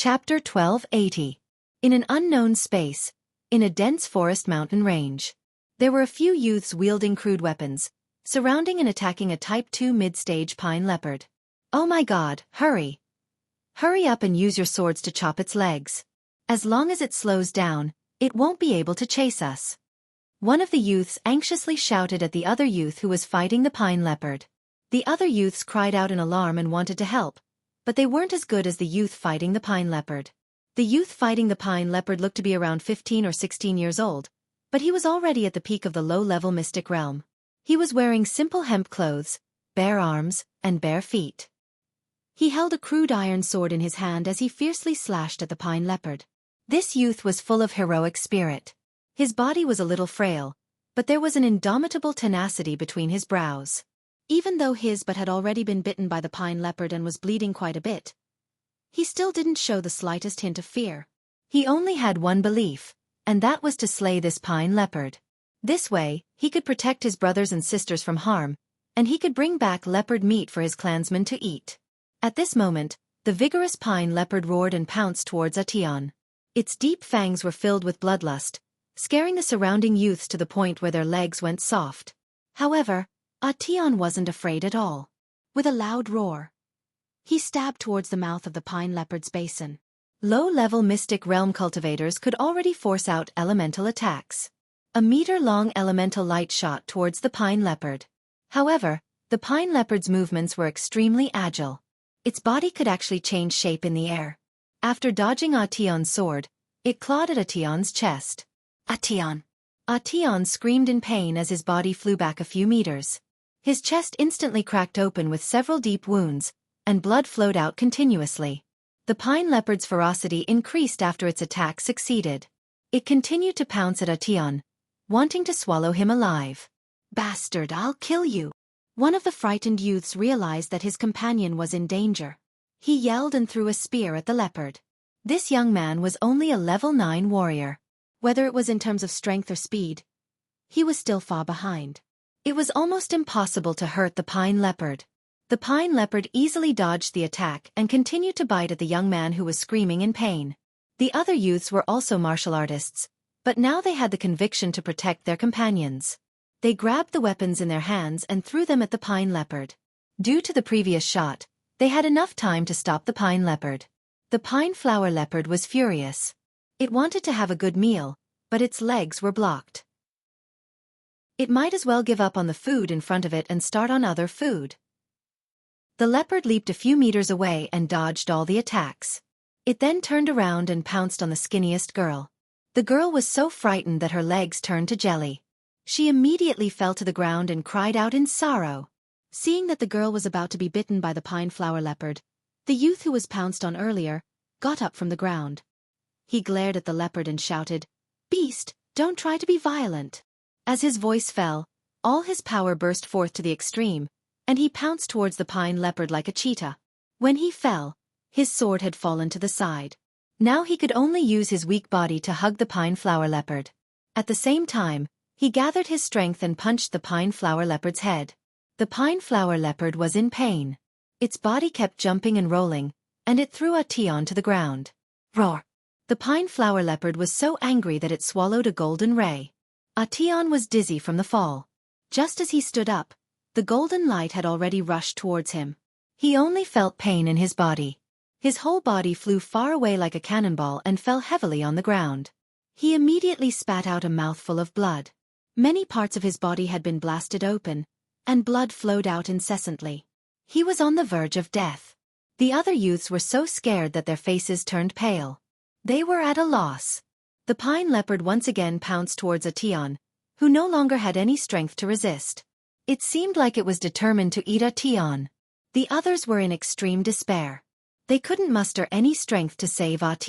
Chapter 1280. In an unknown space, in a dense forest mountain range, there were a few youths wielding crude weapons, surrounding and attacking a Type 2 mid-stage pine leopard. Oh my god, hurry! Hurry up and use your swords to chop its legs. As long as it slows down, it won't be able to chase us. One of the youths anxiously shouted at the other youth who was fighting the pine leopard. The other youths cried out in alarm and wanted to help, but they weren't as good as the youth fighting the pine leopard. The youth fighting the pine leopard looked to be around 15 or 16 years old, but he was already at the peak of the low-level mystic realm. He was wearing simple hemp clothes, bare arms, and bare feet. He held a crude iron sword in his hand as he fiercely slashed at the pine leopard. This youth was full of heroic spirit. His body was a little frail, but there was an indomitable tenacity between his brows. Even though his butt had already been bitten by the pine leopard and was bleeding quite a bit, he still didn't show the slightest hint of fear. He only had one belief, and that was to slay this pine leopard. This way, he could protect his brothers and sisters from harm, and he could bring back leopard meat for his clansmen to eat. At this moment, the vigorous pine leopard roared and pounced towards At. Its deep fangs were filled with bloodlust, scaring the surrounding youths to the point where their legs went soft. However, At wasn't afraid at all. With a loud roar, he stabbed towards the mouth of the pine leopard's basin. Low-level mystic realm cultivators could already force out elemental attacks. A meter-long elemental light shot towards the pine leopard. However, the pine leopard's movements were extremely agile. Its body could actually change shape in the air. After dodging At's sword, it clawed at At's chest. At screamed in pain as his body flew back a few meters. His chest instantly cracked open with several deep wounds, and blood flowed out continuously. The pine leopard's ferocity increased after its attack succeeded. It continued to pounce at At, wanting to swallow him alive. Bastard, I'll kill you! One of the frightened youths realized that his companion was in danger. He yelled and threw a spear at the leopard. This young man was only a level 9 warrior. Whether it was in terms of strength or speed, he was still far behind. It was almost impossible to hurt the pine leopard. The pine leopard easily dodged the attack and continued to bite at the young man who was screaming in pain. The other youths were also martial artists, but now they had the conviction to protect their companions. They grabbed the weapons in their hands and threw them at the pine leopard. Due to the previous shot, they had enough time to stop the pine leopard. The pine flower leopard was furious. It wanted to have a good meal, but its legs were blocked. It might as well give up on the food in front of it and start on other food. The leopard leaped a few meters away and dodged all the attacks. It then turned around and pounced on the skinniest girl. The girl was so frightened that her legs turned to jelly. She immediately fell to the ground and cried out in sorrow. Seeing that the girl was about to be bitten by the pine flower leopard, the youth who was pounced on earlier got up from the ground. He glared at the leopard and shouted, "Beast, don't try to be violent." As his voice fell, all his power burst forth to the extreme, and he pounced towards the pine leopard like a cheetah. When he fell, his sword had fallen to the side. Now he could only use his weak body to hug the pine flower leopard. At the same time, he gathered his strength and punched the pine flower leopard's head. The pine flower leopard was in pain. Its body kept jumping and rolling, and it threw At to the ground. Roar! The pine flower leopard was so angry that it swallowed a golden ray. At was dizzy from the fall. Just as he stood up, the golden light had already rushed towards him. He only felt pain in his body. His whole body flew far away like a cannonball and fell heavily on the ground. He immediately spat out a mouthful of blood. Many parts of his body had been blasted open, and blood flowed out incessantly. He was on the verge of death. The other youths were so scared that their faces turned pale. They were at a loss. The pine leopard once again pounced towards At, who no longer had any strength to resist. It seemed like it was determined to eat At. The others were in extreme despair. They couldn't muster any strength to save At.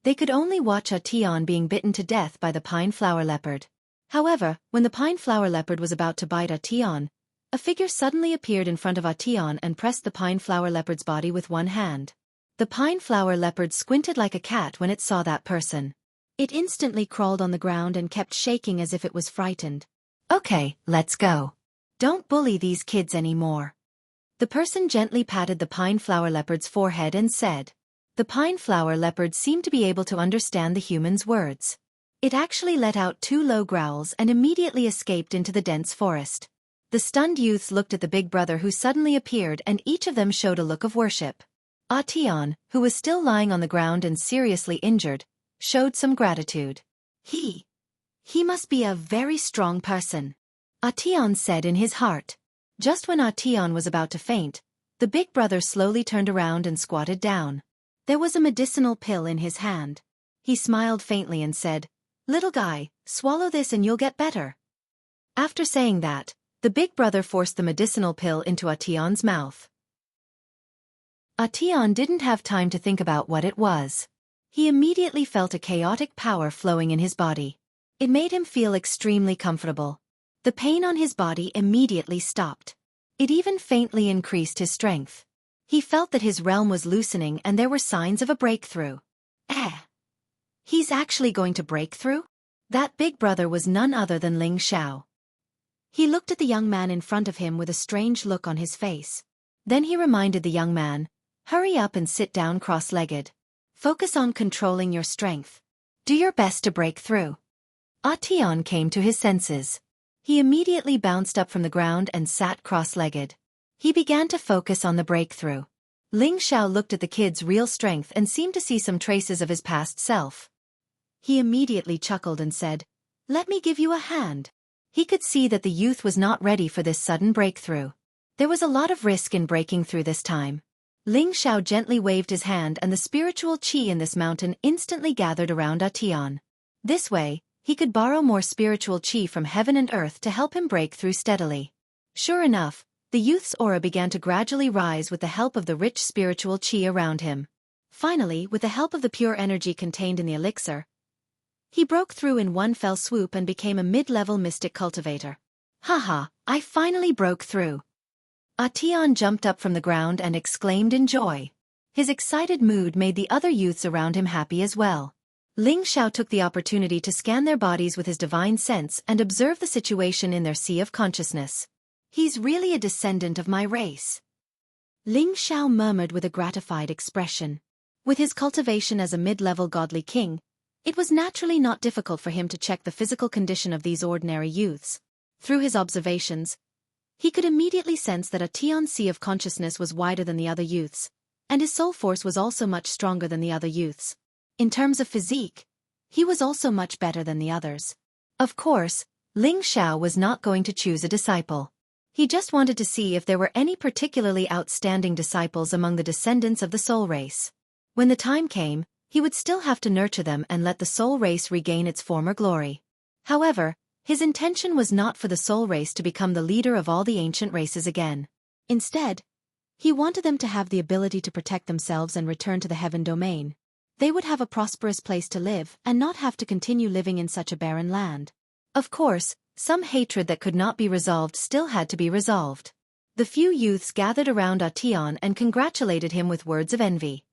They could only watch At being bitten to death by the pine flower leopard. However, when the pine flower leopard was about to bite At, a figure suddenly appeared in front of At and pressed the pine flower leopard's body with one hand. The pine flower leopard squinted like a cat when it saw that person. It instantly crawled on the ground and kept shaking as if it was frightened. "Okay, let's go. Don't bully these kids anymore." The person gently patted the pine flower leopard's forehead and said, The pine flower leopard seemed to be able to understand the human's words. It actually let out 2 low growls and immediately escaped into the dense forest. The stunned youths looked at the big brother who suddenly appeared, and each of them showed a look of worship. At, who was still lying on the ground and seriously injured, showed some gratitude. He must be a very strong person, At said in his heart. Just when At was about to faint, the big brother slowly turned around and squatted down. There was a medicinal pill in his hand. He smiled faintly and said, "Little guy, swallow this and you'll get better." After saying that, the big brother forced the medicinal pill into At mouth. At didn't have time to think about what it was. He immediately felt a chaotic power flowing in his body. It made him feel extremely comfortable. The pain on his body immediately stopped. It even faintly increased his strength. He felt that his realm was loosening and there were signs of a breakthrough. He's actually going to break through? That big brother was none other than Ling Xiao. He looked at the young man in front of him with a strange look on his face. Then he reminded the young man, "Hurry up and sit down cross-legged. Focus on controlling your strength. Do your best to break through." At came to his senses. He immediately bounced up from the ground and sat cross-legged. He began to focus on the breakthrough. Ling Xiao looked at the kid's real strength and seemed to see some traces of his past self. He immediately chuckled and said, "Let me give you a hand." He could see that the youth was not ready for this sudden breakthrough. There was a lot of risk in breaking through this time. Ling Xiao gently waved his hand and the spiritual qi in this mountain instantly gathered around At. This way, he could borrow more spiritual qi from heaven and earth to help him break through steadily. Sure enough, the youth's aura began to gradually rise with the help of the rich spiritual qi around him. Finally, with the help of the pure energy contained in the elixir, he broke through in one fell swoop and became a mid-level mystic cultivator. "Haha, I finally broke through." At jumped up from the ground and exclaimed in joy. His excited mood made the other youths around him happy as well. Ling Xiao took the opportunity to scan their bodies with his divine sense and observe the situation in their sea of consciousness. "He's really a descendant of my race," Ling Xiao murmured with a gratified expression. With his cultivation as a mid-level godly king, it was naturally not difficult for him to check the physical condition of these ordinary youths. Through his observations, he could immediately sense that Ation's sea of consciousness was wider than the other youths, and his soul force was also much stronger than the other youths. In terms of physique, he was also much better than the others. Of course, Ling Xiao was not going to choose a disciple. He just wanted to see if there were any particularly outstanding disciples among the descendants of the soul race. When the time came, he would still have to nurture them and let the soul race regain its former glory. However, his intention was not for the soul race to become the leader of all the ancient races again. Instead, he wanted them to have the ability to protect themselves and return to the heaven domain. They would have a prosperous place to live and not have to continue living in such a barren land. Of course, some hatred that could not be resolved still had to be resolved. The few youths gathered around Ation and congratulated him with words of envy.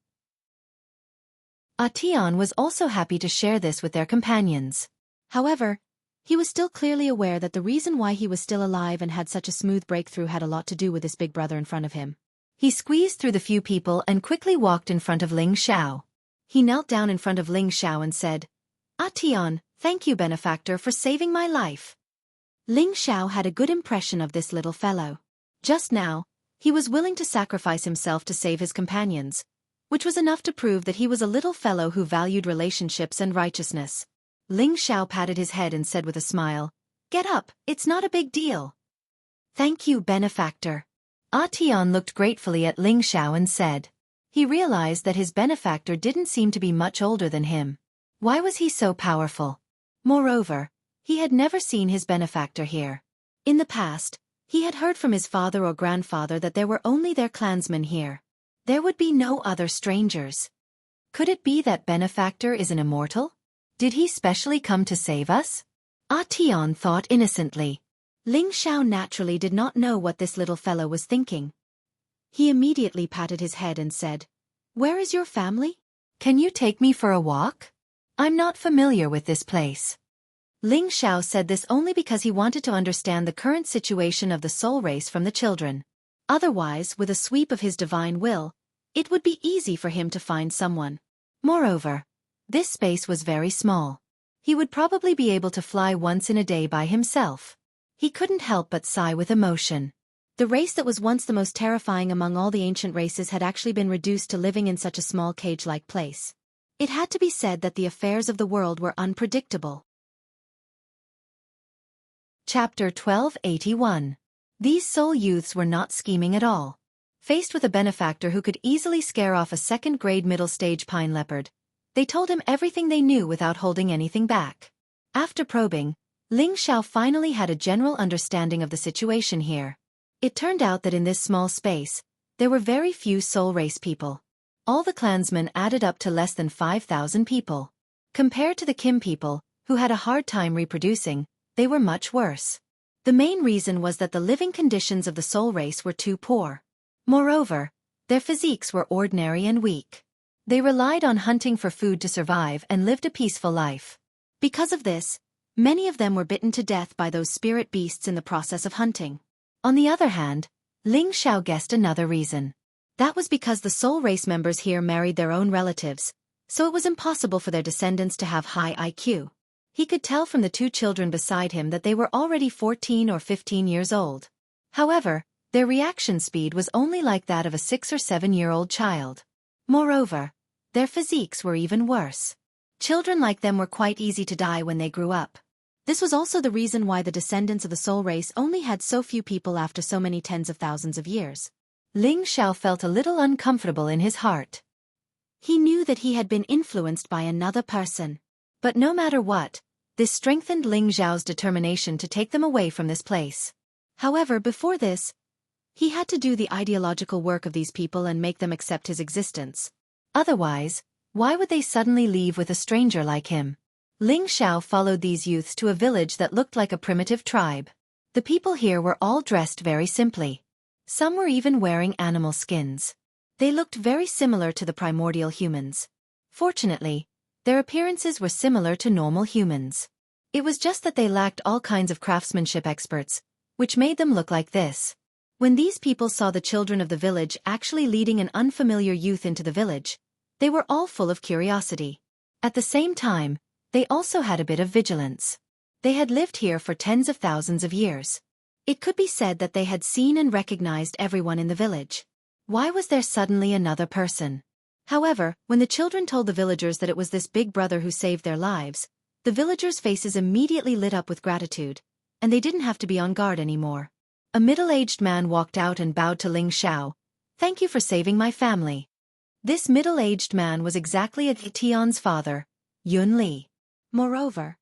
Ation was also happy to share this with their companions. However, he was still clearly aware that the reason why he was still alive and had such a smooth breakthrough had a lot to do with his big brother in front of him. He squeezed through the few people and quickly walked in front of Ling Xiao. He knelt down in front of Ling Xiao and said, "Ation, thank you, benefactor, for saving my life." Ling Xiao had a good impression of this little fellow. Just now, he was willing to sacrifice himself to save his companions, which was enough to prove that he was a little fellow who valued relationships and righteousness. Ling Xiao patted his head and said with a smile, "Get up, it's not a big deal." "Thank you, benefactor." Ation looked gratefully at Ling Xiao and said. He realized that his benefactor didn't seem to be much older than him. Why was he so powerful? Moreover, he had never seen his benefactor here. In the past, he had heard from his father or grandfather that there were only their clansmen here. There would be no other strangers. Could it be that benefactor is an immortal? Did he specially come to save us? Ation thought innocently. Ling Xiao naturally did not know what this little fellow was thinking. He immediately patted his head and said, "Where is your family? Can you take me for a walk? I'm not familiar with this place." Ling Xiao said this only because he wanted to understand the current situation of the soul race from the children. Otherwise, with a sweep of his divine will, It would be easy for him to find someone. Moreover, this space was very small. He would probably be able to fly once in a day by himself. He couldn't help but sigh with emotion. The race that was once the most terrifying among all the ancient races had actually been reduced to living in such a small cage-like place. It had to be said that the affairs of the world were unpredictable. Chapter 1281. These soul youths were not scheming at all. Faced with a benefactor who could easily scare off a second-grade middle-stage pine leopard, they told him everything they knew without holding anything back. After probing, Ling Xiao finally had a general understanding of the situation here. It turned out that in this small space, there were very few soul race people. All the clansmen added up to less than 5,000 people. Compared to the Kim people, who had a hard time reproducing, they were much worse. The main reason was that the living conditions of the soul race were too poor. Moreover, their physiques were ordinary and weak. They relied on hunting for food to survive and lived a peaceful life. Because of this, many of them were bitten to death by those spirit beasts in the process of hunting. On the other hand, Ling Xiao guessed another reason. That was because the soul race members here married their own relatives, so it was impossible for their descendants to have high IQ. He could tell from the two children beside him that they were already 14 or 15 years old. However, their reaction speed was only like that of a 6 or 7-year-old child. Moreover, their physiques were even worse. Children like them were quite easy to die when they grew up. This was also the reason why the descendants of the soul race only had so few people after so many tens of thousands of years. Ling Xiao felt a little uncomfortable in his heart. He knew that he had been influenced by another person. But no matter what, this strengthened Ling Xiao's determination to take them away from this place. However, before this, he had to do the ideological work of these people and make them accept his existence. Otherwise, why would they suddenly leave with a stranger like him? Ling Xiao followed these youths to a village that looked like a primitive tribe. The people here were all dressed very simply. Some were even wearing animal skins. They looked very similar to the primordial humans. Fortunately, their appearances were similar to normal humans. It was just that they lacked all kinds of craftsmanship experts, which made them look like this. When these people saw the children of the village actually leading an unfamiliar youth into the village, they were all full of curiosity. At the same time, they also had a bit of vigilance. They had lived here for tens of thousands of years. It could be said that they had seen and recognized everyone in the village. Why was there suddenly another person? However, when the children told the villagers that it was this big brother who saved their lives, the villagers' faces immediately lit up with gratitude, and they didn't have to be on guard anymore. A middle-aged man walked out and bowed to Ling Xiao. "Thank you for saving my family." This middle-aged man was exactly Tian's father, Yun Li. Moreover,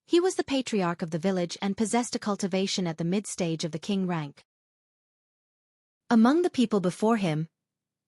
he was the patriarch of the village and possessed a cultivation at the mid-stage of the king rank. Among the people before him,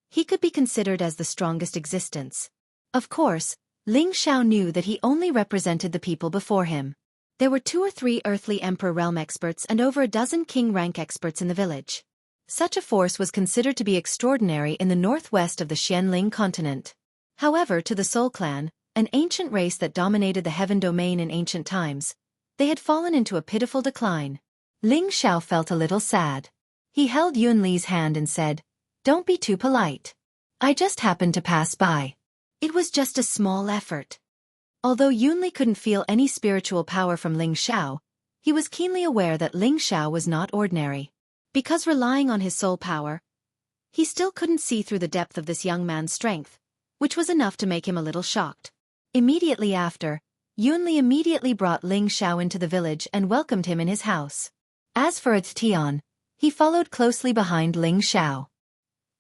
he could be considered as the strongest existence. Of course, Ling Xiao knew that he only represented the people before him. There were 2 or 3 earthly emperor realm experts and over a dozen king rank experts in the village. Such a force was considered to be extraordinary in the northwest of the Xianling continent. However, to the Soul Clan, an ancient race that dominated the heaven domain in ancient times, they had fallen into a pitiful decline. Ling Xiao felt a little sad. He held Yun Li's hand and said, "Don't be too polite. I just happened to pass by. It was just a small effort." Although Yun Li couldn't feel any spiritual power from Ling Xiao, he was keenly aware that Ling Xiao was not ordinary. Because relying on his soul power, he still couldn't see through the depth of this young man's strength, which was enough to make him a little shocked. Immediately after, Yun Li immediately brought Ling Xiao into the village and welcomed him in his house. As for Tian, he followed closely behind Ling Xiao.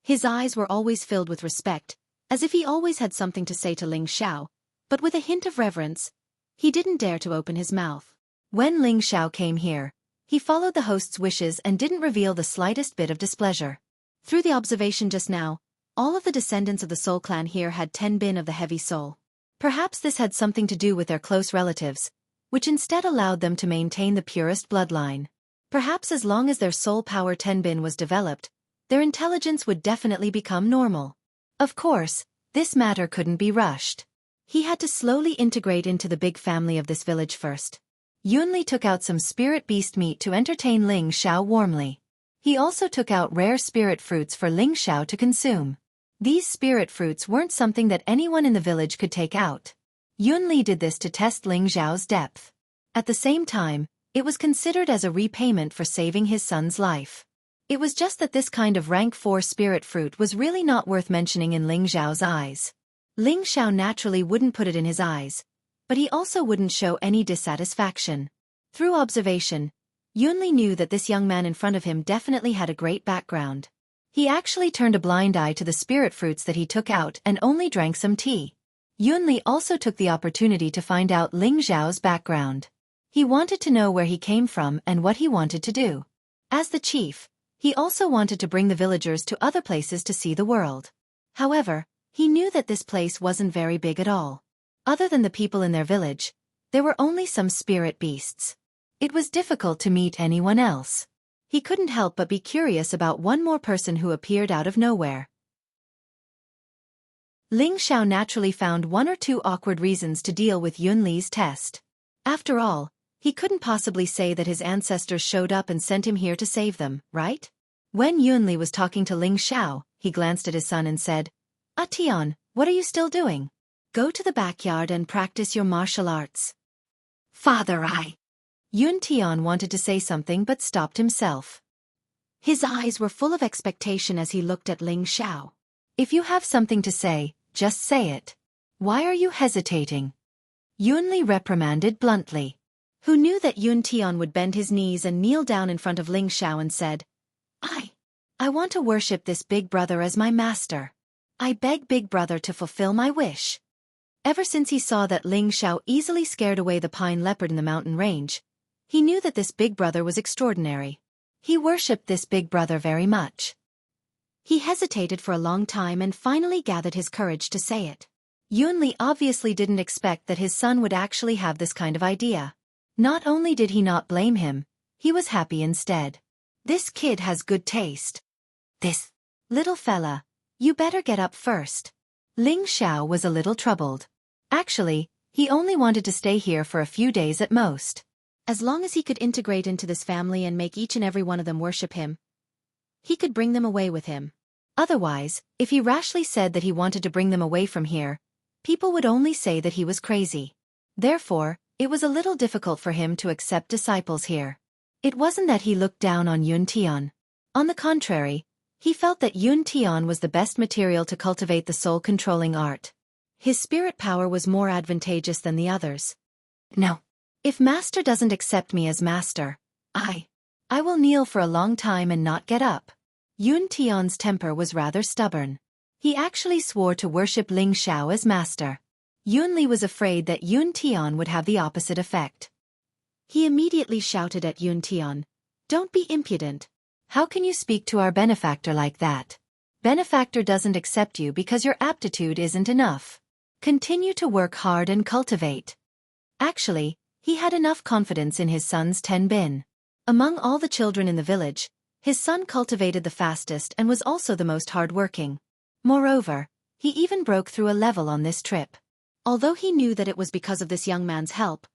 His eyes were always filled with respect, as if he always had something to say to Ling Xiao, but with a hint of reverence, he didn't dare to open his mouth. When Ling Xiao came here, he followed the host's wishes and didn't reveal the slightest bit of displeasure. Through the observation just now, all of the descendants of the Soul Clan here had 10 bin of the heavy soul. Perhaps this had something to do with their close relatives, which instead allowed them to maintain the purest bloodline. Perhaps as long as their soul power 10 bin was developed, their intelligence would definitely become normal. Of course, this matter couldn't be rushed. He had to slowly integrate into the big family of this village first. Yun Li took out some spirit beast meat to entertain Ling Xiao warmly. He also took out rare spirit fruits for Ling Xiao to consume. These spirit fruits weren't something that anyone in the village could take out. Yunli did this to test Ling Xiao's depth. At the same time, it was considered as a repayment for saving his son's life. It was just that this kind of rank 4 spirit fruit was really not worth mentioning in Ling Xiao's eyes. Ling Xiao naturally wouldn't put it in his eyes, but he also wouldn't show any dissatisfaction. Through observation, Yunli knew that this young man in front of him definitely had a great background. He actually turned a blind eye to the spirit fruits that he took out and only drank some tea. Yunli also took the opportunity to find out Ling Xiao's background. He wanted to know where he came from and what he wanted to do. As the chief, he also wanted to bring the villagers to other places to see the world. However, he knew that this place wasn't very big at all. Other than the people in their village, there were only some spirit beasts. It was difficult to meet anyone else. He couldn't help but be curious about one more person who appeared out of nowhere. Ling Xiao naturally found 1 or 2 awkward reasons to deal with Yunli's test. After all, he couldn't possibly say that his ancestors showed up and sent him here to save them, right? When Yunli was talking to Ling Xiao, he glanced at his son and said, Tian, what are you still doing? Go to the backyard and practice your martial arts. Father, Yun Tian wanted to say something but stopped himself. His eyes were full of expectation as he looked at Ling Xiao. If you have something to say, just say it. Why are you hesitating? Yunli reprimanded bluntly. Who knew that Yun Tian would bend his knees and kneel down in front of Ling Xiao and said, I want to worship this big brother as my master. I beg big brother to fulfill my wish. Ever since he saw that Ling Xiao easily scared away the pine leopard in the mountain range, he knew that this big brother was extraordinary. He worshipped this big brother very much. He hesitated for a long time and finally gathered his courage to say it. Yunli obviously didn't expect that his son would actually have this kind of idea. Not only did he not blame him, he was happy instead. This kid has good taste. This little fella, you better get up first. Ling Xiao was a little troubled. Actually, he only wanted to stay here for a few days at most. As long as he could integrate into this family and make each and every one of them worship him, he could bring them away with him. Otherwise, if he rashly said that he wanted to bring them away from here, people would only say that he was crazy. Therefore, it was a little difficult for him to accept disciples here. It wasn't that he looked down on Yun Tian. On the contrary, he felt that Yun Tian was the best material to cultivate the soul-controlling art. His spirit power was more advantageous than the others. No. If master doesn't accept me as master, I will kneel for a long time and not get up. Yun Tian's temper was rather stubborn. He actually swore to worship Ling Xiao as master. Yunli was afraid that Yun Tian would have the opposite effect. He immediately shouted at Yun Tian, "Don't be impudent. How can you speak to our benefactor like that? Benefactor doesn't accept you because your aptitude isn't enough. Continue to work hard and cultivate." Actually, he had enough confidence in his son's tenbin. Among all the children in the village, his son cultivated the fastest and was also the most hard-working. Moreover, he even broke through a level on this trip. Although he knew that it was because of this young man's help,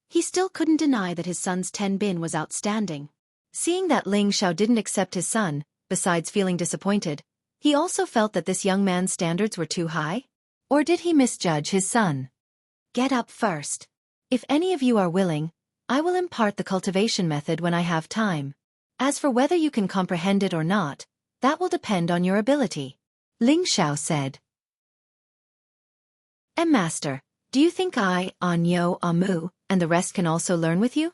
he still couldn't deny that his son's tenbin was outstanding. Seeing that Ling Xiao didn't accept his son, besides feeling disappointed, he also felt that this young man's standards were too high. Or did he misjudge his son? Get up first. If any of you are willing, I will impart the cultivation method when I have time. As for whether you can comprehend it or not, that will depend on your ability. Ling Xiao said. Master, do you think I, Anyo, Amu, and the rest can also learn with you?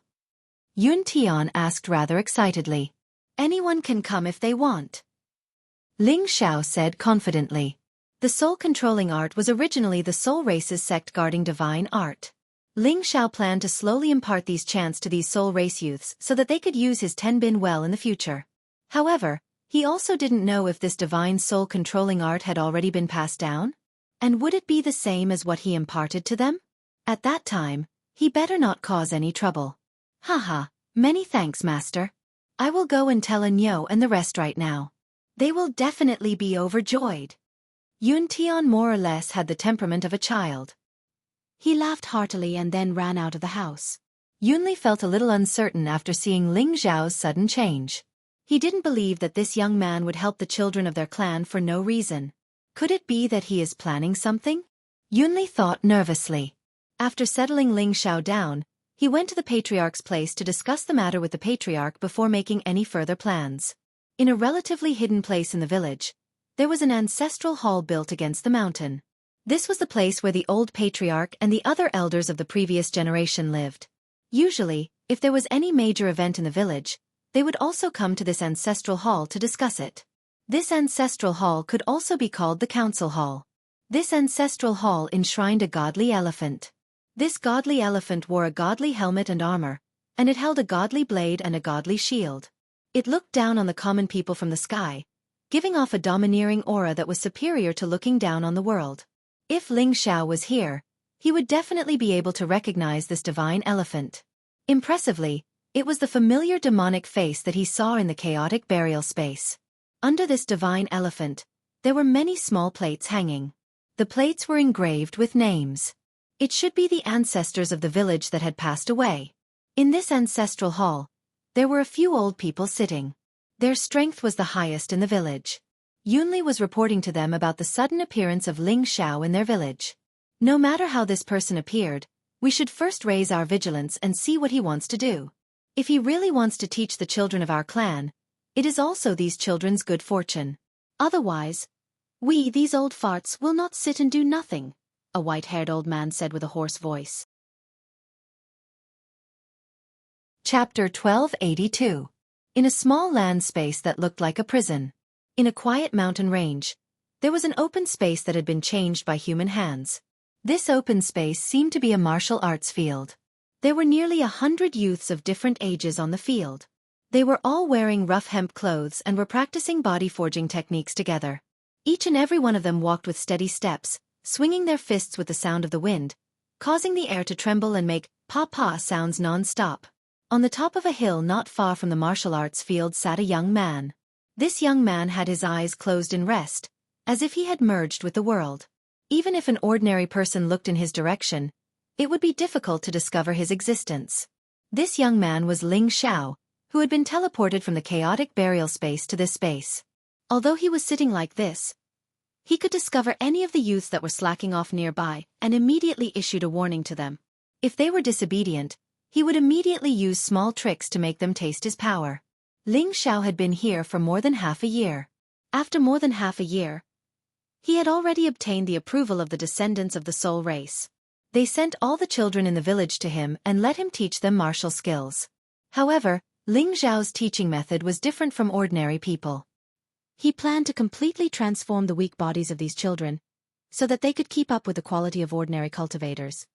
Yun Tian asked rather excitedly. Anyone can come if they want. Ling Xiao said confidently. The soul-controlling art was originally the soul race's sect-guarding divine art. Ling Xiao planned to slowly impart these chants to these soul race youths so that they could use his tenbin well in the future. However, he also didn't know if this divine soul-controlling art had already been passed down. And would it be the same as what he imparted to them? At that time, he better not cause any trouble. Haha, many thanks, master. I will go and tell Anyo and the rest right now. They will definitely be overjoyed. Yun Tian more or less had the temperament of a child. He laughed heartily and then ran out of the house. Yunli felt a little uncertain after seeing Ling Xiao's sudden change. He didn't believe that this young man would help the children of their clan for no reason. Could it be that he is planning something? Yunli thought nervously. After settling Ling Xiao down, he went to the patriarch's place to discuss the matter with the patriarch before making any further plans. In a relatively hidden place in the village, there was an ancestral hall built against the mountain. This was the place where the old patriarch and the other elders of the previous generation lived. Usually, if there was any major event in the village, they would also come to this ancestral hall to discuss it. This ancestral hall could also be called the council hall. This ancestral hall enshrined a godly elephant. This godly elephant wore a godly helmet and armor, and it held a godly blade and a godly shield. It looked down on the common people from the sky, giving off a domineering aura that was superior to looking down on the world. If Ling Xiao was here, he would definitely be able to recognize this divine elephant. Impressively, it was the familiar demonic face that he saw in the chaotic burial space. Under this divine elephant, there were many small plates hanging. The plates were engraved with names. It should be the ancestors of the village that had passed away. In this ancestral hall, there were a few old people sitting. Their strength was the highest in the village. Yunli was reporting to them about the sudden appearance of Ling Xiao in their village. No matter how this person appeared, we should first raise our vigilance and see what he wants to do. If he really wants to teach the children of our clan, it is also these children's good fortune. Otherwise, we, these old farts, will not sit and do nothing, a white-haired old man said with a hoarse voice. Chapter 1282. In a small land space that looked like a prison. In a quiet mountain range, there was an open space that had been changed by human hands. This open space seemed to be a martial arts field. There were nearly 100 youths of different ages on the field. They were all wearing rough hemp clothes and were practicing body forging techniques together. Each and every one of them walked with steady steps, swinging their fists with the sound of the wind, causing the air to tremble and make pa-pa sounds non-stop. On the top of a hill not far from the martial arts field sat a young man. This young man had his eyes closed in rest, as if he had merged with the world. Even if an ordinary person looked in his direction, it would be difficult to discover his existence. This young man was Ling Xiao, who had been teleported from the chaotic burial space to this space. Although he was sitting like this, he could discover any of the youths that were slacking off nearby and immediately issued a warning to them. If they were disobedient, he would immediately use small tricks to make them taste his power. Ling Xiao had been here for more than half a year. After more than half a year, he had already obtained the approval of the descendants of the soul race. They sent all the children in the village to him and let him teach them martial skills. However, Ling Xiao's teaching method was different from ordinary people. He planned to completely transform the weak bodies of these children, so that they could keep up with the quality of ordinary cultivators.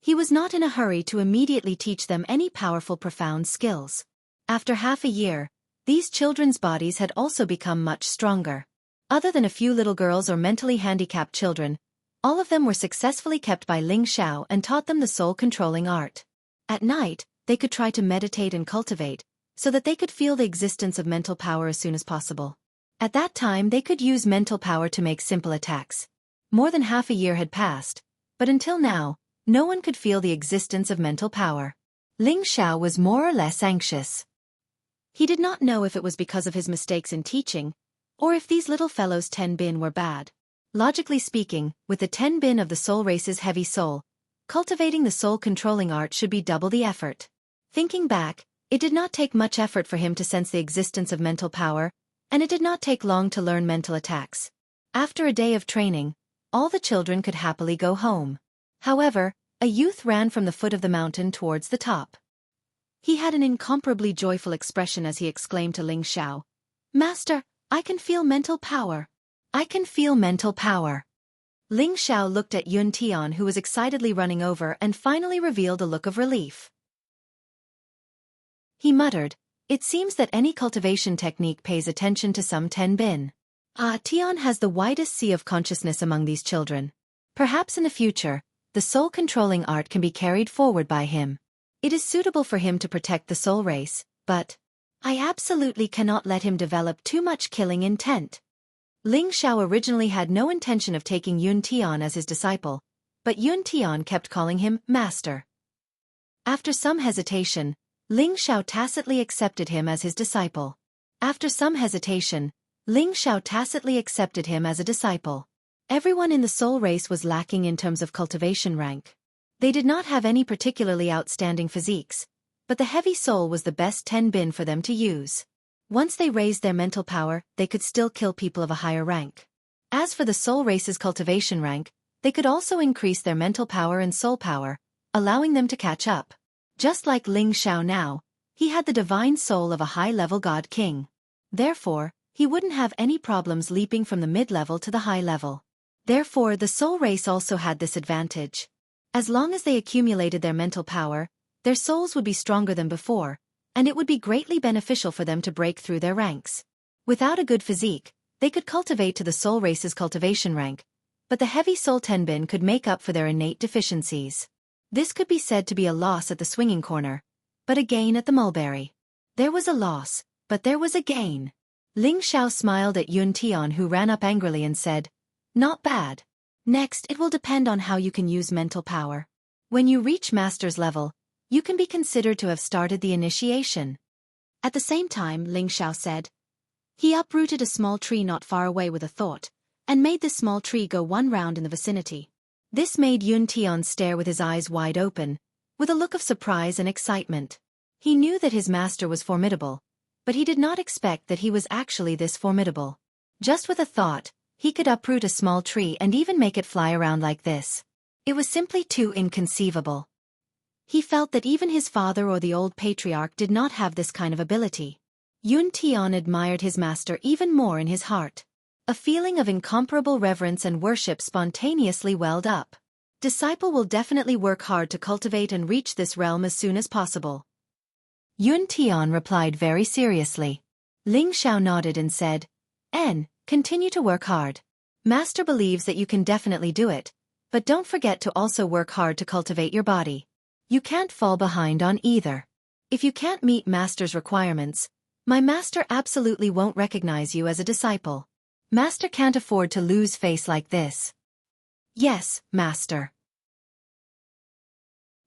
He was not in a hurry to immediately teach them any powerful profound skills. After half a year, these children's bodies had also become much stronger. Other than a few little girls or mentally handicapped children, all of them were successfully kept by Ling Xiao and taught them the soul-controlling art. At night, they could try to meditate and cultivate, so that they could feel the existence of mental power as soon as possible. At that time they could use mental power to make simple attacks. More than half a year had passed, but until now, no one could feel the existence of mental power. Ling Xiao was more or less anxious. He did not know if it was because of his mistakes in teaching, or if these little fellows' 10 bin were bad. Logically speaking, with the 10 bin of the soul race's heavy soul, cultivating the soul-controlling art should be double the effort. Thinking back, it did not take much effort for him to sense the existence of mental power, and it did not take long to learn mental attacks. After a day of training, all the children could happily go home. However, a youth ran from the foot of the mountain towards the top. He had an incomparably joyful expression as he exclaimed to Ling Xiao, "Master, I can feel mental power. I can feel mental power." Ling Xiao looked at Yun Tian, who was excitedly running over, and finally revealed a look of relief. He muttered, "It seems that any cultivation technique pays attention to some 10 bin. Tian has the widest sea of consciousness among these children. Perhaps in the future, the soul-controlling art can be carried forward by him. It is suitable for him to protect the soul race, but I absolutely cannot let him develop too much killing intent." Ling Xiao originally had no intention of taking Yun Tian as his disciple, but Yun Tian kept calling him master. After some hesitation, Ling Xiao tacitly accepted him as his disciple. After some hesitation, Ling Xiao tacitly accepted him as a disciple. Everyone in the soul race was lacking in terms of cultivation rank. They did not have any particularly outstanding physiques, but the heavy soul was the best 10 bin for them to use. Once they raised their mental power, they could still kill people of a higher rank. As for the soul race's cultivation rank, they could also increase their mental power and soul power, allowing them to catch up. Just like Ling Xiao now, he had the divine soul of a high-level god king. Therefore, he wouldn't have any problems leaping from the mid-level to the high level. Therefore, the soul race also had this advantage. As long as they accumulated their mental power, their souls would be stronger than before, and it would be greatly beneficial for them to break through their ranks. Without a good physique, they could cultivate to the soul race's cultivation rank, but the heavy soul tenbin could make up for their innate deficiencies. This could be said to be a loss at the swinging corner, but a gain at the mulberry. There was a loss, but there was a gain. Ling Xiao smiled at Yun Tian, who ran up angrily and said, "Not bad. Next, it will depend on how you can use mental power. When you reach master's level, you can be considered to have started the initiation." At the same time, Ling Xiao said. He uprooted a small tree not far away with a thought, and made this small tree go one round in the vicinity. This made Yun Tian stare with his eyes wide open, with a look of surprise and excitement. He knew that his master was formidable, but he did not expect that he was actually this formidable. Just with a thought, he could uproot a small tree and even make it fly around like this. It was simply too inconceivable. He felt that even his father or the old patriarch did not have this kind of ability. Yun Tian admired his master even more in his heart. A feeling of incomparable reverence and worship spontaneously welled up. Disciple will definitely work hard to cultivate and reach this realm as soon as possible. Yun Tian replied very seriously. Ling Xiao nodded and said, Continue to work hard. Master believes that you can definitely do it, but don't forget to also work hard to cultivate your body. You can't fall behind on either. If you can't meet master's requirements, my master absolutely won't recognize you as a disciple. Master can't afford to lose face like this. Yes, master.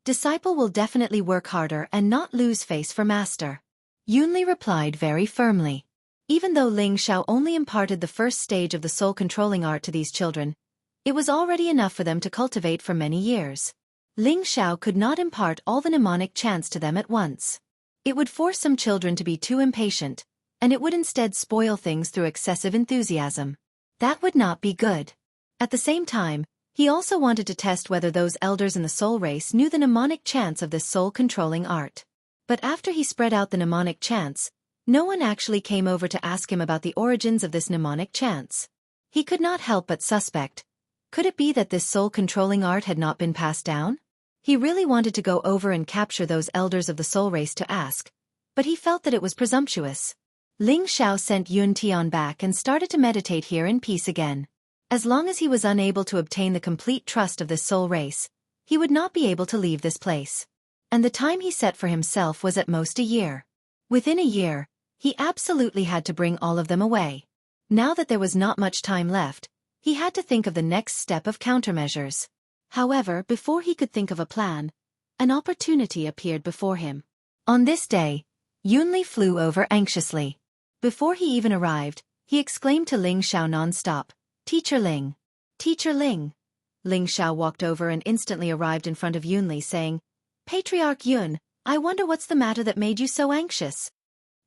Disciple will definitely work harder and not lose face for master. Yunli replied very firmly. Even though Ling Xiao only imparted the first stage of the soul-controlling art to these children, it was already enough for them to cultivate for many years. Ling Xiao could not impart all the mnemonic chants to them at once. It would force some children to be too impatient, and it would instead spoil things through excessive enthusiasm. That would not be good. At the same time, he also wanted to test whether those elders in the soul race knew the mnemonic chants of this soul-controlling art. But after he spread out the mnemonic chants, no one actually came over to ask him about the origins of this mnemonic chants. He could not help but suspect. Could it be that this soul-controlling art had not been passed down? He really wanted to go over and capture those elders of the soul race to ask, but he felt that it was presumptuous. Ling Xiao sent Yun Tian back and started to meditate here in peace again. As long as he was unable to obtain the complete trust of this soul race, he would not be able to leave this place. And the time he set for himself was at most a year. Within a year, he absolutely had to bring all of them away. Now that there was not much time left, he had to think of the next step of countermeasures. However, before he could think of a plan, an opportunity appeared before him. On this day, Yunli flew over anxiously. Before he even arrived, he exclaimed to Ling Xiao non-stop, "Teacher Ling! Teacher Ling!" Ling Xiao walked over and instantly arrived in front of Yunli saying, "Patriarch Yun, I wonder what's the matter that made you so anxious?"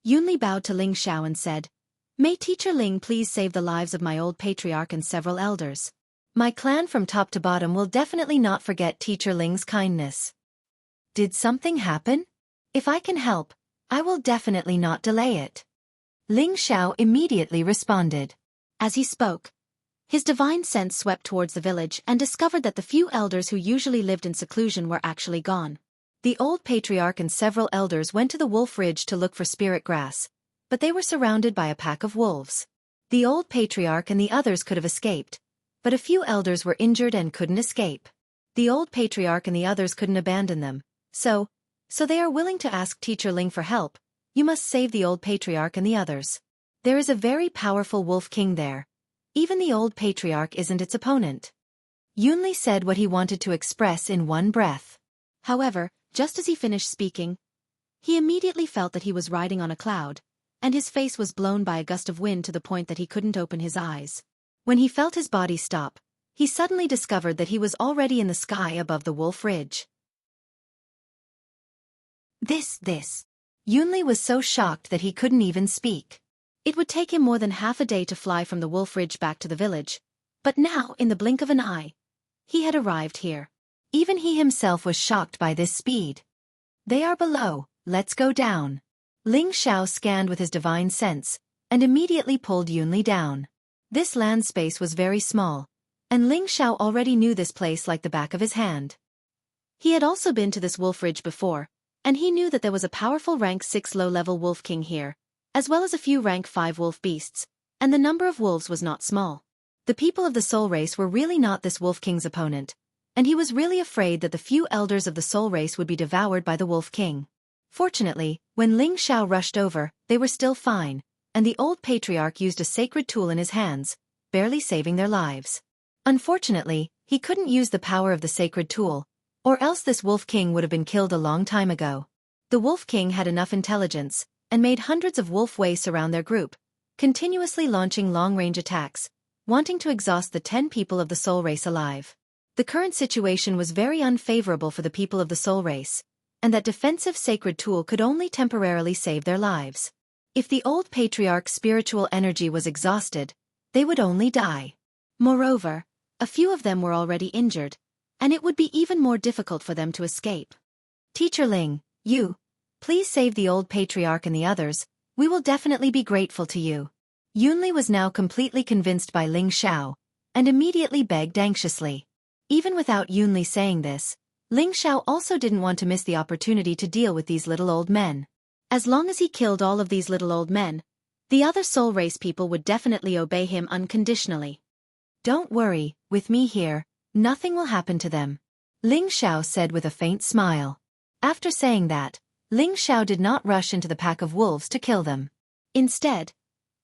Yunli bowed to Ling Xiao and said, "May Teacher Ling please save the lives of my old patriarch and several elders. My clan from top to bottom will definitely not forget Teacher Ling's kindness." Did something happen? If I can help, I will definitely not delay it. Ling Xiao immediately responded. As he spoke, his divine sense swept towards the village and discovered that the few elders who usually lived in seclusion were actually gone. The old patriarch and several elders went to the Wolf Ridge to look for spirit grass, but they were surrounded by a pack of wolves. The old patriarch and the others could have escaped, but a few elders were injured and couldn't escape. The old patriarch and the others couldn't abandon them, so they are willing to ask Teacher Ling for help. You must save the old patriarch and the others. There is a very powerful wolf king there. Even the old patriarch isn't its opponent. Yunli said what he wanted to express in one breath. However, just as he finished speaking, he immediately felt that he was riding on a cloud, and his face was blown by a gust of wind to the point that he couldn't open his eyes. When he felt his body stop, he suddenly discovered that he was already in the sky above the Wolf Ridge. This. Yunli was so shocked that he couldn't even speak. It would take him more than half a day to fly from the Wolf Ridge back to the village, but now, in the blink of an eye, he had arrived here. Even he himself was shocked by this speed. They are below, let's go down. Ling Xiao scanned with his divine sense, and immediately pulled Yunli down. This land space was very small, and Ling Xiao already knew this place like the back of his hand. He had also been to this Wolf Ridge before, and he knew that there was a powerful rank 6 low-level wolf king here, as well as a few rank 5 wolf beasts, and the number of wolves was not small. The people of the soul race were really not this wolf king's opponent, and he was really afraid that the few elders of the soul race would be devoured by the wolf king. Fortunately, when Ling Xiao rushed over, they were still fine, and the old patriarch used a sacred tool in his hands, barely saving their lives. Unfortunately, he couldn't use the power of the sacred tool, or else this wolf king would have been killed a long time ago. The wolf king had enough intelligence, and made hundreds of wolf wei surround their group, continuously launching long-range attacks, wanting to exhaust the 10 people of the soul race alive. The current situation was very unfavorable for the people of the soul race, and that defensive sacred tool could only temporarily save their lives. If the old patriarch's spiritual energy was exhausted, they would only die. Moreover, a few of them were already injured, and it would be even more difficult for them to escape. Teacher Ling, you, please save the old patriarch and the others, we will definitely be grateful to you. Yunli was now completely convinced by Ling Xiao, and immediately begged anxiously. Even without Yunli saying this, Ling Xiao also didn't want to miss the opportunity to deal with these little old men. As long as he killed all of these little old men, the other soul race people would definitely obey him unconditionally. Don't worry, with me here, nothing will happen to them, Ling Xiao said with a faint smile. After saying that, Ling Xiao did not rush into the pack of wolves to kill them. Instead,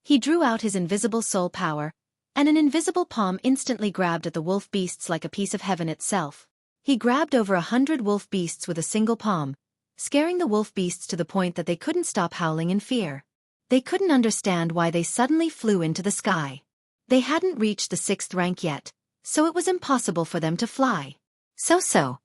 he drew out his invisible soul power, and an invisible palm instantly grabbed at the wolf beasts like a piece of heaven itself. He grabbed over 100 wolf beasts with a single palm, scaring the wolf beasts to the point that they couldn't stop howling in fear. They couldn't understand why they suddenly flew into the sky. They hadn't reached the 6th rank yet, so it was impossible for them to fly. So.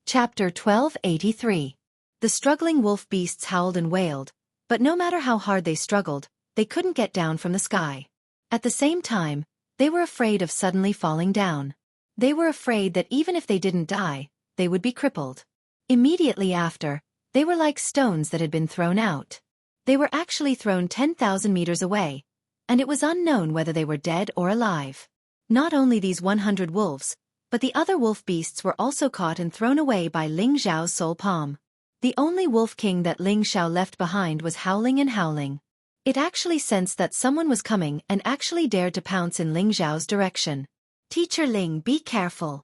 Chapter 1283. The struggling wolf beasts howled and wailed, but no matter how hard they struggled, they couldn't get down from the sky. At the same time, they were afraid of suddenly falling down. They were afraid that even if they didn't die, they would be crippled. Immediately after, they were like stones that had been thrown out. They were actually thrown 10,000 meters away, and it was unknown whether they were dead or alive. Not only these 100 wolves, but the other wolf beasts were also caught and thrown away by Ling Xiao's soul palm. The only wolf king that Ling Xiao left behind was howling and howling. It actually sensed that someone was coming and actually dared to pounce in Ling Xiao's direction. Teacher Ling, be careful.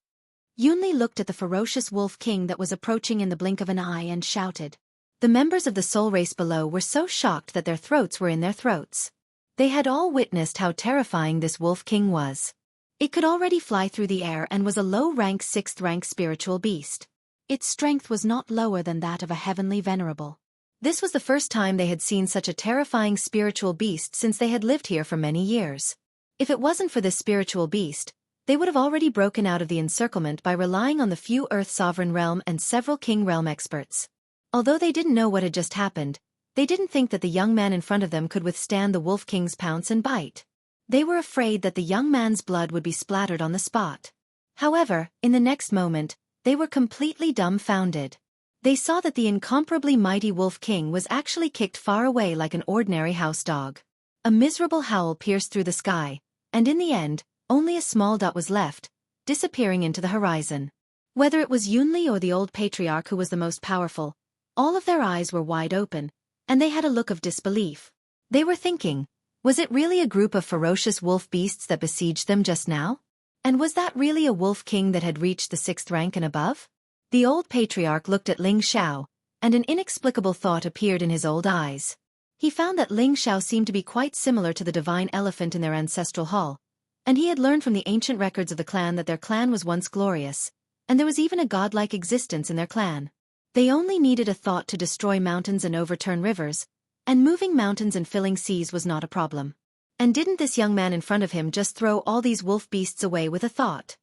Yunli looked at the ferocious wolf king that was approaching in the blink of an eye and shouted. The members of the soul race below were so shocked that their throats were in their throats. They had all witnessed how terrifying this wolf king was. It could already fly through the air and was a low-rank 6th-rank spiritual beast. Its strength was not lower than that of a heavenly venerable. This was the first time they had seen such a terrifying spiritual beast since they had lived here for many years. If it wasn't for this spiritual beast, they would have already broken out of the encirclement by relying on the few Earth Sovereign Realm and several King Realm experts. Although they didn't know what had just happened, they didn't think that the young man in front of them could withstand the Wolf King's pounce and bite. They were afraid that the young man's blood would be splattered on the spot. However, in the next moment, they were completely dumbfounded. They saw that the incomparably mighty Wolf King was actually kicked far away like an ordinary house dog. A miserable howl pierced through the sky, and in the end, only a small dot was left, disappearing into the horizon. Whether it was Yunli or the old patriarch who was the most powerful, all of their eyes were wide open, and they had a look of disbelief. They were thinking, was it really a group of ferocious wolf beasts that besieged them just now? And was that really a wolf king that had reached the 6th rank and above? The old patriarch looked at Ling Xiao, and an inexplicable thought appeared in his old eyes. He found that Ling Xiao seemed to be quite similar to the divine elephant in their ancestral hall, and he had learned from the ancient records of the clan that their clan was once glorious, and there was even a godlike existence in their clan. They only needed a thought to destroy mountains and overturn rivers, and moving mountains and filling seas was not a problem. And didn't this young man in front of him just throw all these wolf beasts away with a thought?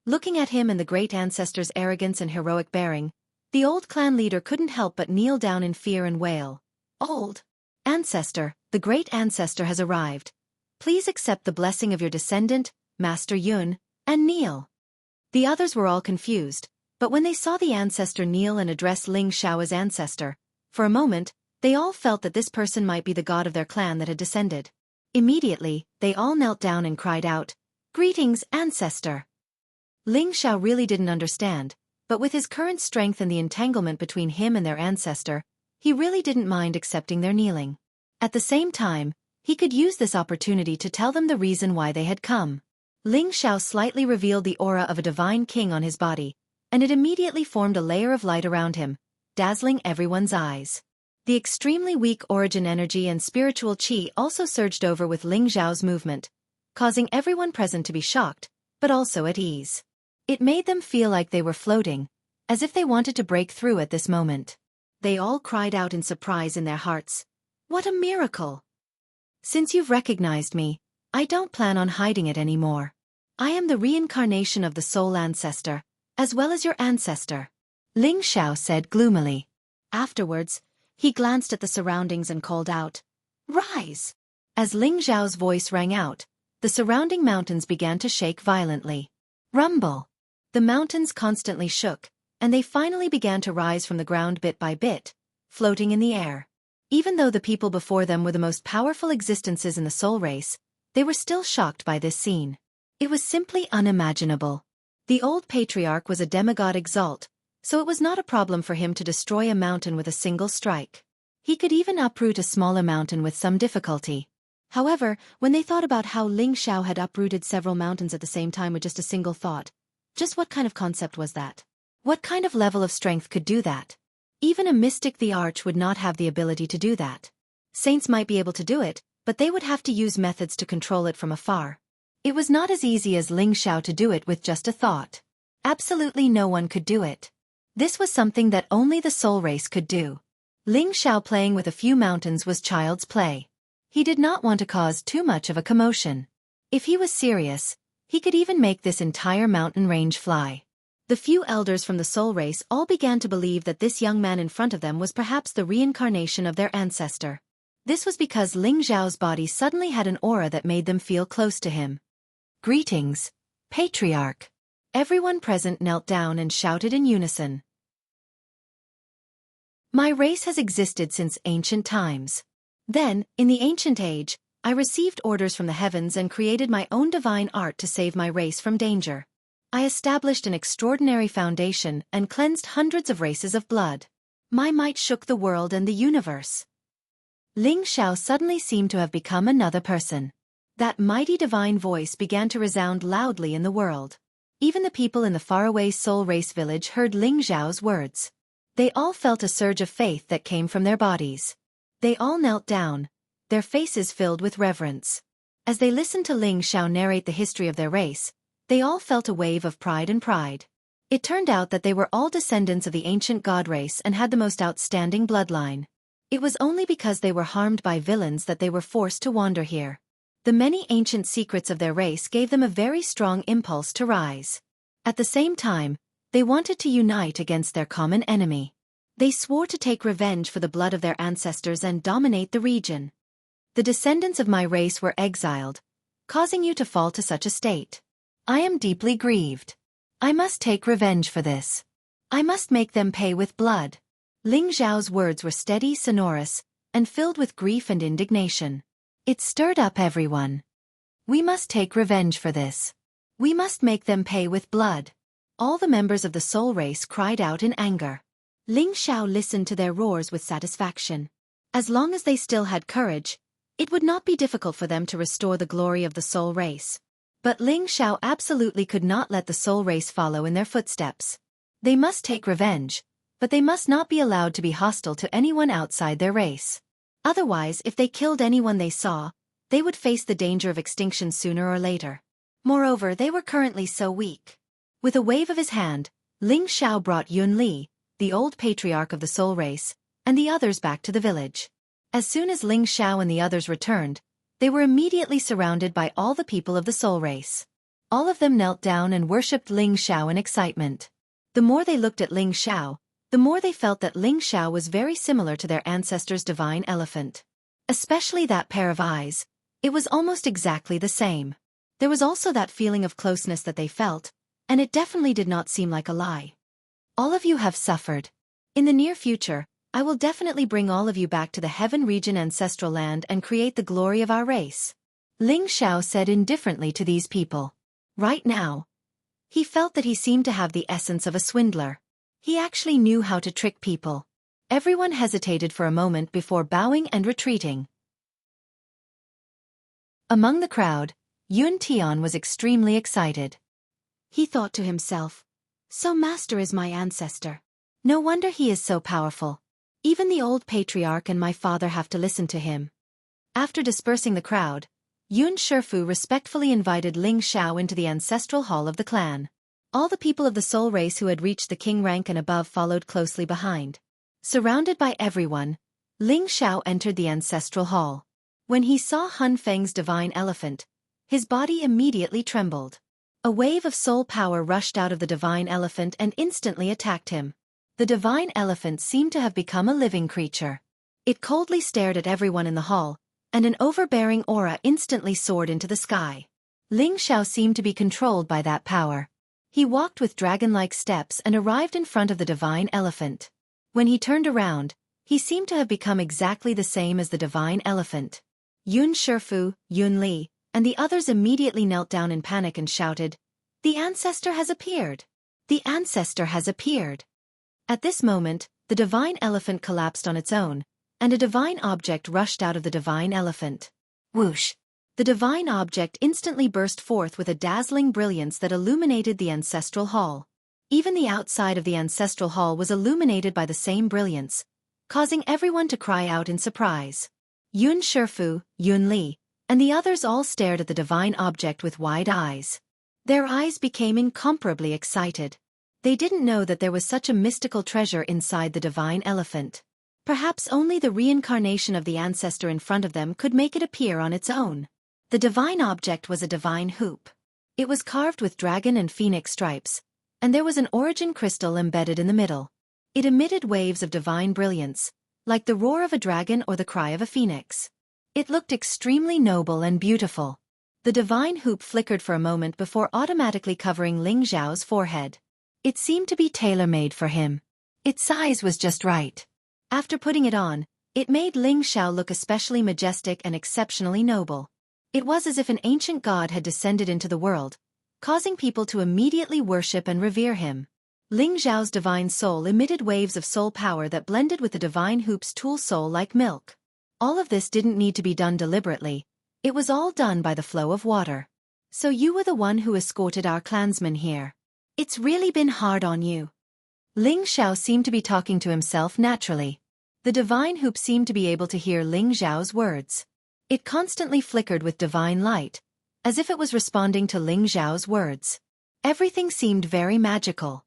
Looking at him and the great ancestor's arrogance and heroic bearing, the old clan leader couldn't help but kneel down in fear and wail. "Old ancestor, the great ancestor has arrived. Please accept the blessing of your descendant, Master Yun, and kneel." The others were all confused, but when they saw the ancestor kneel and address Ling Xiao as ancestor, for a moment, they all felt that this person might be the god of their clan that had descended. Immediately, they all knelt down and cried out, "Greetings, ancestor." Ling Xiao really didn't understand, but with his current strength and the entanglement between him and their ancestor, he really didn't mind accepting their kneeling. At the same time, he could use this opportunity to tell them the reason why they had come. Ling Xiao slightly revealed the aura of a divine king on his body, and it immediately formed a layer of light around him, dazzling everyone's eyes. The extremely weak origin energy and spiritual qi also surged over with Ling Xiao's movement, causing everyone present to be shocked, but also at ease. It made them feel like they were floating, as if they wanted to break through at this moment. They all cried out in surprise in their hearts, "What a miracle! Since you've recognized me, I don't plan on hiding it anymore. I am the reincarnation of the soul ancestor, as well as your ancestor," Ling Xiao said gloomily. Afterwards, he glanced at the surroundings and called out, "Rise!" As Ling Xiao's voice rang out, the surrounding mountains began to shake violently. Rumble! The mountains constantly shook, and they finally began to rise from the ground bit by bit, floating in the air. Even though the people before them were the most powerful existences in the soul race, they were still shocked by this scene. It was simply unimaginable. The old patriarch was a demigod exalt, so it was not a problem for him to destroy a mountain with a single strike. He could even uproot a smaller mountain with some difficulty. However, when they thought about how Ling Xiao had uprooted several mountains at the same time with just a single thought, just what kind of concept was that? What kind of level of strength could do that? Even a mystic the arch would not have the ability to do that. Saints might be able to do it, but they would have to use methods to control it from afar. It was not as easy as Ling Xiao to do it with just a thought. Absolutely no one could do it. This was something that only the soul race could do. Ling Xiao playing with a few mountains was child's play. He did not want to cause too much of a commotion. If he was serious, he could even make this entire mountain range fly. The few elders from the soul race all began to believe that this young man in front of them was perhaps the reincarnation of their ancestor. This was because Ling Xiao's body suddenly had an aura that made them feel close to him. "Greetings, Patriarch." Everyone present knelt down and shouted in unison. "My race has existed since ancient times. Then, in the ancient age, I received orders from the heavens and created my own divine art to save my race from danger. I established an extraordinary foundation and cleansed hundreds of races of blood. My might shook the world and the universe." Ling Xiao suddenly seemed to have become another person. That mighty divine voice began to resound loudly in the world. Even the people in the faraway soul race village heard Ling Xiao's words. They all felt a surge of faith that came from their bodies. They all knelt down, their faces filled with reverence. As they listened to Ling Xiao narrate the history of their race, they all felt a wave of pride and pride. It turned out that they were all descendants of the ancient god race and had the most outstanding bloodline. It was only because they were harmed by villains that they were forced to wander here. The many ancient secrets of their race gave them a very strong impulse to rise. At the same time, they wanted to unite against their common enemy. They swore to take revenge for the blood of their ancestors and dominate the region. "The descendants of my race were exiled, causing you to fall to such a state. I am deeply grieved. I must take revenge for this. I must make them pay with blood." Ling Xiao's words were steady, sonorous, and filled with grief and indignation. It stirred up everyone. "We must take revenge for this. We must make them pay with blood." All the members of the soul race cried out in anger. Ling Xiao listened to their roars with satisfaction. As long as they still had courage, it would not be difficult for them to restore the glory of the soul race. But Ling Xiao absolutely could not let the soul race follow in their footsteps. They must take revenge, but they must not be allowed to be hostile to anyone outside their race. Otherwise, if they killed anyone they saw, they would face the danger of extinction sooner or later. Moreover, they were currently so weak. With a wave of his hand, Ling Xiao brought Yun Li, the old patriarch of the soul race, and the others back to the village. As soon as Ling Xiao and the others returned, they were immediately surrounded by all the people of the soul race. All of them knelt down and worshipped Ling Xiao in excitement. The more they looked at Ling Xiao, the more they felt that Ling Xiao was very similar to their ancestors' divine elephant. Especially that pair of eyes. It was almost exactly the same. There was also that feeling of closeness that they felt, and it definitely did not seem like a lie. All of you have suffered. In the near future, I will definitely bring all of you back to the Heaven Region ancestral land and create the glory of our race. Ling Xiao said indifferently to these people. Right now, he felt that he seemed to have the essence of a swindler. He actually knew how to trick people. Everyone hesitated for a moment before bowing and retreating. Among the crowd, Yun Tian was extremely excited. He thought to himself, "So master is my ancestor. No wonder he is so powerful. Even the old patriarch and my father have to listen to him." After dispersing the crowd, Yun Shifu respectfully invited Ling Xiao into the ancestral hall of the clan. All the people of the soul race who had reached the king rank and above followed closely behind. Surrounded by everyone, Ling Xiao entered the ancestral hall. When he saw Hun Feng's divine elephant, his body immediately trembled. A wave of soul power rushed out of the divine elephant and instantly attacked him. The divine elephant seemed to have become a living creature. It coldly stared at everyone in the hall, and an overbearing aura instantly soared into the sky. Ling Xiao seemed to be controlled by that power. He walked with dragon-like steps and arrived in front of the divine elephant. When he turned around, he seemed to have become exactly the same as the divine elephant. Yun Shifu, Yun Li, and the others immediately knelt down in panic and shouted, "The ancestor has appeared! The ancestor has appeared!" At this moment, the divine elephant collapsed on its own, and a divine object rushed out of the divine elephant. Whoosh! The divine object instantly burst forth with a dazzling brilliance that illuminated the ancestral hall. Even the outside of the ancestral hall was illuminated by the same brilliance, causing everyone to cry out in surprise. Yun Shifu, Yun Li, and the others all stared at the divine object with wide eyes. Their eyes became incomparably excited. They didn't know that there was such a mystical treasure inside the divine elephant. Perhaps only the reincarnation of the ancestor in front of them could make it appear on its own. The divine object was a divine hoop. It was carved with dragon and phoenix stripes, and there was an origin crystal embedded in the middle. It emitted waves of divine brilliance, like the roar of a dragon or the cry of a phoenix. It looked extremely noble and beautiful. The divine hoop flickered for a moment before automatically covering Ling Xiao's forehead. It seemed to be tailor-made for him. Its size was just right. After putting it on, it made Ling Xiao look especially majestic and exceptionally noble. It was as if an ancient god had descended into the world, causing people to immediately worship and revere him. Ling Xiao's divine soul emitted waves of soul power that blended with the divine hoop's tool soul like milk. All of this didn't need to be done deliberately. It was all done by the flow of water. "So you were the one who escorted our clansmen here. It's really been hard on you." Ling Xiao seemed to be talking to himself naturally. The divine hoop seemed to be able to hear Ling Xiao's words. It constantly flickered with divine light, as if it was responding to Ling Xiao's words. Everything seemed very magical.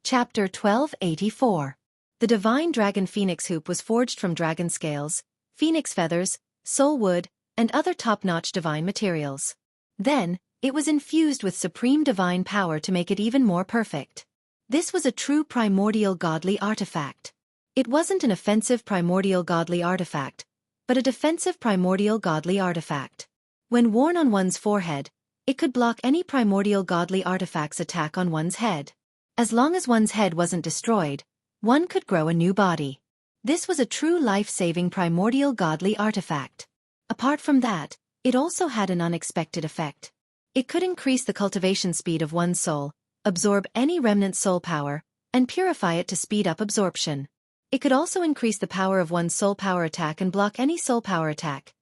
Chapter 1284. The divine dragon phoenix hoop was forged from dragon scales, phoenix feathers, soul wood, and other top-notch divine materials. Then, it was infused with supreme divine power to make it even more perfect. This was a true primordial godly artifact. It wasn't an offensive primordial godly artifact, but a defensive primordial godly artifact. When worn on one's forehead, it could block any primordial godly artifact's attack on one's head. As long as one's head wasn't destroyed, one could grow a new body. This was a true life-saving primordial godly artifact. Apart from that, it also had an unexpected effect. It could increase the cultivation speed of one's soul, absorb any remnant soul power, and purify it to speed up absorption. It could also increase the power of one's soul power attack and block any soul power attack.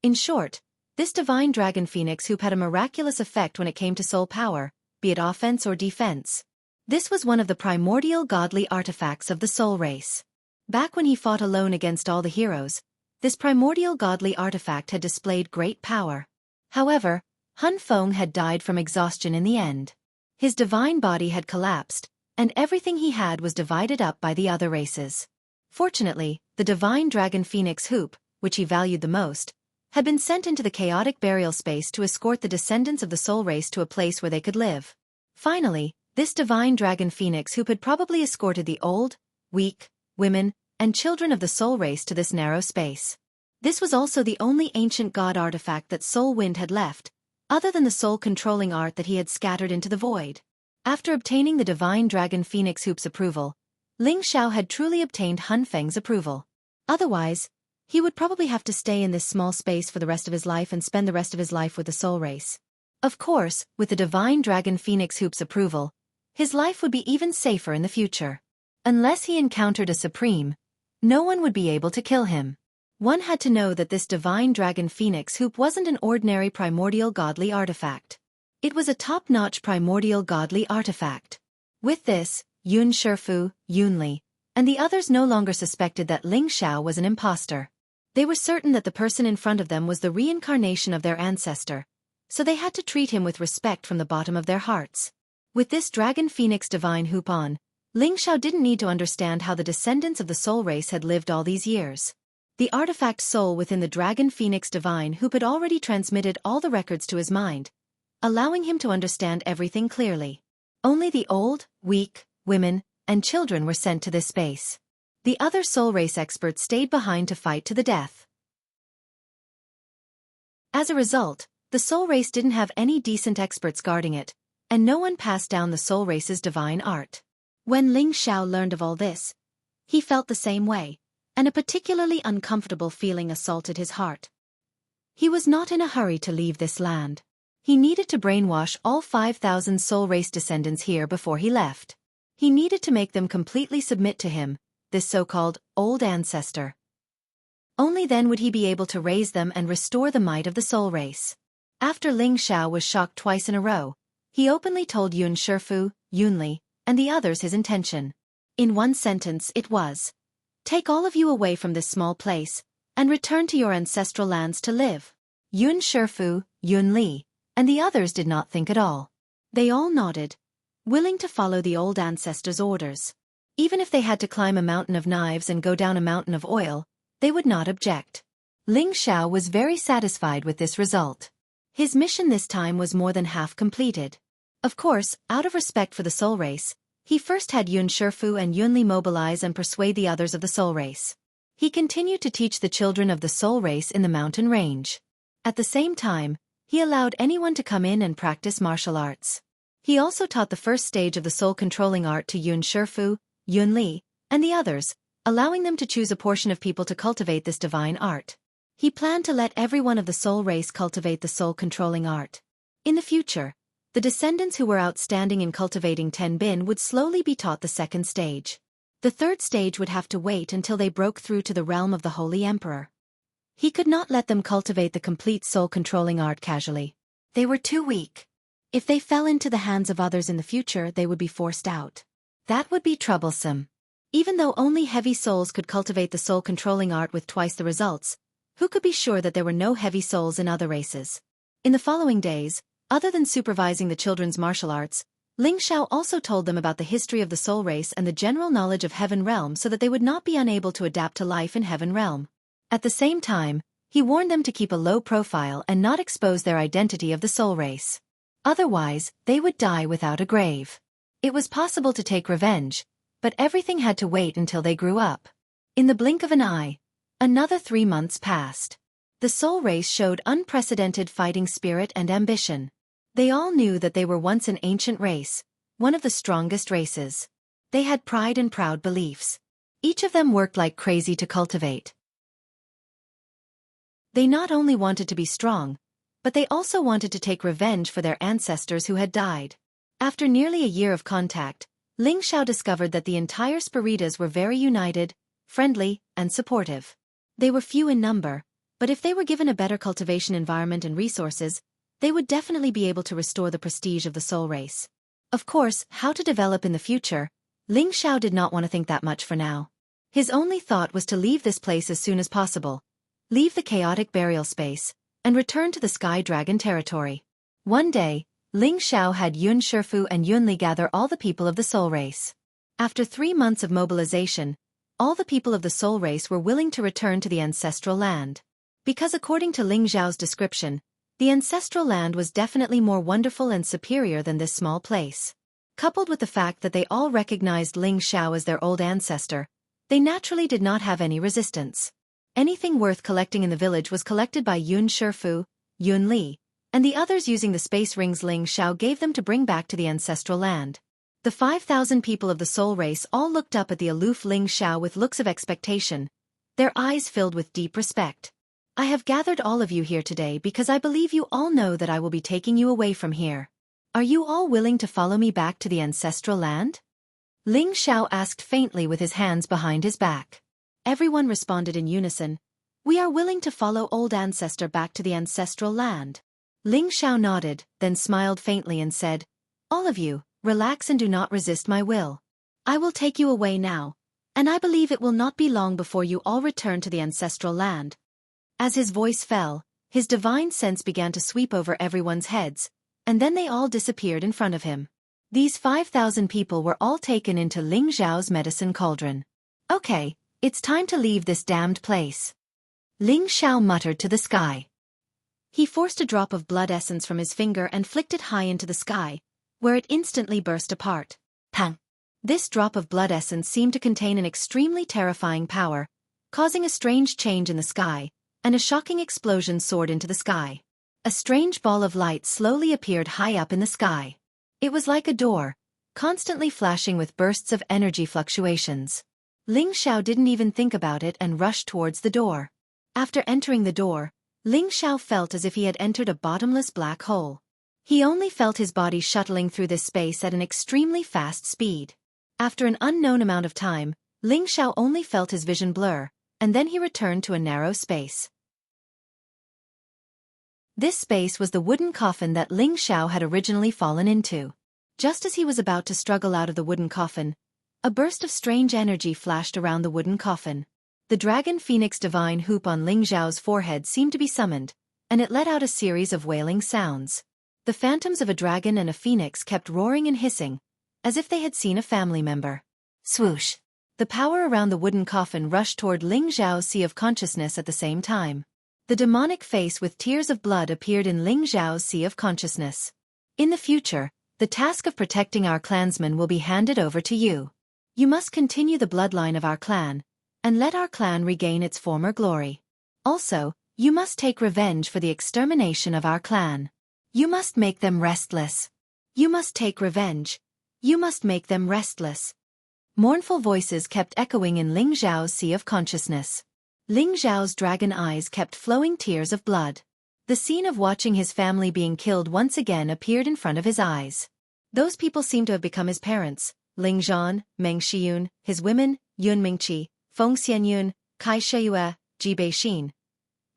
In short, this divine dragon phoenix hoop had a miraculous effect when it came to soul power, be it offense or defense. This was one of the primordial godly artifacts of the soul race. Back when he fought alone against all the heroes, this primordial godly artifact had displayed great power. However, Han Feng had died from exhaustion in the end. His divine body had collapsed, and everything he had was divided up by the other races. Fortunately, the divine dragon phoenix Hoop, which he valued the most, had been sent into the chaotic burial space to escort the descendants of the soul race to a place where they could live. Finally, this divine dragon phoenix Hoop had probably escorted the old, weak, women, and children of the soul race to this narrow space. This was also the only ancient god artifact that Soul Wind had left, other than the soul-controlling art that he had scattered into the void. After obtaining the divine dragon phoenix Hoop's approval, Ling Xiao had truly obtained Han Feng's approval. Otherwise, he would probably have to stay in this small space for the rest of his life and spend the rest of his life with the soul race. Of course, with the divine dragon phoenix Hoop's approval, his life would be even safer in the future. Unless he encountered a supreme, no one would be able to kill him. One had to know that this divine dragon phoenix Hoop wasn't an ordinary primordial godly artifact. It was a top-notch primordial godly artifact. With this, Yun Shifu, Yun Li, and the others no longer suspected that Ling Xiao was an imposter. They were certain that the person in front of them was the reincarnation of their ancestor, so they had to treat him with respect from the bottom of their hearts. With this dragon phoenix divine Hoop on, Ling Xiao didn't need to understand how the descendants of the soul race had lived all these years. The artifact soul within the dragon phoenix divine Hoop had already transmitted all the records to his mind, allowing him to understand everything clearly. Only the old, weak, women, and children were sent to this space. The other soul race experts stayed behind to fight to the death. As a result, the soul race didn't have any decent experts guarding it, and no one passed down the soul race's divine art. When Ling Xiao learned of all this, he felt the same way, and a particularly uncomfortable feeling assaulted his heart. He was not in a hurry to leave this land. He needed to brainwash all 5,000 soul race descendants here before he left. He needed to make them completely submit to him, this so-called old ancestor. Only then would he be able to raise them and restore the might of the soul race. After Ling Xiao was shocked twice in a row, he openly told Yun Shifu, Yun Li, and the others his intention. In one sentence it was, "Take all of you away from this small place, and return to your ancestral lands to live." Yun Shifu, Yun Li, and the others did not think at all. They all nodded, willing to follow the old ancestors' orders. Even if they had to climb a mountain of knives and go down a mountain of oil, they would not object. Ling Xiao was very satisfied with this result. His mission this time was more than half completed. Of course, out of respect for the soul race, he first had Yun Shifu and Yun Li mobilize and persuade the others of the soul race. He continued to teach the children of the soul race in the mountain range. At the same time, he allowed anyone to come in and practice martial arts. He also taught the first stage of the soul-controlling art to Yun Shifu, Yun Li, and the others, allowing them to choose a portion of people to cultivate this divine art. He planned to let everyone of the soul race cultivate the soul-controlling art. In the future, the descendants who were outstanding in cultivating Tenbin would slowly be taught the second stage. The third stage would have to wait until they broke through to the realm of the Holy Emperor. He could not let them cultivate the complete soul-controlling art casually. They were too weak. If they fell into the hands of others in the future, they would be forced out. That would be troublesome. Even though only heavy souls could cultivate the soul-controlling art with twice the results, who could be sure that there were no heavy souls in other races? In the following days, other than supervising the children's martial arts, Ling Xiao also told them about the history of the soul race and the general knowledge of Heaven Realm so that they would not be unable to adapt to life in Heaven Realm. At the same time, he warned them to keep a low profile and not expose their identity of the soul race. Otherwise, they would die without a grave. It was possible to take revenge, but everything had to wait until they grew up. In the blink of an eye, another 3 months passed. The soul race showed unprecedented fighting spirit and ambition. They all knew that they were once an ancient race, one of the strongest races. They had pride and proud beliefs. Each of them worked like crazy to cultivate. They not only wanted to be strong, but they also wanted to take revenge for their ancestors who had died. After nearly a year of contact, Ling Xiao discovered that the entire Spiritas were very united, friendly, and supportive. They were few in number, but if they were given a better cultivation environment and resources, they would definitely be able to restore the prestige of the soul race. Of course, how to develop in the future, Ling Xiao did not want to think that much for now. His only thought was to leave this place as soon as possible, leave the chaotic burial space, and return to the Sky Dragon territory. One day, Ling Xiao had Yun Shifu and Yun Li gather all the people of the soul race. After 3 months of mobilization, all the people of the soul race were willing to return to the ancestral land. Because according to Ling Xiao's description, the ancestral land was definitely more wonderful and superior than this small place. Coupled with the fact that they all recognized Ling Xiao as their old ancestor, they naturally did not have any resistance. Anything worth collecting in the village was collected by Yun Shifu, Yun Li, and the others using the space rings Ling Xiao gave them to bring back to the ancestral land. The 5,000 people of the soul race all looked up at the aloof Ling Xiao with looks of expectation, their eyes filled with deep respect. I have gathered all of you here today because I believe you all know that I will be taking you away from here. Are you all willing to follow me back to the ancestral land? Ling Xiao asked faintly with his hands behind his back. Everyone responded in unison. We are willing to follow old ancestor back to the ancestral land. Ling Xiao nodded, then smiled faintly and said, all of you, relax and do not resist my will. I will take you away now, and I believe it will not be long before you all return to the ancestral land. As his voice fell, his divine sense began to sweep over everyone's heads, and then they all disappeared in front of him. These 5,000 people were all taken into Ling Xiao's medicine cauldron. Okay, it's time to leave this damned place. Ling Xiao muttered to the sky. He forced a drop of blood essence from his finger and flicked it high into the sky, where it instantly burst apart. Pang! This drop of blood essence seemed to contain an extremely terrifying power, causing a strange change in the sky, and a shocking explosion soared into the sky. A strange ball of light slowly appeared high up in the sky. It was like a door, constantly flashing with bursts of energy fluctuations. Ling Xiao didn't even think about it and rushed towards the door. After entering the door, Ling Xiao felt as if he had entered a bottomless black hole. He only felt his body shuttling through this space at an extremely fast speed. After an unknown amount of time, Ling Xiao only felt his vision blur, and then he returned to a narrow space. This space was the wooden coffin that Ling Xiao had originally fallen into. Just as he was about to struggle out of the wooden coffin, a burst of strange energy flashed around the wooden coffin. The dragon phoenix divine hoop on Ling Xiao's forehead seemed to be summoned, and it let out a series of wailing sounds. The phantoms of a dragon and a phoenix kept roaring and hissing, as if they had seen a family member. Swoosh! The power around the wooden coffin rushed toward Ling Xiao's sea of consciousness at the same time. The demonic face with tears of blood appeared in Ling Xiao's sea of consciousness. In the future, the task of protecting our clansmen will be handed over to you. You must continue the bloodline of our clan, and let our clan regain its former glory. Also, you must take revenge for the extermination of our clan. You must make them restless. You must take revenge. You must make them restless. Mournful voices kept echoing in Ling Xiao's sea of consciousness. Ling Xiao's dragon eyes kept flowing tears of blood. The scene of watching his family being killed once again appeared in front of his eyes. Those people seemed to have become his parents, Ling Zhan, Meng Xiyun, his women, Yun Mingqi, Feng Xianyun, Kai Sheyue, Ji Beixin.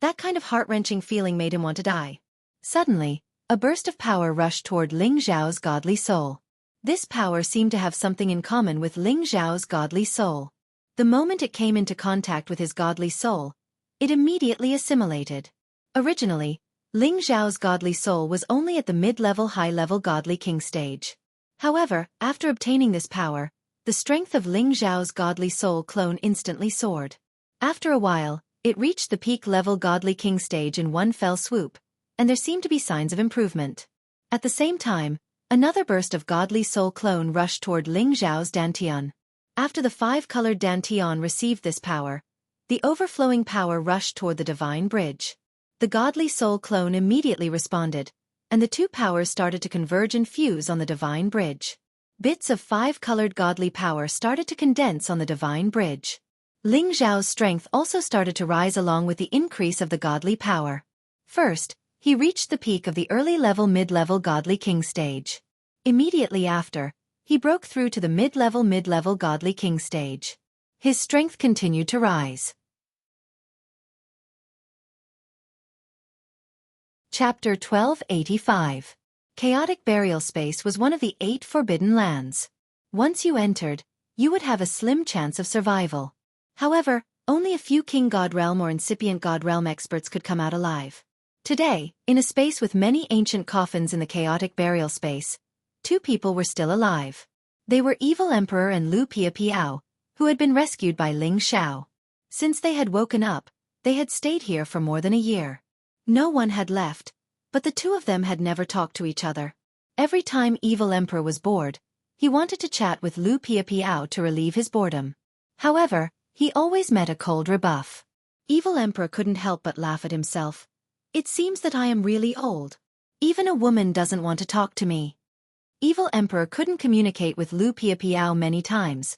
That kind of heart-wrenching feeling made him want to die. Suddenly, a burst of power rushed toward Ling Xiao's godly soul. This power seemed to have something in common with Ling Xiao's godly soul. The moment it came into contact with his godly soul, it immediately assimilated. Originally, Ling Xiao's godly soul was only at the mid-level high-level godly king stage. However, after obtaining this power, the strength of Ling Xiao's godly soul clone instantly soared. After a while, it reached the peak-level godly king stage in one fell swoop, and there seemed to be signs of improvement. At the same time, another burst of godly soul clone rushed toward Ling Xiao's Dantian. After the 5-colored Dantian received this power, the overflowing power rushed toward the divine bridge. The godly soul clone immediately responded, and the two powers started to converge and fuse on the divine bridge. Bits of 5-colored godly power started to condense on the divine bridge. Ling Xiao's strength also started to rise along with the increase of the godly power. First, he reached the peak of the early-level mid-level godly king stage. Immediately after, he broke through to the mid-level godly king stage. His strength continued to rise. Chapter 1285. Chaotic Burial Space was one of the 8 forbidden lands. Once you entered, you would have a slim chance of survival. However, only a few King God Realm or incipient God Realm experts could come out alive. Today, in a space with many ancient coffins in the chaotic burial space, two people were still alive. They were Evil Emperor and Lu Piapiao, who had been rescued by Ling Xiao. Since they had woken up, they had stayed here for more than a year. No one had left, but the two of them had never talked to each other. Every time Evil Emperor was bored, he wanted to chat with Lu Piapiao to relieve his boredom. However, he always met a cold rebuff. Evil Emperor couldn't help but laugh at himself. It seems that I am really old. Even a woman doesn't want to talk to me. Evil Emperor couldn't communicate with Lu Piapiao many times,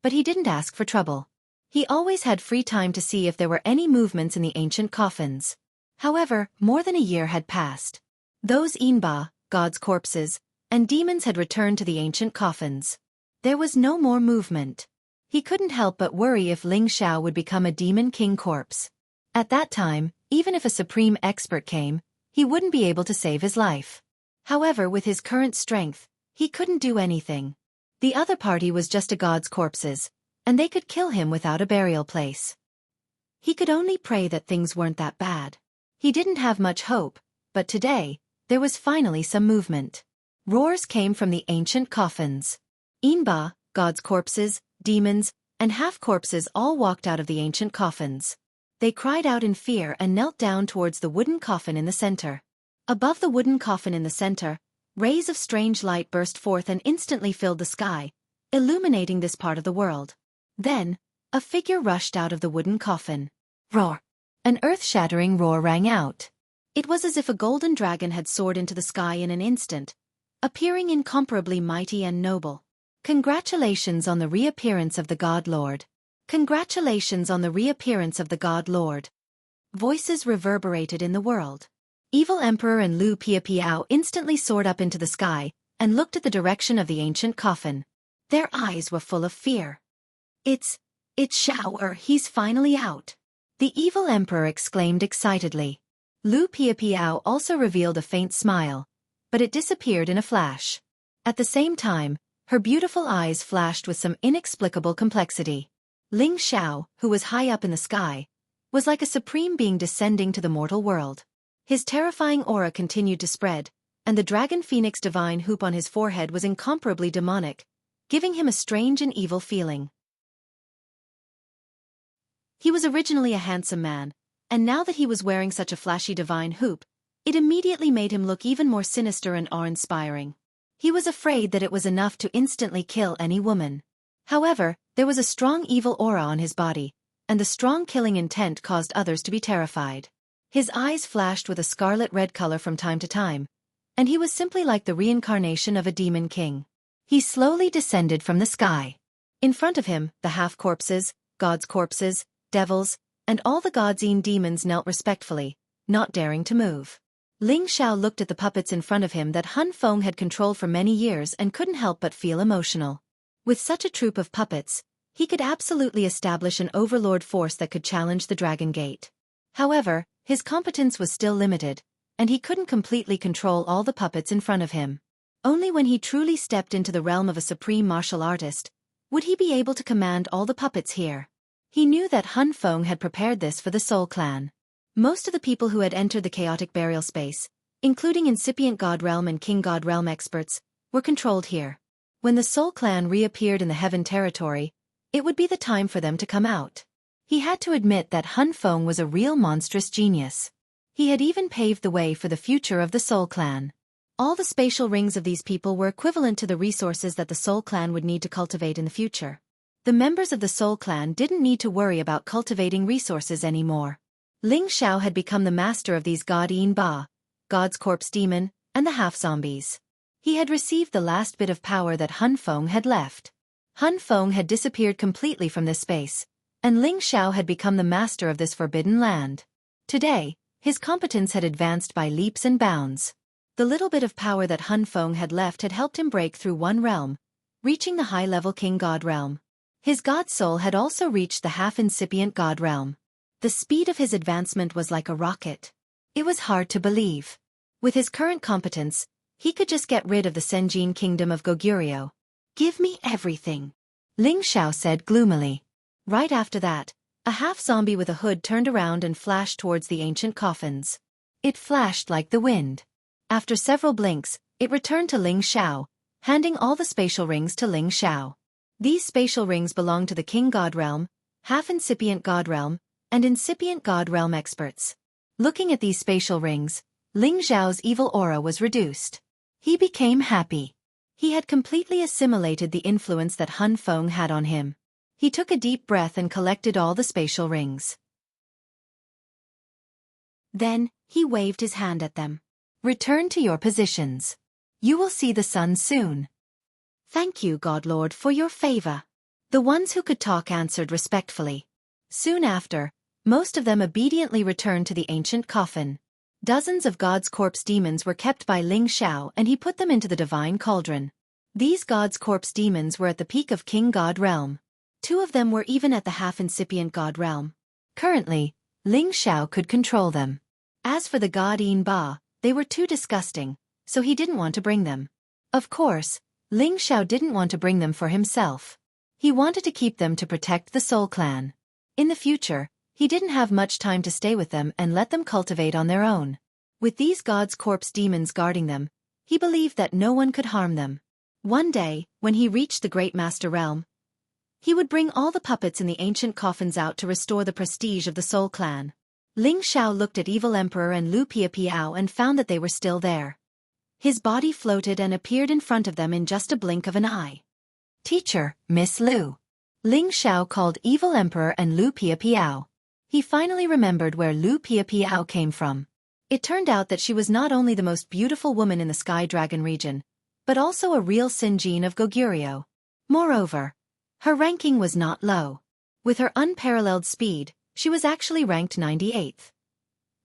but he didn't ask for trouble. He always had free time to see if there were any movements in the ancient coffins. However, more than a year had passed. Those Inba, gods' corpses, and demons had returned to the ancient coffins. There was no more movement. He couldn't help but worry if Ling Xiao would become a demon king corpse. At that time, even if a supreme expert came, he wouldn't be able to save his life. However, with his current strength, he couldn't do anything. The other party was just a god's corpses, and they could kill him without a burial place. He could only pray that things weren't that bad. He didn't have much hope, but today, there was finally some movement. Roars came from the ancient coffins. Inba, god's corpses, demons, and half-corpses all walked out of the ancient coffins. They cried out in fear and knelt down towards the wooden coffin in the center. Above the wooden coffin in the center, rays of strange light burst forth and instantly filled the sky, illuminating this part of the world. Then, a figure rushed out of the wooden coffin. Roar! An earth-shattering roar rang out. It was as if a golden dragon had soared into the sky in an instant, appearing incomparably mighty and noble. Congratulations on the reappearance of the God Lord. Congratulations on the reappearance of the God Lord. Voices reverberated in the world. Evil Emperor and Lu Piapiao instantly soared up into the sky and looked at the direction of the ancient coffin. Their eyes were full of fear. It's Xiao, he's finally out. The Evil Emperor exclaimed excitedly. Lu Piapiao also revealed a faint smile, but it disappeared in a flash. At the same time, her beautiful eyes flashed with some inexplicable complexity. Ling Xiao, who was high up in the sky, was like a supreme being descending to the mortal world. His terrifying aura continued to spread, and the dragon phoenix divine hoop on his forehead was incomparably demonic, giving him a strange and evil feeling. He was originally a handsome man, and now that he was wearing such a flashy divine hoop, it immediately made him look even more sinister and awe-inspiring. He was afraid that it was enough to instantly kill any woman. However, there was a strong evil aura on his body, and the strong killing intent caused others to be terrified. His eyes flashed with a scarlet-red color from time to time, and he was simply like the reincarnation of a demon king. He slowly descended from the sky. In front of him, the half-corpses, gods' corpses, devils, and all the gods-ean demons knelt respectfully, not daring to move. Ling Xiao looked at the puppets in front of him that Han Feng had controlled for many years and couldn't help but feel emotional. With such a troop of puppets, he could absolutely establish an overlord force that could challenge the Dragon Gate. However, his competence was still limited, and he couldn't completely control all the puppets in front of him. Only when he truly stepped into the realm of a supreme martial artist would he be able to command all the puppets here. He knew that Han Feng had prepared this for the Soul Clan. Most of the people who had entered the chaotic burial space, including incipient God Realm and King God Realm experts, were controlled here. When the Soul Clan reappeared in the Heaven territory, it would be the time for them to come out. He had to admit that Han Feng was a real monstrous genius. He had even paved the way for the future of the Soul Clan. All the spatial rings of these people were equivalent to the resources that the Soul Clan would need to cultivate in the future. The members of the Soul Clan didn't need to worry about cultivating resources anymore. Ling Xiao had become the master of these God Yin Ba, God's Corpse Demon, and the half-zombies. He had received the last bit of power that Han Feng had left. Han Feng had disappeared completely from this space, and Ling Xiao had become the master of this forbidden land. Today, his competence had advanced by leaps and bounds. The little bit of power that Han Feng had left had helped him break through one realm, reaching the high-level King God Realm. His God Soul had also reached the half-incipient God Realm. The speed of his advancement was like a rocket. It was hard to believe. With his current competence, he could just get rid of the Senjin kingdom of Goguryeo. "Give me everything," Ling Xiao said gloomily. Right after that, a half-zombie with a hood turned around and flashed towards the ancient coffins. It flashed like the wind. After several blinks, it returned to Ling Xiao, handing all the spatial rings to Ling Xiao. These spatial rings belong to the King God Realm, half-incipient God Realm, and incipient God Realm experts. Looking at these spatial rings, Ling Xiao's evil aura was reduced. He became happy. He had completely assimilated the influence that Hun Feng had on him. He took a deep breath and collected all the spatial rings. Then, he waved his hand at them. Return to your positions. You will see the sun soon. Thank you, Godlord, for your favor. The ones who could talk answered respectfully. Soon after, most of them obediently returned to the ancient coffin. Dozens of God's corpse demons were kept by Ling Xiao and he put them into the divine cauldron. These God's corpse demons were at the peak of King God Realm. 2 of them were even at the half-incipient God Realm. Currently, Ling Xiao could control them. As for the God Yin Ba, they were too disgusting, so he didn't want to bring them. Of course, Ling Xiao didn't want to bring them for himself. He wanted to keep them to protect the Soul Clan. In the future, he didn't have much time to stay with them and let them cultivate on their own. With these God's corpse demons guarding them, he believed that no one could harm them. One day, when he reached the Great Master Realm, he would bring all the puppets in the ancient coffins out to restore the prestige of the Soul Clan. Ling Xiao looked at Evil Emperor and Lu Piapiao and found that they were still there. His body floated and appeared in front of them in just a blink of an eye. Teacher, Miss Lu. Ling Xiao called Evil Emperor and Lu Piapiao. He finally remembered where Lu Piapiao came from. It turned out that she was not only the most beautiful woman in the Sky Dragon region, but also a real Sinjin of Goguryeo. Moreover, her ranking was not low. With her unparalleled speed, she was actually ranked 98th.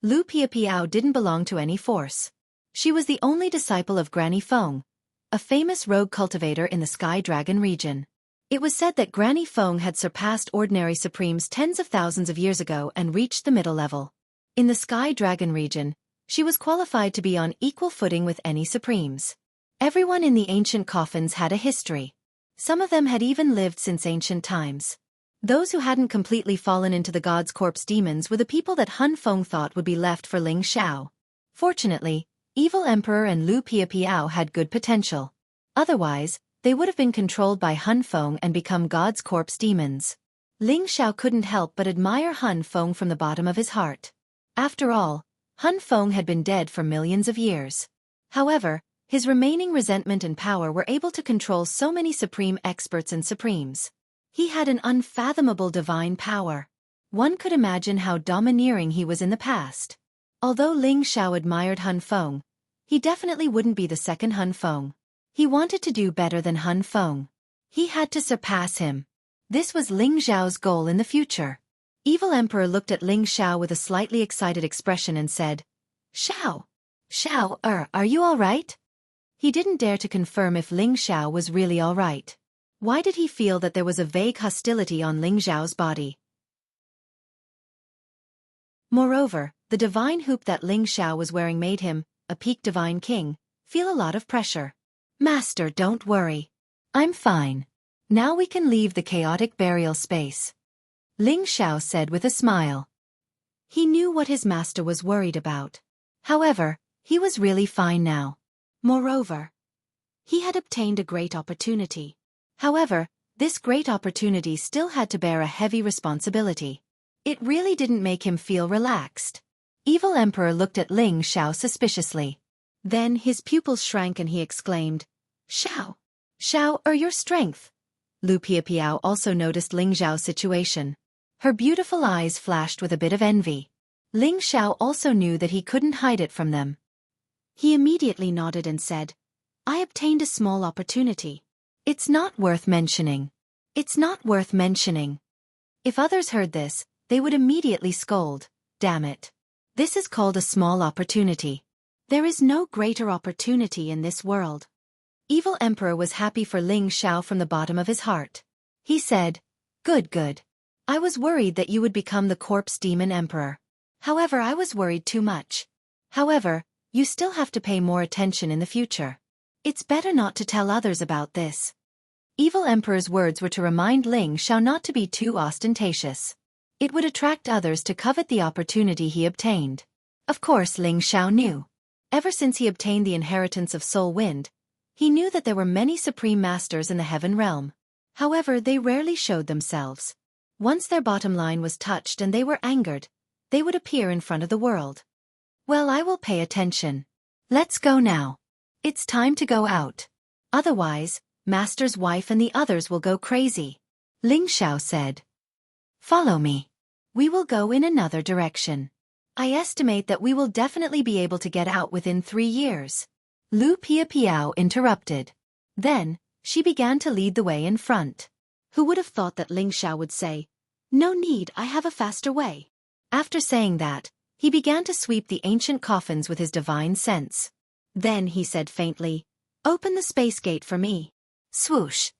Lu Piapiao didn't belong to any force. She was the only disciple of Granny Feng, a famous rogue cultivator in the Sky Dragon region. It was said that Granny Feng had surpassed ordinary supremes tens of thousands of years ago and reached the middle level. In the Sky Dragon region, she was qualified to be on equal footing with any supremes. Everyone in the ancient coffins had a history. Some of them had even lived since ancient times. Those who hadn't completely fallen into the God's corpse demons were the people that Hun Feng thought would be left for Ling Xiao. Fortunately, Evil Emperor and Lu Piapiao had good potential. Otherwise, they would have been controlled by Hun Feng and become God's corpse demons. Ling Xiao couldn't help but admire Hun Feng from the bottom of his heart. After all, Hun Feng had been dead for millions of years. However, his remaining resentment and power were able to control so many supreme experts and supremes. He had an unfathomable divine power. One could imagine how domineering he was in the past. Although Ling Xiao admired Hun Feng, he definitely wouldn't be the second Hun Feng. He wanted to do better than Hun Feng. He had to surpass him. This was Ling Xiao's goal in the future. Evil Emperor looked at Ling Xiao with a slightly excited expression and said, Xiao. Xiao, are you all right? He didn't dare to confirm if Ling Xiao was really all right. Why did he feel that there was a vague hostility on Ling Xiao's body? Moreover, the divine hoop that Ling Xiao was wearing made him, a peak divine king, feel a lot of pressure. Master, don't worry. I'm fine. Now we can leave the chaotic burial space. Ling Xiao said with a smile. He knew what his master was worried about. However, he was really fine now. Moreover, he had obtained a great opportunity. However, this great opportunity still had to bear a heavy responsibility. It really didn't make him feel relaxed. Evil Emperor looked at Ling Xiao suspiciously. Then his pupils shrank and he exclaimed, Xiao! Xiao, your strength! Lu Piapiao also noticed Ling Xiao's situation. Her beautiful eyes flashed with a bit of envy. Ling Xiao also knew that he couldn't hide it from them. He immediately nodded and said, I obtained a small opportunity. It's not worth mentioning. It's not worth mentioning. If others heard this, they would immediately scold. Damn it. This is called a small opportunity. There is no greater opportunity in this world. Evil Emperor was happy for Ling Xiao from the bottom of his heart. He said, Good. I was worried that you would become the corpse demon emperor. However, I was worried too much. However, you still have to pay more attention in the future. It's better not to tell others about this. Evil Emperor's words were to remind Ling Xiao not to be too ostentatious. It would attract others to covet the opportunity he obtained. Of course Ling Xiao knew. Ever since he obtained the inheritance of Soul Wind, he knew that there were many supreme masters in the heaven realm. However, they rarely showed themselves. Once their bottom line was touched and they were angered, they would appear in front of the world. Well, I will pay attention. Let's go now. It's time to go out. Otherwise, Master's wife and the others will go crazy. Ling Xiao said. Follow me. We will go in another direction. I estimate that we will definitely be able to get out within 3 years. Lu Piapiao interrupted. Then, she began to lead the way in front. Who would have thought that Ling Xiao would say, "No need, I have a faster way." After saying that, he began to sweep the ancient coffins with his divine sense. Then he said faintly, "Open the space gate for me." Swoosh.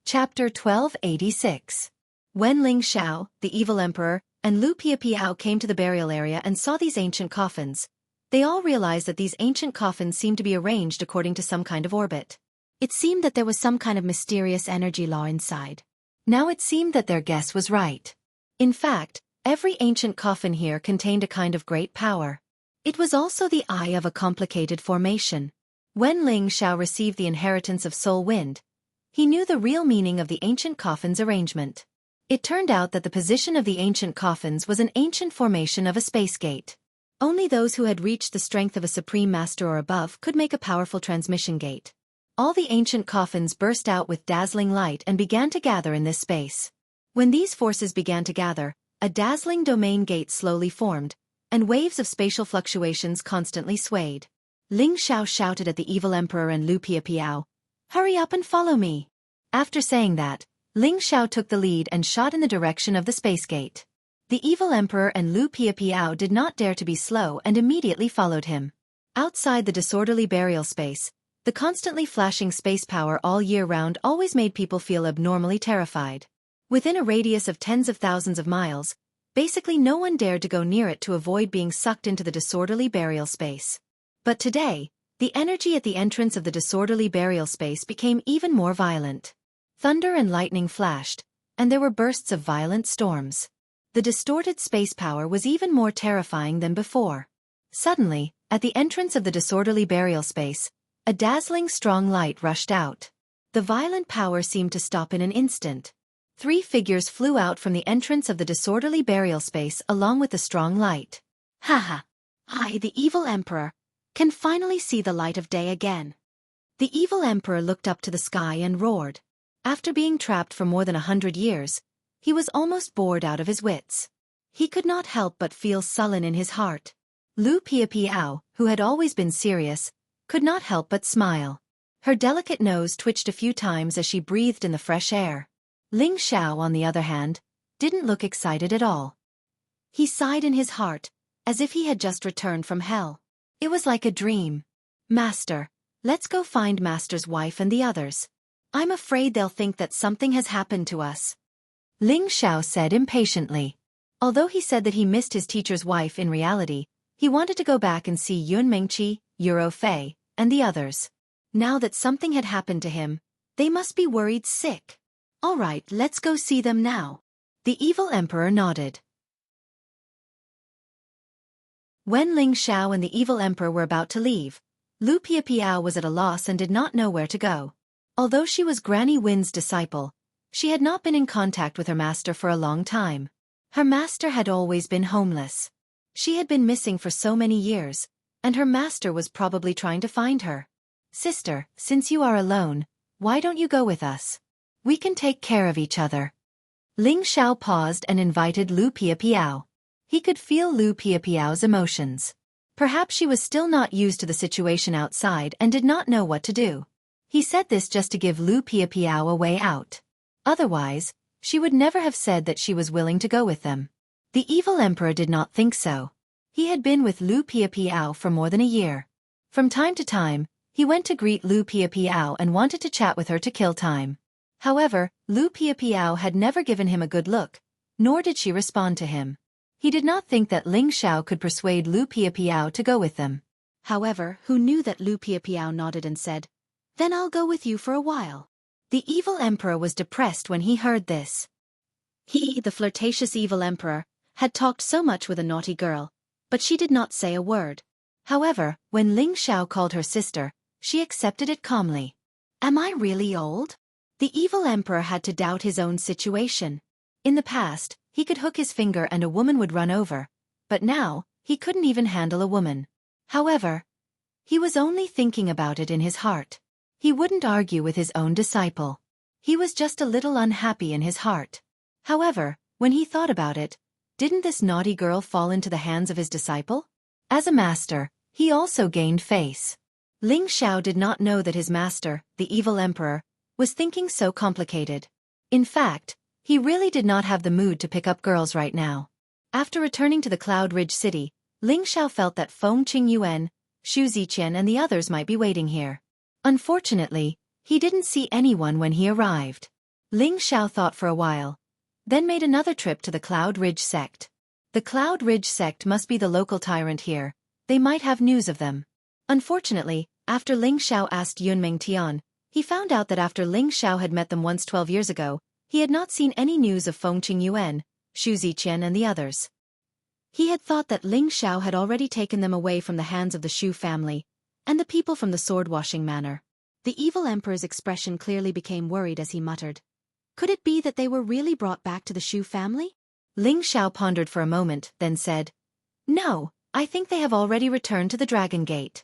Chapter 1286. When Ling Xiao, the evil emperor, and Lu Piapiao came to the burial area and saw these ancient coffins, they all realized that these ancient coffins seemed to be arranged according to some kind of orbit. It seemed that there was some kind of mysterious energy law inside. Now it seemed that their guess was right. In fact, every ancient coffin here contained a kind of great power. It was also the eye of a complicated formation. When Ling Xiao received the inheritance of Soul Wind, he knew the real meaning of the ancient coffin's arrangement. It turned out that the position of the ancient coffins was an ancient formation of a space gate. Only those who had reached the strength of a supreme master or above could make a powerful transmission gate. All the ancient coffins burst out with dazzling light and began to gather in this space. When these forces began to gather, a dazzling domain gate slowly formed, and waves of spatial fluctuations constantly swayed. Ling Xiao shouted at the evil emperor and Lu Piapiao, "Hurry up and follow me." After saying that, Ling Xiao took the lead and shot in the direction of the space gate. The evil emperor and Lu Piapiao did not dare to be slow and immediately followed him. Outside the disorderly burial space, the constantly flashing space power all year round always made people feel abnormally terrified. Within a radius of tens of thousands of miles, basically no one dared to go near it to avoid being sucked into the disorderly burial space. But today, the energy at the entrance of the disorderly burial space became even more violent. Thunder and lightning flashed, and there were bursts of violent storms. The distorted space power was even more terrifying than before. Suddenly, at the entrance of the disorderly burial space, a dazzling strong light rushed out. The violent power seemed to stop in an instant. 3 figures flew out from the entrance of the disorderly burial space along with the strong light. Haha! I, the evil emperor, can finally see the light of day again. The evil emperor looked up to the sky and roared. After being trapped for more than 100 years, he was almost bored out of his wits. He could not help but feel sullen in his heart. Lu Piapiao, who had always been serious, could not help but smile. Her delicate nose twitched a few times as she breathed in the fresh air. Ling Xiao, on the other hand, didn't look excited at all. He sighed in his heart, as if he had just returned from hell. It was like a dream. "Master, let's go find Master's wife and the others. I'm afraid they'll think that something has happened to us," Ling Xiao said impatiently. Although he said that he missed his teacher's wife, in reality, he wanted to go back and see Yun Mengqi, Euro Fei, and the others. Now that something had happened to him, they must be worried sick. "All right, let's go see them now." The evil emperor nodded. When Ling Xiao and the evil emperor were about to leave, Lu Piapiao was at a loss and did not know where to go. Although she was Granny Win's disciple, she had not been in contact with her master for a long time. Her master had always been homeless. She had been missing for so many years, and her master was probably trying to find her. "Sister, since you are alone, why don't you go with us? We can take care of each other." Ling Xiao paused and invited Lu Piapiao. He could feel Lu Piapiao's emotions. Perhaps she was still not used to the situation outside and did not know what to do. He said this just to give Lu Piapiao a way out. Otherwise, she would never have said that she was willing to go with them. The evil emperor did not think so. He had been with Lu Piapiao for more than a year. From time to time, he went to greet Lu Piapiao and wanted to chat with her to kill time. However, Lu Piapiao had never given him a good look, nor did she respond to him. He did not think that Ling Xiao could persuade Lu Piapiao to go with them. However, who knew that Lu Piapiao nodded and said, "Then I'll go with you for a while." The evil emperor was depressed when he heard this. He, the flirtatious evil emperor, had talked so much with a naughty girl, but she did not say a word. However, when Ling Xiao called her sister, she accepted it calmly. Am I really old? The evil emperor had to doubt his own situation. In the past, he could hook his finger and a woman would run over, but now, he couldn't even handle a woman. However, he was only thinking about it in his heart. He wouldn't argue with his own disciple. He was just a little unhappy in his heart. However, when he thought about it, didn't this naughty girl fall into the hands of his disciple? As a master, he also gained face. Ling Xiao did not know that his master, the evil emperor, was thinking so complicated. In fact, he really did not have the mood to pick up girls right now. After returning to the Cloud Ridge city, Ling Xiao felt that Feng Qingyuan, Xu Ziqian and the others might be waiting here. Unfortunately, he didn't see anyone when he arrived. Ling Xiao thought for a while, then made another trip to the Cloud Ridge sect. The Cloud Ridge sect must be the local tyrant here. They might have news of them. Unfortunately, after Ling Xiao asked Yunming Tian, he found out that after Ling Xiao had met them once 12 years ago, he had not seen any news of Feng Qingyuan, Xu Ziqian and the others. He had thought that Ling Xiao had already taken them away from the hands of the Xu family, and the people from the sword-washing manor. The evil emperor's expression clearly became worried as he muttered. Could it be that they were really brought back to the Xu family? Ling Xiao pondered for a moment, then said, No, I think they have already returned to the Dragon Gate.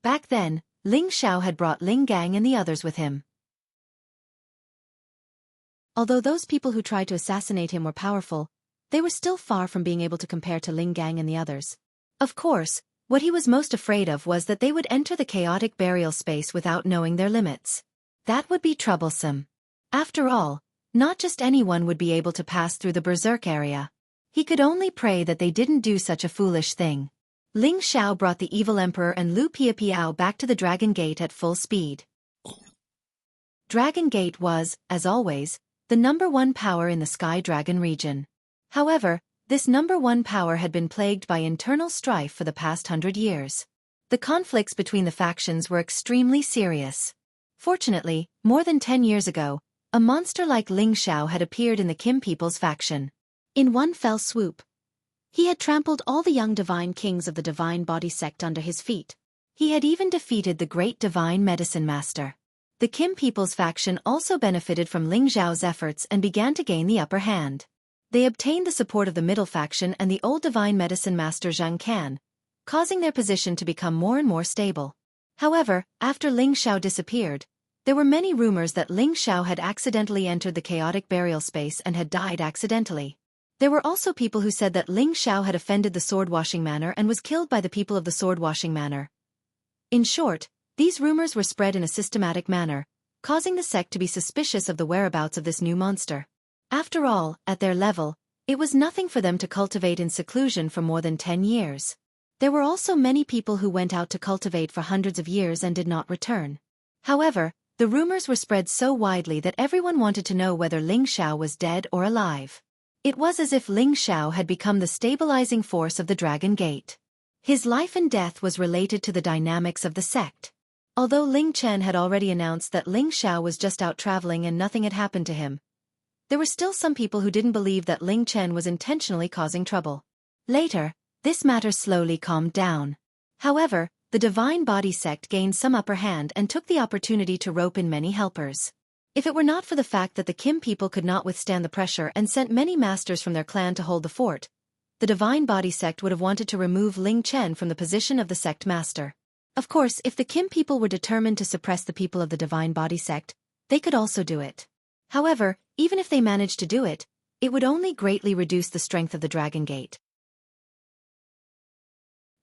Back then, Ling Xiao had brought Ling Gang and the others with him. Although those people who tried to assassinate him were powerful, they were still far from being able to compare to Ling Gang and the others. Of course, what he was most afraid of was that they would enter the chaotic burial space without knowing their limits. That would be troublesome. After all, not just anyone would be able to pass through the berserk area. He could only pray that they didn't do such a foolish thing. Ling Xiao brought the evil emperor and Lu Piapiao back to the Dragon Gate at full speed. Dragon Gate was, as always, the #1 power in the Sky Dragon region. However, this #1 power had been plagued by internal strife for the past 100 years. The conflicts between the factions were extremely serious. Fortunately, more than 10 years ago, a monster like Ling Xiao had appeared in the Kim people's faction. In one fell swoop, he had trampled all the young divine kings of the Divine Body sect under his feet. He had even defeated the great divine medicine master. The Kim people's faction also benefited from Ling Xiao's efforts and began to gain the upper hand. They obtained the support of the middle faction and the old divine medicine master Jianghu, causing their position to become more and more stable. However, after Ling Xiao disappeared, there were many rumors that Ling Xiao had accidentally entered the chaotic burial space and had died accidentally. There were also people who said that Ling Xiao had offended the sword-washing manor and was killed by the people of the sword-washing manor. In short, these rumors were spread in a systematic manner, causing the sect to be suspicious of the whereabouts of this new monster. After all, at their level, it was nothing for them to cultivate in seclusion for more than 10 years. There were also many people who went out to cultivate for hundreds of years and did not return. However, the rumors were spread so widely that everyone wanted to know whether Ling Xiao was dead or alive. It was as if Ling Xiao had become the stabilizing force of the Dragon Gate. His life and death was related to the dynamics of the sect. Although Ling Chen had already announced that Ling Xiao was just out traveling and nothing had happened to him, there were still some people who didn't believe that Ling Chen was intentionally causing trouble. Later, this matter slowly calmed down. However, the Divine Body sect gained some upper hand and took the opportunity to rope in many helpers. If it were not for the fact that the Kim people could not withstand the pressure and sent many masters from their clan to hold the fort, the Divine Body sect would have wanted to remove Ling Chen from the position of the sect master. Of course, if the Kim people were determined to suppress the people of the Divine Body sect, they could also do it. However, even if they managed to do it, it would only greatly reduce the strength of the Dragon Gate.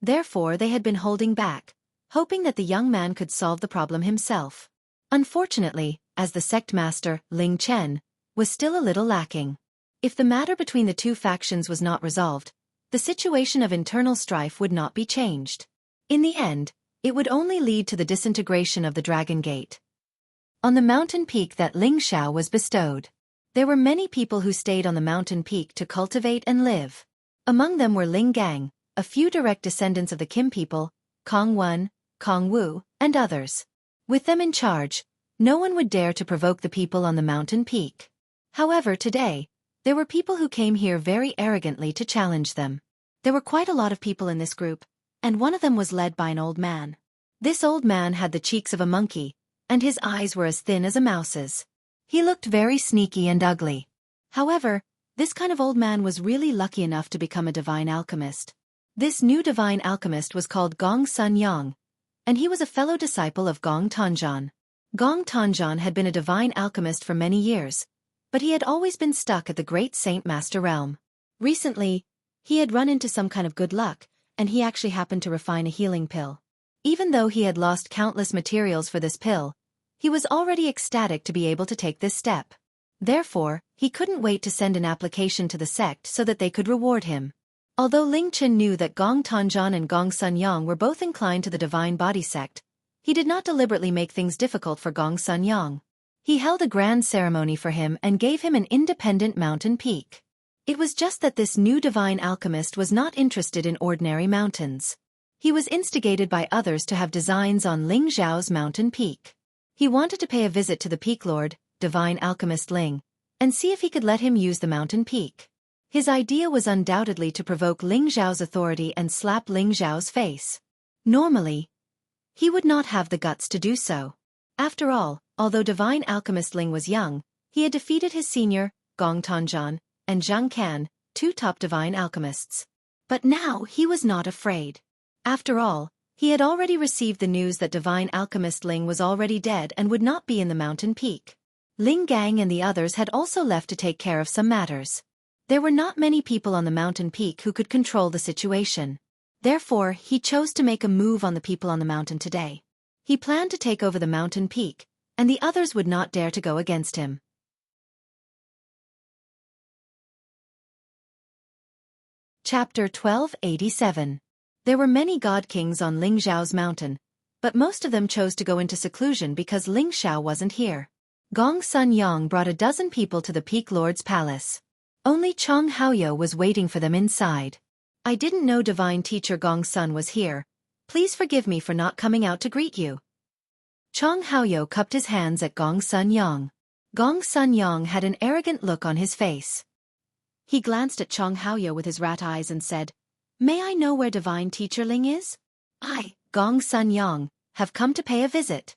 Therefore they had been holding back, hoping that the young man could solve the problem himself. Unfortunately, as the sect master, Ling Chen, was still a little lacking. If the matter between the two factions was not resolved, the situation of internal strife would not be changed. In the end, it would only lead to the disintegration of the Dragon Gate. On the mountain peak that Ling Xiao was bestowed, there were many people who stayed on the mountain peak to cultivate and live. Among them were Ling Gang, a few direct descendants of the Kim people, Kong Wen, Kong Wu, and others. With them in charge, no one would dare to provoke the people on the mountain peak. However, today, There were people who came here very arrogantly to challenge them. There were quite a lot of people in this group, and one of them was led by an old man. This old man had the cheeks of a monkey, and his eyes were as thin as a mouse's. He looked very sneaky and ugly. However, this kind of old man was really lucky enough to become a divine alchemist. This new divine alchemist was called Gong Sun Yang, and he was a fellow disciple of Gong Tanzhan. Gong Tanzhan had been a divine alchemist for many years, but he had always been stuck at the Great Saint Master realm. Recently, he had run into some kind of good luck, and he actually happened to refine a healing pill. Even though he had lost countless materials for this pill, he was already ecstatic to be able to take this step. Therefore, he couldn't wait to send an application to the sect so that they could reward him. Although Ling Chen knew that Gong Tanzhan and Gong Sun Yang were both inclined to the divine body sect, he did not deliberately make things difficult for Gong Sun Yang. He held a grand ceremony for him and gave him an independent mountain peak. It was just that this new divine alchemist was not interested in ordinary mountains. He was instigated by others to have designs on Ling Zhao's mountain peak. He wanted to pay a visit to the peak lord, divine alchemist Ling, and see if he could let him use the mountain peak. His idea was undoubtedly to provoke Ling Zhao's authority and slap Ling Zhao's face. Normally, he would not have the guts to do so. After all, although divine alchemist Ling was young, he had defeated his senior, Gong Tanzhan, and Zhang Can, two top divine alchemists. But now he was not afraid. After all, he had already received the news that divine alchemist Ling was already dead and would not be in the mountain peak. Ling Gang and the others had also left to take care of some matters. There were not many people on the mountain peak who could control the situation. Therefore, he chose to make a move on the people on the mountain today. He planned to take over the mountain peak, and the others would not dare to go against him. Chapter 1287. There were many god kings on Ling Zhao's mountain, but most of them chose to go into seclusion because Ling Zhao wasn't here. Gong Sun Yang brought a dozen people to the Peak Lord's palace. Only Chong Haoyou was waiting for them inside. I didn't know divine teacher Gong Sun was here. Please forgive me for not coming out to greet you. Chong Haoyou cupped his hands at Gong Sun Yang. Gong Sun Yang had an arrogant look on his face. He glanced at Chong Haoyou with his rat eyes and said, "May I know where divine teacher Ling is? I, Gong Sun Yang, have come to pay a visit."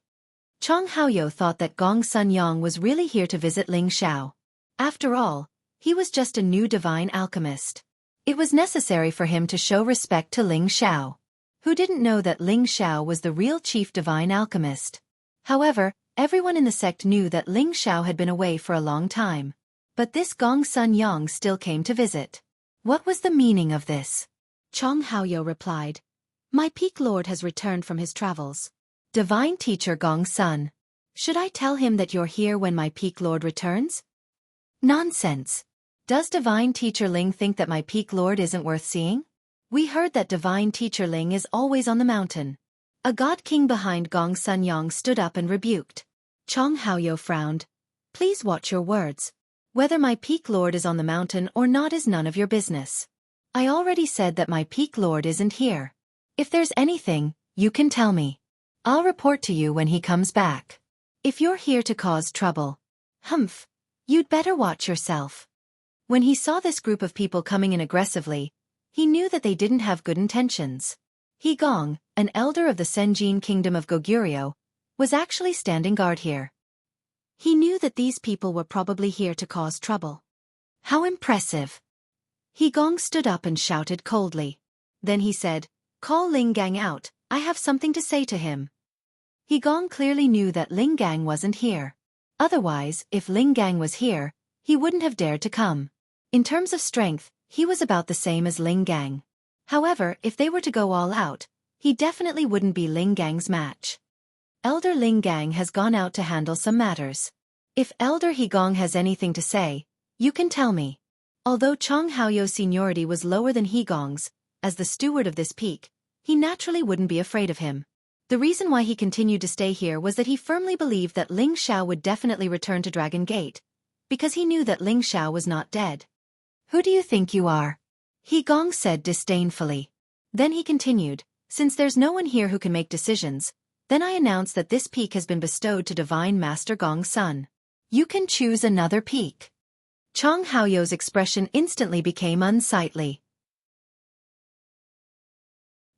Chong Haoyou thought that Gong Sun Yang was really here to visit Ling Zhao. After all, he was just a new divine alchemist. It was necessary for him to show respect to Ling Zhao. Who didn't know that Ling Zhao was the real chief divine alchemist? However, everyone in the sect knew that Ling Zhao had been away for a long time. But this Gong Sun Yang still came to visit. What was the meaning of this? Chong Haoyou replied, "My peak lord has returned from his travels." Divine teacher Gong Sun. Should I tell him that you're here when my peak lord returns? Nonsense. Does divine teacher Ling think that my peak lord isn't worth seeing? We heard that divine teacher Ling is always on the mountain. A god king behind Gong Sun Yang stood up and rebuked. Chong Haoyou frowned. Please watch your words. Whether my peak lord is on the mountain or not is none of your business. I already said that my peak lord isn't here. If there's anything, you can tell me. I'll report to you when he comes back. If you're here to cause trouble, you'd better watch yourself. When he saw this group of people coming in aggressively, he knew that they didn't have good intentions. He Gong, an elder of the Senjin kingdom of Goguryeo, was actually standing guard here. He knew that these people were probably here to cause trouble. How impressive! He Gong stood up and shouted coldly. Then he said, "Call Ling Gang out, I have something to say to him." He Gong clearly knew that Ling Gang wasn't here. Otherwise, if Ling Gang was here, he wouldn't have dared to come. In terms of strength, he was about the same as Ling Gang. However, if they were to go all out, he definitely wouldn't be Ling Gang's match. Elder Ling Gang has gone out to handle some matters. If Elder He Gong has anything to say, you can tell me. Although Chong Haoyou's seniority was lower than He Gong's, as the steward of this peak, he naturally wouldn't be afraid of him. The reason why he continued to stay here was that he firmly believed that Ling Zhao would definitely return to Dragon Gate, because he knew that Ling Zhao was not dead. Who do you think you are? He Gong said disdainfully. Then he continued, since there's no one here who can make decisions, then I announce that this peak has been bestowed to Divine Master Gong Sun. You can choose another peak. Chong Haoyou's expression instantly became unsightly.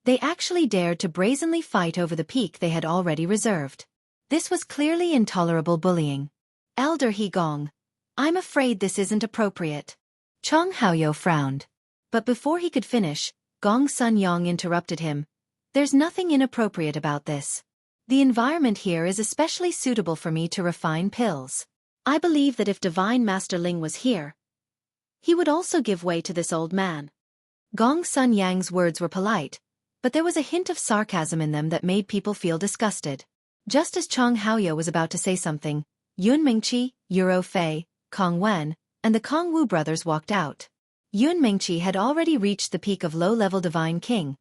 They actually dared to brazenly fight over the peak they had already reserved. This was clearly intolerable bullying. Elder He Gong, I'm afraid this isn't appropriate. Chong Haoyou frowned. But before he could finish, Gong Sun Yong interrupted him. There's nothing inappropriate about this. The environment here is especially suitable for me to refine pills. I believe that if Divine Master Ling was here, he would also give way to this old man. Gong Sun Yang's words were polite, but there was a hint of sarcasm in them that made people feel disgusted. Just as Chong Haoyou was about to say something, Yun Mingqi, Euro Fei, Kong Wen, and the Kong Wu brothers walked out. Yun Mingqi had already reached the peak of low-level Divine King,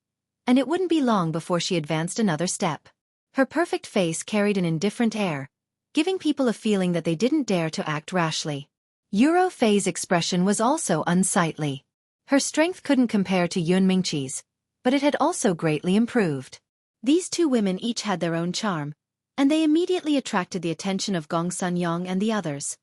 and it wouldn't be long before she advanced another step. Her perfect face carried an indifferent air, giving people a feeling that they didn't dare to act rashly. Euro Fei's expression was also unsightly. Her strength couldn't compare to Yun Mingqi's, but it had also greatly improved. These two women each had their own charm, and they immediately attracted the attention of Gong Sun Yong and the others.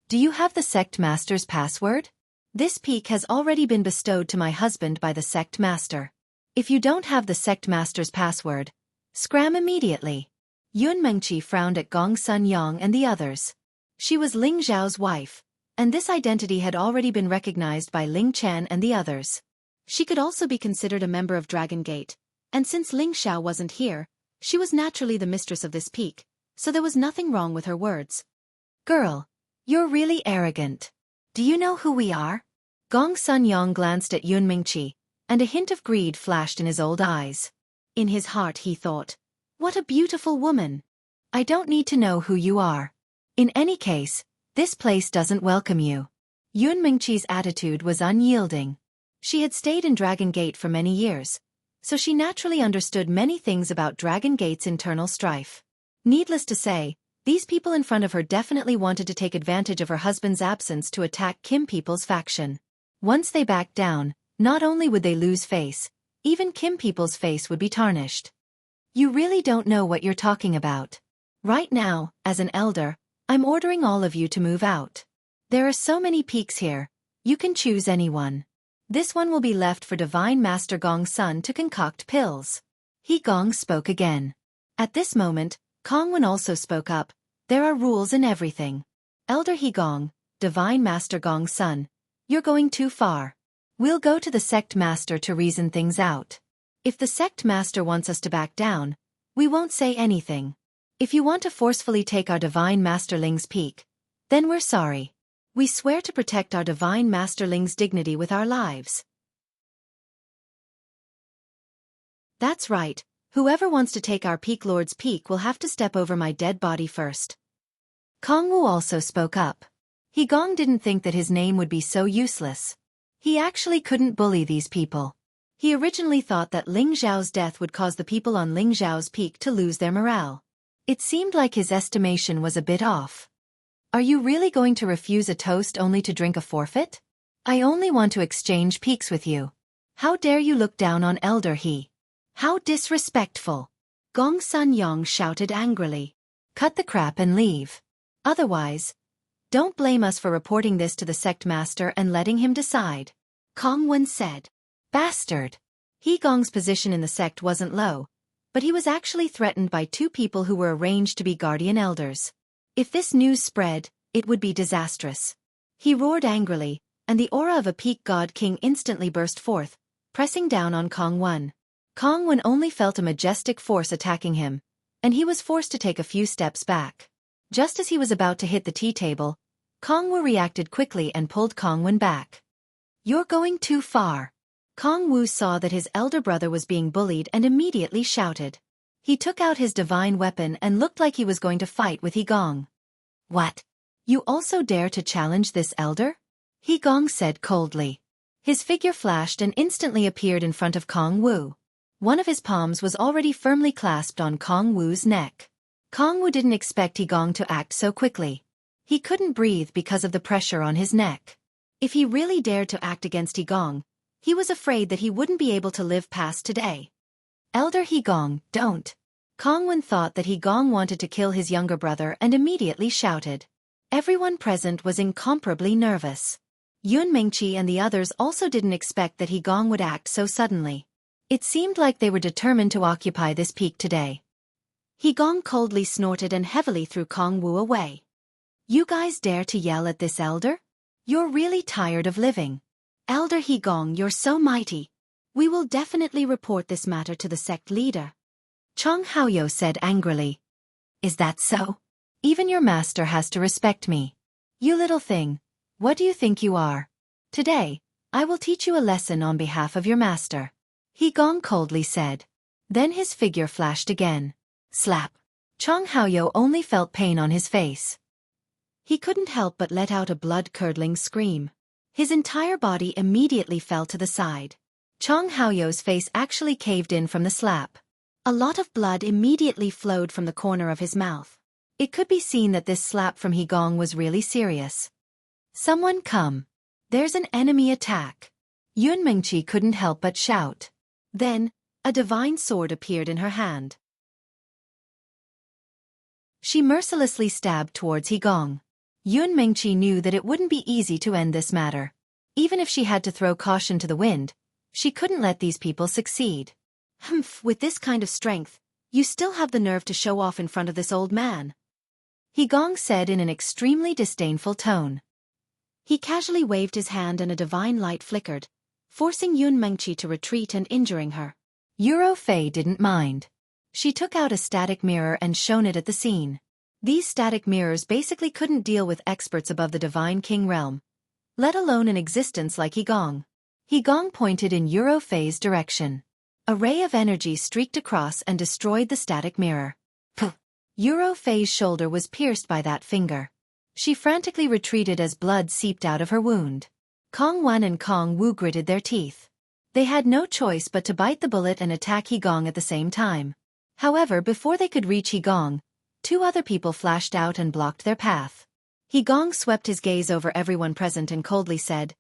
Do you have the sect master's password? This peak has already been bestowed to my husband by the sect master. If you don't have the sect master's password, scram immediately. Yun Mengqi frowned at Gong Sun Yong and the others. She was Ling Zhao's wife, and this identity had already been recognized by Ling Chen and the others. She could also be considered a member of Dragon Gate, and since Ling Xiao wasn't here, she was naturally the mistress of this peak, so there was nothing wrong with her words. Girl, you're really arrogant. Do you know who we are? Gong Sun Yong glanced at Yun Mingqi, and a hint of greed flashed in his old eyes. In his heart he thought, what a beautiful woman. I don't need to know who you are. In any case, this place doesn't welcome you. Yun Mingqi's attitude was unyielding. She had stayed in Dragon Gate for many years, so she naturally understood many things about Dragon Gate's internal strife. Needless to say, these people in front of her definitely wanted to take advantage of her husband's absence to attack Kim People's faction. Once they backed down, not only would they lose face, even Kim People's face would be tarnished. You really don't know what you're talking about. Right now, as an elder, I'm ordering all of you to move out. There are so many peaks here, you can choose any one. This one will be left for Divine Master Gong Sun to concoct pills. He Gong spoke again. At this moment, Kong Wen also spoke up. There are rules in everything. Elder He Gong, Divine Master Gong Sun, you're going too far. We'll go to the sect master to reason things out. If the sect master wants us to back down, we won't say anything. If you want to forcefully take our Divine Masterling's peak, then we're sorry. We swear to protect our Divine Masterling's dignity with our lives. That's right, whoever wants to take our Peak Lord's peak will have to step over my dead body first. Kong Wu also spoke up. He Gong didn't think that his name would be so useless. He actually couldn't bully these people. He originally thought that Ling Zhao's death would cause the people on Ling Zhao's peak to lose their morale. It seemed like his estimation was a bit off. Are you really going to refuse a toast only to drink a forfeit? I only want to exchange peaks with you. How dare you look down on Elder He? How disrespectful! Gong Sun Yong shouted angrily. Cut the crap and leave. Otherwise, don't blame us for reporting this to the sect master and letting him decide. Kong Wen said. Bastard! He Gong's position in the sect wasn't low, but he was actually threatened by two people who were arranged to be guardian elders. If this news spread, it would be disastrous. He roared angrily, and the aura of a peak god king instantly burst forth, pressing down on Kong Wen. Kong Wen only felt a majestic force attacking him, and he was forced to take a few steps back. Just as he was about to hit the tea table, Kong Wu reacted quickly and pulled Kong Wen back. You're going too far. Kong Wu saw that his elder brother was being bullied and immediately shouted. He took out his divine weapon and looked like he was going to fight with He Gong. What? You also dare to challenge this elder? He Gong said coldly. His figure flashed and instantly appeared in front of Kong Wu. One of his palms was already firmly clasped on Kong Wu's neck. Kong Wu didn't expect He Gong to act so quickly. He couldn't breathe because of the pressure on his neck. If he really dared to act against He Gong, he was afraid that he wouldn't be able to live past today. Elder He Gong, don't. Kong Wen thought that He Gong wanted to kill his younger brother and immediately shouted. Everyone present was incomparably nervous. Yun Mingqi and the others also didn't expect that He Gong would act so suddenly. It seemed like they were determined to occupy this peak today. He Gong coldly snorted and heavily threw Kong Wu away. You guys dare to yell at this elder? You're really tired of living. Elder He Gong, you're so mighty. We will definitely report this matter to the sect leader. Chong Haoyou said angrily. Is that so? Even your master has to respect me. You little thing, what do you think you are? Today, I will teach you a lesson on behalf of your master. He Gong coldly said. Then his figure flashed again. Slap. Chong Haoyou only felt pain on his face. He couldn't help but let out a blood-curdling scream. His entire body immediately fell to the side. Chong Haoyou's face actually caved in from the slap. A lot of blood immediately flowed from the corner of his mouth. It could be seen that this slap from He Gong was really serious. Someone come. There's an enemy attack. Yun Mingqi couldn't help but shout. Then, a divine sword appeared in her hand. She mercilessly stabbed towards He Gong. Yun Mingqi knew that it wouldn't be easy to end this matter. Even if she had to throw caution to the wind, she couldn't let these people succeed. Humph, with this kind of strength, you still have the nerve to show off in front of this old man. He Gong said in an extremely disdainful tone. He casually waved his hand and a divine light flickered, forcing Yun Mingqi to retreat and injuring her. Euro Fei didn't mind. She took out a static mirror and shone it at the scene. These static mirrors basically couldn't deal with experts above the Divine King realm, let alone an existence like He Gong. He Gong pointed in Euro Fei's direction. A ray of energy streaked across and destroyed the static mirror. Puh! Euro Fei's shoulder was pierced by that finger. She frantically retreated as blood seeped out of her wound. Kong Wan and Kong Wu gritted their teeth. They had no choice but to bite the bullet and attack He Gong at the same time. However, before they could reach He Gong, two other people flashed out and blocked their path. He Gong swept his gaze over everyone present and coldly said,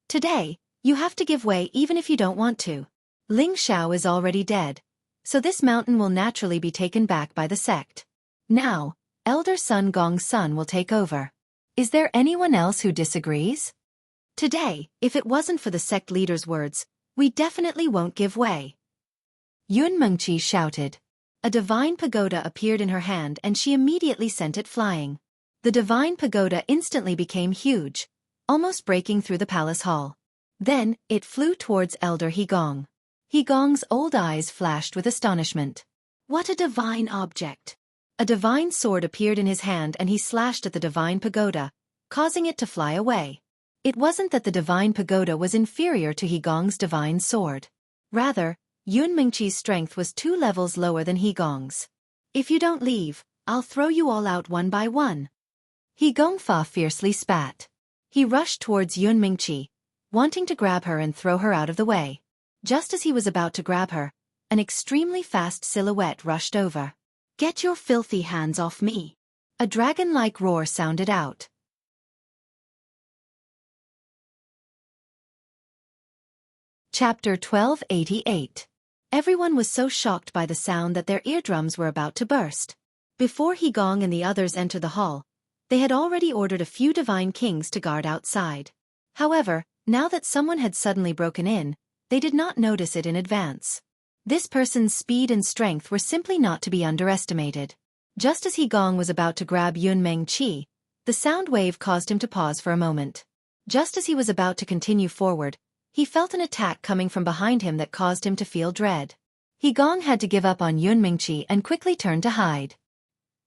Today, you have to give way even if you don't want to. Ling Xiao is already dead, so this mountain will naturally be taken back by the sect. Now, Elder Sun Gong's son will take over. Is there anyone else who disagrees? Today, if it wasn't for the sect leader's words, we definitely won't give way. Yun Mingqi shouted. A divine pagoda appeared in her hand and she immediately sent it flying. The divine pagoda instantly became huge, almost breaking through the palace hall. Then, it flew towards Elder He Gong. He Gong's old eyes flashed with astonishment. What a divine object! A divine sword appeared in his hand and he slashed at the divine pagoda, causing it to fly away. It wasn't that the divine pagoda was inferior to He Gong's divine sword. Rather, Yun Mingqi's strength was 2 levels lower than He Gong's. If you don't leave, I'll throw you all out one by one. He Gong Fa fiercely spat. He rushed towards Yun Mingqi, wanting to grab her and throw her out of the way. Just as he was about to grab her, an extremely fast silhouette rushed over. Get your filthy hands off me! A dragon-like roar sounded out. Chapter 1288. Everyone was so shocked by the sound that their eardrums were about to burst. Before He Gong and the others entered the hall, they had already ordered a few divine kings to guard outside. However, now that someone had suddenly broken in, they did not notice it in advance. This person's speed and strength were simply not to be underestimated. Just as He Gong was about to grab Yun Mingqi, the sound wave caused him to pause for a moment. Just as he was about to continue forward, he felt an attack coming from behind him that caused him to feel dread. He Gong had to give up on Yun Mingqi and quickly turned to hide.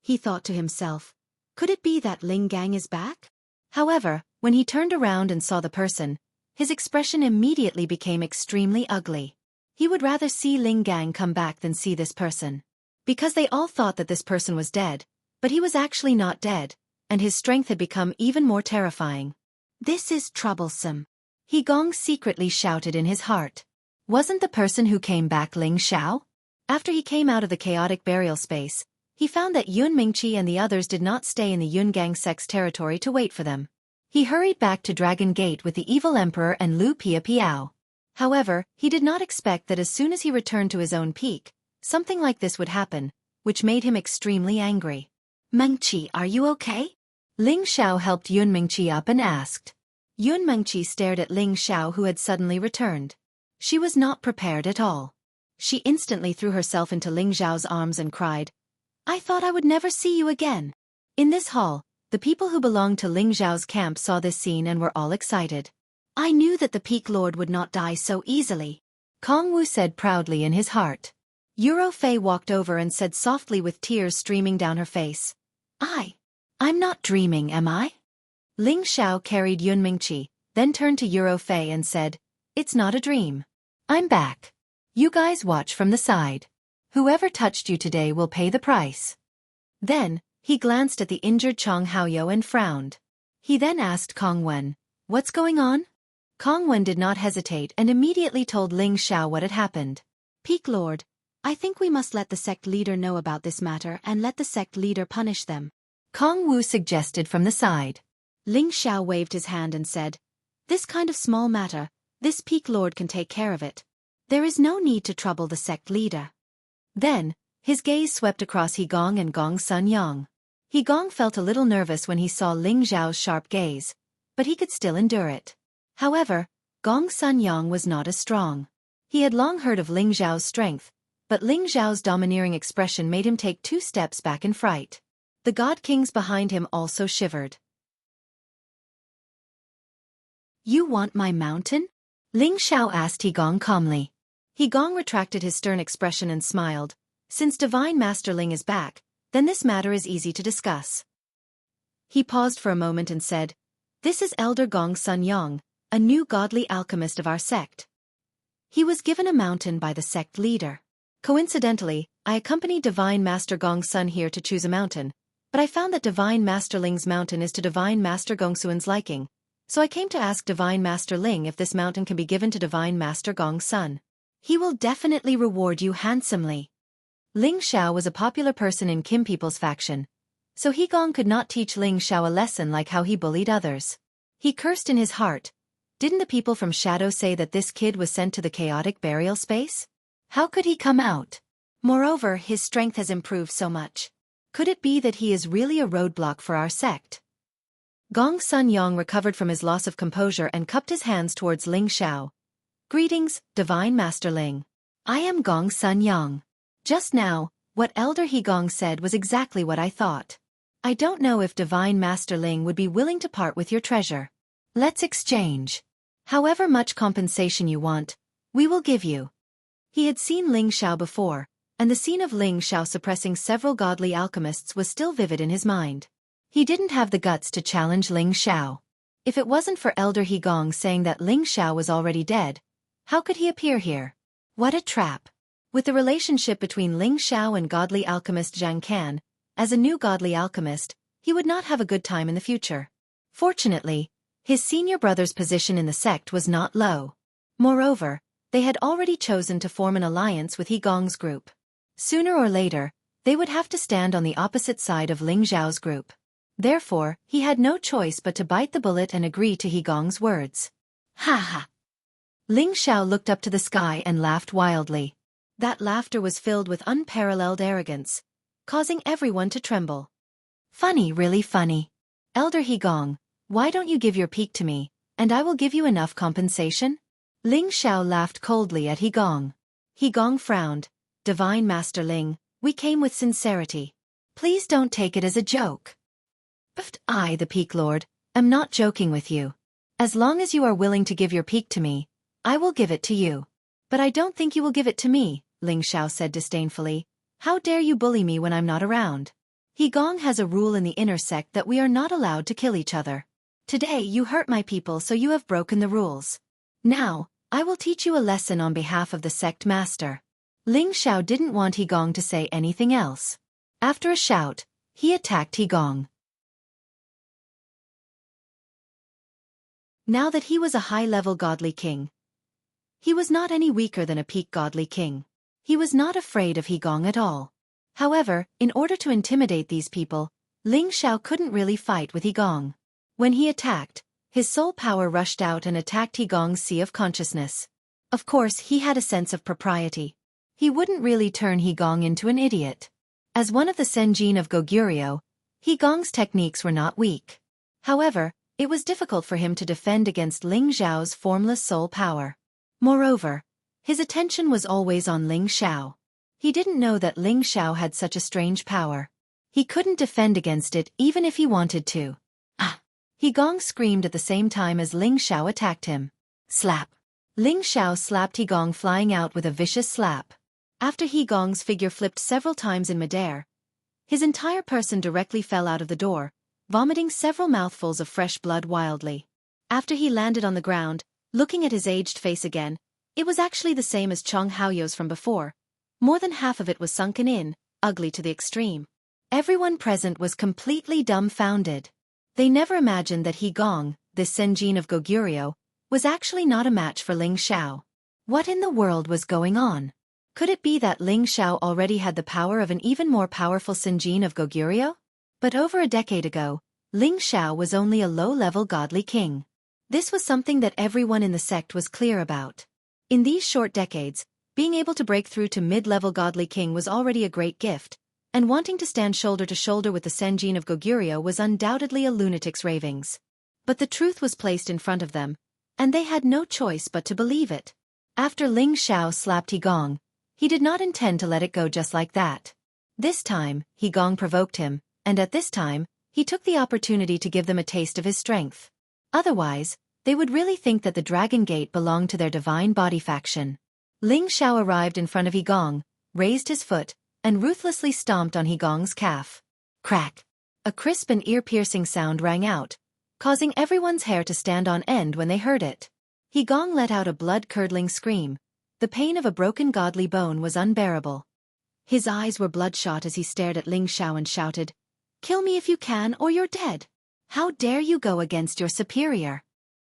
He thought to himself, could it be that Ling Gang is back? However, when he turned around and saw the person, his expression immediately became extremely ugly. He would rather see Ling Gang come back than see this person. Because they all thought that this person was dead, but he was actually not dead, and his strength had become even more terrifying. This is troublesome. He Gong secretly shouted in his heart. Wasn't the person who came back Ling Xiao? After he came out of the chaotic burial space, he found that Yun Mingqi and the others did not stay in the Yun Gang sect's territory to wait for them. He hurried back to Dragon Gate with the evil emperor and Lu Pia Piao. However, he did not expect that as soon as he returned to his own peak, something like this would happen, which made him extremely angry. Mingqi, are you okay? Ling Xiao helped Yun Mingqi up and asked. Yun Mingqi stared at Ling Xiao, who had suddenly returned. She was not prepared at all. She instantly threw herself into Ling Xiao's arms and cried, "I thought I would never see you again." In this hall, the people who belonged to Ling Xiao's camp saw this scene and were all excited. "I knew that the Peak Lord would not die so easily," Kong Wu said proudly in his heart. Euro Fei walked over and said softly with tears streaming down her face, I'm not dreaming, am I?" Ling Xiao carried Yun Mingqi, then turned to Euro Fei and said, "It's not a dream. I'm back. You guys watch from the side. Whoever touched you today will pay the price." Then, he glanced at the injured Chong Haoyou and frowned. He then asked Kong Wen, "What's going on?" Kong Wen did not hesitate and immediately told Ling Xiao what had happened. "Peak Lord, I think we must let the sect leader know about this matter and let the sect leader punish them," Kong Wu suggested from the side. Ling Xiao waved his hand and said, "This kind of small matter, this Peak Lord can take care of it. There is no need to trouble the sect leader." Then, his gaze swept across He Gong and Gong Sun Yang. He Gong felt a little nervous when he saw Ling Xiao's sharp gaze, but he could still endure it. However, Gong Sun Yang was not as strong. He had long heard of Ling Xiao's strength, but Ling Xiao's domineering expression made him take 2 steps back in fright. The God Kings behind him also shivered. "You want my mountain?" Ling Xiao asked He Gong calmly. He Gong retracted his stern expression and smiled. "Since Divine Master Ling is back, then this matter is easy to discuss." He paused for a moment and said, "This is Elder Gong Sun Yang, a new godly alchemist of our sect. He was given a mountain by the sect leader. Coincidentally, I accompanied Divine Master Gong Sun here to choose a mountain, but I found that Divine Master Ling's mountain is to Divine Master Gong Sun's liking, so I came to ask Divine Master Ling if this mountain can be given to Divine Master Gong Sun. He will definitely reward you handsomely." Ling Xiao was a popular person in Kim people's faction, so He Gong could not teach Ling Xiao a lesson like how he bullied others. He cursed in his heart. Didn't the people from Shadow say that this kid was sent to the chaotic burial space? How could he come out? Moreover, his strength has improved so much. Could it be that he is really a roadblock for our sect? Gong Sun Yang recovered from his loss of composure and cupped his hands towards Ling Xiao. "Greetings, Divine Master Ling. I am Gong Sun Yang. Just now, what Elder He Gong said was exactly what I thought. I don't know if Divine Master Ling would be willing to part with your treasure. Let's exchange. However much compensation you want, we will give you." He had seen Ling Xiao before, and the scene of Ling Xiao suppressing several godly alchemists was still vivid in his mind. He didn't have the guts to challenge Ling Xiao. If it wasn't for Elder He Gong saying that Ling Xiao was already dead, how could he appear here? What a trap. With the relationship between Ling Xiao and godly alchemist Zhang Can, as a new godly alchemist, he would not have a good time in the future. Fortunately, his senior brother's position in the sect was not low. Moreover, they had already chosen to form an alliance with He Gong's group. Sooner or later, they would have to stand on the opposite side of Ling Xiao's group. Therefore, he had no choice but to bite the bullet and agree to He Gong's words. Ha ha! Ling Xiao looked up to the sky and laughed wildly. That laughter was filled with unparalleled arrogance, causing everyone to tremble. "Funny, really funny. Elder He Gong, why don't you give your peak to me, and I will give you enough compensation?" Ling Xiao laughed coldly at He Gong. He Gong frowned. "Divine Master Ling, we came with sincerity. Please don't take it as a joke." "But I, the Peak Lord, am not joking with you. As long as you are willing to give your peak to me, I will give it to you. But I don't think you will give it to me," Ling Xiao said disdainfully. "How dare you bully me when I'm not around? He Gong has a rule in the inner sect that we are not allowed to kill each other. Today you hurt my people, so you have broken the rules. Now, I will teach you a lesson on behalf of the sect master." Ling Xiao didn't want He Gong to say anything else. After a shout, he attacked He Gong. Now that he was a high-level godly king, he was not any weaker than a peak godly king. He was not afraid of He Gong at all. However, in order to intimidate these people, Ling Xiao couldn't really fight with He Gong. When he attacked, his soul power rushed out and attacked He Gong's sea of consciousness. Of course, he had a sense of propriety. He wouldn't really turn He Gong into an idiot. As one of the Senjin of Goguryeo, He Gong's techniques were not weak. However, it was difficult for him to defend against Ling Xiao's formless soul power. Moreover, his attention was always on Ling Xiao. He didn't know that Ling Xiao had such a strange power. He couldn't defend against it even if he wanted to. Ah! He Gong screamed at the same time as Ling Xiao attacked him. Slap! Ling Xiao slapped He Gong, flying out with a vicious slap. After He Gong's figure flipped several times in midair, his entire person directly fell out of the door, vomiting several mouthfuls of fresh blood wildly. After he landed on the ground, looking at his aged face again, it was actually the same as Chong Haoyou's from before. More than half of it was sunken in, ugly to the extreme. Everyone present was completely dumbfounded. They never imagined that He Gong, this Senjin of Goguryeo, was actually not a match for Ling Xiao. What in the world was going on? Could it be that Ling Xiao already had the power of an even more powerful Senjin of Goguryeo? But over a decade ago, Ling Xiao was only a low-level godly king. This was something that everyone in the sect was clear about. In these short decades, being able to break through to mid-level godly king was already a great gift, and wanting to stand shoulder to shoulder with the Senjin of Goguryeo was undoubtedly a lunatic's ravings. But the truth was placed in front of them, and they had no choice but to believe it. After Ling Xiao slapped He Gong, he did not intend to let it go just like that. This time, He Gong provoked him, and at this time, he took the opportunity to give them a taste of his strength. Otherwise, they would really think that the Dragon Gate belonged to their divine body faction. Ling Xiao arrived in front of He Gong, raised his foot, and ruthlessly stomped on He Gong's calf. Crack! A crisp and ear-piercing sound rang out, causing everyone's hair to stand on end when they heard it. He Gong let out a blood-curdling scream. The pain of a broken godly bone was unbearable. His eyes were bloodshot as he stared at Ling Xiao and shouted, "Kill me if you can, or you're dead. How dare you go against your superior?"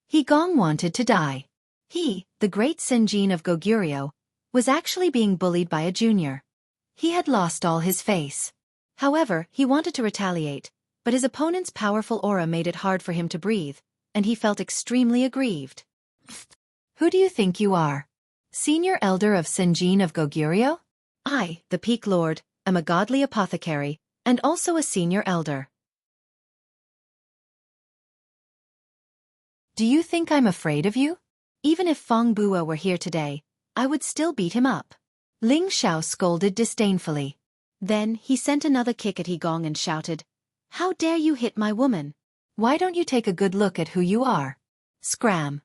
He Gong wanted to die. He, the great Senjin of Goguryeo, was actually being bullied by a junior. He had lost all his face. However, he wanted to retaliate, but his opponent's powerful aura made it hard for him to breathe, and he felt extremely aggrieved. "Who do you think you are? Senior Elder of Senjin of Goguryeo? I, the Peak Lord, am a godly apothecary, and also a senior elder. Do you think I'm afraid of you? Even if Feng Buo were here today, I would still beat him up." Ling Xiao scolded disdainfully. Then he sent another kick at He Gong and shouted, "How dare you hit my woman? Why don't you take a good look at who you are?" Scram!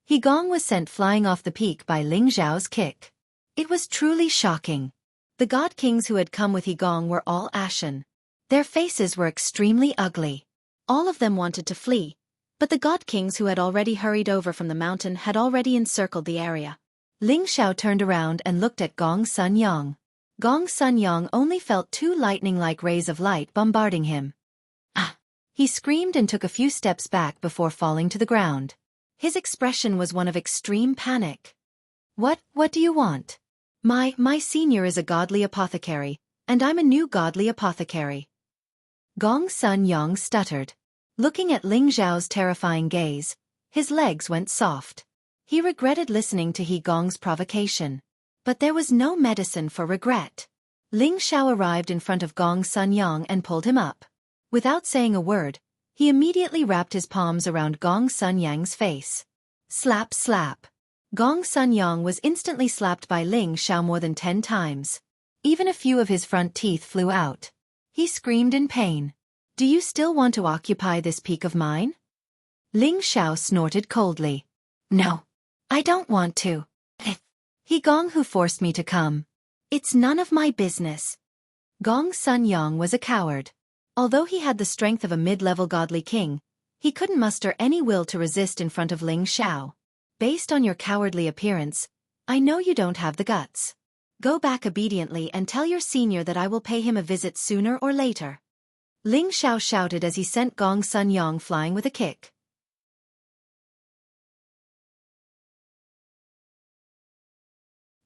He Gong was sent flying off the peak by Ling Xiao's kick. It was truly shocking. The god kings who had come with He Gong were all ashen. Their faces were extremely ugly. All of them wanted to flee, but the god kings who had already hurried over from the mountain had already encircled the area. Ling Xiao turned around and looked at Gong Sun Yang. Gong Sun Yang only felt two lightning-like rays of light bombarding him. Ah! He screamed and took a few steps back before falling to the ground. His expression was one of extreme panic. What do you want? My senior is a godly apothecary, and I'm a new godly apothecary." Gong Sun Yang stuttered. Looking at Ling Xiao's terrifying gaze, his legs went soft. He regretted listening to He Gong's provocation. But there was no medicine for regret. Ling Xiao arrived in front of Gong Sun Yang and pulled him up. Without saying a word, he immediately wrapped his palms around Gong Sun Yang's face. Slap slap. Gong Sun Yang was instantly slapped by Ling Xiao more than 10 times. Even a few of his front teeth flew out. He screamed in pain. "Do you still want to occupy this peak of mine?" Ling Xiao snorted coldly. "No, I don't want to. He Gong who forced me to come. It's none of my business." Gong Sun Yang was a coward. Although he had the strength of a mid-level godly king, he couldn't muster any will to resist in front of Ling Xiao. "Based on your cowardly appearance, I know you don't have the guts. Go back obediently and tell your senior that I will pay him a visit sooner or later." Ling Xiao shouted as he sent Gong Sun Yang flying with a kick.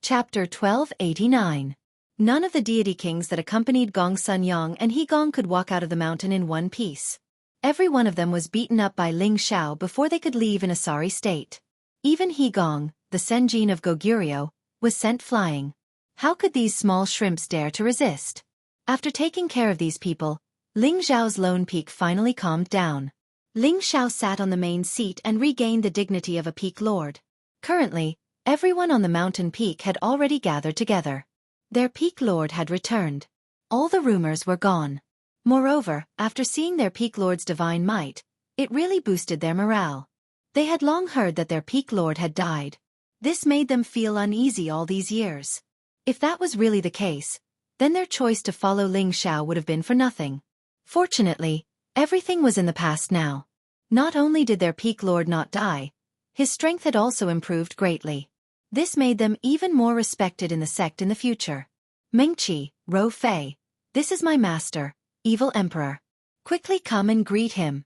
Chapter 1289. None of the deity kings that accompanied Gong Sun Yang and He Gong could walk out of the mountain in one piece. Every one of them was beaten up by Ling Xiao before they could leave in a sorry state. Even He Gong, the Senjin of Goguryeo, was sent flying. How could these small shrimps dare to resist? After taking care of these people, Ling Xiao's lone peak finally calmed down. Ling Xiao sat on the main seat and regained the dignity of a peak lord. Currently, everyone on the mountain peak had already gathered together. Their peak lord had returned. All the rumors were gone. Moreover, after seeing their peak lord's divine might, it really boosted their morale. They had long heard that their peak lord had died. This made them feel uneasy all these years. If that was really the case, then their choice to follow Ling Xiao would have been for nothing. Fortunately, everything was in the past now. Not only did their peak lord not die, his strength had also improved greatly. This made them even more respected in the sect in the future. Mengqi, Rou Fei, this is my master, Evil Emperor. Quickly come and greet him.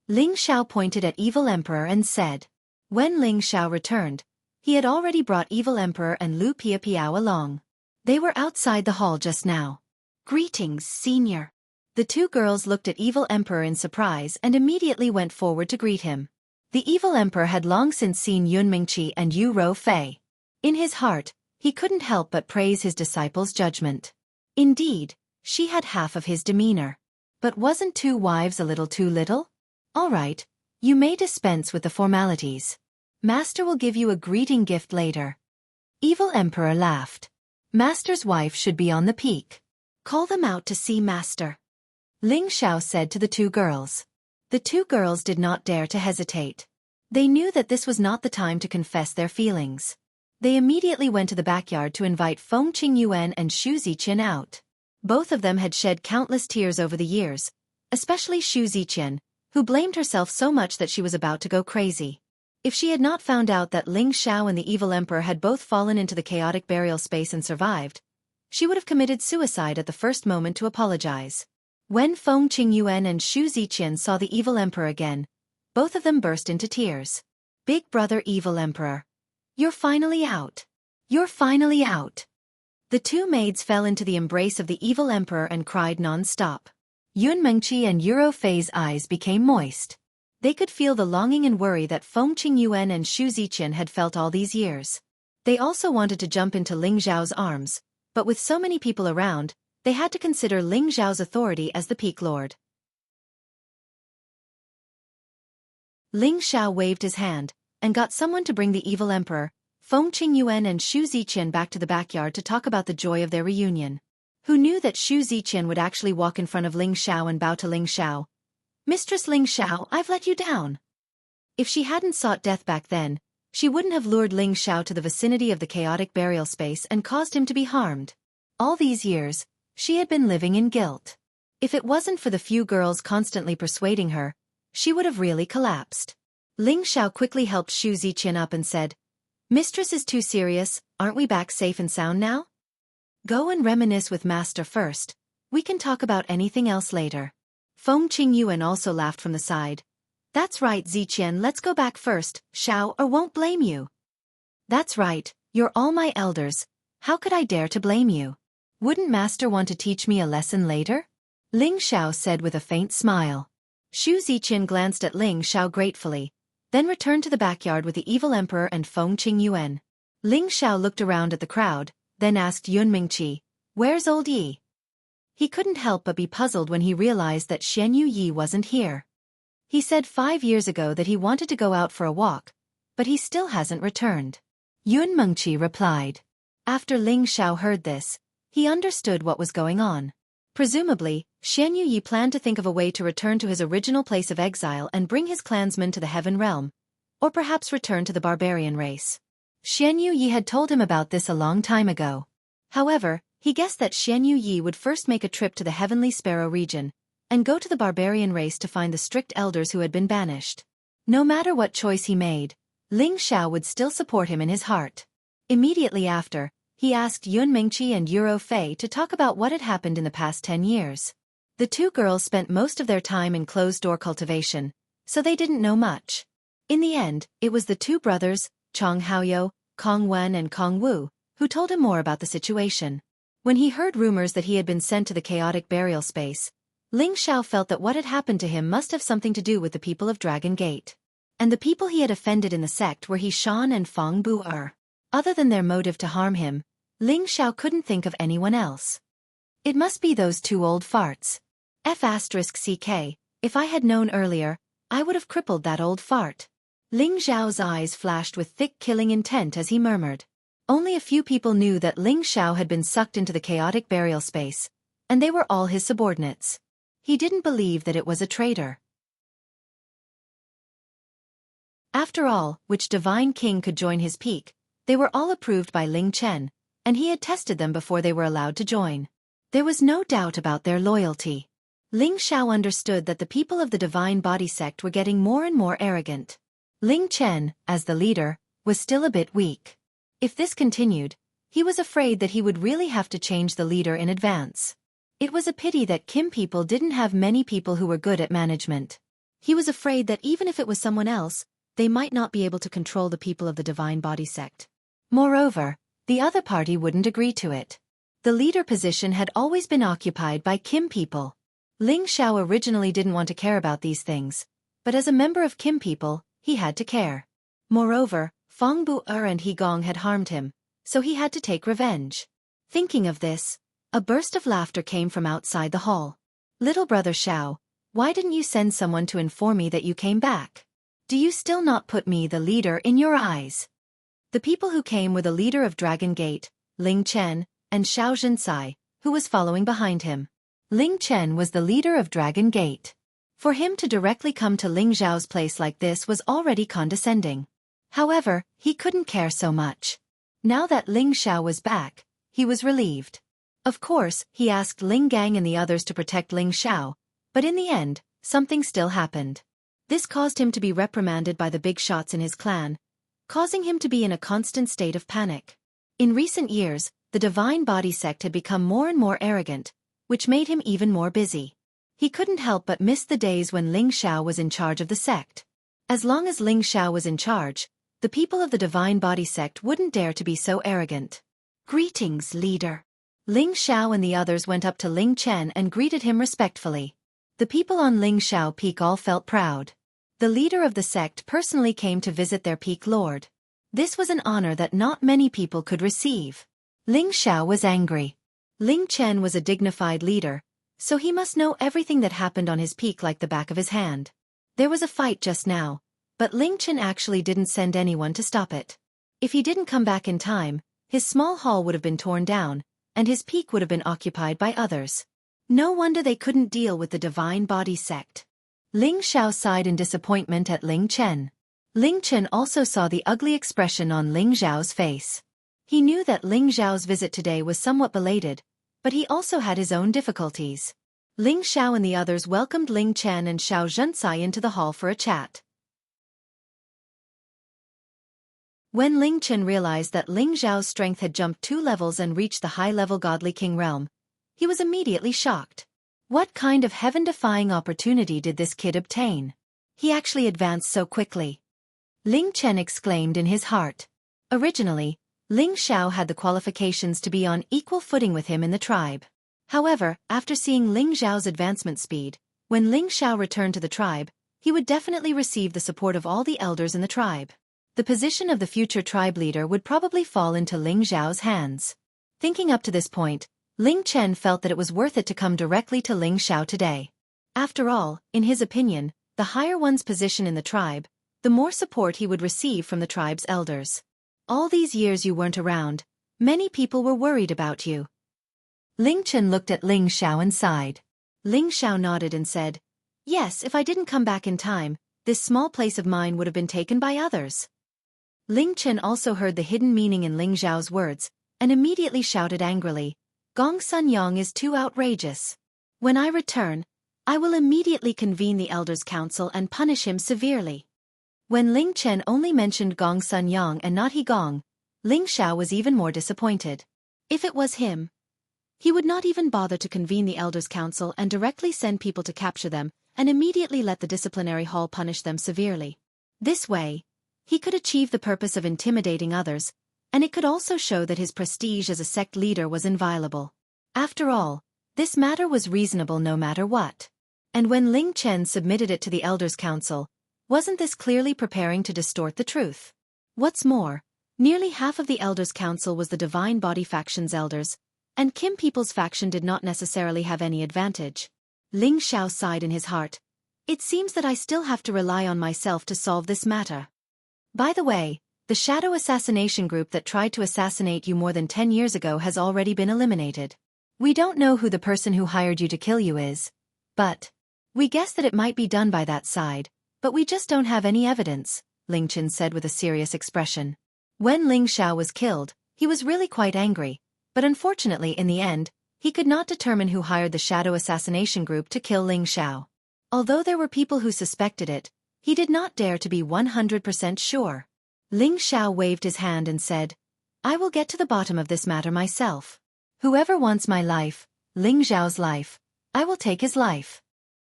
Ling Xiao pointed at Evil Emperor and said. When Ling Xiao returned, he had already brought Evil Emperor and Lu Piapiao along. They were outside the hall just now. Greetings, senior. The two girls looked at Evil Emperor in surprise and immediately went forward to greet him. The Evil Emperor had long since seen Yun Mingqi and Yu Rou Fei. In his heart, he couldn't help but praise his disciple's judgment. Indeed, she had half of his demeanor. But wasn't 2 wives a little too little? All right, you may dispense with the formalities. Master will give you a greeting gift later. Evil Emperor laughed. Master's wife should be on the peak. Call them out to see Master. Ling Xiao said to the 2 girls. The 2 girls did not dare to hesitate. They knew that this was not the time to confess their feelings. They immediately went to the backyard to invite Feng Qingyuan and Xu Ziqian out. Both of them had shed countless tears over the years, especially Xu Ziqian, who blamed herself so much that she was about to go crazy. If she had not found out that Ling Xiao and the Evil Emperor had both fallen into the chaotic burial space and survived, she would have committed suicide at the first moment to apologize. When Feng Qingyuan and Xu Ziqian saw the Evil Emperor again, both of them burst into tears. Big brother Evil Emperor. You're finally out. You're finally out. The 2 maids fell into the embrace of the Evil Emperor and cried non-stop. Yun Mengqi and Yu Rou Fei's eyes became moist. They could feel the longing and worry that Feng Qingyuan and Xu Ziqian had felt all these years. They also wanted to jump into Ling Xiao's arms, but with so many people around, they had to consider Ling Xiao's authority as the peak lord. Ling Xiao waved his hand, and got someone to bring the Evil Emperor, Feng Qingyuan and Xu Ziqian back to the backyard to talk about the joy of their reunion. Who knew that Xu Ziqian would actually walk in front of Ling Xiao and bow to Ling Xiao? Mistress Ling Xiao, I've let you down. If she hadn't sought death back then, she wouldn't have lured Ling Xiao to the vicinity of the chaotic burial space and caused him to be harmed. All these years, she had been living in guilt. If it wasn't for the few girls constantly persuading her, she would have really collapsed. Ling Xiao quickly helped Xu Ziqian up and said, Mistress is too serious, aren't we back safe and sound now? Go and reminisce with Master first, we can talk about anything else later. Feng Qingyuan also laughed from the side. That's right Ziqian, let's go back first, Xiao, or won't blame you. That's right, you're all my elders, how could I dare to blame you? Wouldn't Master want to teach me a lesson later? Ling Xiao said with a faint smile. Xu Ziqian glanced at Ling Xiao gratefully, then returned to the backyard with the Evil Emperor and Feng Qingyuan. Ling Xiao looked around at the crowd, then asked Yun Mingqi, Where's old Yi? He couldn't help but be puzzled when he realized that Xianyu Yi wasn't here. He said 5 years ago that he wanted to go out for a walk, but he still hasn't returned. Yun Mingqi replied. After Ling Xiao heard this, he understood what was going on. Presumably, Xianyu Yi planned to think of a way to return to his original place of exile and bring his clansmen to the Heaven Realm, or perhaps return to the barbarian race. Xianyu Yi had told him about this a long time ago. However, he guessed that Xianyu Yi would first make a trip to the Heavenly Sparrow region, and go to the barbarian race to find the strict elders who had been banished. No matter what choice he made, Ling Xiao would still support him in his heart. Immediately after, he asked Yun Mingqi and Yu Rou Fei to talk about what had happened in the past 10 years. The 2 girls spent most of their time in closed-door cultivation, so they didn't know much. In the end, it was the 2 brothers, Chong Haoyou, Kong Wen and Kong Wu, who told him more about the situation. When he heard rumors that he had been sent to the chaotic burial space, Ling Xiao felt that what had happened to him must have something to do with the people of Dragon Gate. And the people he had offended in the sect were He Shan and Fang Bu Er. Other than their motive to harm him, Ling Xiao couldn't think of anyone else. It must be those 2 old farts. F***ck, if I had known earlier, I would have crippled that old fart. Ling Xiao's eyes flashed with thick killing intent as he murmured. Only a few people knew that Ling Xiao had been sucked into the chaotic burial space, and they were all his subordinates. He didn't believe that it was a traitor. After all, which divine king could join his peak? They were all approved by Ling Chen, and he had tested them before they were allowed to join. There was no doubt about their loyalty. Ling Xiao understood that the people of the divine body sect were getting more and more arrogant. Ling Chen, as the leader, was still a bit weak. If this continued, he was afraid that he would really have to change the leader in advance. It was a pity that Kim people didn't have many people who were good at management. He was afraid that even if it was someone else, they might not be able to control the people of the divine body sect. Moreover, the other party wouldn't agree to it. The leader position had always been occupied by Kim people. Ling Xiao originally didn't want to care about these things, but as a member of Kim people, he had to care. Moreover, Feng Bu-er and He Gong had harmed him, so he had to take revenge. Thinking of this, a burst of laughter came from outside the hall. Little brother Xiao, why didn't you send someone to inform me that you came back? Do you still not put me the leader in your eyes? The people who came were the leader of Dragon Gate, Ling Chen, and Xianxia, who was following behind him. Ling Chen was the leader of Dragon Gate. For him to directly come to Ling Xiao's place like this was already condescending. However, he couldn't care so much. Now that Ling Xiao was back, he was relieved. Of course, he asked Ling Gang and the others to protect Ling Xiao, but in the end, something still happened. This caused him to be reprimanded by the big shots in his clan, causing him to be in a constant state of panic. In recent years, the divine body sect had become more and more arrogant, which made him even more busy. He couldn't help but miss the days when Ling Xiao was in charge of the sect. As long as Ling Xiao was in charge, the people of the divine body sect wouldn't dare to be so arrogant. Greetings, leader. Ling Xiao and the others went up to Ling Chen and greeted him respectfully. The people on Ling Xiao Peak all felt proud. The leader of the sect personally came to visit their peak lord. This was an honor that not many people could receive. Ling Xiao was angry. Ling Chen was a dignified leader, so he must know everything that happened on his peak like the back of his hand. There was a fight just now, but Ling Chen actually didn't send anyone to stop it. If he didn't come back in time, his small hall would have been torn down, and his peak would have been occupied by others. No wonder they couldn't deal with the divine body sect. Ling Xiao sighed in disappointment at Ling Chen. Ling Chen also saw the ugly expression on Ling Xiao's face. He knew that Ling Xiao's visit today was somewhat belated, but he also had his own difficulties. Ling Xiao and the others welcomed Ling Chen and Xianxia into the hall for a chat. When Ling Chen realized that Ling Xiao's strength had jumped 2 levels and reached the high-level godly king realm, he was immediately shocked. What kind of heaven-defying opportunity did this kid obtain? He actually advanced so quickly. Ling Chen exclaimed in his heart. Originally, Ling Xiao had the qualifications to be on equal footing with him in the tribe. However, after seeing Ling Xiao's advancement speed, when Ling Xiao returned to the tribe, he would definitely receive the support of all the elders in the tribe. The position of the future tribe leader would probably fall into Ling Xiao's hands. Thinking up to this point, Ling Chen felt that it was worth it to come directly to Ling Xiao today. After all, in his opinion, the higher one's position in the tribe, the more support he would receive from the tribe's elders. All these years you weren't around, many people were worried about you. Ling Chen looked at Ling Xiao and sighed. Ling Xiao nodded and said, "Yes, if I didn't come back in time, this small place of mine would have been taken by others." Ling Chen also heard the hidden meaning in Ling Xiao's words, and immediately shouted angrily, "Gong Sun Yang is too outrageous. When I return, I will immediately convene the Elders' Council and punish him severely." When Ling Chen only mentioned Gong Sun Yang and not He Gong, Ling Xiao was even more disappointed. If it was him, he would not even bother to convene the Elders' Council and directly send people to capture them and immediately let the disciplinary hall punish them severely. This way, he could achieve the purpose of intimidating others, and it could also show that his prestige as a sect leader was inviolable. After all, this matter was reasonable no matter what. And when Ling Chen submitted it to the Elders' Council, wasn't this clearly preparing to distort the truth? What's more, nearly half of the Elders' Council was the Divine Body faction's elders, and Kim people's faction did not necessarily have any advantage. Ling Xiao sighed in his heart. It seems that I still have to rely on myself to solve this matter. By the way, the shadow assassination group that tried to assassinate you more than 10 years ago has already been eliminated. We don't know who the person who hired you to kill you is, but we guess that it might be done by that side, but we just don't have any evidence, Ling Chen said with a serious expression. When Ling Xiao was killed, he was really quite angry, but unfortunately in the end, he could not determine who hired the shadow assassination group to kill Ling Xiao. Although there were people who suspected it, he did not dare to be 100% sure. Ling Xiao waved his hand and said, I will get to the bottom of this matter myself. Whoever wants my life, Ling Xiao's life, I will take his life.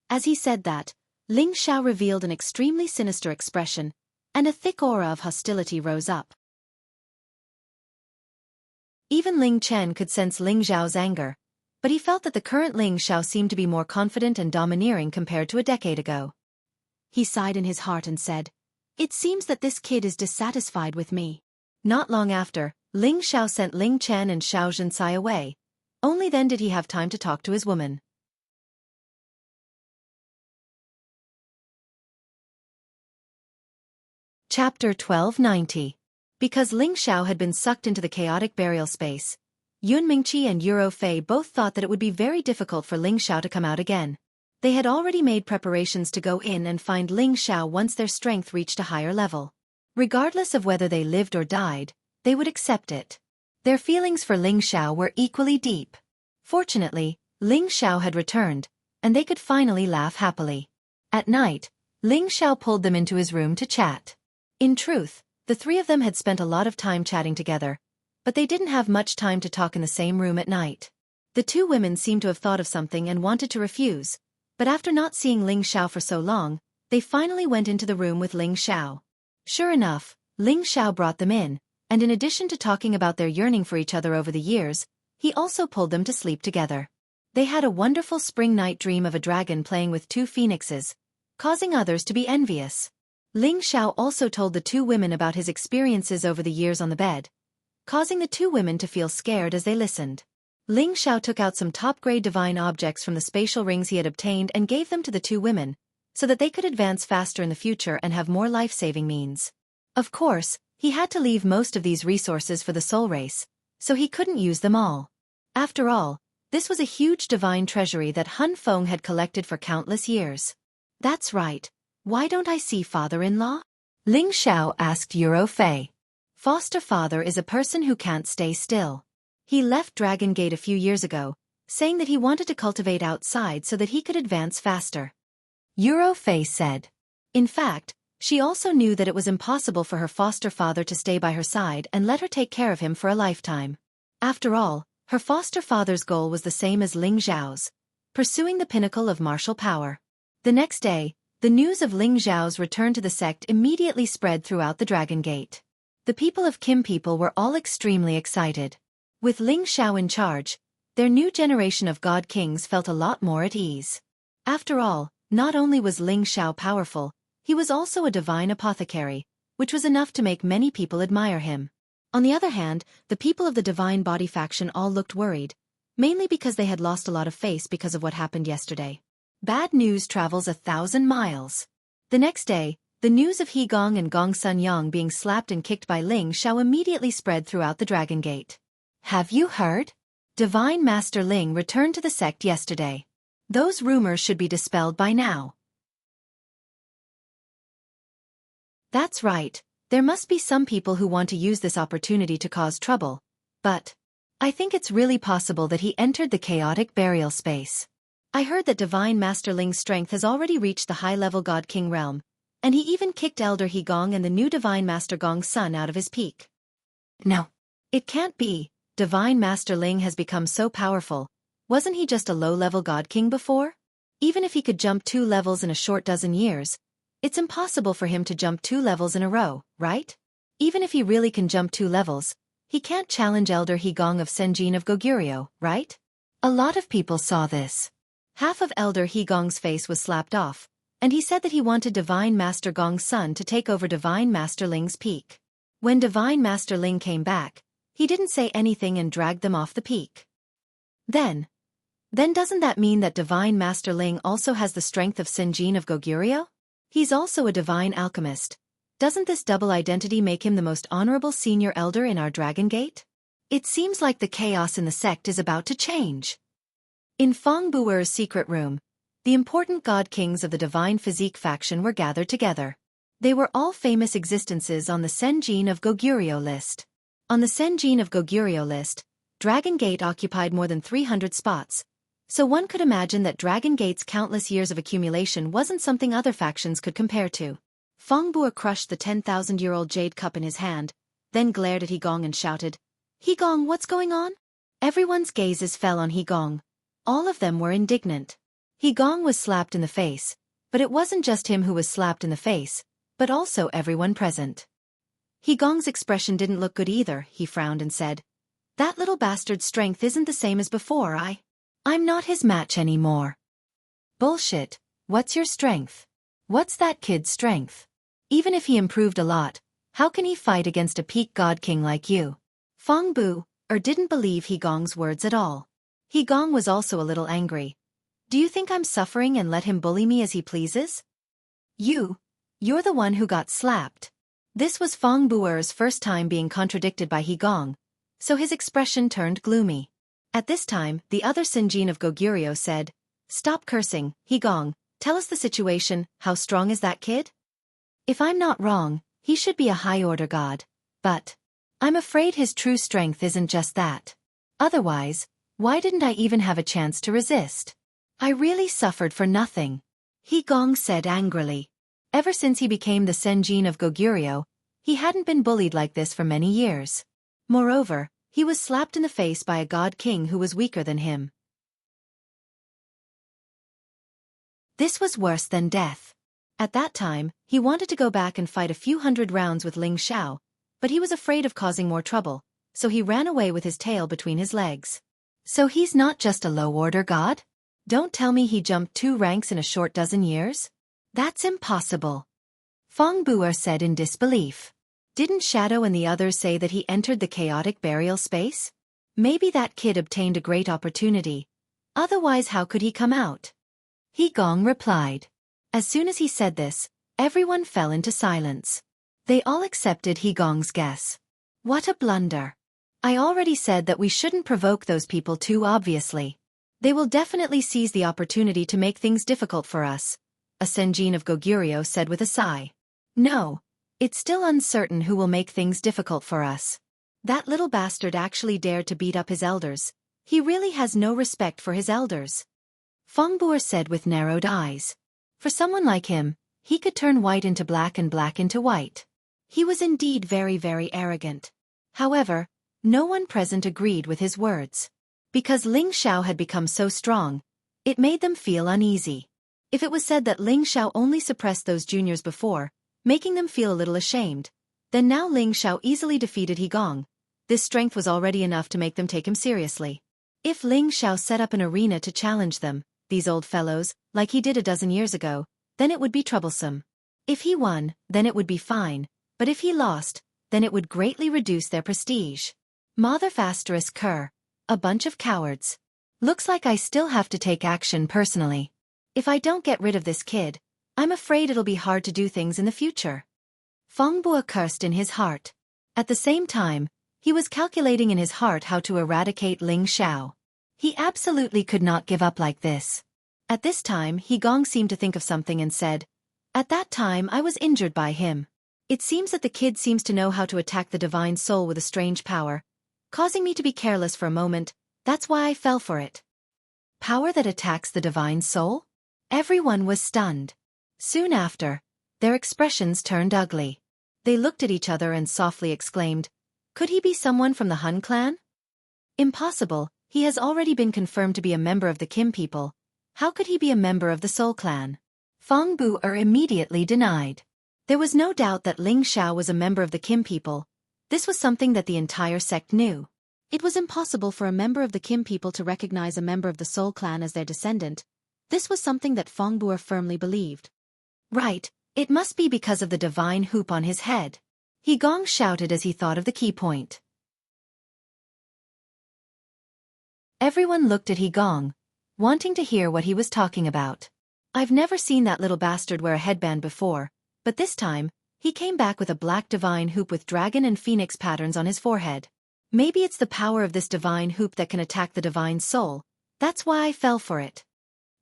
As he said that, Ling Xiao revealed an extremely sinister expression, and a thick aura of hostility rose up. Even Ling Chen could sense Ling Xiao's anger, but he felt that the current Ling Xiao seemed to be more confident and domineering compared to a decade ago. He sighed in his heart and said, It seems that this kid is dissatisfied with me. Not long after, Ling Xiao sent Ling Chen and Xianxia away. Only then did he have time to talk to his woman. Chapter 1290. Because Ling Xiao had been sucked into the chaotic burial space, Yun Mingqi and Euro Fei both thought that it would be very difficult for Ling Xiao to come out again. They had already made preparations to go in and find Ling Xiao once their strength reached a higher level. Regardless of whether they lived or died, they would accept it. Their feelings for Ling Xiao were equally deep. Fortunately, Ling Xiao had returned, and they could finally laugh happily. At night, Ling Xiao pulled them into his room to chat. In truth, the three of them had spent a lot of time chatting together, but they didn't have much time to talk in the same room at night. The two women seemed to have thought of something and wanted to refuse, but after not seeing Ling Xiao for so long, they finally went into the room with Ling Xiao. Sure enough, Ling Xiao brought them in, and in addition to talking about their yearning for each other over the years, he also pulled them to sleep together. They had a wonderful spring night dream of a dragon playing with two phoenixes, causing others to be envious. Ling Xiao also told the two women about his experiences over the years on the bed, causing the two women to feel scared as they listened. Ling Xiao took out some top-grade divine objects from the spatial rings he had obtained and gave them to the two women, so that they could advance faster in the future and have more life-saving means. Of course, he had to leave most of these resources for the soul race, so he couldn't use them all. After all, this was a huge divine treasury that Han Feng had collected for countless years. That's right. Why don't I see father-in-law? Ling Xiao asked Euro Fei. Foster father is a person who can't stay still. He left Dragon Gate a few years ago, saying that he wanted to cultivate outside so that he could advance faster. Euro Fei said. In fact, she also knew that it was impossible for her foster father to stay by her side and let her take care of him for a lifetime. After all, her foster father's goal was the same as Ling Xiao's, pursuing the pinnacle of martial power. The next day, the news of Ling Xiao's return to the sect immediately spread throughout the Dragon Gate. The people of Kim people were all extremely excited. With Ling Xiao in charge, their new generation of god kings felt a lot more at ease. After all, not only was Ling Xiao powerful, he was also a divine apothecary, which was enough to make many people admire him. On the other hand, the people of the Divine Body faction all looked worried, mainly because they had lost a lot of face because of what happened yesterday. Bad news travels 1,000 miles. The next day, the news of He Gong and Gong Sun Yang being slapped and kicked by Ling Xiao immediately spread throughout the Dragon Gate. Have you heard? Divine Master Ling returned to the sect yesterday. Those rumors should be dispelled by now. That's right, there must be some people who want to use this opportunity to cause trouble, but I think it's really possible that he entered the chaotic burial space. I heard that Divine Master Ling's strength has already reached the high-level God King realm, and he even kicked Elder He Gong and the new Divine Master Gong's son out of his peak. No. It can't be. Divine Master Ling has become so powerful. Wasn't he just a low-level God King before? Even if he could jump 2 levels in a short dozen years, it's impossible for him to jump 2 levels in a row, right? Even if he really can jump 2 levels, he can't challenge Elder He Gong of Senjin of Goguryeo, right? A lot of people saw this. Half of Elder He Gong's face was slapped off, and he said that he wanted Divine Master Gong's son to take over Divine Master Ling's peak. When Divine Master Ling came back, he didn't say anything and dragged them off the peak. Then Then doesn't that mean that Divine Master Ling also has the strength of Senjin of Goguryeo? He's also a divine alchemist. Doesn't this double identity make him the most honorable senior elder in our Dragon Gate? It seems like the chaos in the sect is about to change. In Fong Buer's secret room, the important god kings of the Divine Physique faction were gathered together. They were all famous existences on the Senjin of Goguryeo list. On the Senjin of Goguryeo list, Dragon Gate occupied more than 300 spots, so one could imagine that Dragon Gate's countless years of accumulation wasn't something other factions could compare to. Fong Buer crushed the 10,000-year-old jade cup in his hand, then glared at Higong and shouted, "Higong, what's going on?" Everyone's gazes fell on Higong. All of them were indignant. Higong was slapped in the face, but it wasn't just him who was slapped in the face, but also everyone present. Higong's expression didn't look good either. He frowned and said, "That little bastard's strength isn't the same as before. I'm not his match anymore." "Bullshit, what's your strength? What's that kid's strength? Even if he improved a lot, how can he fight against a peak god king like you?" Fong Buer didn't believe Higong's words at all. Higong was also a little angry. "Do you think I'm suffering and let him bully me as he pleases? You're the one who got slapped." This was Fong Buer's first time being contradicted by Higong, so his expression turned gloomy. At this time, the other Senjin of Goguryeo said, "Stop cursing, Higong, tell us the situation. How strong is that kid?" "If I'm not wrong, he should be a high-order god, but I'm afraid his true strength isn't just that. Otherwise, why didn't I even have a chance to resist? I really suffered for nothing," Higong said angrily. Ever since he became the Senjin of Goguryeo, he hadn't been bullied like this for many years. Moreover, he was slapped in the face by a god king who was weaker than him. This was worse than death. At that time, he wanted to go back and fight a few hundred rounds with Ling Xiao, but he was afraid of causing more trouble, so he ran away with his tail between his legs. So he's not just a low-order god? Don't tell me he jumped 2 ranks in a short dozen years? That's impossible, Fong Buer said in disbelief. Didn't Shadow and the others say that he entered the chaotic burial space? Maybe that kid obtained a great opportunity. Otherwise, how could he come out? Higong replied. As soon as he said this, everyone fell into silence. They all accepted Higong's guess. What a blunder. I already said that we shouldn't provoke those people too obviously. They will definitely seize the opportunity to make things difficult for us, a Senjin of Goguryeo said with a sigh. No, it's still uncertain who will make things difficult for us. That little bastard actually dared to beat up his elders. He really has no respect for his elders, Fong Buer said with narrowed eyes. For someone like him, he could turn white into black and black into white. He was indeed very, very arrogant. However, no one present agreed with his words. Because Ling Xiao had become so strong, it made them feel uneasy. If it was said that Ling Xiao only suppressed those juniors before, making them feel a little ashamed, then now Ling Xiao easily defeated Higong. This strength was already enough to make them take him seriously. If Ling Xiao set up an arena to challenge them, these old fellows, like he did a dozen years ago, then it would be troublesome. If he won, then it would be fine, but if he lost, then it would greatly reduce their prestige. Mother ***, a bunch of cowards. Looks like I still have to take action personally. If I don't get rid of this kid, I'm afraid it'll be hard to do things in the future. Fong Buer cursed in his heart. At the same time, he was calculating in his heart how to eradicate Ling Xiao. He absolutely could not give up like this. At this time, Higong seemed to think of something and said, "At that time I was injured by him. It seems that the kid seems to know how to attack the divine soul with a strange power, causing me to be careless for a moment. That's why I fell for it." Power that attacks the divine soul? Everyone was stunned. Soon after, their expressions turned ugly. They looked at each other and softly exclaimed, "Could he be someone from the Hun clan?" "Impossible, he has already been confirmed to be a member of the Kim people. How could he be a member of the Soul clan?" Fong Buer immediately denied. There was no doubt that Ling Xiao was a member of the Kim people. This was something that the entire sect knew. It was impossible for a member of the Kim people to recognize a member of the Soul clan as their descendant. This was something that Fong Buer firmly believed. Right, it must be because of the divine hoop on his head. Higong shouted as he thought of the key point. Everyone looked at Higong, wanting to hear what he was talking about. I've never seen that little bastard wear a headband before, but this time, he came back with a black divine hoop with dragon and phoenix patterns on his forehead. Maybe it's the power of this divine hoop that can attack the divine soul. That's why I fell for it.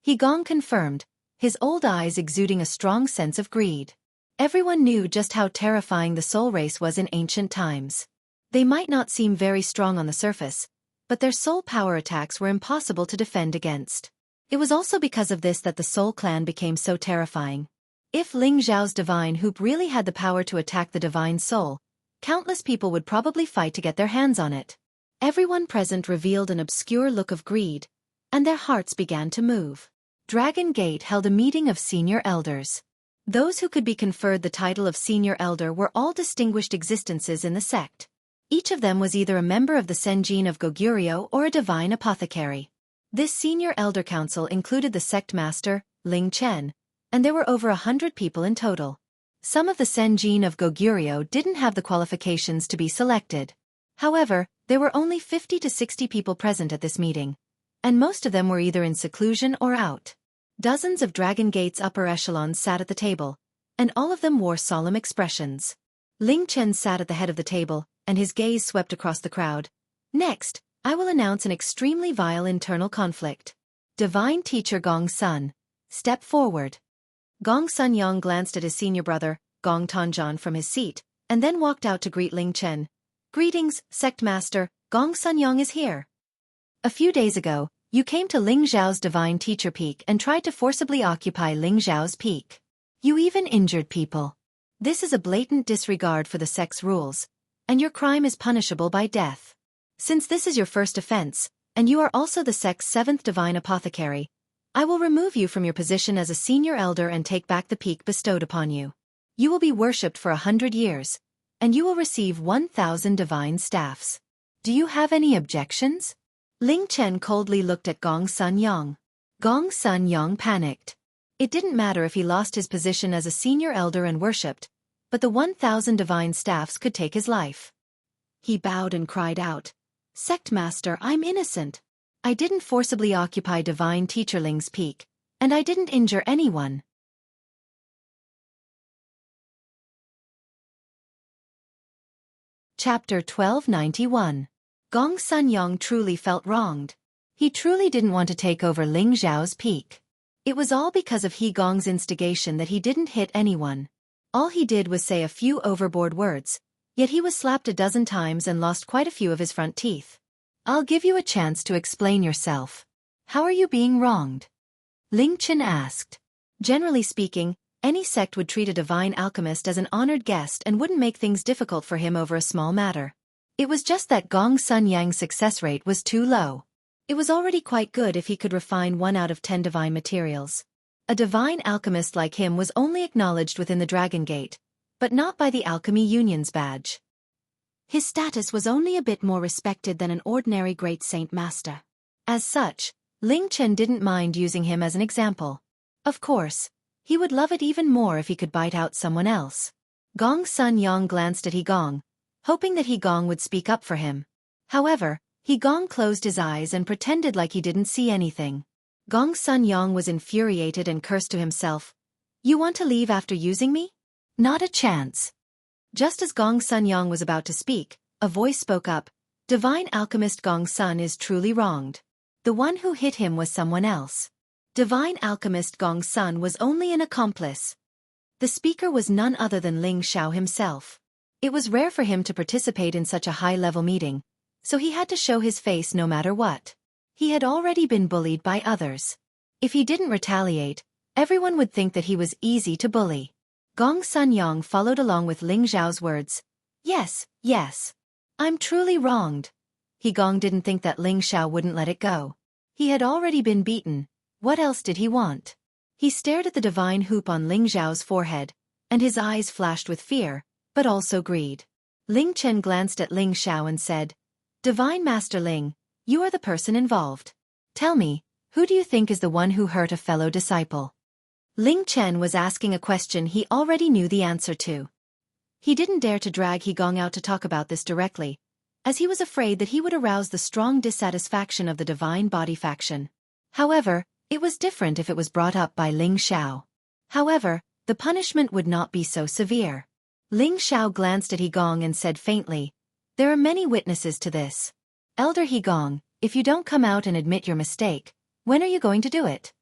He Gong confirmed, his old eyes exuding a strong sense of greed. Everyone knew just how terrifying the soul race was in ancient times. They might not seem very strong on the surface, but their soul power attacks were impossible to defend against. It was also because of this that the Soul Clan became so terrifying. If Ling Zhao's divine hoop really had the power to attack the divine soul, countless people would probably fight to get their hands on it. Everyone present revealed an obscure look of greed, and their hearts began to move. Dragon Gate held a meeting of senior elders. Those who could be conferred the title of senior elder were all distinguished existences in the sect. Each of them was either a member of the Senjin of Goguryeo or a divine apothecary. This senior elder council included the sect master, Ling Chen, and there were over 100 people in total. Some of the Senjin of Goguryeo didn't have the qualifications to be selected. However, there were only 50 to 60 people present at this meeting, and most of them were either in seclusion or out. Dozens of Dragon Gate's upper echelons sat at the table, and all of them wore solemn expressions. Ling Chen sat at the head of the table, and his gaze swept across the crowd. Next, I will announce an extremely vile internal conflict. Divine Teacher Gong Sun, step forward. Gong Sun Yang glanced at his senior brother, Gong Tanjan, from his seat, and then walked out to greet Ling Chen. Greetings, Sect Master, Gong Sun Yang is here. A few days ago, you came to Ling Zhao's Divine Teacher Peak and tried to forcibly occupy Ling Zhao's peak. You even injured people. This is a blatant disregard for the sect's rules, and your crime is punishable by death. Since this is your first offense, and you are also the sect's 7th Divine Apothecary, I will remove you from your position as a senior elder and take back the peak bestowed upon you. You will be worshipped for 100 years, and you will receive 1,000 divine staffs. Do you have any objections? Ling Chen coldly looked at Gong Sun Yang. Gong Sun Yang panicked. It didn't matter if he lost his position as a senior elder and worshipped, but the 1,000 divine staffs could take his life. He bowed and cried out, Sect Master, I'm innocent. I didn't forcibly occupy Divine Teacher Ling's peak, and I didn't injure anyone. Chapter 1291. Gong Sun Yang truly felt wronged. He truly didn't want to take over Ling Zhao's peak. It was all because of He Gong's instigation that he didn't hit anyone. All he did was say a few overboard words, yet he was slapped a dozen times and lost quite a few of his front teeth. I'll give you a chance to explain yourself. How are you being wronged? Ling Chen asked. Generally speaking, any sect would treat a divine alchemist as an honored guest and wouldn't make things difficult for him over a small matter. It was just that Gong Sun Yang's success rate was too low. It was already quite good if he could refine 1 out of 10 divine materials. A divine alchemist like him was only acknowledged within the Dragon Gate, but not by the Alchemy Union's badge. His status was only a bit more respected than an ordinary great saint master. As such, Ling Chen didn't mind using him as an example. Of course, he would love it even more if he could bite out someone else. Gong Sun Yang glanced at He Gong, hoping that He Gong would speak up for him. However, He Gong closed his eyes and pretended like he didn't see anything. Gong Sun Yang was infuriated and cursed to himself. You want to leave after using me? Not a chance. Just as Gong Sun Yang was about to speak, a voice spoke up. Divine Alchemist Gong Sun is truly wronged. The one who hit him was someone else. Divine Alchemist Gong Sun was only an accomplice. The speaker was none other than Ling Xiao himself. It was rare for him to participate in such a high-level meeting, so he had to show his face no matter what. He had already been bullied by others. If he didn't retaliate, everyone would think that he was easy to bully. Gong Sun Yang followed along with Ling Zhao's words. Yes, yes. I'm truly wronged. He Gong didn't think that Ling Xiao wouldn't let it go. He had already been beaten. What else did he want? He stared at the divine hoop on Ling Zhao's forehead, and his eyes flashed with fear, but also greed. Ling Chen glanced at Ling Xiao and said, Divine Master Ling, you are the person involved. Tell me, who do you think is the one who hurt a fellow disciple? Ling Chen was asking a question he already knew the answer to. He didn't dare to drag He Gong out to talk about this directly, as he was afraid that he would arouse the strong dissatisfaction of the divine body faction. However, it was different if it was brought up by Ling Xiao. However, the punishment would not be so severe. Ling Xiao glanced at Higong and said faintly, "There are many witnesses to this. Elder Higong, if you don't come out and admit your mistake, when are you going to do it?"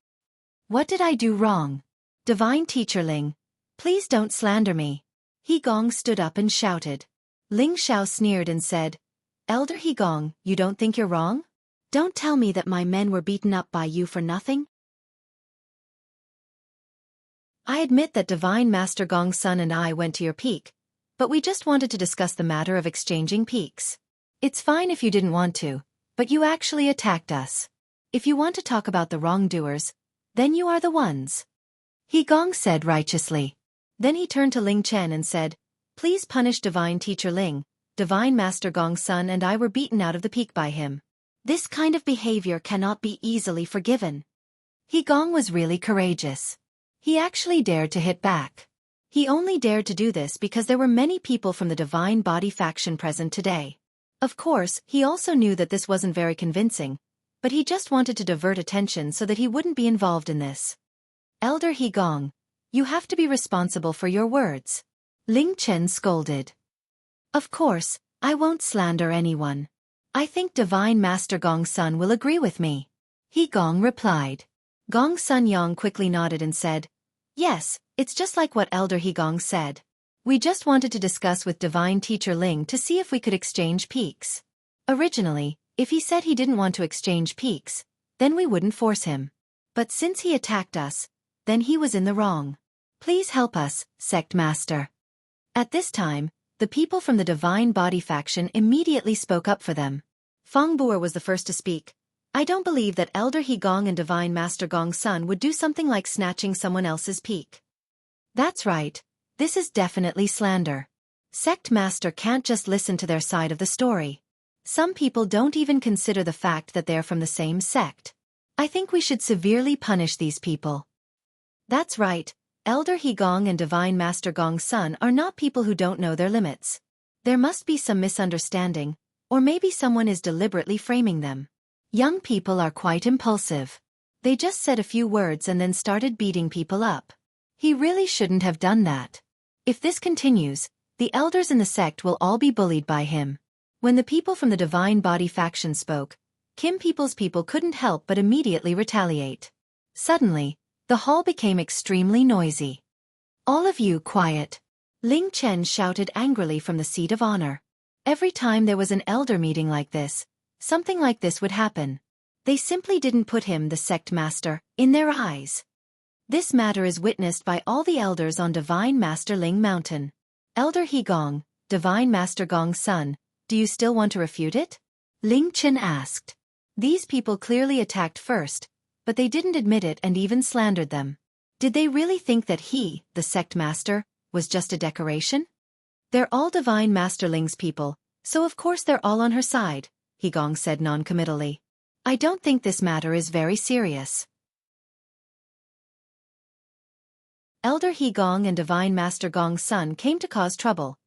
"What did I do wrong? Divine Teacher Ling, please don't slander me." Higong stood up and shouted. Ling Xiao sneered and said, "Elder Higong, you don't think you're wrong? Don't tell me that my men were beaten up by you for nothing." "I admit that Divine Master Gong's son and I went to your peak, but we just wanted to discuss the matter of exchanging peaks. It's fine if you didn't want to, but you actually attacked us. If you want to talk about the wrongdoers, then you are the ones," Higong said righteously. Then he turned to Ling Chen and said, "Please punish Divine Teacher Ling. Divine Master Gong's son and I were beaten out of the peak by him. This kind of behavior cannot be easily forgiven." Higong was really courageous. He actually dared to hit back. He only dared to do this because there were many people from the Divine Body faction present today. Of course, he also knew that this wasn't very convincing, but he just wanted to divert attention so that he wouldn't be involved in this. "Elder Higong, you have to be responsible for your words," Ling Chen scolded. "Of course, I won't slander anyone. I think Divine Master Gong's son will agree with me," Higong replied. Gong's son Yang quickly nodded and said, "Yes, it's just like what Elder Higong said. We just wanted to discuss with Divine Teacher Ling to see if we could exchange peaks. Originally, if he said he didn't want to exchange peaks, then we wouldn't force him. But since he attacked us, then he was in the wrong. Please help us, Sect Master." At this time, the people from the Divine Body faction immediately spoke up for them. Feng Buer was the first to speak. "I don't believe that Elder Higong and Divine Master Gong's son would do something like snatching someone else's peak. That's right. This is definitely slander. Sect Master can't just listen to their side of the story. Some people don't even consider the fact that they're from the same sect. I think we should severely punish these people." "That's right. Elder Higong and Divine Master Gong's son are not people who don't know their limits. There must be some misunderstanding, or maybe someone is deliberately framing them. Young people are quite impulsive. They just said a few words and then started beating people up. He really shouldn't have done that. If this continues, the elders in the sect will all be bullied by him." When the people from the Divine Body faction spoke, Kim People's people couldn't help but immediately retaliate. Suddenly, the hall became extremely noisy. "All of you quiet," Ling Chen shouted angrily from the seat of honor. Every time there was an elder meeting like this, something like this would happen. They simply didn't put him, the sect master, in their eyes. This matter is witnessed by all the elders on Divine Master Ling Mountain. "Elder Higong, Divine Master Gong's son, do you still want to refute it?" Ling Chen asked. These people clearly attacked first, but they didn't admit it and even slandered them. Did they really think that he, the sect master, was just a decoration? "They're all Divine Master Ling's people, so of course they're all on her side," Higong said non-committally. "I don't think this matter is very serious." Elder Higong and Divine Master Gong's son came to cause trouble,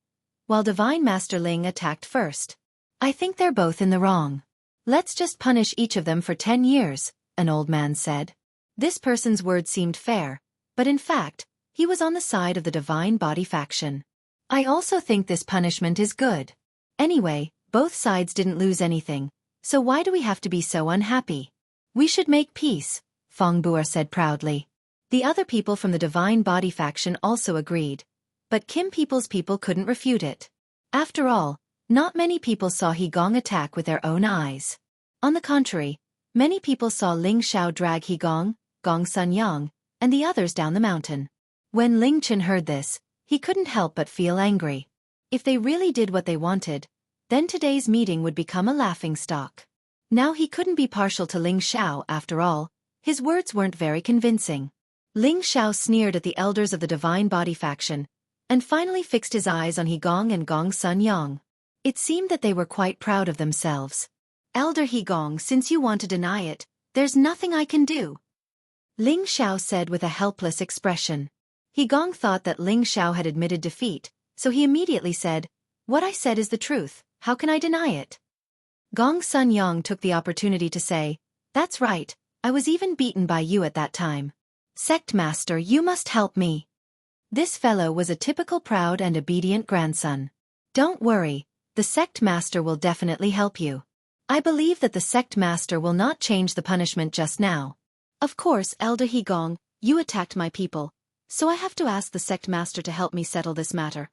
while Divine Master Ling attacked first. "I think they're both in the wrong. Let's just punish each of them for 10 years, an old man said. This person's word seemed fair, but in fact, he was on the side of the Divine Body faction. "I also think this punishment is good. Anyway, both sides didn't lose anything, so why do we have to be so unhappy? We should make peace," Feng Buer said proudly. The other people from the Divine Body faction also agreed, but Kim People's people couldn't refute it. After all, not many people saw Higong attack with their own eyes. On the contrary, many people saw Ling Xiao drag Higong, Gong's son Yang, and the others down the mountain. When Ling Chen heard this, he couldn't help but feel angry. If they really did what they wanted, then today's meeting would become a laughingstock. Now he couldn't be partial to Ling Xiao after all, his words weren't very convincing. Ling Xiao sneered at the elders of the Divine Body faction, and finally fixed his eyes on Higong and Gong's son Yang. It seemed that they were quite proud of themselves. "Elder Higong, since you want to deny it, there's nothing I can do," Ling Xiao said with a helpless expression. Higong thought that Ling Xiao had admitted defeat, so he immediately said, "What I said is the truth, how can I deny it?" Gong's son Yang took the opportunity to say, "That's right, I was even beaten by you at that time. Sect master, you must help me. This fellow was a typical proud and obedient grandson. Don't worry, the sect master will definitely help you. I believe that the sect master will not change the punishment just now. Of course, Elder Higong, you attacked my people, so I have to ask the sect master to help me settle this matter.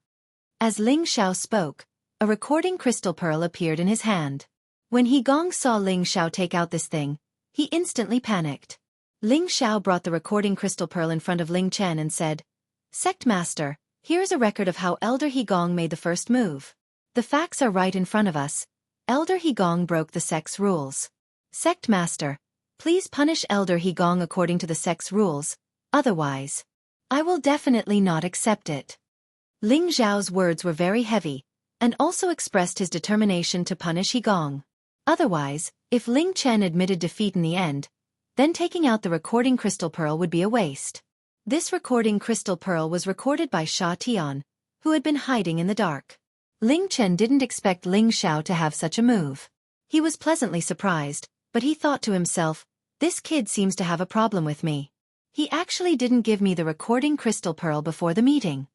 As Ling Xiao spoke, a recording crystal pearl appeared in his hand. When Higong saw Ling Xiao take out this thing, he instantly panicked. Ling Xiao brought the recording crystal pearl in front of Ling Chen and said, Sect master, here is a record of how Elder Higong made the first move. The facts are right in front of us. Elder Higong broke the sect's rules. Sect master, please punish Elder Higong according to the sect's rules, otherwise, I will definitely not accept it. Ling Xiao's words were very heavy, and also expressed his determination to punish Higong. Otherwise, if Ling Chen admitted defeat in the end, then taking out the recording crystal pearl would be a waste. This recording crystal pearl was recorded by Sha Tian, who had been hiding in the dark. Ling Chen didn't expect Ling Xiao to have such a move. He was pleasantly surprised, but he thought to himself, this kid seems to have a problem with me. He actually didn't give me the recording crystal pearl before the meeting.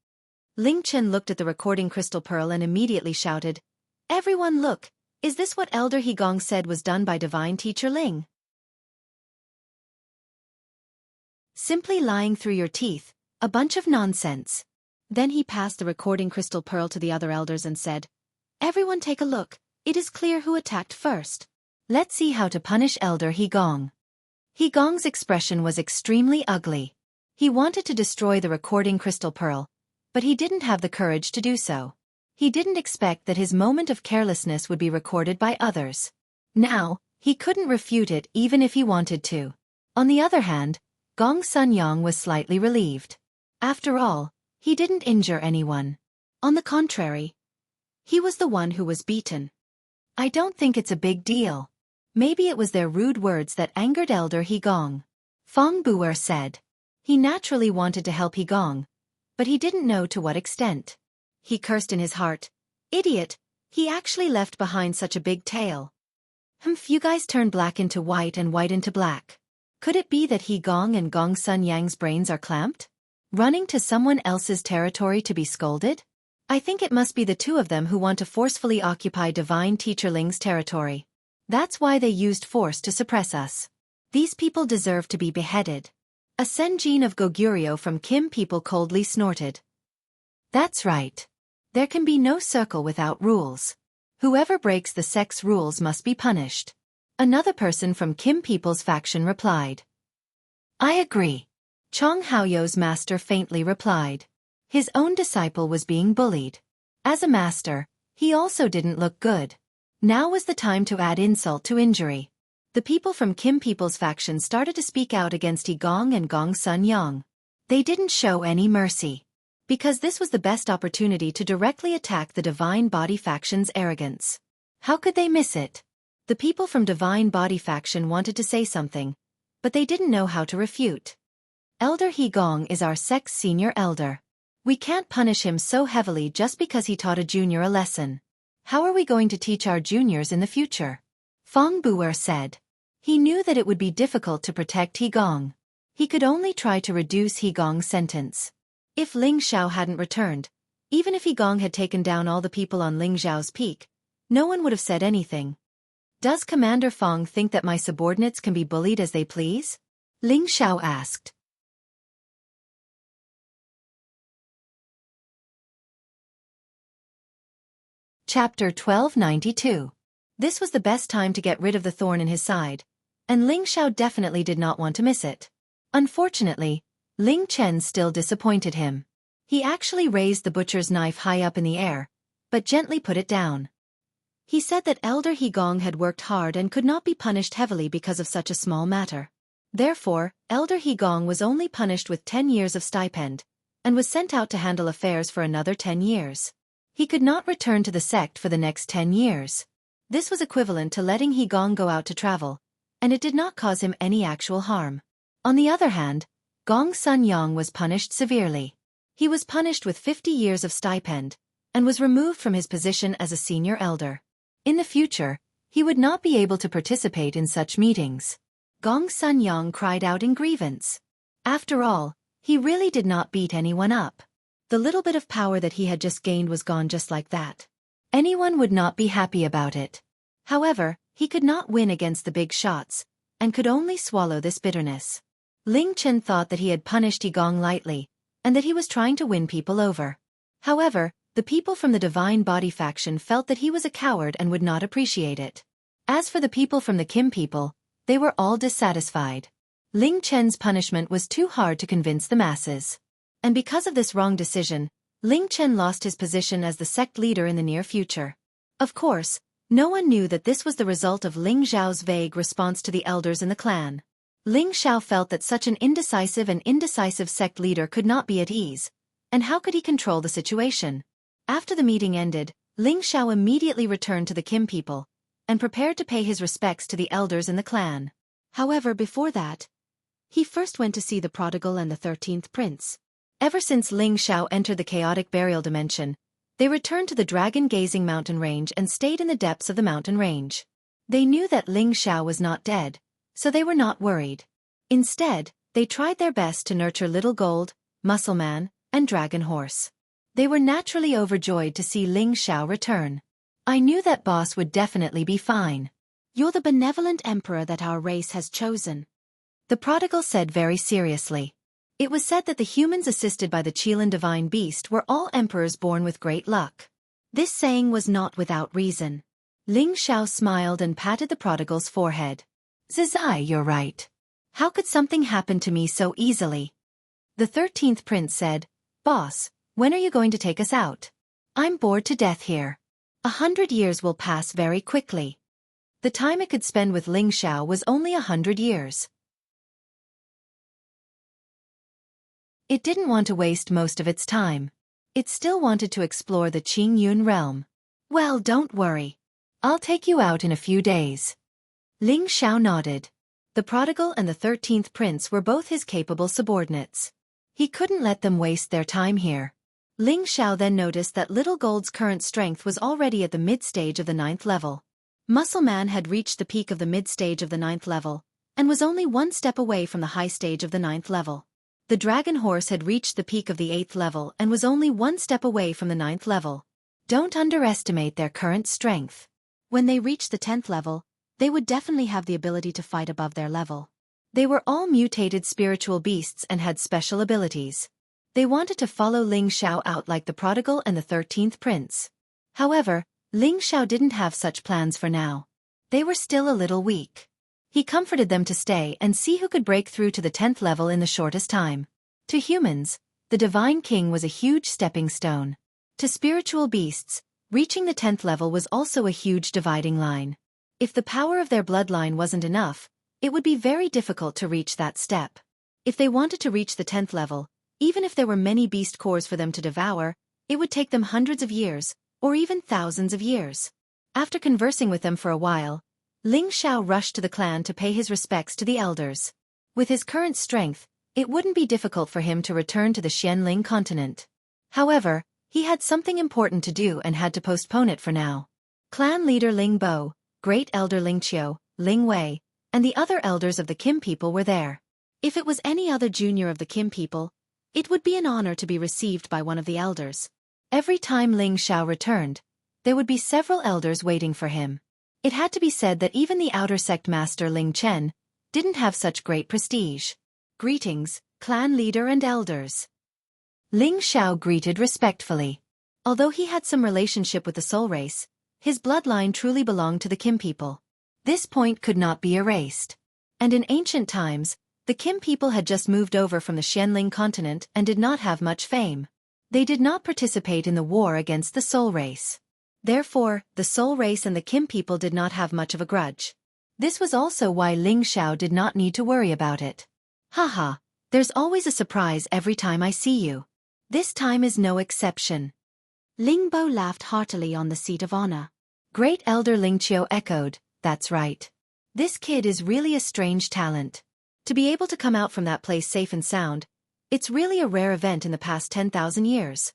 Ling Chen looked at the recording crystal pearl and immediately shouted, Everyone look, is this what Elder Higong said was done by Divine Teacher Ling? Simply lying through your teeth, a bunch of nonsense. Then he passed the recording crystal pearl to the other elders and said, Everyone take a look, it is clear who attacked first. Let's see how to punish Elder Higong. Higong's expression was extremely ugly. He wanted to destroy the recording crystal pearl, but he didn't have the courage to do so. He didn't expect that his moment of carelessness would be recorded by others. Now, he couldn't refute it even if he wanted to. On the other hand, Gong Sun Yang was slightly relieved. After all, he didn't injure anyone. On the contrary, he was the one who was beaten. I don't think it's a big deal. Maybe it was their rude words that angered Elder Higong. Feng Buer said. He naturally wanted to help Higong, but he didn't know to what extent. He cursed in his heart. Idiot, he actually left behind such a big tail. You guys turned black into white and white into black. Could it be that Higong and Gong Sun Yang's brains are clamped? Running to someone else's territory to be scolded? I think it must be the two of them who want to forcefully occupy Divine Teacher Ling's territory. That's why they used force to suppress us. These people deserve to be beheaded. A Senjin of Goguryeo from Kim people coldly snorted. That's right. There can be no circle without rules. Whoever breaks the sect's rules must be punished. Another person from Kim people's faction replied. I agree. Chong Haoyou's master faintly replied. His own disciple was being bullied. As a master, he also didn't look good. Now was the time to add insult to injury. The people from Kim people's faction started to speak out against Higong and Gong Sun Yang. They didn't show any mercy. Because this was the best opportunity to directly attack the Divine Body faction's arrogance. How could they miss it? The people from Divine Body faction wanted to say something, but they didn't know how to refute. Elder Higong is our sect's senior elder. We can't punish him so heavily just because he taught a junior a lesson. How are we going to teach our juniors in the future? Feng Buer said. He knew that it would be difficult to protect Higong. He could only try to reduce Higong's sentence. If Ling Xiao hadn't returned, even if Higong had taken down all the people on Ling Xiao's peak, no one would have said anything. Does Commander Feng think that my subordinates can be bullied as they please? Ling Xiao asked. Chapter 1292. This was the best time to get rid of the thorn in his side, and Ling Xiao definitely did not want to miss it. Unfortunately, Ling Chen still disappointed him. He actually raised the butcher's knife high up in the air, but gently put it down. He said that Elder Higong had worked hard and could not be punished heavily because of such a small matter. Therefore, Elder Higong was only punished with 10 years of stipend, and was sent out to handle affairs for another 10 years. He could not return to the sect for the next 10 years. This was equivalent to letting Higong go out to travel, and it did not cause him any actual harm. On the other hand, Gong Sun Yang was punished severely. He was punished with 50 years of stipend, and was removed from his position as a senior elder. In the future, he would not be able to participate in such meetings. Gong Sunyang cried out in grievance. After all, he really did not beat anyone up. The little bit of power that he had just gained was gone just like that. Anyone would not be happy about it. However, he could not win against the big shots, and could only swallow this bitterness. Ling Chen thought that he had punished Yi Gong lightly, and that he was trying to win people over. However, the people from the Divine Body faction felt that he was a coward and would not appreciate it. As for the people from the Kim people, they were all dissatisfied. Ling Chen's punishment was too hard to convince the masses. And because of this wrong decision, Ling Chen lost his position as the sect leader in the near future. Of course, no one knew that this was the result of Ling Zhao's vague response to the elders in the clan. Ling Xiao felt that such an indecisive sect leader could not be at ease, and how could he control the situation? After the meeting ended, Ling Xiao immediately returned to the Kim people, and prepared to pay his respects to the elders in the clan. However, before that, he first went to see the prodigal and the 13th prince. Ever since Ling Xiao entered the chaotic burial dimension, they returned to the dragon-gazing mountain range and stayed in the depths of the mountain range. They knew that Ling Xiao was not dead, so they were not worried. Instead, they tried their best to nurture Little Gold, Muscle Man, and Dragon Horse. They were naturally overjoyed to see Ling Xiao return. I knew that boss would definitely be fine. You're the benevolent emperor that our race has chosen, the prodigal said very seriously. It was said that the humans assisted by the Qilin divine beast were all emperors born with great luck. This saying was not without reason. Ling Xiao smiled and patted the prodigal's forehead. Zizai, you're right. How could something happen to me so easily? The 13th prince said, Boss, when are you going to take us out? I'm bored to death here. 100 years will pass very quickly. The time it could spend with Ling Xiao was only 100 years. It didn't want to waste most of its time. It still wanted to explore the Qingyun realm. Well, don't worry. I'll take you out in a few days. Ling Xiao nodded. The prodigal and the 13th prince were both his capable subordinates. He couldn't let them waste their time here. Ling Xiao then noticed that Little Gold's current strength was already at the mid-stage of the 9th level. Muscle Man had reached the peak of the mid-stage of the 9th level, and was only one step away from the high stage of the 9th level. The Dragon Horse had reached the peak of the 8th level and was only one step away from the 9th level. Don't underestimate their current strength. When they reach the 10th level, they would definitely have the ability to fight above their level. They were all mutated spiritual beasts and had special abilities. They wanted to follow Ling Xiao out like the prodigal and the 13th prince. However, Ling Xiao didn't have such plans for now. They were still a little weak. He comforted them to stay and see who could break through to the 10th level in the shortest time. To humans, the Divine King was a huge stepping stone. To spiritual beasts, reaching the 10th level was also a huge dividing line. If the power of their bloodline wasn't enough, it would be very difficult to reach that step. If they wanted to reach the 10th level, even if there were many beast cores for them to devour, it would take them hundreds of years, or even thousands of years. After conversing with them for a while, Ling Xiao rushed to the clan to pay his respects to the elders. With his current strength, it wouldn't be difficult for him to return to the Xianling continent. However, he had something important to do and had to postpone it for now. Clan leader Ling Bo, Great Elder Ling Qiu, Ling Wei, and the other elders of the Kim people were there. If it was any other junior of the Kim people, it would be an honor to be received by one of the elders. Every time Ling Xiao returned, there would be several elders waiting for him. It had to be said that even the outer sect master Ling Chen didn't have such great prestige. Greetings, clan leader and elders. Ling Xiao greeted respectfully. Although he had some relationship with the soul race, his bloodline truly belonged to the Kim people. This point could not be erased. And in ancient times, the Kim people had just moved over from the Xianling continent and did not have much fame. They did not participate in the war against the soul race. Therefore, the soul race and the Kim people did not have much of a grudge. This was also why Ling Xiao did not need to worry about it. Haha, there's always a surprise every time I see you. This time is no exception. Ling Bo laughed heartily on the seat of honor. Great Elder Ling Qiu echoed, that's right. This kid is really a strange talent. To be able to come out from that place safe and sound, it's really a rare event in the past 10,000 years.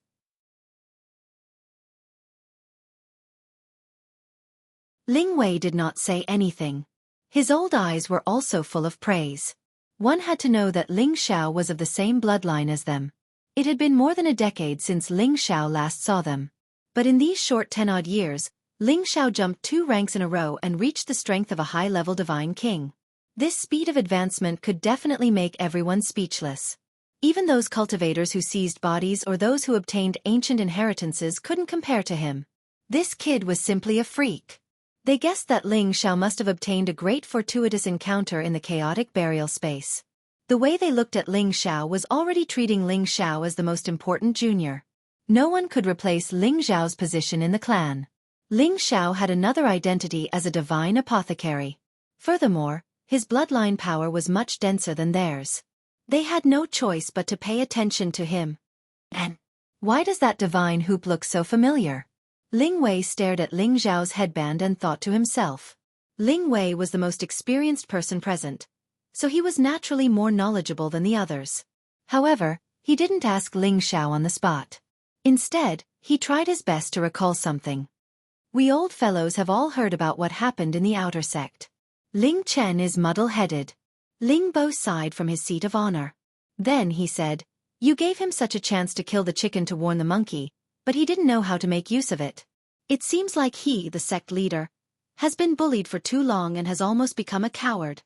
Ling Wei did not say anything. His old eyes were also full of praise. One had to know that Ling Xiao was of the same bloodline as them. It had been more than a decade since Ling Xiao last saw them. But in these short 10-odd years, Ling Xiao jumped 2 ranks in a row and reached the strength of a high-level divine king. This speed of advancement could definitely make everyone speechless. Even those cultivators who seized bodies or those who obtained ancient inheritances couldn't compare to him. This kid was simply a freak. They guessed that Ling Xiao must have obtained a great fortuitous encounter in the chaotic burial space. The way they looked at Ling Xiao was already treating Ling Xiao as the most important junior. No one could replace Ling Xiao's position in the clan. Ling Xiao had another identity as a divine apothecary. Furthermore, his bloodline power was much denser than theirs. They had no choice but to pay attention to him. And why does that divine hoop look so familiar? Ling Wei stared at Ling Xiao's headband and thought to himself. Ling Wei was the most experienced person present, so he was naturally more knowledgeable than the others. However, he didn't ask Ling Xiao on the spot. Instead, he tried his best to recall something. We old fellows have all heard about what happened in the outer sect. Ling Chen is muddle-headed. Ling Bo sighed from his seat of honor. Then he said, "You gave him such a chance to kill the chicken to warn the monkey, but he didn't know how to make use of it. It seems like he, the sect leader, has been bullied for too long and has almost become a coward."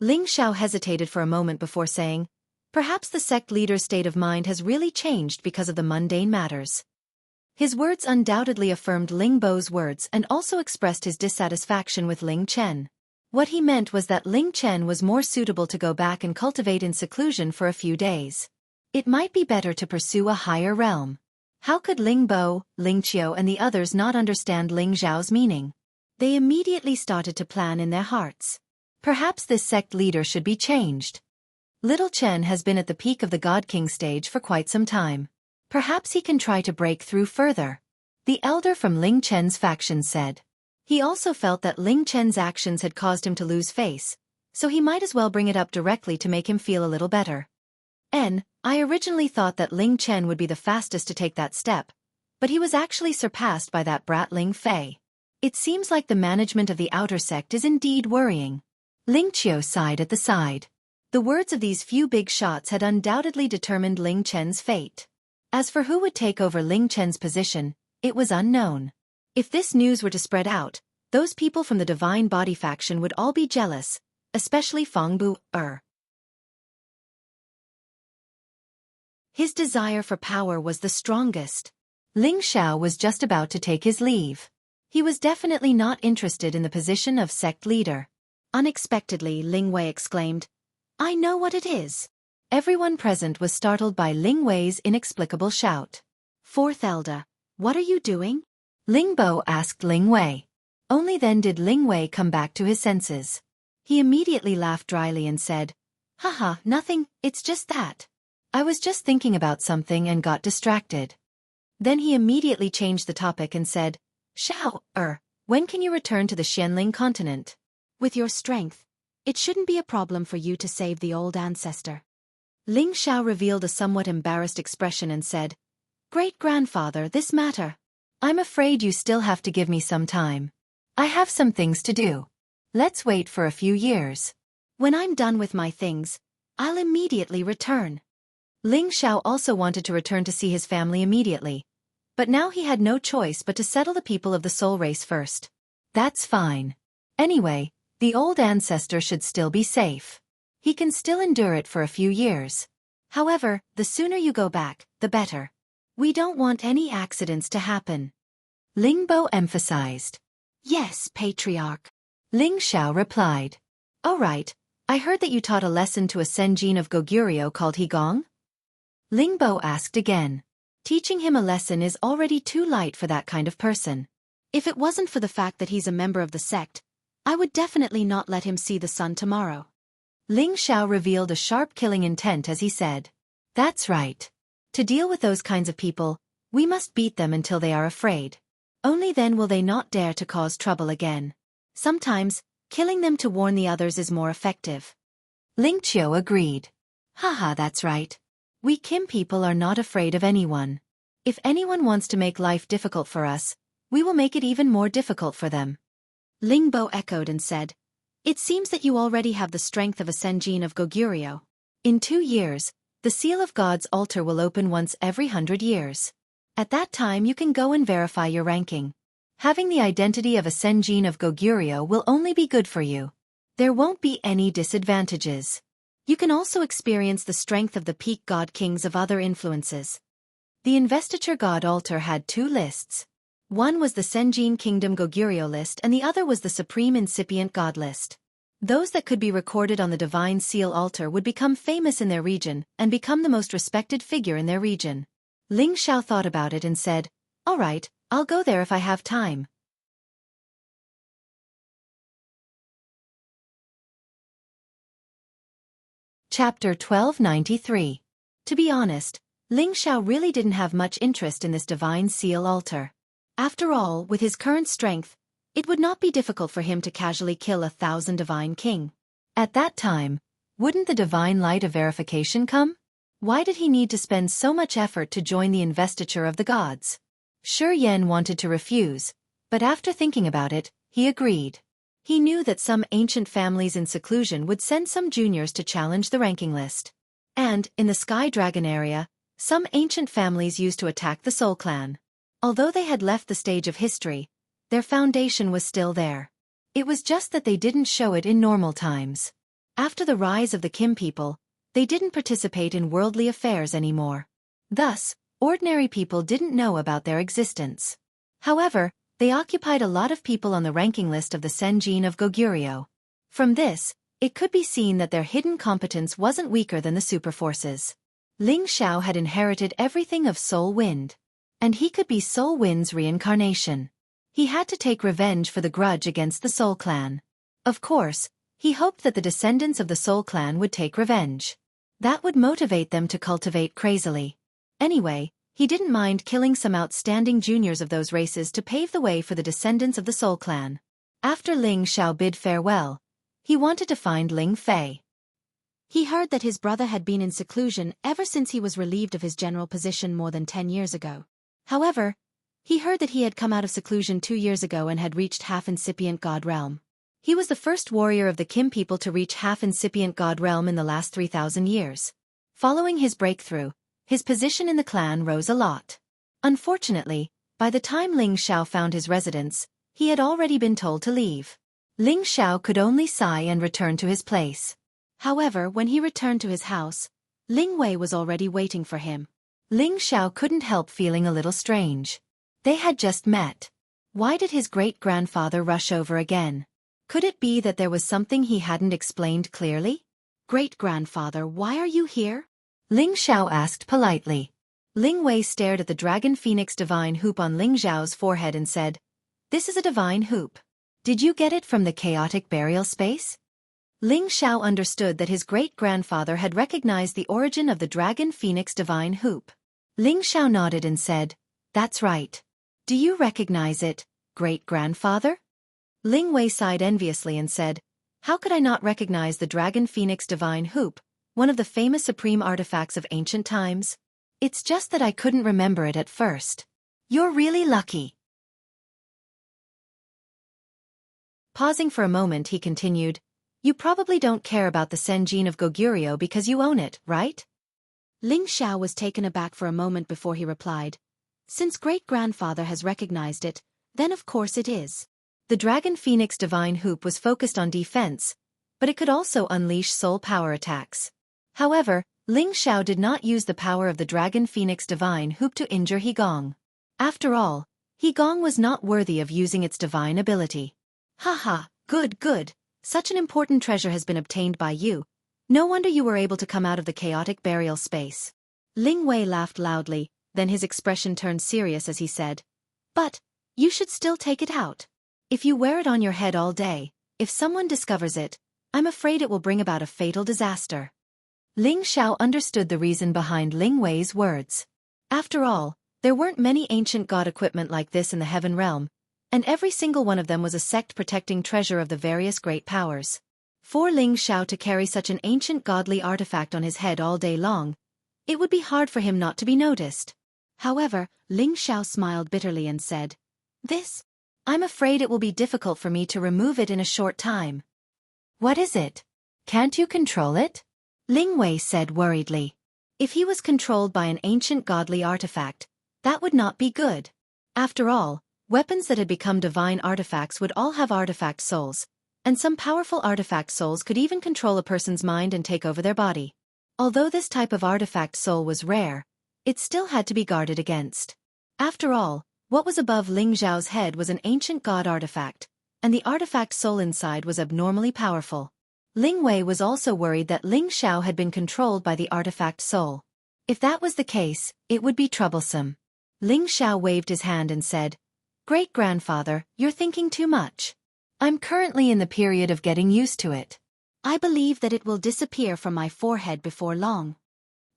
Ling Xiao hesitated for a moment before saying, "Perhaps the sect leader's state of mind has really changed because of the mundane matters." His words undoubtedly affirmed Ling Bo's words and also expressed his dissatisfaction with Ling Chen. What he meant was that Ling Chen was more suitable to go back and cultivate in seclusion for a few days. It might be better to pursue a higher realm. How could Ling Bo, Ling Qiu and the others not understand Ling Xiao's meaning? They immediately started to plan in their hearts. Perhaps this sect leader should be changed. Little Chen has been at the peak of the God King stage for quite some time. Perhaps he can try to break through further. The elder from Ling Chen's faction said. He also felt that Ling Chen's actions had caused him to lose face, so he might as well bring it up directly to make him feel a little better. I originally thought that Ling Chen would be the fastest to take that step, but he was actually surpassed by that brat Ling Fei. It seems like the management of the outer sect is indeed worrying. Ling Qiu sighed at the side. The words of these few big shots had undoubtedly determined Ling Chen's fate. As for who would take over Ling Chen's position, it was unknown. If this news were to spread out, those people from the Divine Body faction would all be jealous, especially Fang Bu. His desire for power was the strongest. Ling Xiao was just about to take his leave. He was definitely not interested in the position of sect leader. Unexpectedly, Ling Wei exclaimed, "I know what it is." Everyone present was startled by Ling Wei's inexplicable shout. "Fourth Elder, what are you doing?" Ling Bo asked Ling Wei. Only then did Ling Wei come back to his senses. He immediately laughed dryly and said, "Haha, nothing, it's just that. I was just thinking about something and got distracted." Then he immediately changed the topic and said, "Xiao, when can you return to the Xianling continent? With your strength, it shouldn't be a problem for you to save the old ancestor." Ling Xiao revealed a somewhat embarrassed expression and said, "Great-grandfather, this matter. I'm afraid you still have to give me some time. I have some things to do. Let's wait for a few years. When I'm done with my things, I'll immediately return." Ling Xiao also wanted to return to see his family immediately, but now he had no choice but to settle the people of the soul race first. That's fine. Anyway, the old ancestor should still be safe. He can still endure it for a few years. However, the sooner you go back, the better. We don't want any accidents to happen. Ling Bo emphasized. "Yes, Patriarch." Ling Xiao replied. "All right, I heard that you taught a lesson to a Senjin of Goguryeo called Higong?" Ling Bo asked again. Teaching him a lesson is already too light for that kind of person. If it wasn't for the fact that he's a member of the sect, I would definitely not let him see the sun tomorrow. Ling Xiao revealed a sharp killing intent as he said, "That's right. To deal with those kinds of people, we must beat them until they are afraid. Only then will they not dare to cause trouble again. Sometimes, killing them to warn the others is more effective." Ling Qiu agreed. "Haha, that's right. We Kim people are not afraid of anyone. If anyone wants to make life difficult for us, we will make it even more difficult for them." Ling Bo echoed and said, It seems that you already have the strength of a Senjin of Goguryeo. In 2 years, the Seal of God's altar will open once every 100 years. At that time you can go and verify your ranking. Having the identity of a Senjin of Goguryeo will only be good for you. There won't be any disadvantages. You can also experience the strength of the peak god kings of other influences. The investiture god altar had 2 lists. One was the Senjin Kingdom Goguryeo list and the other was the Supreme Incipient God list. Those that could be recorded on the Divine Seal altar would become famous in their region and become the most respected figure in their region. Ling Xiao thought about it and said, "All right, I'll go there if I have time." Chapter 1293. To be honest, Ling Xiao really didn't have much interest in this Divine Seal altar. After all, with his current strength, it would not be difficult for him to casually kill 1,000 Divine King. At that time, wouldn't the Divine Light of Verification come? Why did he need to spend so much effort to join the investiture of the gods? Shi Yan wanted to refuse, but after thinking about it, he agreed. He knew that some ancient families in seclusion would send some juniors to challenge the ranking list. And, in the Sky Dragon area, some ancient families used to attack the Soul Clan. Although they had left the stage of history, their foundation was still there. It was just that they didn't show it in normal times. After the rise of the Kim people, they didn't participate in worldly affairs anymore. Thus, ordinary people didn't know about their existence. However, they occupied a lot of people on the ranking list of the Senjin of Goguryeo. From this, it could be seen that their hidden competence wasn't weaker than the superforces. Ling Xiao had inherited everything of Soul Wind. And he could be Soul Wind's reincarnation. He had to take revenge for the grudge against the Soul Clan. Of course, he hoped that the descendants of the Soul Clan would take revenge. That would motivate them to cultivate crazily. Anyway, he didn't mind killing some outstanding juniors of those races to pave the way for the descendants of the Soul Clan. After Ling Xiao bid farewell, he wanted to find Ling Fei. He heard that his brother had been in seclusion ever since he was relieved of his general position more than 10 years ago. However, he heard that he had come out of seclusion 2 years ago and had reached half-incipient God realm. He was the first warrior of the Kim people to reach half-incipient God realm in the last 3,000 years. Following his breakthrough, his position in the clan rose a lot. Unfortunately, by the time Ling Xiao found his residence, he had already been told to leave. Ling Xiao could only sigh and return to his place. However, when he returned to his house, Ling Wei was already waiting for him. Ling Xiao couldn't help feeling a little strange. They had just met. Why did his great-grandfather rush over again? Could it be that there was something he hadn't explained clearly? "Great-grandfather, why are you here?" Ling Xiao asked politely. Ling Wei stared at the Dragon Phoenix Divine Hoop on Ling Xiao's forehead and said, "This is a divine hoop. Did you get it from the chaotic burial space?" Ling Xiao understood that his great-grandfather had recognized the origin of the Dragon Phoenix Divine Hoop. Ling Xiao nodded and said, "That's right. Do you recognize it, great-grandfather?" Ling Wei sighed enviously and said, "How could I not recognize the Dragon Phoenix Divine Hoop, one of the famous supreme artifacts of ancient times? It's just that I couldn't remember it at first." "You're really lucky." Pausing for a moment, he continued, "You probably don't care about the Senjin of Goguryeo because you own it, right?" Ling Xiao was taken aback for a moment before he replied, "Since great-grandfather has recognized it, then of course it is." The Dragon Phoenix Divine Hoop was focused on defense, but it could also unleash soul power attacks. However, Ling Xiao did not use the power of the Dragon Phoenix Divine Hoop to injure He Gong. After all, He Gong was not worthy of using its divine ability. "Haha, good, good. Such an important treasure has been obtained by you. No wonder you were able to come out of the chaotic burial space." Ling Wei laughed loudly, then his expression turned serious as he said, "But, you should still take it out. If you wear it on your head all day, if someone discovers it, I'm afraid it will bring about a fatal disaster." Ling Xiao understood the reason behind Ling Wei's words. After all, there weren't many ancient god equipment like this in the Heaven Realm, and every single one of them was a sect-protecting treasure of the various great powers. For Ling Xiao to carry such an ancient godly artifact on his head all day long, it would be hard for him not to be noticed. However, Ling Xiao smiled bitterly and said, I'm afraid it will be difficult for me to remove it in a short time." What is it? Can't you control it? Ling Wei said worriedly. If he was controlled by an ancient godly artifact, that would not be good. After all, weapons that had become divine artifacts would all have artifact souls, and some powerful artifact souls could even control a person's mind and take over their body. Although this type of artifact soul was rare, it still had to be guarded against. After all, what was above Ling Zhao's head was an ancient god artifact, and the artifact soul inside was abnormally powerful. Ling Wei was also worried that Ling Xiao had been controlled by the artifact soul. If that was the case, it would be troublesome. Ling Xiao waved his hand and said, "Great-grandfather, you're thinking too much. I'm currently in the period of getting used to it. I believe that it will disappear from my forehead before long."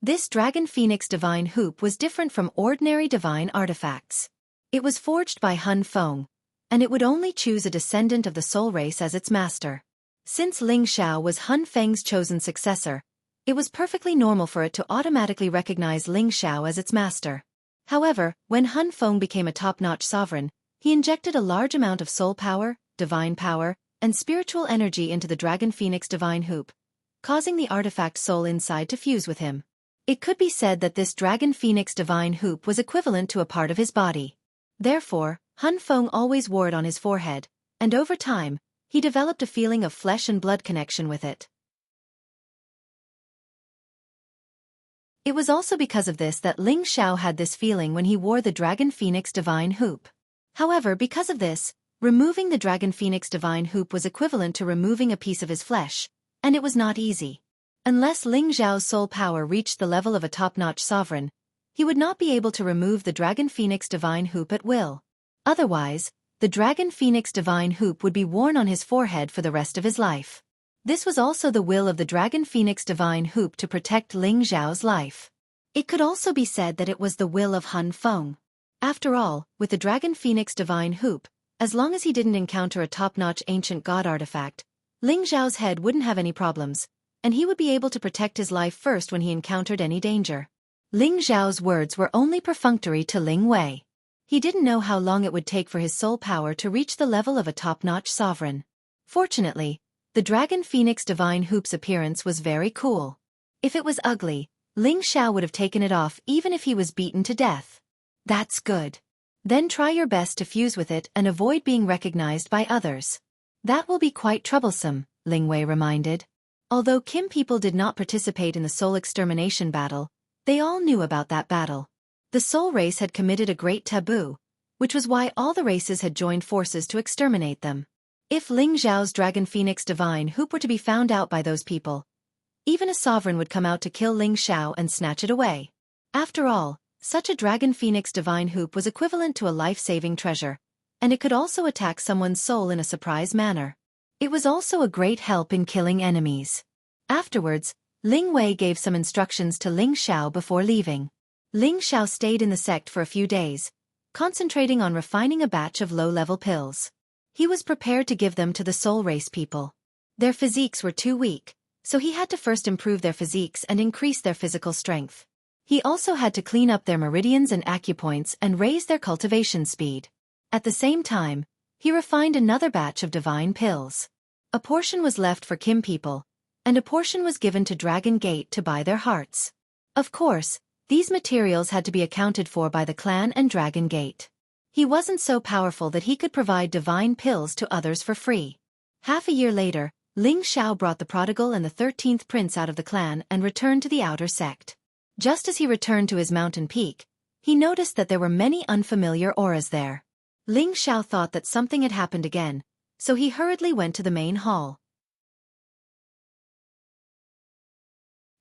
This Dragon Phoenix Divine Hoop was different from ordinary divine artifacts. It was forged by Han Feng, and it would only choose a descendant of the soul race as its master. Since Ling Xiao was Han Feng's chosen successor, it was perfectly normal for it to automatically recognize Ling Xiao as its master. However, when Han Feng became a top-notch sovereign, he injected a large amount of soul power, divine power, and spiritual energy into the Dragon Phoenix Divine Hoop, causing the artifact soul inside to fuse with him. It could be said that this Dragon Phoenix Divine Hoop was equivalent to a part of his body. Therefore, Han Feng always wore it on his forehead, and over time, he developed a feeling of flesh and blood connection with it. It was also because of this that Ling Xiao had this feeling when he wore the Dragon Phoenix Divine Hoop. However, because of this, removing the Dragon Phoenix Divine Hoop was equivalent to removing a piece of his flesh, and it was not easy. Unless Ling Xiao's soul power reached the level of a top-notch sovereign, he would not be able to remove the Dragon Phoenix Divine Hoop at will. Otherwise, the Dragon Phoenix Divine Hoop would be worn on his forehead for the rest of his life. This was also the will of the Dragon Phoenix Divine Hoop to protect Ling Xiao's life. It could also be said that it was the will of Han Feng. After all, with the Dragon Phoenix Divine Hoop, as long as he didn't encounter a top-notch ancient god artifact, Ling Xiao's head wouldn't have any problems, and he would be able to protect his life first when he encountered any danger. Ling Xiao's words were only perfunctory to Ling Wei. He didn't know how long it would take for his soul power to reach the level of a top-notch sovereign. Fortunately, the Dragon Phoenix Divine Hoop's appearance was very cool. If it was ugly, Ling Xiao would have taken it off even if he was beaten to death. That's good. Then try your best to fuse with it and avoid being recognized by others. That will be quite troublesome, Ling Wei reminded. Although Kim people did not participate in the soul extermination battle, they all knew about that battle. The soul race had committed a great taboo, which was why all the races had joined forces to exterminate them. If Ling Xiao's Dragon Phoenix Divine Hoop were to be found out by those people, even a sovereign would come out to kill Ling Xiao and snatch it away. After all, such a Dragon Phoenix Divine Hoop was equivalent to a life-saving treasure, and it could also attack someone's soul in a surprise manner. It was also a great help in killing enemies. Afterwards, Ling Wei gave some instructions to Ling Xiao before leaving. Ling Xiao stayed in the sect for a few days, concentrating on refining a batch of low-level pills. He was prepared to give them to the soul race people. Their physiques were too weak, so he had to first improve their physiques and increase their physical strength. He also had to clean up their meridians and acupoints and raise their cultivation speed. At the same time, he refined another batch of divine pills. A portion was left for Kim people, and a portion was given to Dragon Gate to buy their hearts. Of course, these materials had to be accounted for by the clan and Dragon Gate. He wasn't so powerful that he could provide divine pills to others for free. Half a year later, Ling Xiao brought the prodigal and the 13th prince out of the clan and returned to the outer sect. Just as he returned to his mountain peak, he noticed that there were many unfamiliar auras there. Ling Xiao thought that something had happened again, so he hurriedly went to the main hall.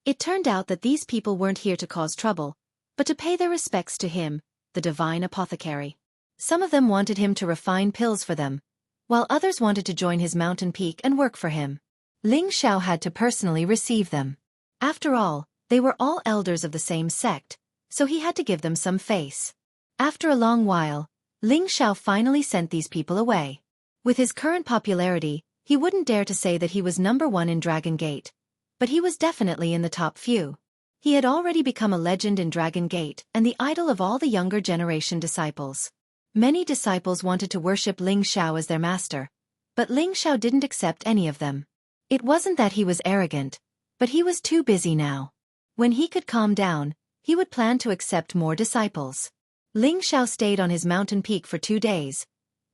It turned out that these people weren't here to cause trouble, but to pay their respects to him, the divine apothecary. Some of them wanted him to refine pills for them, while others wanted to join his mountain peak and work for him. Ling Xiao had to personally receive them. After all, they were all elders of the same sect, so he had to give them some face. After a long while, Ling Xiao finally sent these people away. With his current popularity, he wouldn't dare to say that he was number one in Dragon Gate, but he was definitely in the top few. He had already become a legend in Dragon Gate and the idol of all the younger generation disciples. Many disciples wanted to worship Ling Xiao as their master, but Ling Xiao didn't accept any of them. It wasn't that he was arrogant, but he was too busy now. When he could calm down, he would plan to accept more disciples. Ling Xiao stayed on his mountain peak for 2 days,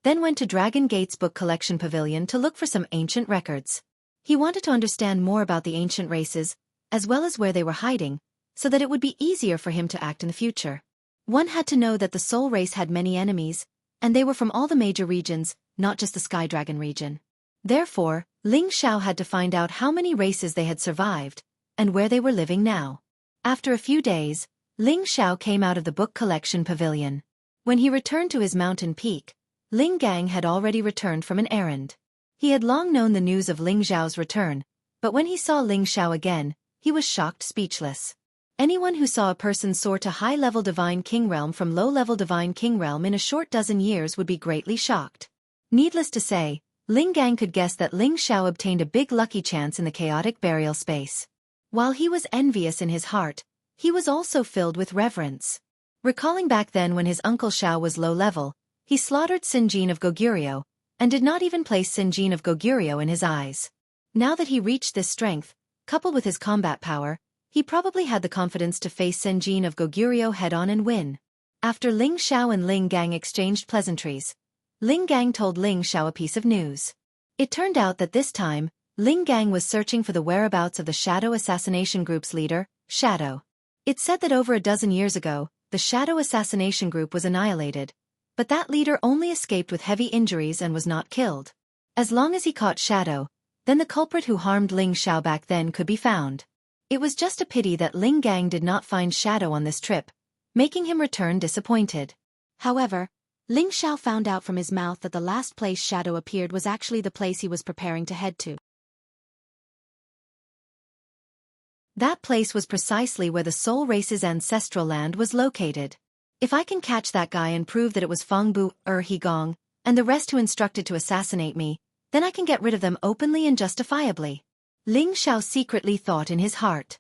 then went to Dragon Gate's book collection pavilion to look for some ancient records. He wanted to understand more about the ancient races, as well as where they were hiding, so that it would be easier for him to act in the future. One had to know that the Soul race had many enemies, and they were from all the major regions, not just the Sky Dragon region. Therefore, Ling Xiao had to find out how many races they had survived, and where they were living now. After a few days, Ling Xiao came out of the book collection pavilion. When he returned to his mountain peak, Ling Gang had already returned from an errand. He had long known the news of Ling Xiao's return, but when he saw Ling Xiao again, he was shocked speechless. Anyone who saw a person soar to high-level Divine King Realm from low-level Divine King Realm in a short dozen years would be greatly shocked. Needless to say, Ling Gang could guess that Ling Xiao obtained a big lucky chance in the chaotic burial space. While he was envious in his heart, he was also filled with reverence. Recalling back then when his uncle Xiao was low-level, he slaughtered Sinjin of Goguryeo, and did not even place Sinjin of Goguryeo in his eyes. Now that he reached this strength, coupled with his combat power, he probably had the confidence to face Sinjin of Goguryeo head-on and win. After Ling Xiao and Ling Gang exchanged pleasantries, Ling Gang told Ling Xiao a piece of news. It turned out that this time, Ling Gang was searching for the whereabouts of the Shadow Assassination Group's leader, Shadow. It said that over a dozen years ago, the Shadow Assassination Group was annihilated, but that leader only escaped with heavy injuries and was not killed. As long as he caught Shadow, then the culprit who harmed Ling Xiao back then could be found. It was just a pity that Ling Gang did not find Shadow on this trip, making him return disappointed. However, Ling Xiao found out from his mouth that the last place Shadow appeared was actually the place he was preparing to head to. That place was precisely where the Soul race's ancestral land was located. If I can catch that guy and prove that it was Fangbu, Higong, and the rest who instructed to assassinate me, then I can get rid of them openly and justifiably. Ling Xiao secretly thought in his heart.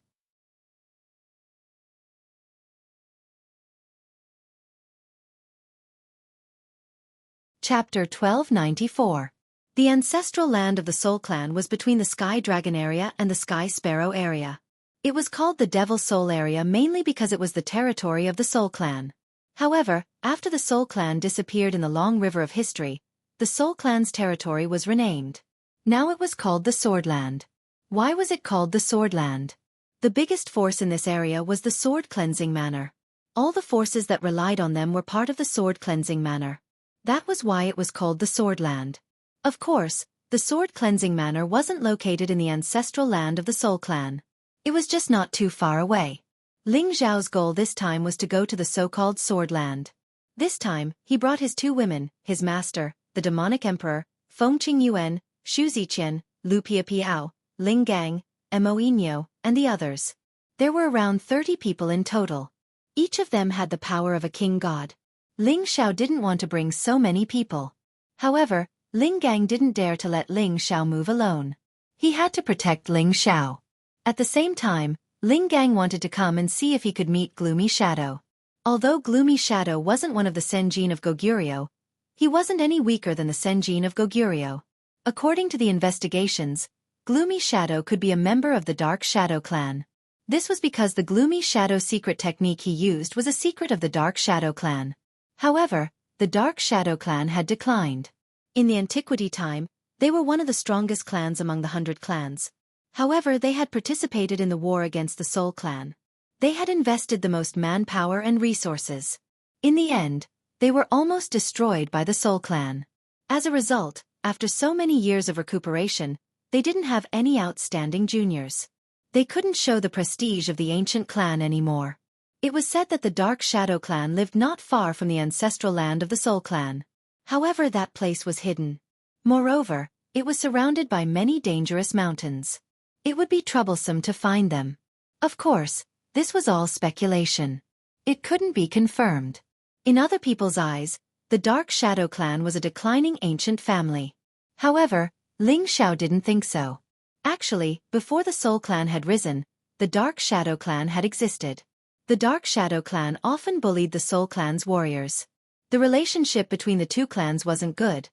Chapter 1294. The ancestral land of the Soul Clan was between the Sky Dragon area and the Sky Sparrow area. It was called the Devil Soul area mainly because it was the territory of the Soul Clan. However, after the Soul Clan disappeared in the long river of history, the Soul Clan's territory was renamed. Now it was called the Swordland. Why was it called the Swordland? The biggest force in this area was the Sword Cleansing Manor. All the forces that relied on them were part of the Sword Cleansing Manor. That was why it was called the Swordland. Of course, the Sword Cleansing Manor wasn't located in the ancestral land of the Soul Clan. It was just not too far away. Ling Xiao's goal this time was to go to the so-called Swordland. This time, he brought his 2 women, his master, the demonic emperor, Feng Qingyuan, Xu Ziqian, Lu Piapiao, Ling Gang, Mo Inyo, and the others. There were around 30 people in total. Each of them had the power of a king god. Ling Xiao didn't want to bring so many people. However, Ling Gang didn't dare to let Ling Xiao move alone. He had to protect Ling Xiao. At the same time, Ling Gang wanted to come and see if he could meet Gloomy Shadow. Although Gloomy Shadow wasn't one of the Senjin of Goguryeo, he wasn't any weaker than the Senjin of Goguryeo. According to the investigations, Gloomy Shadow could be a member of the Dark Shadow Clan. This was because the Gloomy Shadow secret technique he used was a secret of the Dark Shadow Clan. However, the Dark Shadow Clan had declined. In the Antiquity time, they were one of the strongest clans among the 100 clans. However, they had participated in the war against the Soul Clan. They had invested the most manpower and resources. In the end, they were almost destroyed by the Soul Clan. As a result, after so many years of recuperation, they didn't have any outstanding juniors. They couldn't show the prestige of the ancient clan anymore. It was said that the Dark Shadow Clan lived not far from the ancestral land of the Soul Clan. However, that place was hidden. Moreover, it was surrounded by many dangerous mountains. It would be troublesome to find them. Of course, this was all speculation. It couldn't be confirmed. In other people's eyes, the Dark Shadow Clan was a declining ancient family. However, Ling Xiao didn't think so. Actually, before the Soul Clan had risen, the Dark Shadow Clan had existed. The Dark Shadow Clan often bullied the Soul Clan's warriors. The relationship between the 2 clans wasn't good,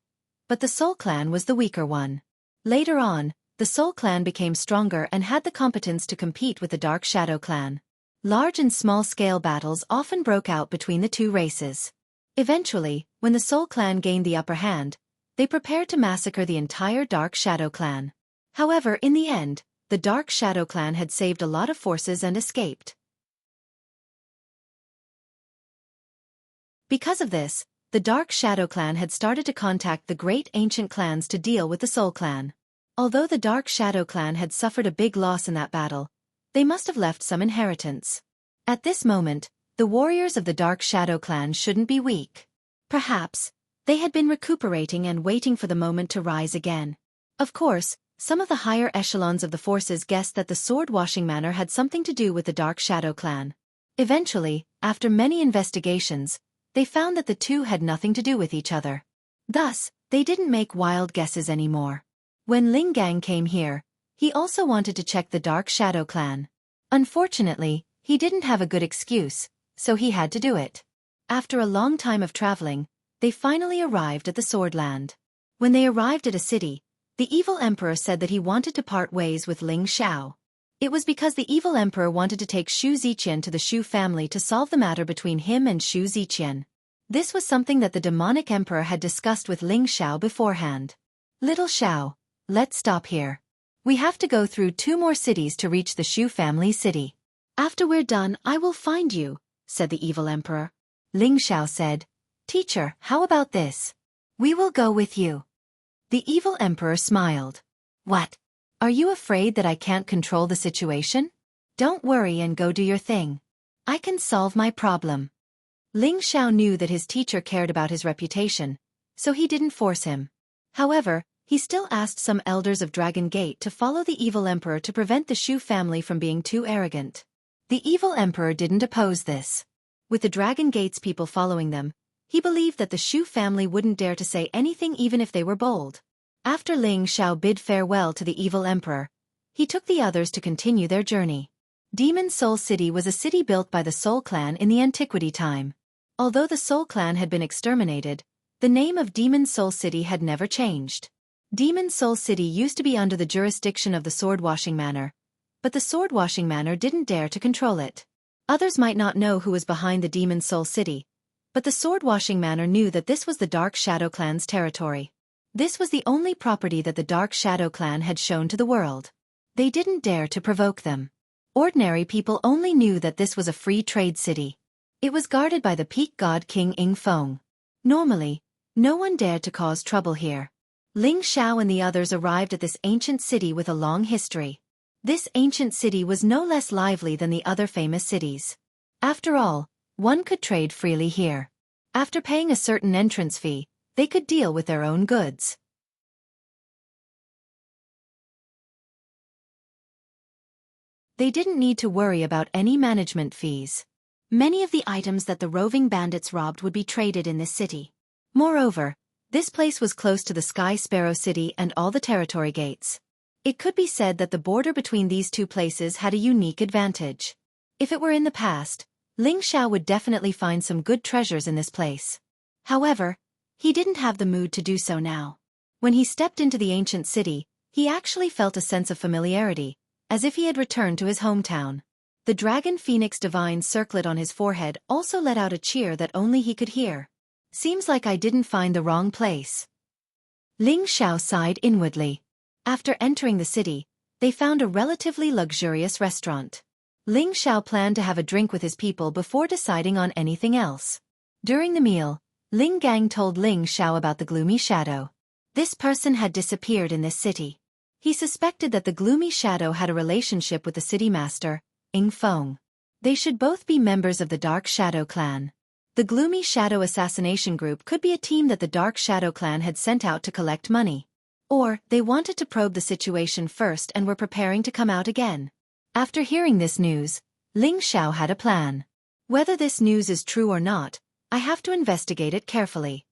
but the Soul Clan was the weaker one. Later on, the Soul Clan became stronger and had the competence to compete with the Dark Shadow Clan. Large and small-scale battles often broke out between the two races. Eventually, when the Soul Clan gained the upper hand, they prepared to massacre the entire Dark Shadow Clan. However, in the end, the Dark Shadow Clan had saved a lot of forces and escaped. Because of this, the Dark Shadow Clan had started to contact the great ancient clans to deal with the Soul Clan. Although the Dark Shadow Clan had suffered a big loss in that battle, they must have left some inheritance. At this moment, the warriors of the Dark Shadow Clan shouldn't be weak. Perhaps, they had been recuperating and waiting for the moment to rise again. Of course, some of the higher echelons of the forces guessed that the sword-washing manner had something to do with the Dark Shadow Clan. Eventually, after many investigations, they found that the two had nothing to do with each other. Thus, they didn't make wild guesses anymore. When Ling Gang came here, he also wanted to check the Dark Shadow Clan. Unfortunately, he didn't have a good excuse, so he had to do it. After a long time of traveling, they finally arrived at the Swordland. When they arrived at a city, the evil emperor said that he wanted to part ways with Ling Xiao. It was because the evil emperor wanted to take Shu Ziqian to the Shu family to solve the matter between him and Shu Ziqian. This was something that the demonic emperor had discussed with Ling Xiao beforehand. Little Xiao, let's stop here. We have to go through 2 more cities to reach the Shu family city. After we're done, I will find you, said the evil emperor. Ling Xiao said, Teacher, how about this? We will go with you. The evil emperor smiled. What? Are you afraid that I can't control the situation? Don't worry and go do your thing. I can solve my problem. Ling Xiao knew that his teacher cared about his reputation, so he didn't force him. However, he still asked some elders of Dragon Gate to follow the evil emperor to prevent the Shu family from being too arrogant. The evil emperor didn't oppose this. With the Dragon Gate's people following them, he believed that the Shu family wouldn't dare to say anything even if they were bold. After Ling Xiao bid farewell to the evil emperor, he took the others to continue their journey. Demon Soul City was a city built by the Soul Clan in the antiquity time. Although the Soul Clan had been exterminated, the name of Demon Soul City had never changed. Demon Soul City used to be under the jurisdiction of the Sword-Washing Manor, but the Sword-Washing Manor didn't dare to control it. Others might not know who was behind the Demon Soul City, but the Sword-Washing Manor knew that this was the Dark Shadow Clan's territory. This was the only property that the Dark Shadow Clan had shown to the world. They didn't dare to provoke them. Ordinary people only knew that this was a free trade city. It was guarded by the peak god King Ing Feng. Normally, no one dared to cause trouble here. Ling Xiao and the others arrived at this ancient city with a long history. This ancient city was no less lively than the other famous cities. After all, one could trade freely here. After paying a certain entrance fee, they could deal with their own goods. They didn't need to worry about any management fees. Many of the items that the roving bandits robbed would be traded in this city. Moreover, this place was close to the Sky Sparrow City and all the territory gates. It could be said that the border between these two places had a unique advantage. If it were in the past, Ling Xiao would definitely find some good treasures in this place. However, he didn't have the mood to do so now. When he stepped into the ancient city, he actually felt a sense of familiarity, as if he had returned to his hometown. The dragon phoenix divine circlet on his forehead also let out a cheer that only he could hear. Seems like I didn't find the wrong place. Ling Xiao sighed inwardly. After entering the city, they found a relatively luxurious restaurant. Ling Xiao planned to have a drink with his people before deciding on anything else. During the meal, Ling Gang told Ling Xiao about the gloomy shadow. This person had disappeared in this city. He suspected that the gloomy shadow had a relationship with the city master, Ing Feng. They should both be members of the Dark Shadow Clan. The Gloomy Shadow Assassination Group could be a team that the Dark Shadow Clan had sent out to collect money. Or, they wanted to probe the situation first and were preparing to come out again. After hearing this news, Ling Xiao had a plan. Whether this news is true or not, I have to investigate it carefully.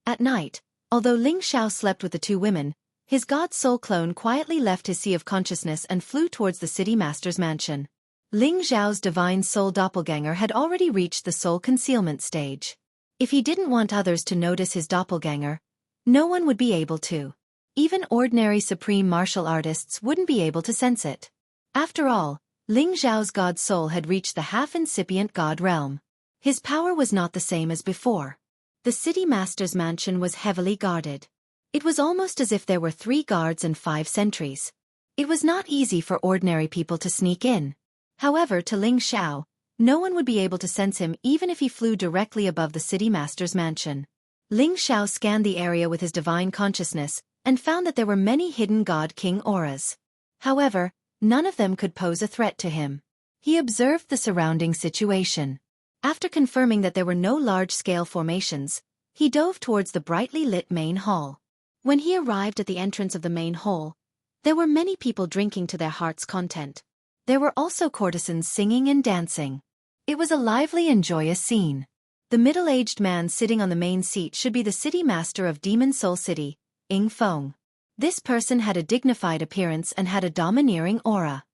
At night, although Ling Xiao slept with the 2 women, his god soul clone quietly left his sea of consciousness and flew towards the city master's mansion. Ling Xiao's divine soul doppelganger had already reached the soul concealment stage. If he didn't want others to notice his doppelganger, no one would be able to. Even ordinary supreme martial artists wouldn't be able to sense it. After all, Ling Xiao's god soul had reached the half-incipient god realm. His power was not the same as before. The city master's mansion was heavily guarded. It was almost as if there were 3 guards and 5 sentries. It was not easy for ordinary people to sneak in. However, to Ling Xiao, no one would be able to sense him even if he flew directly above the city master's mansion. Ling Xiao scanned the area with his divine consciousness and found that there were many hidden god king auras. However, none of them could pose a threat to him. He observed the surrounding situation. After confirming that there were no large-scale formations, he dove towards the brightly lit main hall. When he arrived at the entrance of the main hall, there were many people drinking to their heart's content. There were also courtesans singing and dancing. It was a lively and joyous scene. The middle-aged man sitting on the main seat should be the city master of Demon Soul City, Ying Feng. This person had a dignified appearance and had a domineering aura.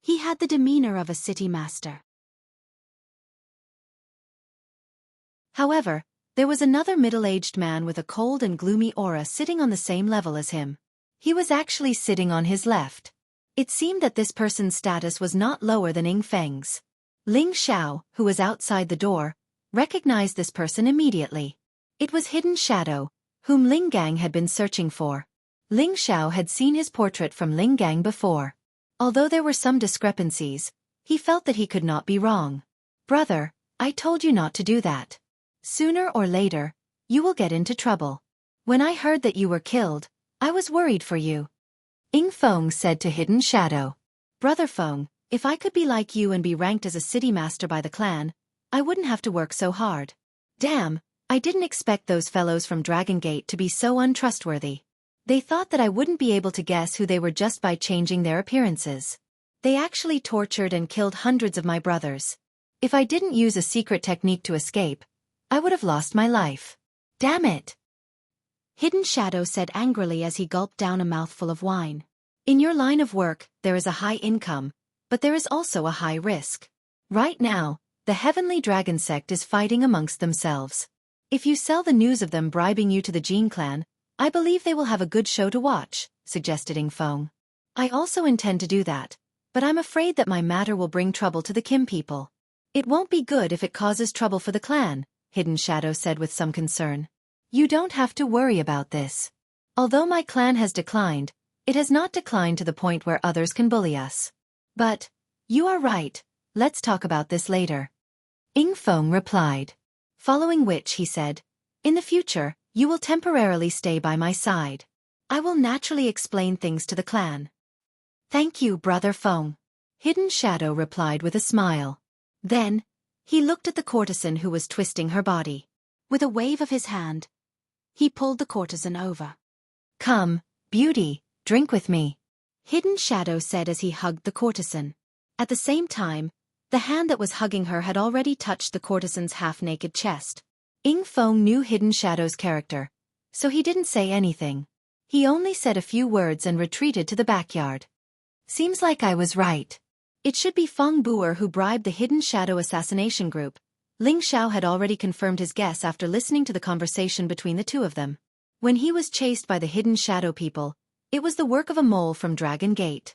He had the demeanor of a city master. However, there was another middle-aged man with a cold and gloomy aura sitting on the same level as him. He was actually sitting on his left. It seemed that this person's status was not lower than Ying Feng's. Ling Xiao, who was outside the door, recognized this person immediately. It was Hidden Shadow, whom Ling Gang had been searching for. Ling Xiao had seen his portrait from Ling Gang before. Although there were some discrepancies, he felt that he could not be wrong. "Brother, I told you not to do that. Sooner or later, you will get into trouble. When I heard that you were killed, I was worried for you." Ying Feng said to Hidden Shadow, "Brother Feng, if I could be like you and be ranked as a city master by the clan, I wouldn't have to work so hard. Damn, I didn't expect those fellows from Dragon Gate to be so untrustworthy. They thought that I wouldn't be able to guess who they were just by changing their appearances. They actually tortured and killed hundreds of my brothers. If I didn't use a secret technique to escape, I would have lost my life. Damn it!" Hidden Shadow said angrily as he gulped down a mouthful of wine. "In your line of work, there is a high income, but there is also a high risk. Right now, the Heavenly Dragon Sect is fighting amongst themselves. If you sell the news of them bribing you to the Jin clan, I believe they will have a good show to watch," suggested Ying Feng. "I also intend to do that, but I'm afraid that my matter will bring trouble to the Kim people. It won't be good if it causes trouble for the clan," Hidden Shadow said with some concern. "You don't have to worry about this. Although my clan has declined, it has not declined to the point where others can bully us. But, you are right, let's talk about this later." Ying Feng replied. Following which he said, "In the future, you will temporarily stay by my side. I will naturally explain things to the clan." "Thank you, Brother Feng," Hidden Shadow replied with a smile. Then, he looked at the courtesan who was twisting her body. With a wave of his hand, he pulled the courtesan over. "Come, beauty, drink with me," Hidden Shadow said as he hugged the courtesan. At the same time, the hand that was hugging her had already touched the courtesan's half-naked chest. Ying Feng knew Hidden Shadow's character, so he didn't say anything. He only said a few words and retreated to the backyard. "Seems like I was right. It should be Feng Buer who bribed the Hidden Shadow assassination group." Ling Xiao had already confirmed his guess after listening to the conversation between the two of them. When he was chased by the Hidden Shadow people, it was the work of a mole from Dragon Gate.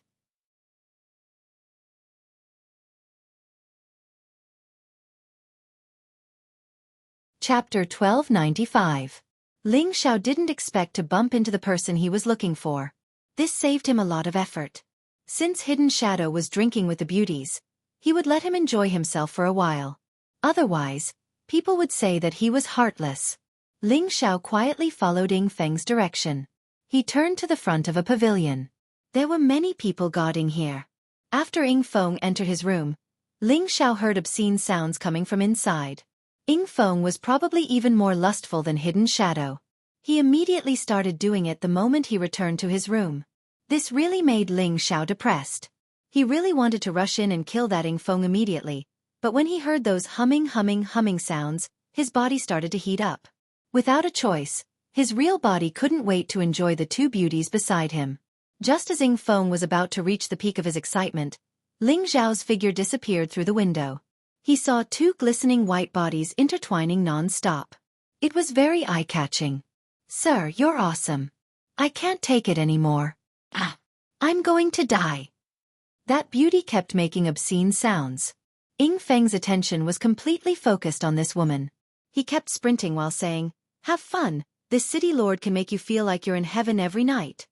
Chapter 1295. Ling Xiao didn't expect to bump into the person he was looking for. This saved him a lot of effort. Since Hidden Shadow was drinking with the beauties, he would let him enjoy himself for a while. Otherwise, people would say that he was heartless. Ling Xiao quietly followed Ying Feng's direction. He turned to the front of a pavilion. There were many people gauding here. After Ying Feng entered his room, Ling Xiao heard obscene sounds coming from inside. Ying Feng was probably even more lustful than Hidden Shadow. He immediately started doing it the moment he returned to his room. This really made Ling Xiao depressed. He really wanted to rush in and kill that Ying Feng immediately, but when he heard those humming sounds, his body started to heat up. Without a choice, his real body couldn't wait to enjoy the two beauties beside him. Just as Ying Feng was about to reach the peak of his excitement, Ling Xiao's figure disappeared through the window. He saw two glistening white bodies intertwining non-stop. It was very eye-catching. "Sir, you're awesome." I can't take it anymore. Ah! I'm going to die. That beauty kept making obscene sounds. Ying Feng's attention was completely focused on this woman. He kept sprinting while saying, "Have fun, this city lord can make you feel like you're in heaven every night."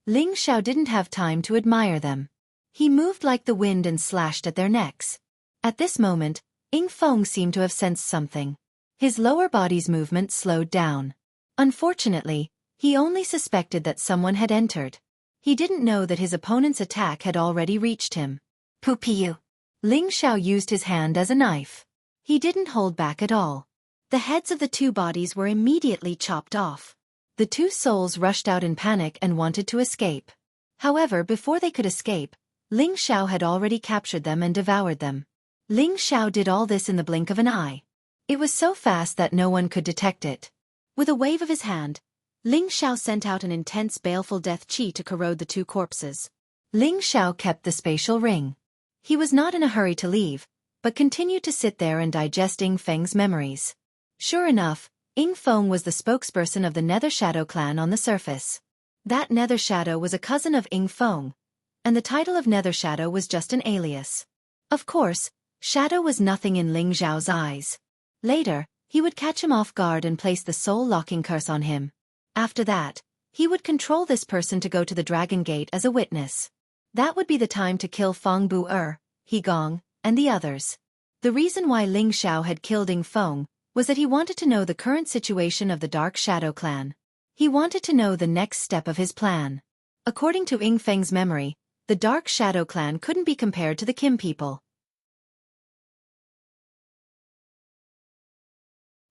Ling Xiao didn't have time to admire them. He moved like the wind and slashed at their necks. At this moment, Ying Feng seemed to have sensed something. His lower body's movement slowed down. Unfortunately, he only suspected that someone had entered. He didn't know that his opponent's attack had already reached him. Pupiu. Ling Xiao used his hand as a knife. He didn't hold back at all. The heads of the two bodies were immediately chopped off. The two souls rushed out in panic and wanted to escape. However, before they could escape, Ling Xiao had already captured them and devoured them. Ling Xiao did all this in the blink of an eye. It was so fast that no one could detect it. With a wave of his hand, Ling Xiao sent out an intense baleful death qi to corrode the two corpses. Ling Xiao kept the spatial ring. He was not in a hurry to leave, but continued to sit there and digest Ying Feng's memories. Sure enough, Ying Feng was the spokesperson of the Nether Shadow clan on the surface. That Nether Shadow was a cousin of Ying Feng, and the title of Nether Shadow was just an alias. Of course, Shadow was nothing in Ling Xiao's eyes. Later, he would catch him off guard and place the soul-locking curse on him. After that, he would control this person to go to the Dragon Gate as a witness. That would be the time to kill Feng Bu-er, He Gong, and the others. The reason why Ling Xiao had killed Ying Feng was that he wanted to know the current situation of the Dark Shadow clan. He wanted to know the next step of his plan. According to Ying Feng's memory, the Dark Shadow clan couldn't be compared to the Kim people.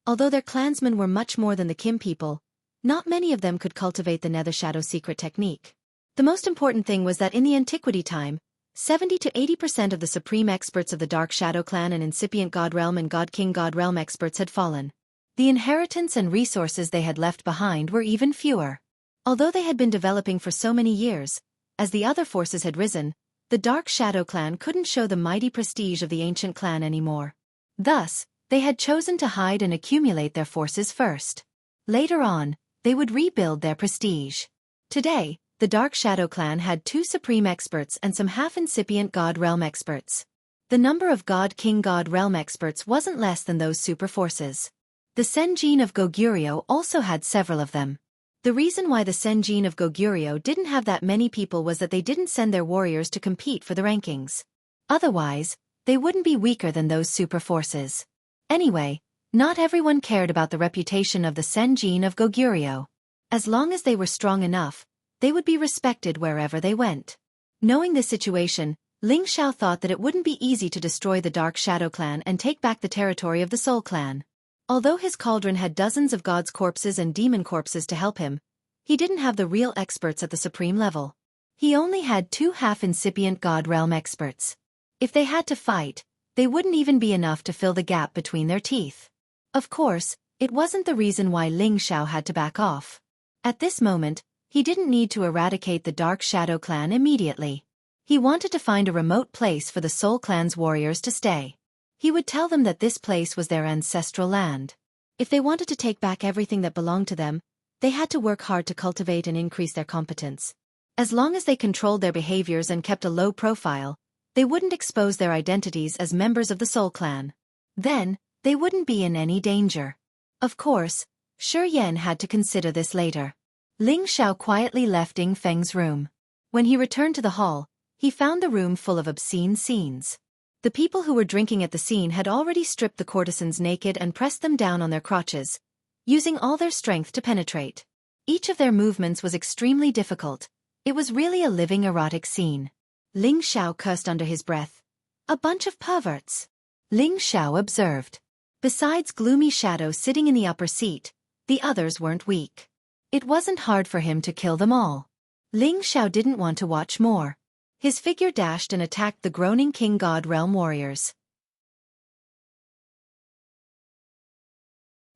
Although their clansmen were much more than the Kim people, not many of them could cultivate the Nether Shadow secret technique. The most important thing was that in the antiquity time, 70 to 80% of the supreme experts of the Dark Shadow clan and incipient God Realm and God King God Realm experts had fallen. The inheritance and resources they had left behind were even fewer. Although they had been developing for so many years, as the other forces had risen, the Dark Shadow clan couldn't show the mighty prestige of the ancient clan anymore. Thus, they had chosen to hide and accumulate their forces first. Later on, they would rebuild their prestige. Today, the Dark Shadow clan had 2 supreme experts and some half-incipient God Realm experts. The number of God King God Realm experts wasn't less than those super forces. The Senjin of Goguryeo also had several of them. The reason why the Senjin of Goguryeo didn't have that many people was that they didn't send their warriors to compete for the rankings. Otherwise, they wouldn't be weaker than those super forces. Anyway, not everyone cared about the reputation of the Senjin of Goguryeo. As long as they were strong enough, they would be respected wherever they went. Knowing this situation, Ling Xiao thought that it wouldn't be easy to destroy the Dark Shadow clan and take back the territory of the Soul clan. Although his cauldron had dozens of gods' corpses and demon corpses to help him, he didn't have the real experts at the supreme level. He only had 2 half-incipient God Realm experts. If they had to fight, they wouldn't even be enough to fill the gap between their teeth. Of course, it wasn't the reason why Ling Xiao had to back off. At this moment, he didn't need to eradicate the Dark Shadow clan immediately. He wanted to find a remote place for the Soul clan's warriors to stay. He would tell them that this place was their ancestral land. If they wanted to take back everything that belonged to them, they had to work hard to cultivate and increase their competence. As long as they controlled their behaviors and kept a low profile, they wouldn't expose their identities as members of the Soul clan. Then, they wouldn't be in any danger. Of course, Shi Yan had to consider this later. Ling Xiao quietly left Ying Feng's room. When he returned to the hall, he found the room full of obscene scenes. The people who were drinking at the scene had already stripped the courtesans naked and pressed them down on their crotches, using all their strength to penetrate. Each of their movements was extremely difficult. It was really a living erotic scene. Ling Xiao cursed under his breath. A bunch of perverts. Ling Xiao observed. Besides Gloomy Shadow sitting in the upper seat, the others weren't weak. It wasn't hard for him to kill them all. Ling Xiao didn't want to watch more. His figure dashed and attacked the groaning King God Realm warriors.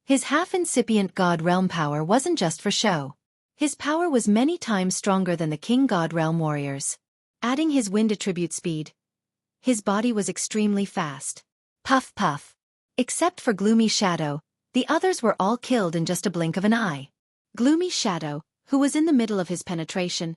His half-incipient God Realm power wasn't just for show. His power was many times stronger than the King God Realm warriors. Adding his wind attribute speed, his body was extremely fast. Puff puff. Except for Gloomy Shadow, the others were all killed in just a blink of an eye. Gloomy Shadow, who was in the middle of his penetration,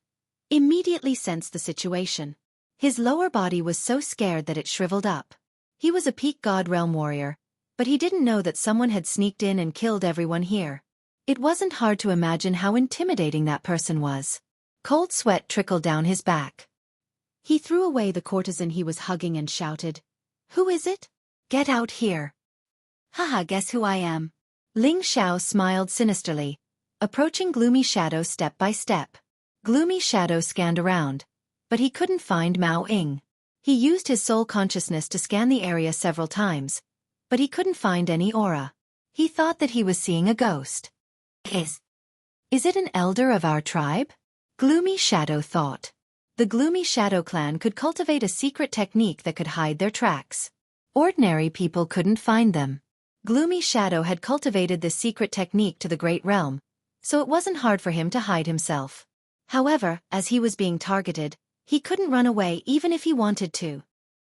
immediately sensed the situation. His lower body was so scared that it shriveled up. He was a peak god realm warrior, but he didn't know that someone had sneaked in and killed everyone here. It wasn't hard to imagine how intimidating that person was. Cold sweat trickled down his back. He threw away the courtesan he was hugging and shouted, "Who is it? Get out here." "Haha, guess who I am." Ling Xiao smiled sinisterly, approaching Gloomy Shadow step by step. Gloomy Shadow scanned around, but he couldn't find Mao Ying. He used his soul consciousness to scan the area several times, but he couldn't find any aura. He thought that he was seeing a ghost. Is it an elder of our tribe? Gloomy Shadow thought. The Gloomy Shadow clan could cultivate a secret technique that could hide their tracks. Ordinary people couldn't find them. Gloomy Shadow had cultivated this secret technique to the Great Realm, so it wasn't hard for him to hide himself. However, as he was being targeted, he couldn't run away even if he wanted to.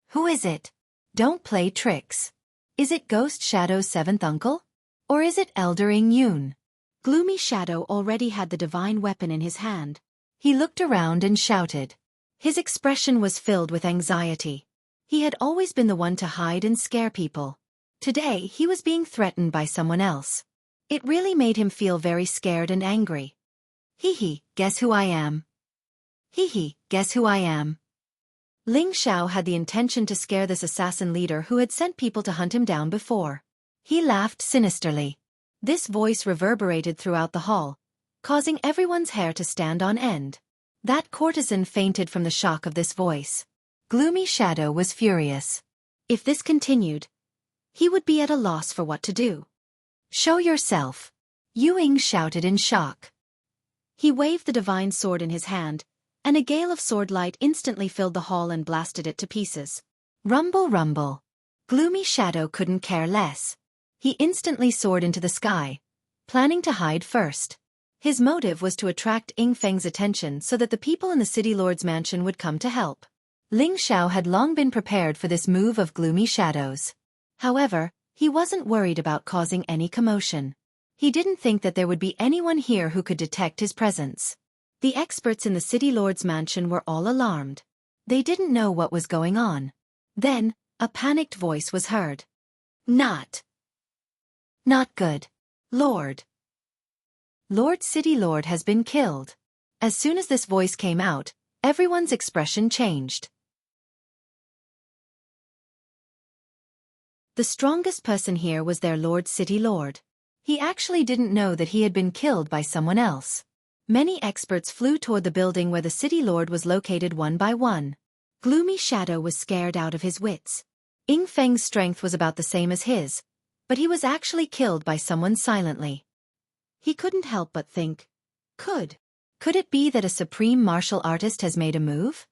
"Who is it? Don't play tricks. Is it Ghost Shadow's seventh uncle? Or is it Elder Ing Yun?" Gloomy Shadow already had the divine weapon in his hand. He looked around and shouted. His expression was filled with anxiety. He had always been the one to hide and scare people. Today, he was being threatened by someone else. It really made him feel very scared and angry. "Hee, guess who I am?" "Hee, guess who I am?" Ling Xiao had the intention to scare this assassin leader who had sent people to hunt him down before. He laughed sinisterly. This voice reverberated throughout the hall, causing everyone's hair to stand on end. That courtesan fainted from the shock of this voice. Gloomy Shadow was furious. If this continued, he would be at a loss for what to do. "Show yourself," Yu Ying shouted in shock. He waved the divine sword in his hand, and a gale of sword light instantly filled the hall and blasted it to pieces. Rumble, rumble. Gloomy Shadow couldn't care less. He instantly soared into the sky, planning to hide first. His motive was to attract Ying Feng's attention so that the people in the city lord's mansion would come to help. Ling Xiao had long been prepared for this move of Gloomy Shadow's. However, he wasn't worried about causing any commotion. He didn't think that there would be anyone here who could detect his presence. The experts in the city lord's mansion were all alarmed. They didn't know what was going on. Then, a panicked voice was heard. Not good. Lord City Lord has been killed." As soon as this voice came out, everyone's expression changed. The strongest person here was their Lord City Lord. He actually didn't know that he had been killed by someone else. Many experts flew toward the building where the City Lord was located one by one. Gloomy Shadow was scared out of his wits. Ying Feng's strength was about the same as his, but he was actually killed by someone silently. He couldn't help but think, Could it be that a supreme martial artist has made a move?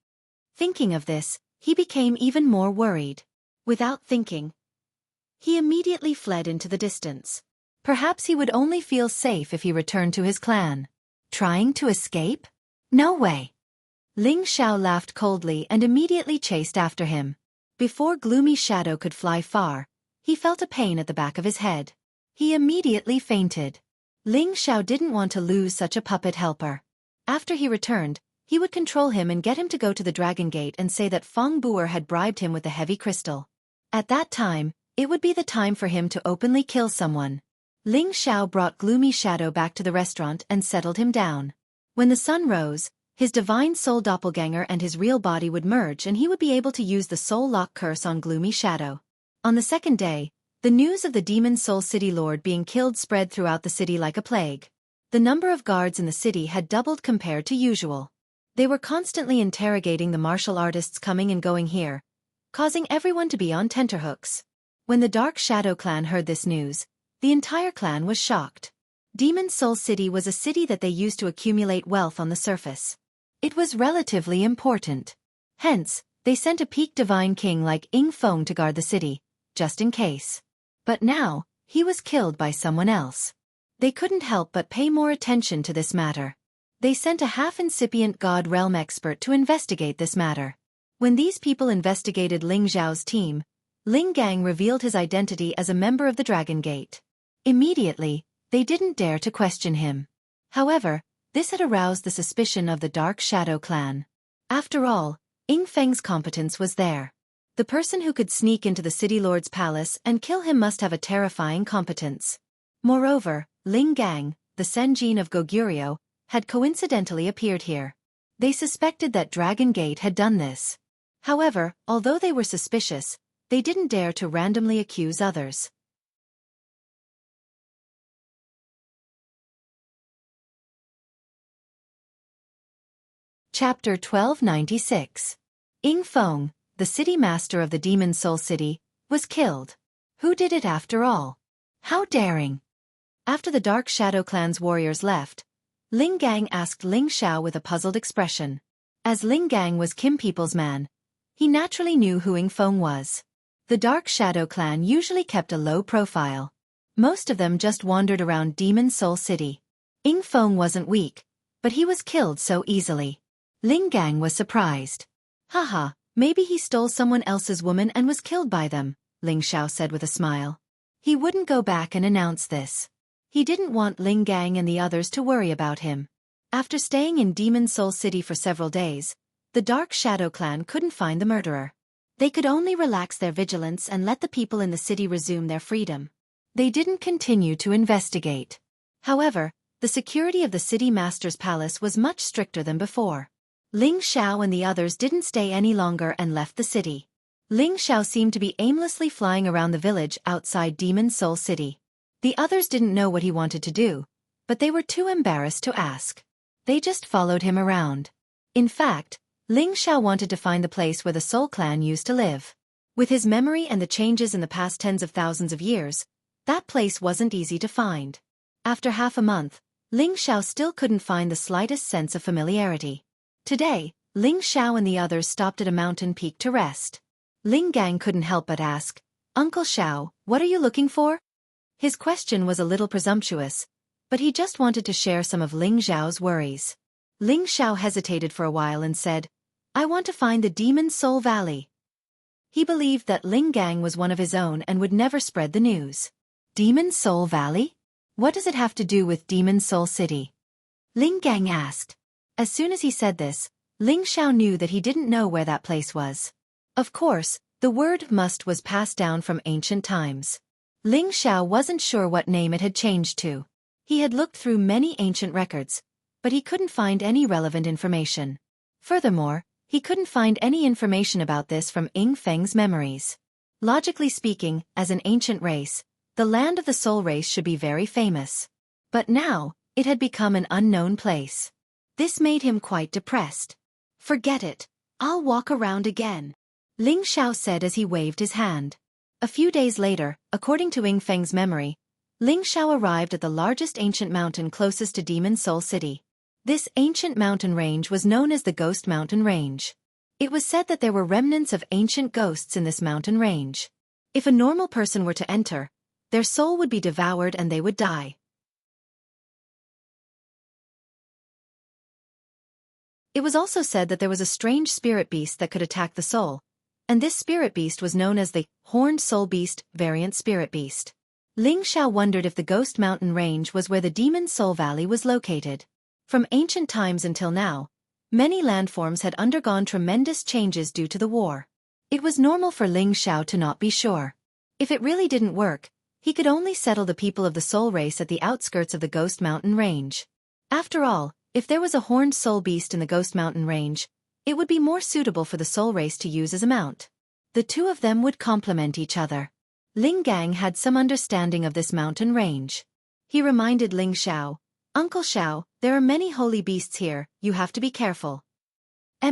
Thinking of this, he became even more worried. Without thinking, he immediately fled into the distance. Perhaps he would only feel safe if he returned to his clan. Trying to escape? No way. Ling Xiao laughed coldly and immediately chased after him. Before Gloomy Shadow could fly far, he felt a pain at the back of his head. He immediately fainted. Ling Xiao didn't want to lose such a puppet helper. After he returned, he would control him and get him to go to the Dragon Gate and say that Feng Buer had bribed him with a heavy crystal. At that time, it would be the time for him to openly kill someone. Ling Xiao brought Gloomy Shadow back to the restaurant and settled him down. When the sun rose, his divine soul doppelganger and his real body would merge and he would be able to use the soul lock curse on Gloomy Shadow. On the second day, the news of the Demon Soul City Lord being killed spread throughout the city like a plague. The number of guards in the city had doubled compared to usual. They were constantly interrogating the martial artists coming and going here, causing everyone to be on tenterhooks. When the Dark Shadow clan heard this news, the entire clan was shocked. Demon Soul City was a city that they used to accumulate wealth on the surface. It was relatively important. Hence, they sent a peak divine king like Ying Feng to guard the city, just in case. But now, he was killed by someone else. They couldn't help but pay more attention to this matter. They sent a half-incipient God Realm expert to investigate this matter. When these people investigated Ling Zhao's team, Ling Gang revealed his identity as a member of the Dragon Gate. Immediately, they didn't dare to question him. However, This had aroused the suspicion of the Dark Shadow clan. After all, Ying Feng's competence was there. The person who could sneak into the city lord's palace and kill him must have a terrifying competence. Moreover, Ling Gang, the Senjin of Goguryeo, had coincidentally appeared here. They suspected that Dragon Gate had done this. However, although they were suspicious, they didn't dare to randomly accuse others. Chapter 1296. Ying Feng, the city master of the Demon Soul City, was killed. Who did it after all? How daring! After the Dark Shadow clan's warriors left, Ling Gang asked Ling Xiao with a puzzled expression. As Ling Gang was Kim People's man, he naturally knew who Ying Feng was. The Dark Shadow clan usually kept a low profile. Most of them just wandered around Demon Soul City. Ying Feng wasn't weak, but he was killed so easily. Ling Gang was surprised. Haha, maybe he stole someone else's woman and was killed by them, Ling Xiao said with a smile. He wouldn't go back and announce this. He didn't want Ling Gang and the others to worry about him. After staying in Demon Soul City for several days, the Dark Shadow clan couldn't find the murderer. They could only relax their vigilance and let the people in the city resume their freedom. They didn't continue to investigate. However, the security of the city master's palace was much stricter than before. Ling Xiao and the others didn't stay any longer and left the city. Ling Xiao seemed to be aimlessly flying around the village outside Demon Soul City. The others didn't know what he wanted to do, but they were too embarrassed to ask. They just followed him around. In fact, Ling Xiao wanted to find the place where the Soul Clan used to live. With his memory and the changes in the past tens of thousands of years, that place wasn't easy to find. After half a month, Ling Xiao still couldn't find the slightest sense of familiarity. Today, Ling Xiao and the others stopped at a mountain peak to rest. Ling Gang couldn't help but ask, "Uncle Xiao, what are you looking for?" His question was a little presumptuous, but he just wanted to share some of Ling Xiao's worries. Ling Xiao hesitated for a while and said, "I want to find the Demon Soul Valley." He believed that Ling Gang was one of his own and would never spread the news. Demon Soul Valley? What does it have to do with Demon Soul City? Ling Gang asked. As soon as he said this, Ling Xiao knew that he didn't know where that place was. Of course, the word must was passed down from ancient times. Ling Xiao wasn't sure what name it had changed to. He had looked through many ancient records, but he couldn't find any relevant information. Furthermore, he couldn't find any information about this from Ying Feng's memories. Logically speaking, as an ancient race, the land of the soul race should be very famous. But now, it had become an unknown place. This made him quite depressed. "Forget it. I'll walk around again," Ling Xiao said as he waved his hand. A few days later, according to Ying Feng's memory, Ling Xiao arrived at the largest ancient mountain closest to Demon Soul City. This ancient mountain range was known as the Ghost Mountain Range. It was said that there were remnants of ancient ghosts in this mountain range. If a normal person were to enter, their soul would be devoured and they would die. It was also said that there was a strange spirit beast that could attack the soul, and this spirit beast was known as the Horned Soul Beast variant spirit beast. Ling Xiao wondered if the Ghost Mountain Range was where the Demon Soul Valley was located. From ancient times until now, many landforms had undergone tremendous changes due to the war. It was normal for Ling Xiao to not be sure. If it really didn't work, he could only settle the people of the soul race at the outskirts of the Ghost Mountain Range. After all, if there was a horned soul beast in the Ghost Mountain Range, it would be more suitable for the soul race to use as a mount. The two of them would complement each other. Ling Gang had some understanding of this mountain range. He reminded Ling Xiao, "Uncle Xiao, there are many holy beasts here, you have to be careful." I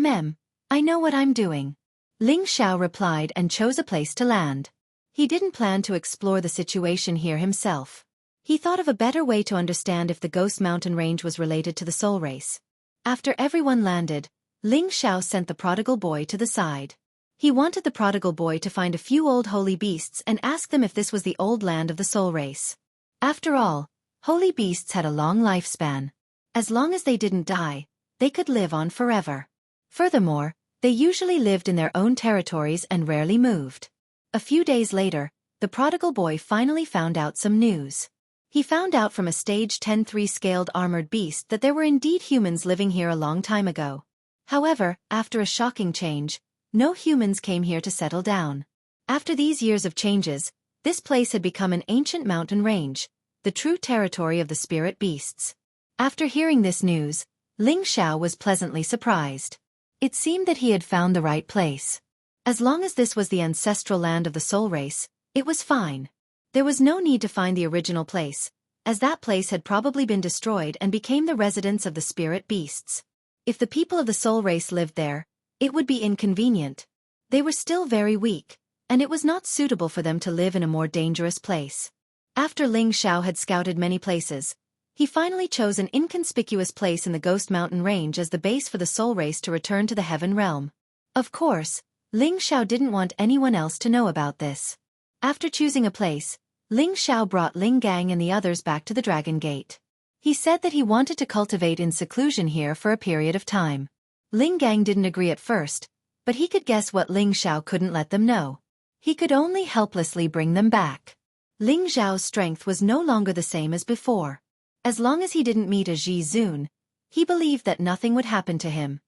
know what I'm doing," Ling Xiao replied and chose a place to land. He didn't plan to explore the situation here himself. He thought of a better way to understand if the Ghost Mountain Range was related to the soul race. After everyone landed, Ling Xiao sent the prodigal boy to the side. He wanted the prodigal boy to find a few old holy beasts and ask them if this was the old land of the soul race. After all, holy beasts had a long lifespan. As long as they didn't die, they could live on forever. Furthermore, they usually lived in their own territories and rarely moved. A few days later, the prodigal boy finally found out some news. He found out from a stage 10 3-scaled armored beast that there were indeed humans living here a long time ago. However, after a shocking change, no humans came here to settle down. After these years of changes, this place had become an ancient mountain range, the true territory of the spirit beasts. After hearing this news, Ling Xiao was pleasantly surprised. It seemed that he had found the right place. As long as this was the ancestral land of the soul race, it was fine. There was no need to find the original place, as that place had probably been destroyed and became the residence of the spirit beasts. If the people of the soul race lived there, it would be inconvenient. They were still very weak, and it was not suitable for them to live in a more dangerous place. After Ling Xiao had scouted many places, he finally chose an inconspicuous place in the Ghost Mountain Range as the base for the soul race to return to the Heaven Realm. Of course, Ling Xiao didn't want anyone else to know about this. After choosing a place, Ling Xiao brought Ling Gang and the others back to the Dragon Gate. He said that he wanted to cultivate in seclusion here for a period of time. Ling Gang didn't agree at first, but he could guess what Ling Xiao couldn't let them know. He could only helplessly bring them back. Ling Xiao's strength was no longer the same as before. As long as he didn't meet a Ji Zun, he believed that nothing would happen to him.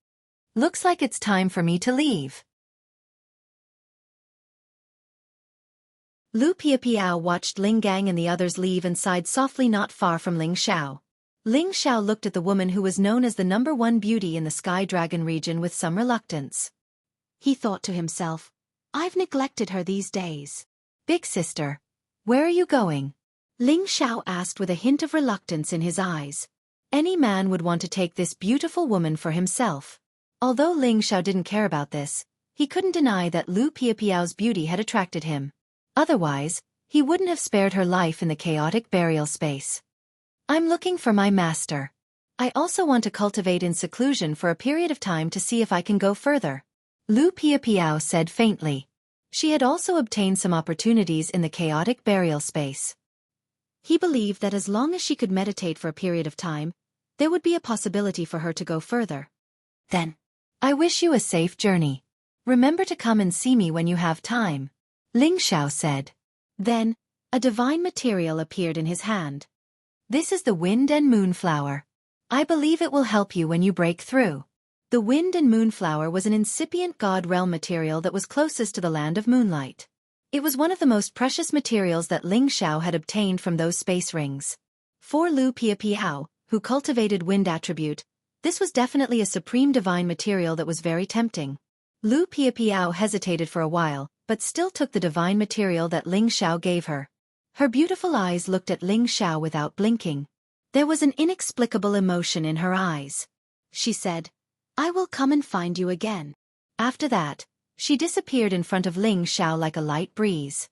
Looks like it's time for me to leave. Lu Piapiao watched Ling Gang and the others leave and sighed softly not far from Ling Xiao. Ling Xiao looked at the woman who was known as the #1 beauty in the Sky Dragon region with some reluctance. He thought to himself, I've neglected her these days. Big sister, where are you going? Ling Xiao asked with a hint of reluctance in his eyes. Any man would want to take this beautiful woman for himself. Although Ling Xiao didn't care about this, he couldn't deny that Lu Piapiao's beauty had attracted him. Otherwise, he wouldn't have spared her life in the chaotic burial space. I'm looking for my master. I also want to cultivate in seclusion for a period of time to see if I can go further. Lu Piapiao said faintly. She had also obtained some opportunities in the chaotic burial space. He believed that as long as she could meditate for a period of time, there would be a possibility for her to go further. Then, I wish you a safe journey. Remember to come and see me when you have time, Ling Xiao said. Then, a divine material appeared in his hand. This is the Wind and Moon Flower. I believe it will help you when you break through. The Wind and Moon Flower was an incipient God realm material that was closest to the land of moonlight. It was one of the most precious materials that Ling Xiao had obtained from those space rings. For Lu Piapiao, who cultivated wind attribute, this was definitely a supreme divine material that was very tempting. Lu Piapiao hesitated for a while, but still took the divine material that Ling Xiao gave her. Her beautiful eyes looked at Ling Xiao without blinking. There was an inexplicable emotion in her eyes. She said, I will come and find you again. After that, she disappeared in front of Ling Xiao like a light breeze.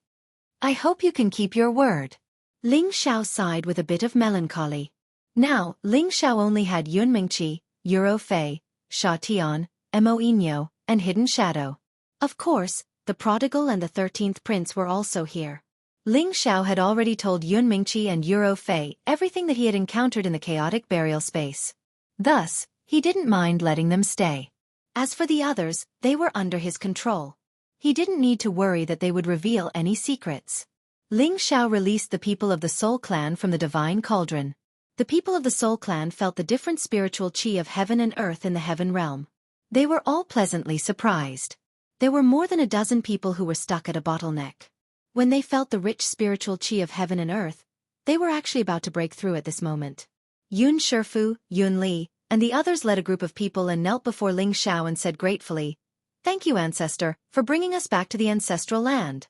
I hope you can keep your word. Ling Xiao sighed with a bit of melancholy. Now, Ling Xiao only had Yun Mingqi, Euro Fei, Sha Tian, Mo Inyo, and Hidden Shadow. Of course, the Prodigal and the 13th Prince were also here. Ling Xiao had already told Yun Mingqi and Euro Fei everything that he had encountered in the chaotic burial space. Thus, he didn't mind letting them stay. As for the others, they were under his control. He didn't need to worry that they would reveal any secrets. Ling Xiao released the people of the Soul Clan from the Divine Cauldron. The people of the Soul Clan felt the different spiritual chi of heaven and earth in the Heaven Realm. They were all pleasantly surprised. There were more than a dozen people who were stuck at a bottleneck. When they felt the rich spiritual chi of heaven and earth, they were actually about to break through at this moment. Yun Shifu, Yun Li, and the others led a group of people and knelt before Ling Xiao and said gratefully, Thank you, Ancestor, for bringing us back to the ancestral land.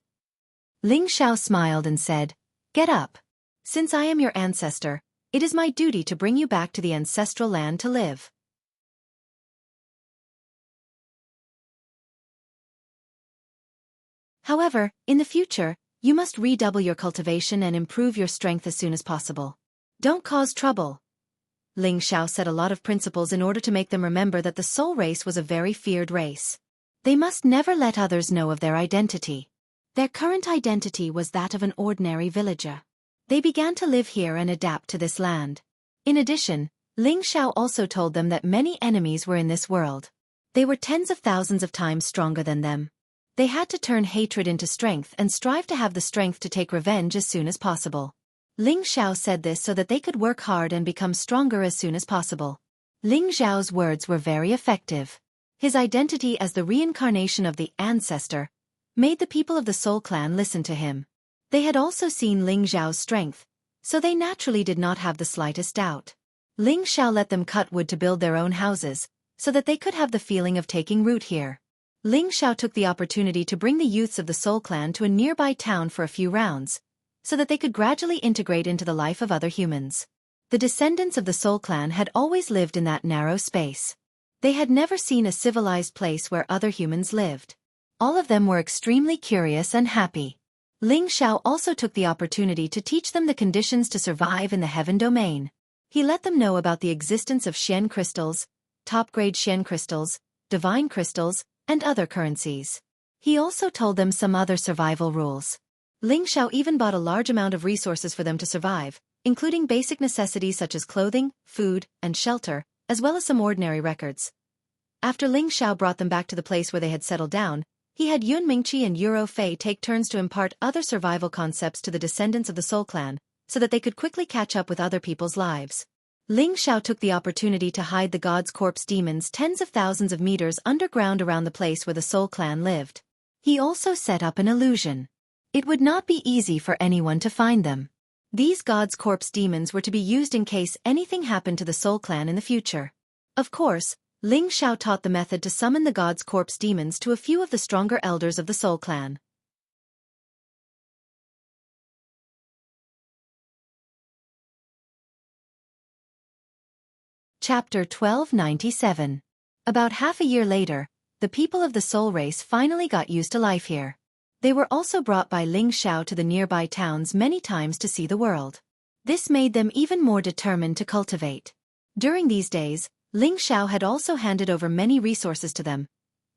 Ling Xiao smiled and said, Get up. Since I am your ancestor, it is my duty to bring you back to the ancestral land to live. However, in the future, you must redouble your cultivation and improve your strength as soon as possible. Don't cause trouble. Ling Xiao set a lot of principles in order to make them remember that the soul race was a very feared race. They must never let others know of their identity. Their current identity was that of an ordinary villager. They began to live here and adapt to this land. In addition, Ling Xiao also told them that many enemies were in this world. They were tens of thousands of times stronger than them. They had to turn hatred into strength and strive to have the strength to take revenge as soon as possible. Ling Xiao said this so that they could work hard and become stronger as soon as possible. Ling Xiao's words were very effective. His identity as the reincarnation of the ancestor made the people of the Soul Clan listen to him. They had also seen Ling Xiao's strength, so they naturally did not have the slightest doubt. Ling Xiao let them cut wood to build their own houses, so that they could have the feeling of taking root here. Ling Xiao took the opportunity to bring the youths of the Soul Clan to a nearby town for a few rounds, so that they could gradually integrate into the life of other humans. The descendants of the Soul Clan had always lived in that narrow space. They had never seen a civilized place where other humans lived. All of them were extremely curious and happy. Ling Xiao also took the opportunity to teach them the conditions to survive in the heaven domain. He let them know about the existence of Xian crystals, top-grade Xian crystals, divine crystals, and other currencies. He also told them some other survival rules. Ling Xiao even bought a large amount of resources for them to survive, including basic necessities such as clothing, food, and shelter, as well as some ordinary records. After Ling Xiao brought them back to the place where they had settled down, he had Yun Mingqi and Euro Fei take turns to impart other survival concepts to the descendants of the Soul Clan, so that they could quickly catch up with other people's lives. Ling Xiao took the opportunity to hide the God's Corpse demons tens of thousands of meters underground around the place where the Soul Clan lived. He also set up an illusion. It would not be easy for anyone to find them. These God's Corpse demons were to be used in case anything happened to the Soul Clan in the future. Of course, Ling Xiao taught the method to summon the God's Corpse demons to a few of the stronger elders of the Soul Clan. Chapter 1297. About half a year later, the people of the Soul race finally got used to life here. They were also brought by Ling Xiao to the nearby towns many times to see the world. This made them even more determined to cultivate. During these days, Ling Xiao had also handed over many resources to them,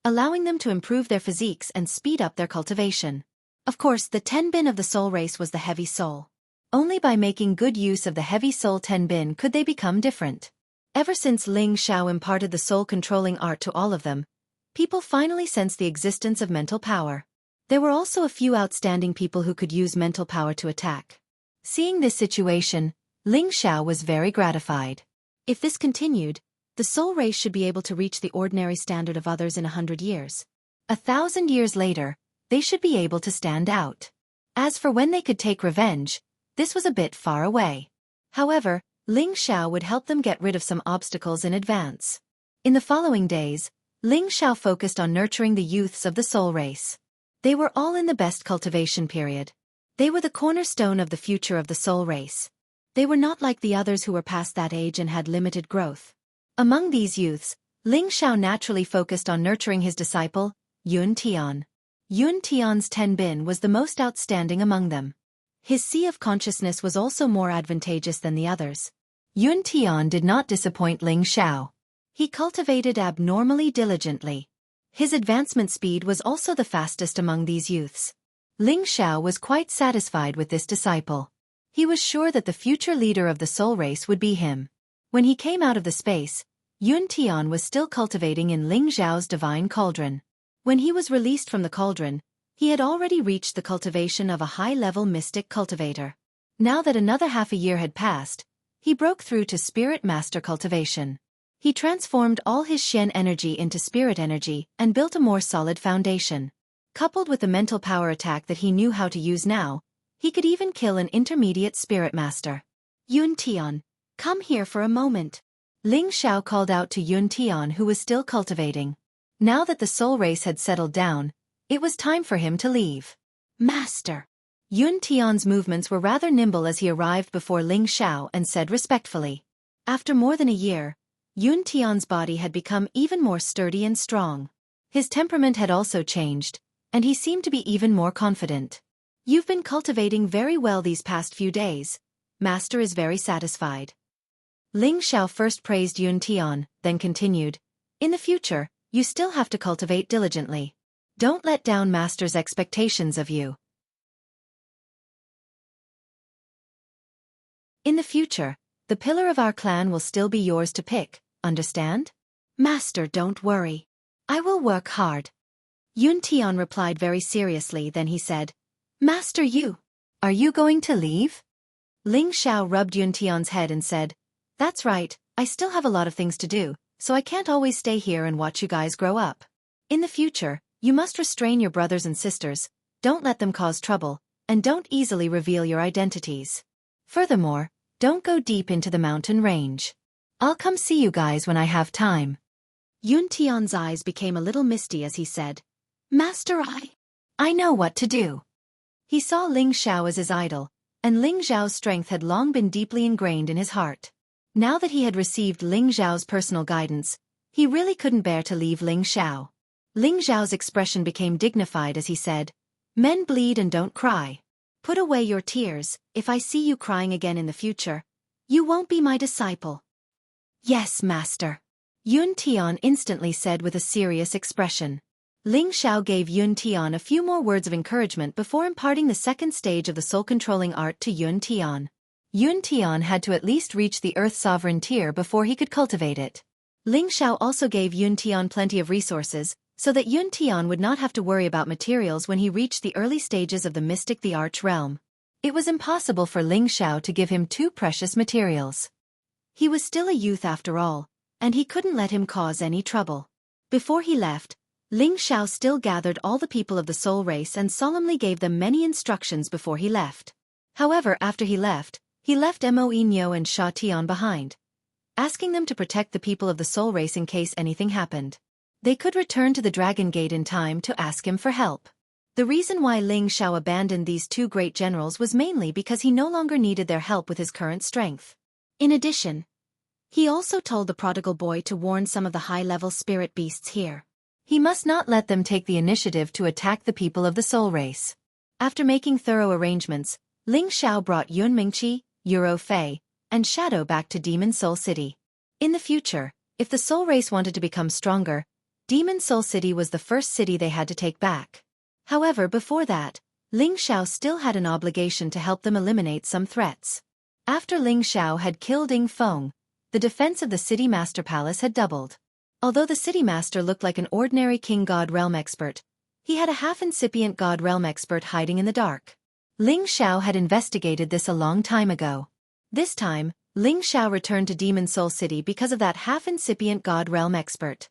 allowing them to improve their physiques and speed up their cultivation. Of course, the Tenbin of the Soul race was the heavy soul. Only by making good use of the heavy soul Tenbin could they become different. Ever since Ling Xiao imparted the soul-controlling art to all of them, people finally sensed the existence of mental power. There were also a few outstanding people who could use mental power to attack. Seeing this situation, Ling Xiao was very gratified. If this continued, the soul race should be able to reach the ordinary standard of others in 100 years. 1,000 years later, they should be able to stand out. As for when they could take revenge, this was a bit far away. However, Ling Xiao would help them get rid of some obstacles in advance. In the following days, Ling Xiao focused on nurturing the youths of the soul race. They were all in the best cultivation period. They were the cornerstone of the future of the soul race. They were not like the others who were past that age and had limited growth. Among these youths, Ling Xiao naturally focused on nurturing his disciple, Yun Tian. Yun Tian's Tenbin was the most outstanding among them. His sea of consciousness was also more advantageous than the others. Yun Tian did not disappoint Ling Xiao. He cultivated abnormally diligently. His advancement speed was also the fastest among these youths. Ling Xiao was quite satisfied with this disciple. He was sure that the future leader of the soul race would be him. When he came out of the space, Yun Tian was still cultivating in Ling Xiao's divine cauldron. When he was released from the cauldron, he had already reached the cultivation of a high-level mystic cultivator. Now that another half a year had passed, he broke through to spirit master cultivation. He transformed all his Xian energy into spirit energy and built a more solid foundation. Coupled with the mental power attack that he knew how to use now, he could even kill an intermediate spirit master. Yun Tian, come here for a moment. Ling Xiao called out to Yun Tian, who was still cultivating. Now that the soul race had settled down, it was time for him to leave. Master. Yun Tian's movements were rather nimble as he arrived before Ling Xiao and said respectfully. After more than a year, Yun Tian's body had become even more sturdy and strong. His temperament had also changed, and he seemed to be even more confident. You've been cultivating very well these past few days. Master is very satisfied. Ling Xiao first praised Yun Tian, then continued. In the future, you still have to cultivate diligently. Don't let down Master's expectations of you. In the future, the pillar of our clan will still be yours to pick, understand? Master, don't worry. I will work hard. Yun Tian replied very seriously, then he said, Master, are you going to leave? Ling Xiao rubbed Yun Tian's head and said, "That's right, I still have a lot of things to do, so I can't always stay here and watch you guys grow up. In the future, you must restrain your brothers and sisters, don't let them cause trouble, and don't easily reveal your identities. Furthermore, don't go deep into the mountain range. I'll come see you guys when I have time." Yun Tian's eyes became a little misty as he said, "Master, I know what to do." He saw Ling Xiao as his idol, and Ling Xiao's strength had long been deeply ingrained in his heart. Now that he had received Ling Xiao's personal guidance, he really couldn't bear to leave Ling Xiao. Ling Xiao's expression became dignified as he said, "Men bleed and don't cry. Put away your tears, if I see you crying again in the future, you won't be my disciple." "Yes, master," Yun Tian instantly said with a serious expression. Ling Xiao gave Yun Tian a few more words of encouragement before imparting the second stage of the soul-controlling art to Yun Tian. Yun Tian had to at least reach the Earth Sovereign tier before he could cultivate it. Ling Xiao also gave Yun Tian plenty of resources, so that Yun Tian would not have to worry about materials when he reached the early stages of the Mystic the Arch realm. It was impossible for Ling Xiao to give him too precious materials. He was still a youth after all, and he couldn't let him cause any trouble. Before he left, Ling Xiao still gathered all the people of the soul race and solemnly gave them many instructions before he left. However, after he left Mo Nyo and Sha Tian behind, asking them to protect the people of the soul race in case anything happened. They could return to the Dragon Gate in time to ask him for help. The reason why Ling Xiao abandoned these two great generals was mainly because he no longer needed their help with his current strength. In addition, he also told the prodigal boy to warn some of the high-level spirit beasts here. He must not let them take the initiative to attack the people of the soul race. After making thorough arrangements, Ling Xiao brought Yun Mingqi, Euro Fei, and Shadow back to Demon Soul City. In the future, if the soul race wanted to become stronger, Demon Soul City was the first city they had to take back. However, before that, Ling Xiao still had an obligation to help them eliminate some threats. After Ling Xiao had killed Ying Feng, the defense of the City Master Palace had doubled. Although the City Master looked like an ordinary King God Realm expert, he had a half-incipient God Realm expert hiding in the dark. Ling Xiao had investigated this a long time ago. This time, Ling Xiao returned to Demon Soul City because of that half-incipient God Realm expert.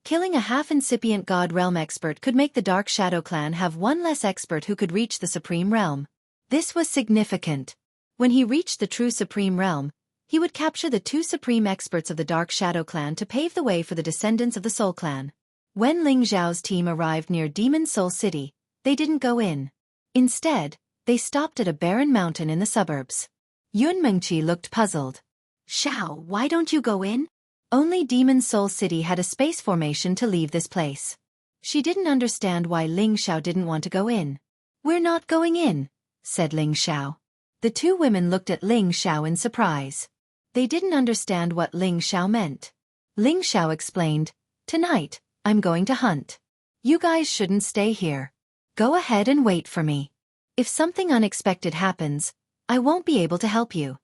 Killing a half-incipient God Realm expert could make the Dark Shadow Clan have one less expert who could reach the Supreme Realm. This was significant. When he reached the true Supreme Realm, he would capture the two Supreme Experts of the Dark Shadow Clan to pave the way for the descendants of the Soul Clan. When Ling Xiao's team arrived near Demon Soul City, they didn't go in. Instead, they stopped at a barren mountain in the suburbs. Yun Mingqi looked puzzled. "Xiao, why don't you go in?" Only Demon Soul City had a space formation to leave this place. She didn't understand why Ling Xiao didn't want to go in. "We're not going in," said Ling Xiao. The two women looked at Ling Xiao in surprise. They didn't understand what Ling Xiao meant. Ling Xiao explained, "Tonight, I'm going to hunt. You guys shouldn't stay here. Go ahead and wait for me. If something unexpected happens, I won't be able to help you."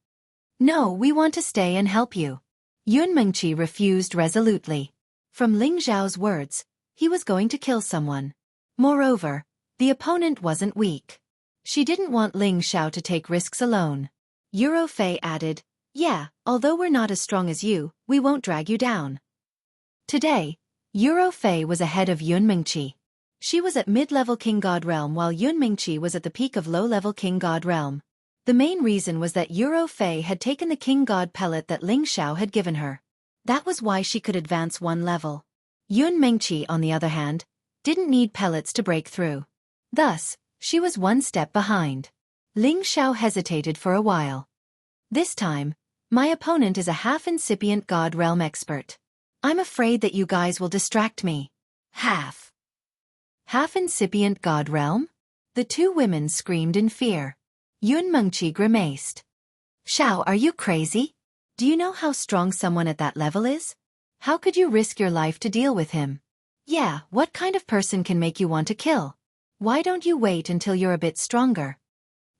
"No, we want to stay and help you." Yun Mingqi refused resolutely. From Ling Xiao's words, he was going to kill someone. Moreover, the opponent wasn't weak. She didn't want Ling Xiao to take risks alone. Euro Fei added, "Yeah, although we're not as strong as you, we won't drag you down." Today, Euro Fei was ahead of Yun Mingqi. She was at mid-level King God Realm while Yun Mingqi was at the peak of low-level King God Realm. The main reason was that Euro Fei had taken the King God pellet that Ling Xiao had given her. That was why she could advance one level. Yun Mingqi, on the other hand, didn't need pellets to break through. Thus, she was one step behind. Ling Xiao hesitated for a while. "This time, my opponent is a half-incipient God Realm expert. I'm afraid that you guys will distract me." Half-incipient God Realm? The two women screamed in fear. Yun Mingqi grimaced. "Xiao, are you crazy? Do you know how strong someone at that level is? How could you risk your life to deal with him? Yeah, what kind of person can make you want to kill? Why don't you wait until you're a bit stronger?"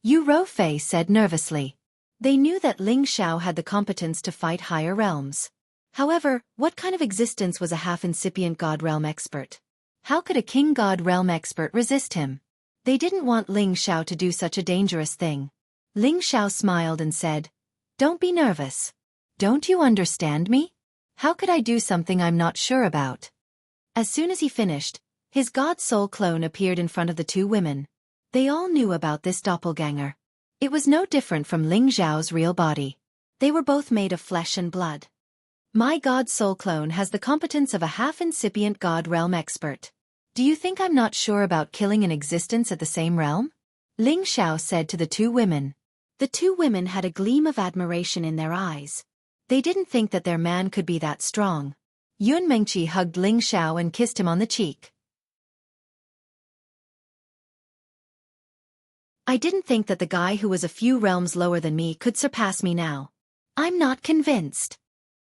Euro Fei said nervously. They knew that Ling Xiao had the competence to fight higher realms. However, what kind of existence was a half-incipient God Realm expert? How could a King God Realm expert resist him? They didn't want Ling Xiao to do such a dangerous thing. Ling Xiao smiled and said, "Don't be nervous. Don't you understand me? How could I do something I'm not sure about?" As soon as he finished, his god soul clone appeared in front of the two women. They all knew about this doppelganger. It was no different from Ling Xiao's real body. They were both made of flesh and blood. My god soul clone has the competence of a half-incipient god realm expert. Do you think I'm not sure about killing an existence at the same realm? Ling Xiao said to the two women. The two women had a gleam of admiration in their eyes. They didn't think that their man could be that strong. Yun Mengqi hugged Ling Xiao and kissed him on the cheek. I didn't think that the guy who was a few realms lower than me could surpass me now. I'm not convinced.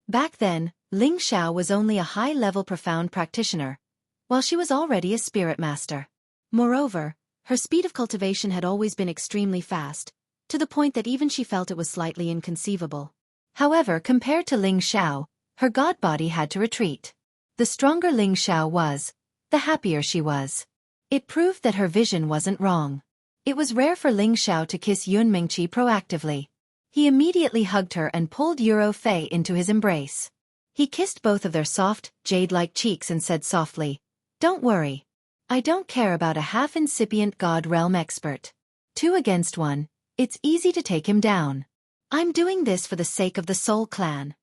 Back then, Ling Xiao was only a high-level profound practitioner, while she was already a spirit master. Moreover, her speed of cultivation had always been extremely fast, to the point that even she felt it was slightly inconceivable. However, compared to Ling Xiao, her god body had to retreat. The stronger Ling Xiao was, the happier she was. It proved that her vision wasn't wrong. It was rare for Ling Xiao to kiss Yun Mengqi proactively. He immediately hugged her and pulled Euro Fei into his embrace. He kissed both of their soft, jade-like cheeks and said softly, "Don't worry. I don't care about a half-incipient god realm expert. 2 against 1, it's easy to take him down. I'm doing this for the sake of the Soul Clan."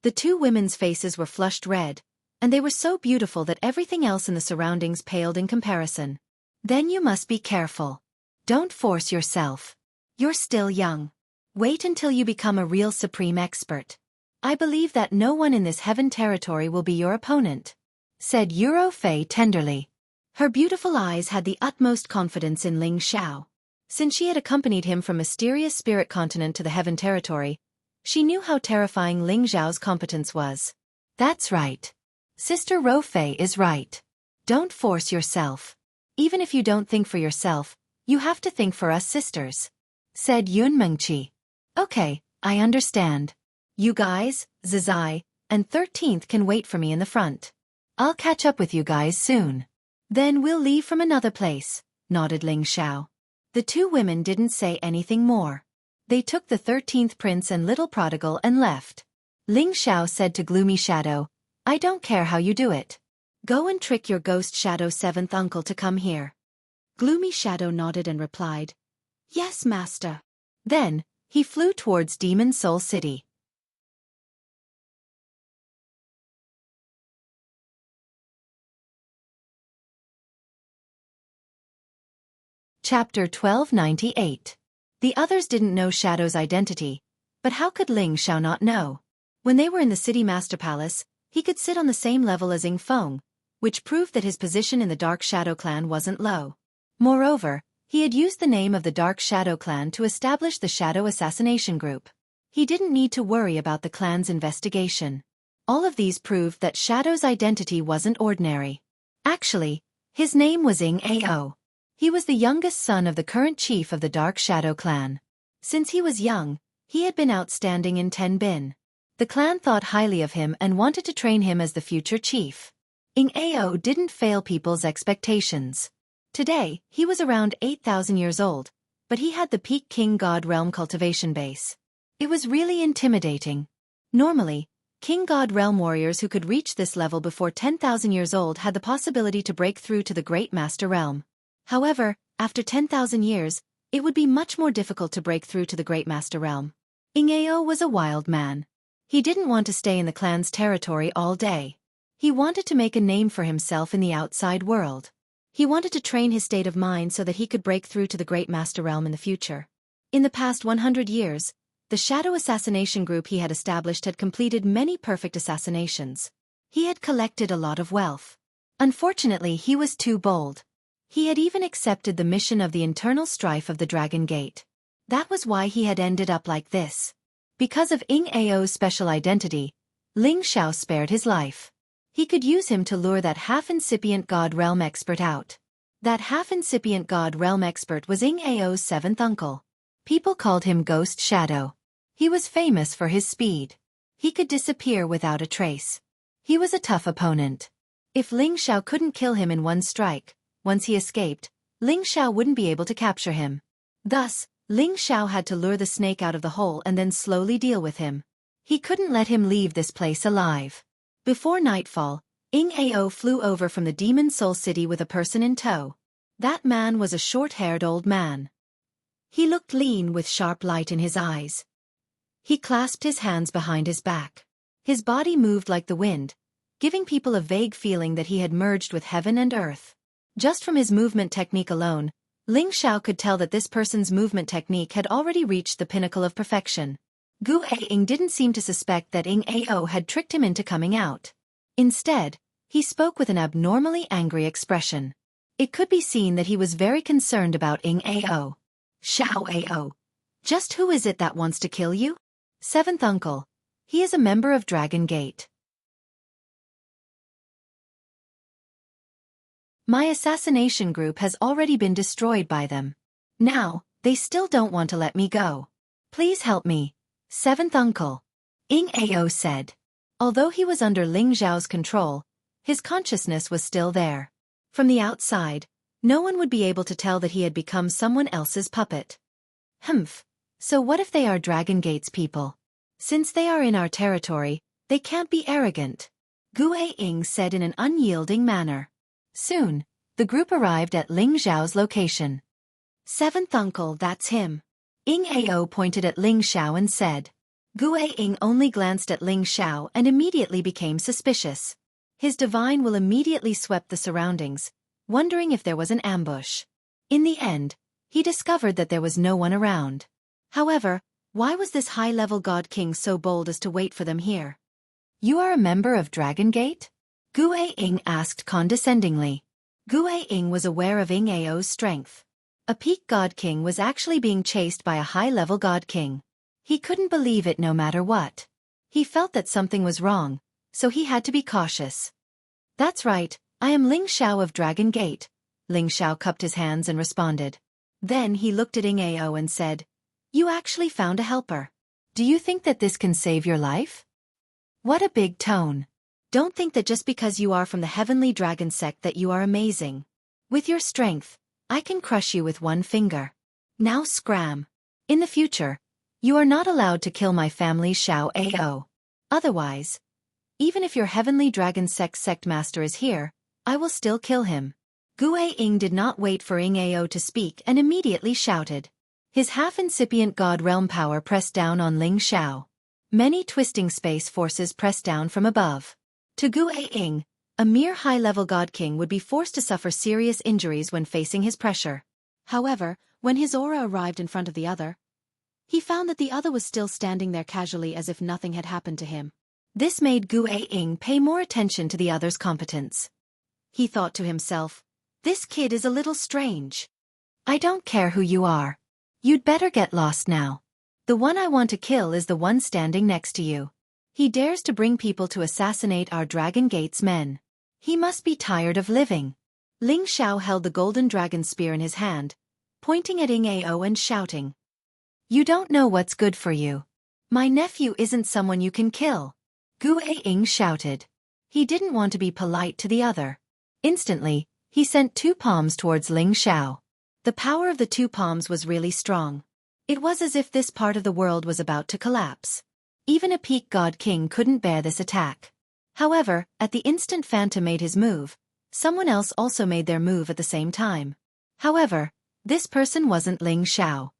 The two women's faces were flushed red, and they were so beautiful that everything else in the surroundings paled in comparison. Then you must be careful. Don't force yourself. You're still young. Wait until you become a real supreme expert. I believe that no one in this heaven territory will be your opponent," said Euro Fei tenderly. Her beautiful eyes had the utmost confidence in Ling Xiao. Since she had accompanied him from mysterious spirit continent to the heaven territory, she knew how terrifying Ling Xiao's competence was. That's right. Sister Ro Fei is right. Don't force yourself. Even if you don't think for yourself, you have to think for us sisters, said Yun Mengqi. Okay, I understand. You guys, Zizai, and 13th can wait for me in the front. I'll catch up with you guys soon. Then we'll leave from another place, nodded Ling Xiao. The two women didn't say anything more. They took the 13th prince and little prodigal and left. Ling Xiao said to Gloomy Shadow, "I don't care how you do it. Go and trick your ghost shadow 7th uncle to come here." Gloomy Shadow nodded and replied, "Yes, master." Then, he flew towards Demon Soul City. Chapter 1298. The others didn't know Shadow's identity, but how could Ling Xiao not know? When they were in the City Master Palace, he could sit on the same level as Ying Feng, which proved that his position in the Dark Shadow Clan wasn't low. Moreover, he had used the name of the Dark Shadow Clan to establish the Shadow Assassination Group. He didn't need to worry about the clan's investigation. All of these proved that Shadow's identity wasn't ordinary. Actually, his name was Ying Ao. He was the youngest son of the current chief of the Dark Shadow Clan. Since he was young, he had been outstanding in Tenbin. The clan thought highly of him and wanted to train him as the future chief. Ying Ao didn't fail people's expectations. Today, he was around 8,000 years old, but he had the peak King God Realm cultivation base. It was really intimidating. Normally, King God Realm warriors who could reach this level before 10,000 years old had the possibility to break through to the Great Master Realm. However, after 10,000 years, it would be much more difficult to break through to the Great Master Realm. Ying Ao was a wild man. He didn't want to stay in the clan's territory all day. He wanted to make a name for himself in the outside world. He wanted to train his state of mind so that he could break through to the Great Master Realm in the future. In the past 100 years, the Shadow Assassination Group he had established had completed many perfect assassinations. He had collected a lot of wealth. Unfortunately, he was too bold. He had even accepted the mission of the internal strife of the Dragon Gate. That was why he had ended up like this. Because of Ying Ao's special identity, Ling Xiao spared his life. He could use him to lure that half-incipient God Realm expert out. That half-incipient God Realm expert was Ying Ao's 7th uncle. People called him Ghost Shadow. He was famous for his speed. He could disappear without a trace. He was a tough opponent. If Ling Xiao couldn't kill him in one strike, once he escaped, Ling Xiao wouldn't be able to capture him. Thus, Ling Xiao had to lure the snake out of the hole and then slowly deal with him. He couldn't let him leave this place alive. Before nightfall, Ing Ao flew over from the Demon Soul City with a person in tow. That man was a short-haired old man. He looked lean with sharp light in his eyes. He clasped his hands behind his back. His body moved like the wind, giving people a vague feeling that he had merged with heaven and earth. Just from his movement technique alone, Ling Xiao could tell that this person's movement technique had already reached the pinnacle of perfection. Gu Aing didn't seem to suspect that Ing Ao had tricked him into coming out. Instead, he spoke with an abnormally angry expression. It could be seen that he was very concerned about Ing Ao. Xiao Ao. Just who is it that wants to kill you? Seventh uncle. He is a member of Dragon Gate. My assassination group has already been destroyed by them. Now, they still don't want to let me go. Please help me. Seventh uncle. Ing Ao said. Although he was under Ling Xiao's control, his consciousness was still there. From the outside, no one would be able to tell that he had become someone else's puppet. Humph. So what if they are Dragon Gate's people? Since they are in our territory, they can't be arrogant. Gu Aing said in an unyielding manner. Soon, the group arrived at Ling Xiao's location. Seventh uncle, that's him. Ing Ao pointed at Ling Xiao and said. Gu Aing only glanced at Ling Xiao and immediately became suspicious. His divine will immediately swept the surroundings, wondering if there was an ambush. In the end, he discovered that there was no one around. However, why was this high-level god king so bold as to wait for them here? You are a member of Dragon Gate? Gu Aing asked condescendingly. Gu Aing was aware of Ing Ao's strength. A peak god king was actually being chased by a high-level god king. He couldn't believe it no matter what. He felt that something was wrong, so he had to be cautious. That's right, I am Ling Xiao of Dragon Gate. Ling Xiao cupped his hands and responded. Then he looked at Ing Ao and said, You actually found a helper. Do you think that this can save your life? What a big tone. Don't think that just because you are from the heavenly dragon sect that you are amazing. With your strength, I can crush you with one finger. Now scram. In the future, you are not allowed to kill my family Xiao Ao. Otherwise, even if your heavenly dragon sect master is here, I will still kill him. Gu Aing did not wait for Ing Ao to speak and immediately shouted. His half-incipient god realm power pressed down on Ling Xiao. Many twisting space forces pressed down from above. To Gu Aing, a mere high-level god king would be forced to suffer serious injuries when facing his pressure. However, when his aura arrived in front of the other, he found that the other was still standing there casually as if nothing had happened to him. This made Gu Aing pay more attention to the other's competence. He thought to himself, this kid is a little strange. I don't care who you are. You'd better get lost now. The one I want to kill is the one standing next to you. He dares to bring people to assassinate our Dragon Gate's men. He must be tired of living. Ling Xiao held the golden dragon spear in his hand, pointing at Ing Ao and shouting. You don't know what's good for you. My nephew isn't someone you can kill. Gu Aing shouted. He didn't want to be polite to the other. Instantly, he sent two palms towards Ling Xiao. The power of the two palms was really strong. It was as if this part of the world was about to collapse. Even a peak god king couldn't bear this attack. However, at the instant Phantom made his move, someone else also made their move at the same time. However, this person wasn't Ling Xiao.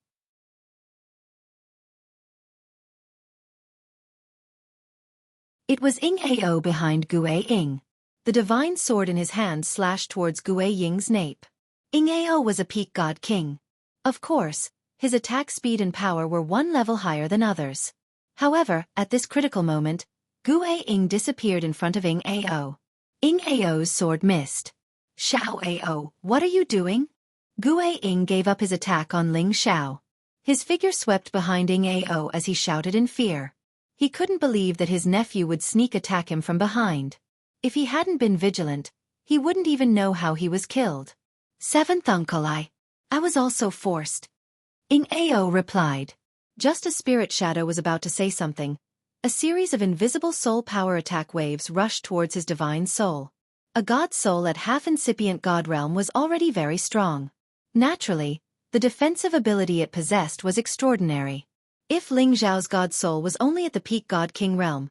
It was Ing Ao behind Gu Aing. The divine sword in his hand slashed towards Gu Aing's nape. Ing Ao was a peak god king. Of course, his attack speed and power were one level higher than others. However, at this critical moment, Gu Aing disappeared in front of Ing Ao. Ing Ao's sword missed. Xiao Ao, what are you doing? Gu Aing gave up his attack on Ling Xiao. His figure swept behind Ing Ao as he shouted in fear. He couldn't believe that his nephew would sneak attack him from behind. If he hadn't been vigilant, he wouldn't even know how he was killed. Seventh uncle, I was also forced. Ing Ao replied. Just as Spirit Shadow was about to say something, a series of invisible soul power attack waves rushed towards his divine soul. A god soul at half-incipient god realm was already very strong. Naturally, the defensive ability it possessed was extraordinary. If Ling Xiao's God Soul was only at the peak God King realm,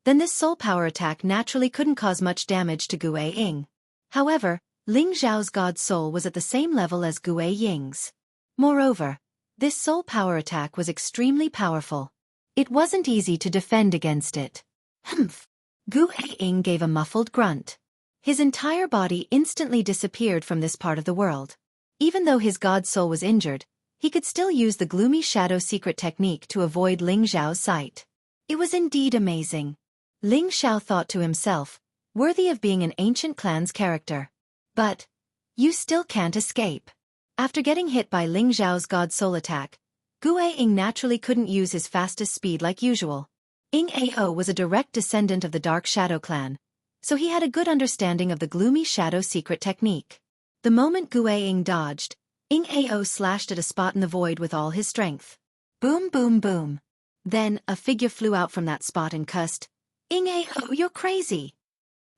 then this soul power attack naturally couldn't cause much damage to Gu Ying. However, Ling Xiao's God Soul was at the same level as Gu Ying's. Moreover, this soul power attack was extremely powerful. It wasn't easy to defend against it. Humph! Gu Ying gave a muffled grunt. His entire body instantly disappeared from this part of the world. Even though his God Soul was injured, he could still use the gloomy shadow secret technique to avoid Ling Xiao's sight. It was indeed amazing. Ling Xiao thought to himself, worthy of being an ancient clan's character. But you still can't escape. After getting hit by Ling Xiao's God Soul attack, Gu Ying naturally couldn't use his fastest speed like usual. Ying Ao was a direct descendant of the Dark Shadow clan, so he had a good understanding of the gloomy shadow secret technique. The moment Gu Ying dodged, Ying Ao slashed at a spot in the void with all his strength. Boom boom boom. Then, a figure flew out from that spot and cussed, "Ying Ao, you're crazy!"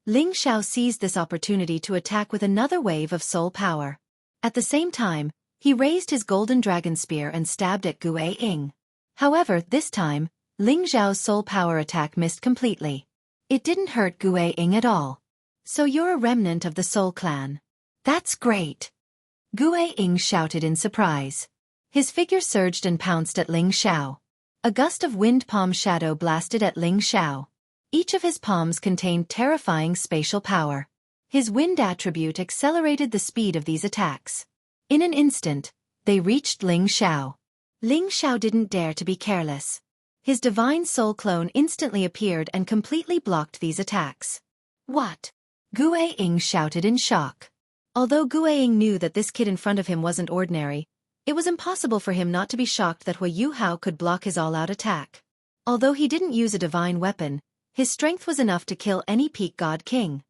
Ling Xiao seized this opportunity to attack with another wave of soul power. At the same time, he raised his golden dragon spear and stabbed at Gu Ying. However, this time, Ling Xiao's soul power attack missed completely. It didn't hurt Gu Ying at all. So you're a remnant of the Soul Clan. That's great! Gu Ying shouted in surprise. His figure surged and pounced at Ling Xiao. A gust of wind palm shadow blasted at Ling Xiao. Each of his palms contained terrifying spatial power. His wind attribute accelerated the speed of these attacks. In an instant, they reached Ling Xiao. Ling Xiao didn't dare to be careless. His divine soul clone instantly appeared and completely blocked these attacks. What? Gu Ying shouted in shock. Although Gu Ying knew that this kid in front of him wasn't ordinary, it was impossible for him not to be shocked that Hui Yu Hao could block his all-out attack. Although he didn't use a divine weapon, his strength was enough to kill any peak god king.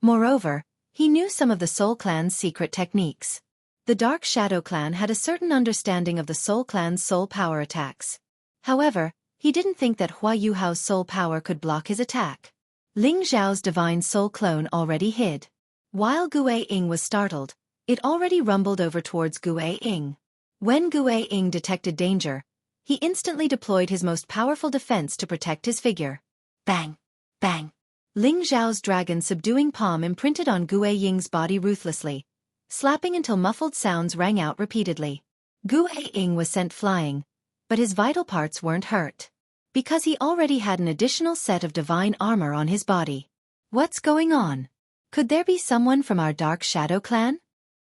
Moreover, he knew some of the Soul Clan's secret techniques. The Dark Shadow Clan had a certain understanding of the Soul Clan's soul power attacks. However, he didn't think that Hui Yu Hao's soul power could block his attack. Ling Xiao's divine soul clone already hid. While Gu Ying was startled, it already rumbled over towards Gu Ying. When Gu Ying detected danger, he instantly deployed his most powerful defense to protect his figure. Bang! Bang! Ling Xiao's dragon subduing palm imprinted on Gu Ying's body ruthlessly, slapping until muffled sounds rang out repeatedly. Gu Ying was sent flying, but his vital parts weren't hurt. Because he already had an additional set of divine armor on his body. What's going on? Could there be someone from our Dark Shadow clan?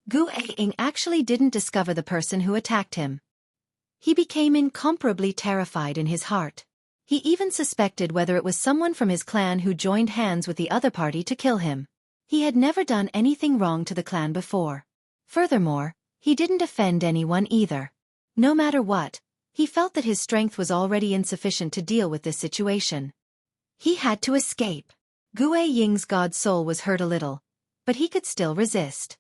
Gu Ying actually didn't discover the person who attacked him. He became incomparably terrified in his heart. He even suspected whether it was someone from his clan who joined hands with the other party to kill him. He had never done anything wrong to the clan before. Furthermore, he didn't offend anyone either. No matter what, he felt that his strength was already insufficient to deal with this situation. He had to escape. Gu Ying's god soul was hurt a little, but he could still resist.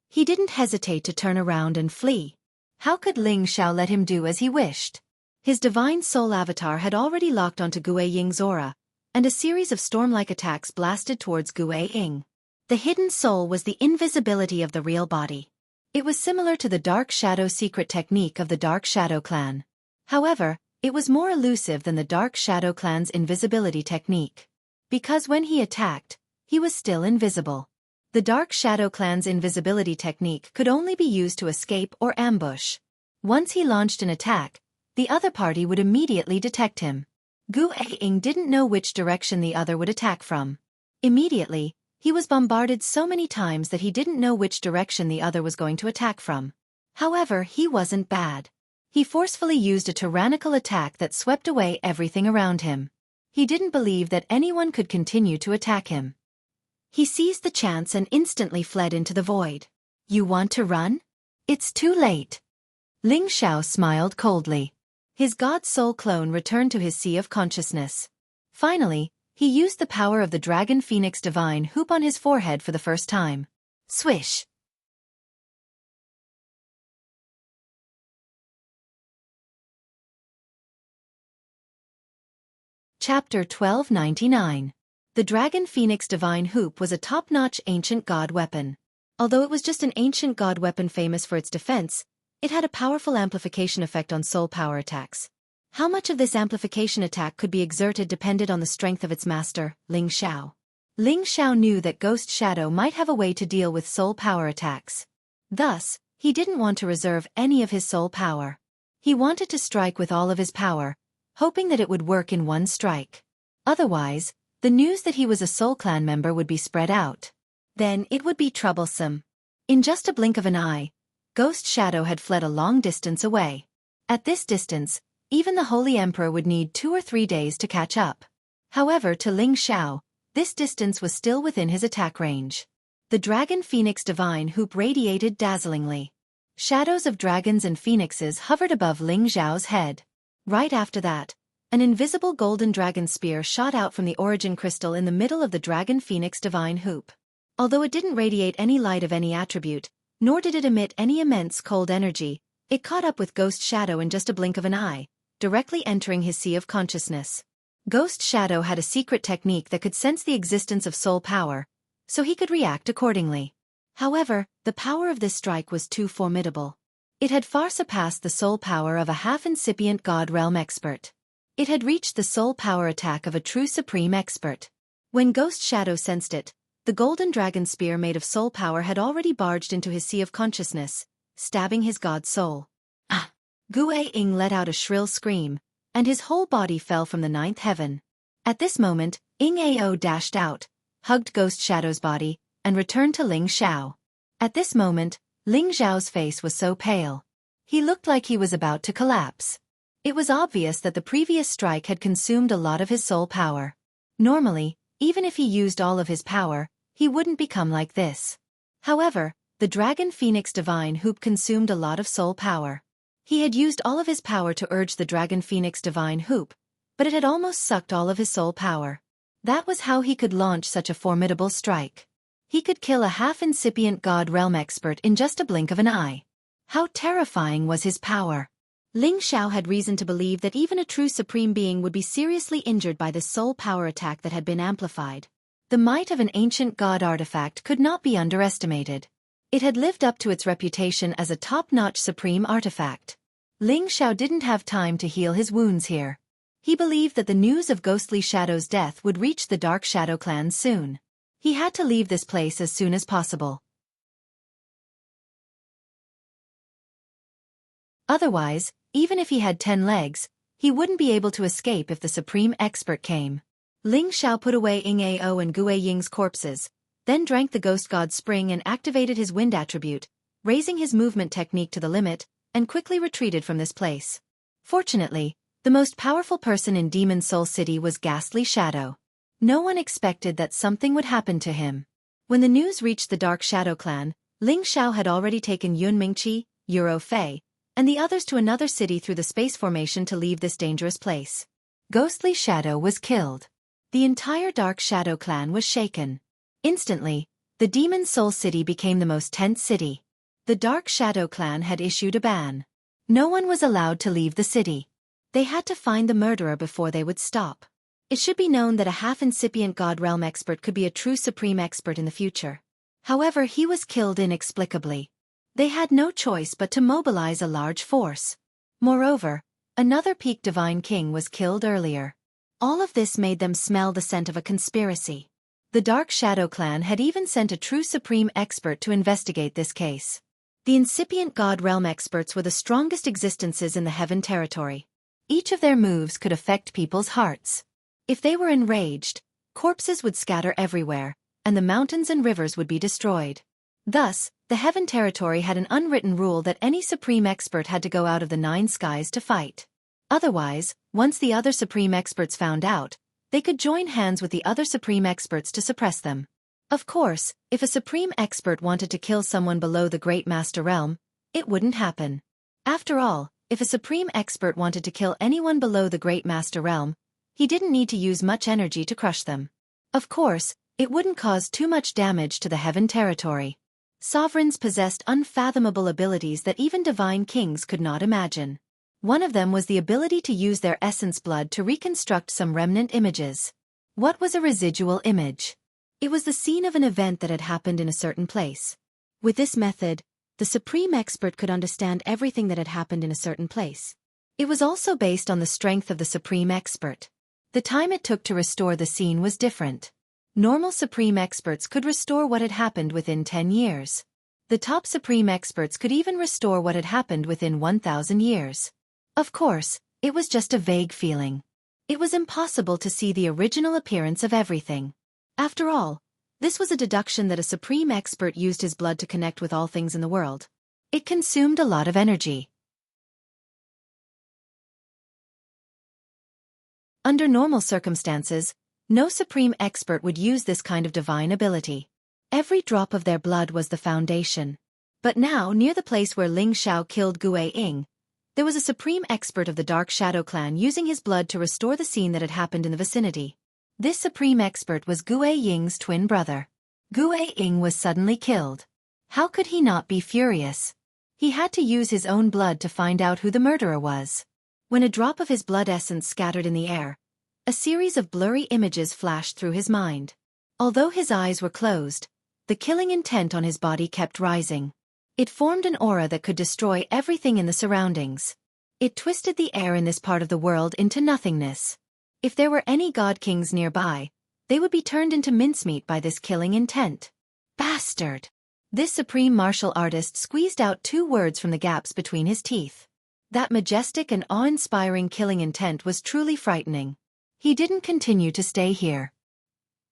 He didn't hesitate to turn around and flee. How could Ling Xiao let him do as he wished? His divine soul avatar had already locked onto Gu Ying's aura, and a series of storm-like attacks blasted towards Gu Ying. The hidden soul was the invisibility of the real body. It was similar to the Dark Shadow secret technique of the Dark Shadow clan. However, it was more elusive than the Dark Shadow clan's invisibility technique. Because when he attacked, he was still invisible. The Dark Shadow clan's invisibility technique could only be used to escape or ambush. Once he launched an attack, the other party would immediately detect him. Gu Ying didn't know which direction the other would attack from. Immediately, he was bombarded so many times that he didn't know which direction the other was going to attack from. However, he wasn't bad. He forcefully used a tyrannical attack that swept away everything around him. He didn't believe that anyone could continue to attack him. He seized the chance and instantly fled into the void. You want to run? It's too late. Ling Xiao smiled coldly. His god soul clone returned to his sea of consciousness. Finally, he used the power of the Dragon Phoenix Divine Hoop on his forehead for the first time. Swish! Chapter 1299. The Dragon Phoenix Divine Hoop was a top-notch ancient god weapon. Although it was just an ancient god weapon famous for its defense, it had a powerful amplification effect on soul power attacks. How much of this amplification attack could be exerted depended on the strength of its master, Ling Xiao. Ling Xiao knew that Ghost Shadow might have a way to deal with soul power attacks. Thus, he didn't want to reserve any of his soul power. He wanted to strike with all of his power, hoping that it would work in one strike. Otherwise, the news that he was a Soul Clan member would be spread out. Then it would be troublesome. In just a blink of an eye, Ghost Shadow had fled a long distance away. At this distance, even the Holy Emperor would need 2 or 3 days to catch up. However, to Ling Xiao, this distance was still within his attack range. The Dragon Phoenix Divine Hoop radiated dazzlingly. Shadows of dragons and phoenixes hovered above Ling Xiao's head. Right after that, an invisible golden dragon spear shot out from the origin crystal in the middle of the Dragon Phoenix Divine Hoop. Although it didn't radiate any light of any attribute, nor did it emit any immense cold energy, it caught up with Ghost Shadow in just a blink of an eye, directly entering his sea of consciousness. Ghost Shadow had a secret technique that could sense the existence of soul power, so he could react accordingly. However, the power of this strike was too formidable. It had far surpassed the soul power of a half-incipient God Realm expert. It had reached the soul power attack of a true supreme expert. When Ghost Shadow sensed it, the golden dragon spear made of soul power had already barged into his sea of consciousness, stabbing his god soul. Ah! Gue Ying let out a shrill scream, and his whole body fell from the 9th heaven. At this moment, Ying Ao dashed out, hugged Ghost Shadow's body, and returned to Ling Xiao. At this moment, Ling Xiao's face was so pale. He looked like he was about to collapse. It was obvious that the previous strike had consumed a lot of his soul power. Normally, even if he used all of his power, he wouldn't become like this. However, the Dragon Phoenix Divine Hoop consumed a lot of soul power. He had used all of his power to urge the Dragon Phoenix Divine Hoop, but it had almost sucked all of his soul power. That was how he could launch such a formidable strike. He could kill a half-incipient God Realm expert in just a blink of an eye. How terrifying was his power! Ling Xiao had reason to believe that even a true supreme being would be seriously injured by the soul power attack that had been amplified. The might of an ancient god artifact could not be underestimated. It had lived up to its reputation as a top-notch supreme artifact. Ling Xiao didn't have time to heal his wounds here. He believed that the news of Ghostly Shadow's death would reach the Dark Shadow clan soon. He had to leave this place as soon as possible. Otherwise, even if he had 10 legs, he wouldn't be able to escape if the supreme expert came. Ling Xiao put away Ying Ao and Gue Ying's corpses, then drank the Ghost God Spring and activated his wind attribute, raising his movement technique to the limit, and quickly retreated from this place. Fortunately, the most powerful person in Demon Soul City was Ghastly Shadow. No one expected that something would happen to him. When the news reached the Dark Shadow clan, Ling Xiao had already taken Yun Mingqi, Euro Fei, and the others to another city through the space formation to leave this dangerous place. Ghostly Shadow was killed. The entire Dark Shadow clan was shaken. Instantly, the Demon Soul City became the most tense city. The Dark Shadow clan had issued a ban. No one was allowed to leave the city. They had to find the murderer before they would stop. It should be known that a half-incipient God Realm expert could be a true supreme expert in the future. However, he was killed inexplicably. They had no choice but to mobilize a large force. Moreover, another peak divine king was killed earlier. All of this made them smell the scent of a conspiracy. The Dark Shadow clan had even sent a true supreme expert to investigate this case. The incipient God Realm experts were the strongest existences in the Heaven territory. Each of their moves could affect people's hearts. If they were enraged, corpses would scatter everywhere, and the mountains and rivers would be destroyed. Thus, the Heaven territory had an unwritten rule that any supreme expert had to go out of the 9 skies to fight. Otherwise, once the other supreme experts found out, they could join hands with the other supreme experts to suppress them. Of course, if a supreme expert wanted to kill someone below the Great Master Realm, it wouldn't happen. After all, if a supreme expert wanted to kill anyone below the Great Master Realm, he didn't need to use much energy to crush them. Of course, it wouldn't cause too much damage to the Heaven territory. Sovereigns possessed unfathomable abilities that even divine kings could not imagine. One of them was the ability to use their essence blood to reconstruct some remnant images. What was a residual image? It was the scene of an event that had happened in a certain place. With this method, the supreme expert could understand everything that had happened in a certain place. It was also based on the strength of the supreme expert. The time it took to restore the scene was different. Normal supreme experts could restore what had happened within 10 years. The top supreme experts could even restore what had happened within 1,000 years. Of course, it was just a vague feeling. It was impossible to see the original appearance of everything. After all, this was a deduction that a supreme expert used his blood to connect with all things in the world. It consumed a lot of energy. Under normal circumstances, no supreme expert would use this kind of divine ability. Every drop of their blood was the foundation. But now, near the place where Ling Xiao killed Gue Ying, there was a supreme expert of the Dark Shadow clan using his blood to restore the scene that had happened in the vicinity. This supreme expert was Gue Ying's twin brother. Gue Ying was suddenly killed. How could he not be furious? He had to use his own blood to find out who the murderer was. When a drop of his blood essence scattered in the air, a series of blurry images flashed through his mind. Although his eyes were closed, the killing intent on his body kept rising. It formed an aura that could destroy everything in the surroundings. It twisted the air in this part of the world into nothingness. If there were any god kings nearby, they would be turned into mincemeat by this killing intent. Bastard! This supreme martial artist squeezed out 2 words from the gaps between his teeth. That majestic and awe-inspiring killing intent was truly frightening. He didn't continue to stay here.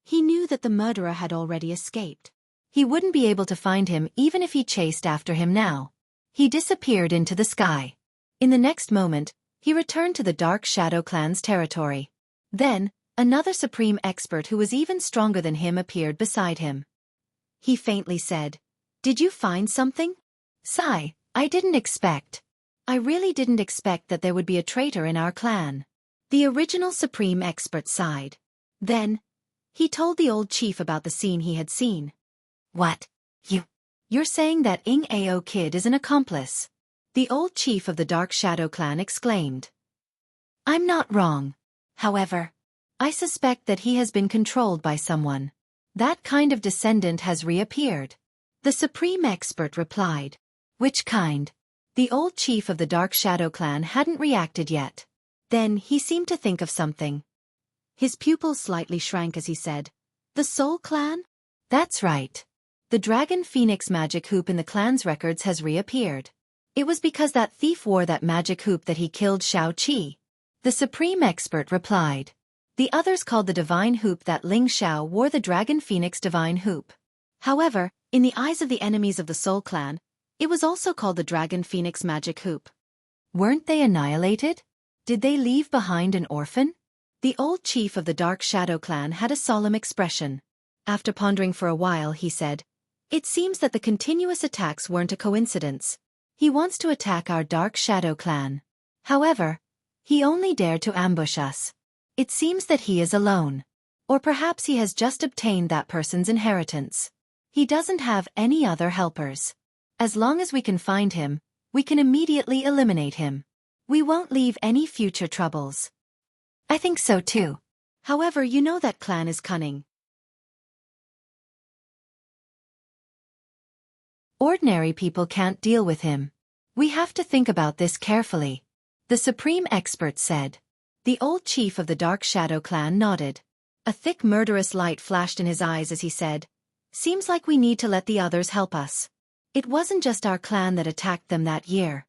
He knew that the murderer had already escaped. He wouldn't be able to find him even if he chased after him now. He disappeared into the sky. In the next moment, he returned to the Dark Shadow clan's territory. Then, another supreme expert who was even stronger than him appeared beside him. He faintly said, "Did you find something?" "Sigh, I didn't expect. I really didn't expect that there would be a traitor in our clan." The original supreme expert sighed. Then, he told the old chief about the scene he had seen. "What? You're saying that Ing Ao kid is an accomplice?" The old chief of the Dark Shadow clan exclaimed. "I'm not wrong. However, I suspect that he has been controlled by someone. That kind of descendant has reappeared." The supreme expert replied. "Which kind?" The old chief of the Dark Shadow clan hadn't reacted yet. Then he seemed to think of something. His pupils slightly shrank as he said, "The Soul Clan?" "That's right. The Dragon Phoenix magic hoop in the clan's records has reappeared. It was because that thief wore that magic hoop that he killed Xiao Qi." The supreme expert replied. The others called the divine hoop that Ling Xiao wore the Dragon Phoenix divine hoop. However, in the eyes of the enemies of the Soul Clan, it was also called the Dragon Phoenix magic hoop. Weren't they annihilated? Did they leave behind an orphan? The old chief of the Dark Shadow clan had a solemn expression. After pondering for a while, he said, "It seems that the continuous attacks weren't a coincidence. He wants to attack our Dark Shadow clan. However, he only dared to ambush us. It seems that he is alone. Or perhaps he has just obtained that person's inheritance. He doesn't have any other helpers. As long as we can find him, we can immediately eliminate him. We won't leave any future troubles." "I think so too. However, you know that clan is cunning. Ordinary people can't deal with him. We have to think about this carefully," the supreme expert said. The old chief of the Dark Shadow clan nodded. A thick murderous light flashed in his eyes as he said, "Seems like we need to let the others help us. It wasn't just our clan that attacked them that year.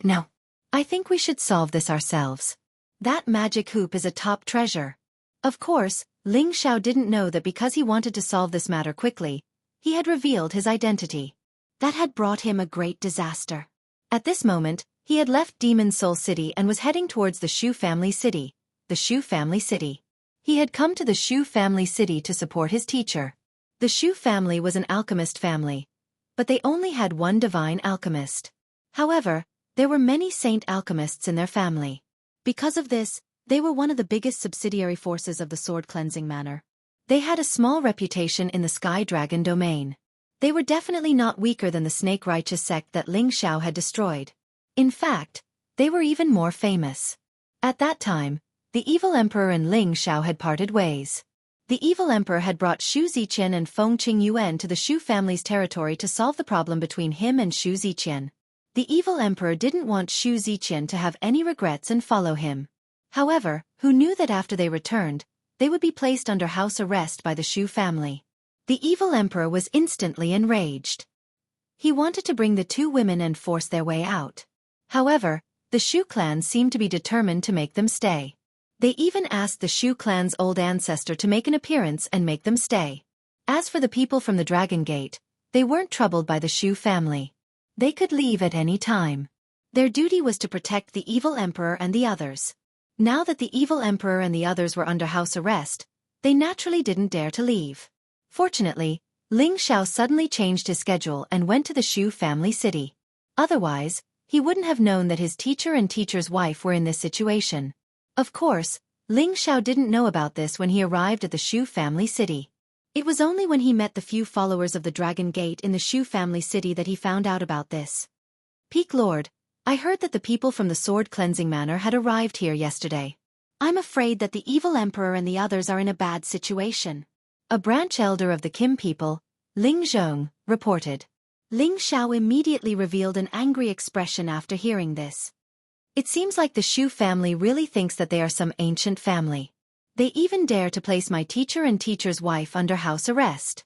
No. I think we should solve this ourselves. That magic hoop is a top treasure." Of course, Ling Xiao didn't know that because he wanted to solve this matter quickly, he had revealed his identity. That had brought him a great disaster. At this moment, he had left Demon Soul City and was heading towards the Shu family city. The Shu family city. He had come to the Shu family city to support his teacher. The Shu family was an alchemist family, but they only had one divine alchemist. However, there were many saint alchemists in their family. Because of this, they were one of the biggest subsidiary forces of the sword cleansing manor. They had a small reputation in the Sky Dragon domain. They were definitely not weaker than the snake righteous sect that Ling Xiao had destroyed. In fact, they were even more famous. At that time, The evil emperor and Ling Xiao had parted ways. The evil emperor had brought Xu Ziqian and Feng Qingyuan to the Xu family's territory to solve the problem between him and Xu Ziqian. The evil emperor didn't want Xu Ziqian to have any regrets and follow him. However, who knew that after they returned, they would be placed under house arrest by the Xu family. The evil emperor was instantly enraged. He wanted to bring the two women and force their way out. However, the Xu clan seemed to be determined to make them stay. They even asked the Xu clan's old ancestor to make an appearance and make them stay. As for the people from the Dragon Gate, they weren't troubled by the Xu family. They could leave at any time. Their duty was to protect the evil emperor and the others. Now that the evil emperor and the others were under house arrest, they naturally didn't dare to leave. Fortunately, Ling Xiao suddenly changed his schedule and went to the Xu family city. Otherwise, he wouldn't have known that his teacher and teacher's wife were in this situation. Of course, Ling Xiao didn't know about this when he arrived at the Xu family city. It was only when he met the few followers of the Dragon Gate in the Xu family city that he found out about this. Peak Lord, I heard that the people from the Sword Cleansing Manor had arrived here yesterday. I'm afraid that the evil emperor and the others are in a bad situation. A branch elder of the Kim people, Ling Zhong, reported. Ling Xiao immediately revealed an angry expression after hearing this. It seems like the Xu family really thinks that they are some ancient family. They even dare to place my teacher and teacher's wife under house arrest.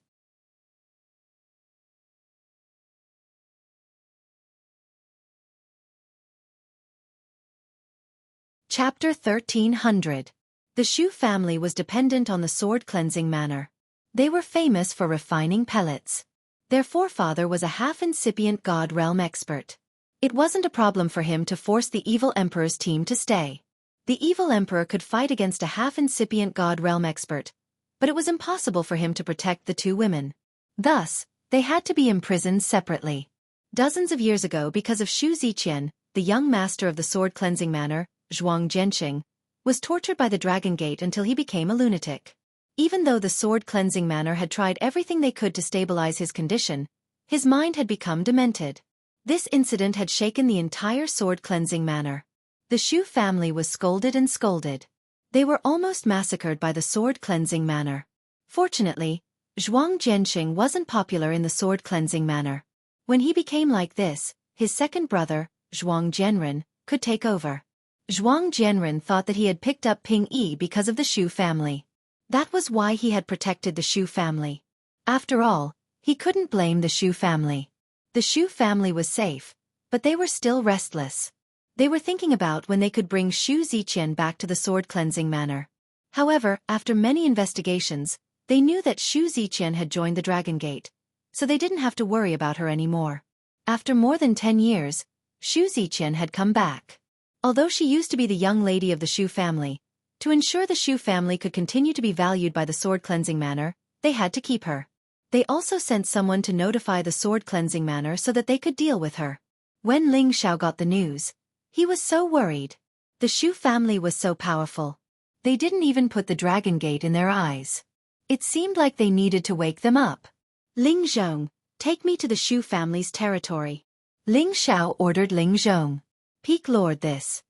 Chapter 1300. The Xu family was dependent on the Sword Cleansing Manor. They were famous for refining pellets. Their forefather was a half-incipient God Realm expert. It wasn't a problem for him to force the evil emperor's team to stay. The evil emperor could fight against a half-incipient God Realm expert, but it was impossible for him to protect the two women. Thus, they had to be imprisoned separately. Dozens of years ago, because of Xu Ziqian, the young master of the Sword Cleansing Manor, Zhuang Jianxing, was tortured by the Dragon Gate until he became a lunatic. Even though the Sword Cleansing Manor had tried everything they could to stabilize his condition, his mind had become demented. This incident had shaken the entire Sword Cleansing Manor. The Xu family was scolded and scolded. They were almost massacred by the Sword Cleansing Manor. Fortunately, Zhuang Jianxing wasn't popular in the Sword Cleansing Manor. When he became like this, his second brother, Zhuang Jianren, could take over. Zhuang Jianren thought that he had picked up Ping Yi because of the Xu family. That was why he had protected the Xu family. After all, he couldn't blame the Xu family. The Xu family was safe, but they were still restless. They were thinking about when they could bring Xu Ziqian back to the Sword Cleansing Manor. However, after many investigations, they knew that Xu Ziqian had joined the Dragon Gate, so they didn't have to worry about her anymore. After more than 10 years, Xu Ziqian had come back. Although she used to be the young lady of the Xu family, to ensure the Xu family could continue to be valued by the Sword Cleansing Manor, they had to keep her. They also sent someone to notify the Sword Cleansing Manor so that they could deal with her. When Ling Xiao got the news, he was so worried. The Xu family was so powerful. They didn't even put the Dragon Gate in their eyes. It seemed like they needed to wake them up. Ling Zhong, take me to the Xu family's territory. Ling Xiao ordered Ling Zhong. Peak Lord, this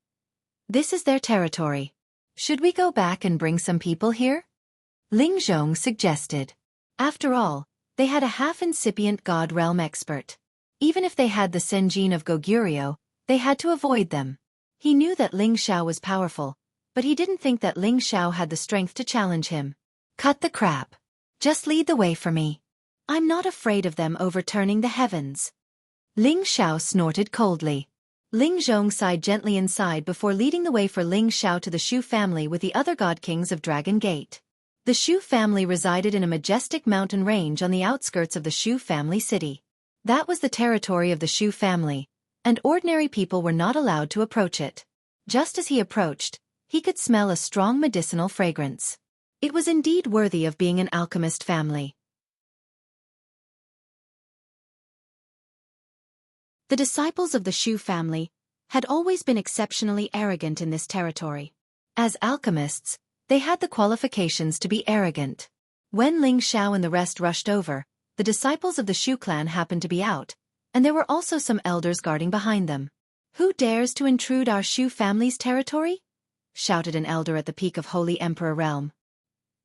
is their territory. Should we go back and bring some people here? Ling Zhong suggested. After all, they had a half-incipient God Realm expert. Even if they had the Senjin of Goguryeo, they had to avoid them. He knew that Ling Xiao was powerful, but he didn't think that Ling Xiao had the strength to challenge him. Cut the crap. Just lead the way for me. I'm not afraid of them overturning the heavens. Ling Xiao snorted coldly. Ling Zhong sighed gently inside before leading the way for Ling Xiao to the Xu family with the other god kings of Dragon Gate. The Xu family resided in a majestic mountain range on the outskirts of the Xu family city. That was the territory of the Xu family, and ordinary people were not allowed to approach it. Just as he approached, he could smell a strong medicinal fragrance. It was indeed worthy of being an alchemist family. The disciples of the Xu family had always been exceptionally arrogant in this territory. As alchemists, they had the qualifications to be arrogant. When Ling Xiao and the rest rushed over, the disciples of the Xu clan happened to be out, and there were also some elders guarding behind them. Who dares to intrude our Xu family's territory? shouted an elder at the peak of Holy Emperor Realm.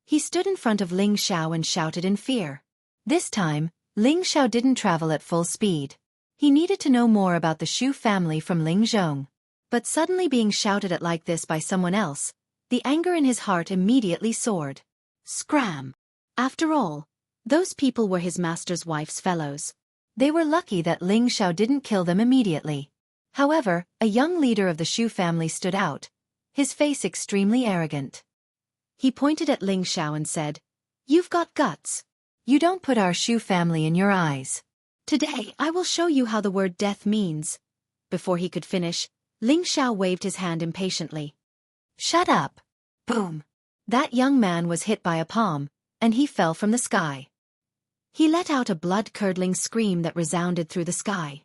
He stood in front of Ling Xiao and shouted in fear. This time, Ling Xiao didn't travel at full speed. He needed to know more about the Shu family from Ling Zhong. But suddenly being shouted at like this by someone else, the anger in his heart immediately soared. Scram! After all, those people were his master's wife's fellows. They were lucky that Ling Xiao didn't kill them immediately. However, a young leader of the Shu family stood out, his face extremely arrogant. He pointed at Ling Xiao and said, "You've got guts. You don't put our Shu family in your eyes. Today I will show you how the word death means." Before he could finish, Ling Xiao waved his hand impatiently. "Shut up!" Boom! That young man was hit by a palm, and he fell from the sky. He let out a blood-curdling scream that resounded through the sky.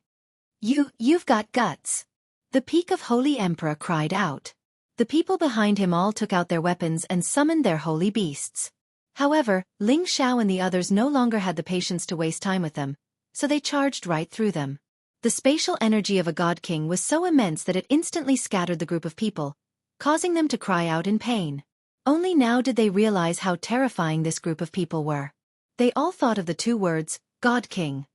You've got guts!" The peak of Holy Emperor cried out. The people behind him all took out their weapons and summoned their holy beasts. However, Ling Xiao and the others no longer had the patience to waste time with them, so they charged right through them. The spatial energy of a god king was so immense that it instantly scattered the group of people, causing them to cry out in pain. Only now did they realize how terrifying this group of people were. They all thought of the two words, God King.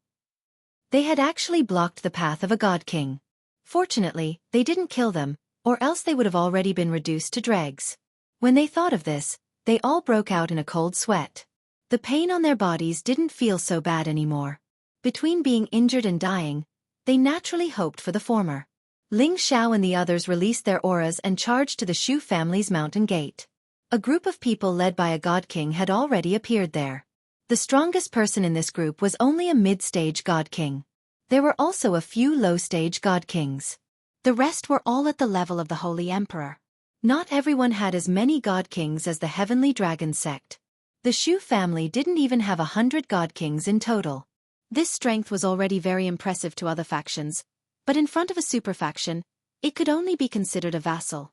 They had actually blocked the path of a god king. Fortunately, they didn't kill them, or else they would have already been reduced to dregs. When they thought of this, they all broke out in a cold sweat. The pain on their bodies didn't feel so bad anymore. Between being injured and dying, they naturally hoped for the former. Ling Xiao and the others released their auras and charged to the Shu family's mountain gate. A group of people led by a god king had already appeared there. The strongest person in this group was only a mid-stage god king. There were also a few low-stage god kings. The rest were all at the level of the Holy Emperor. Not everyone had as many god kings as the Heavenly Dragon sect. The Shu family didn't even have 100 god kings in total. This strength was already very impressive to other factions, but in front of a super faction, it could only be considered a vassal.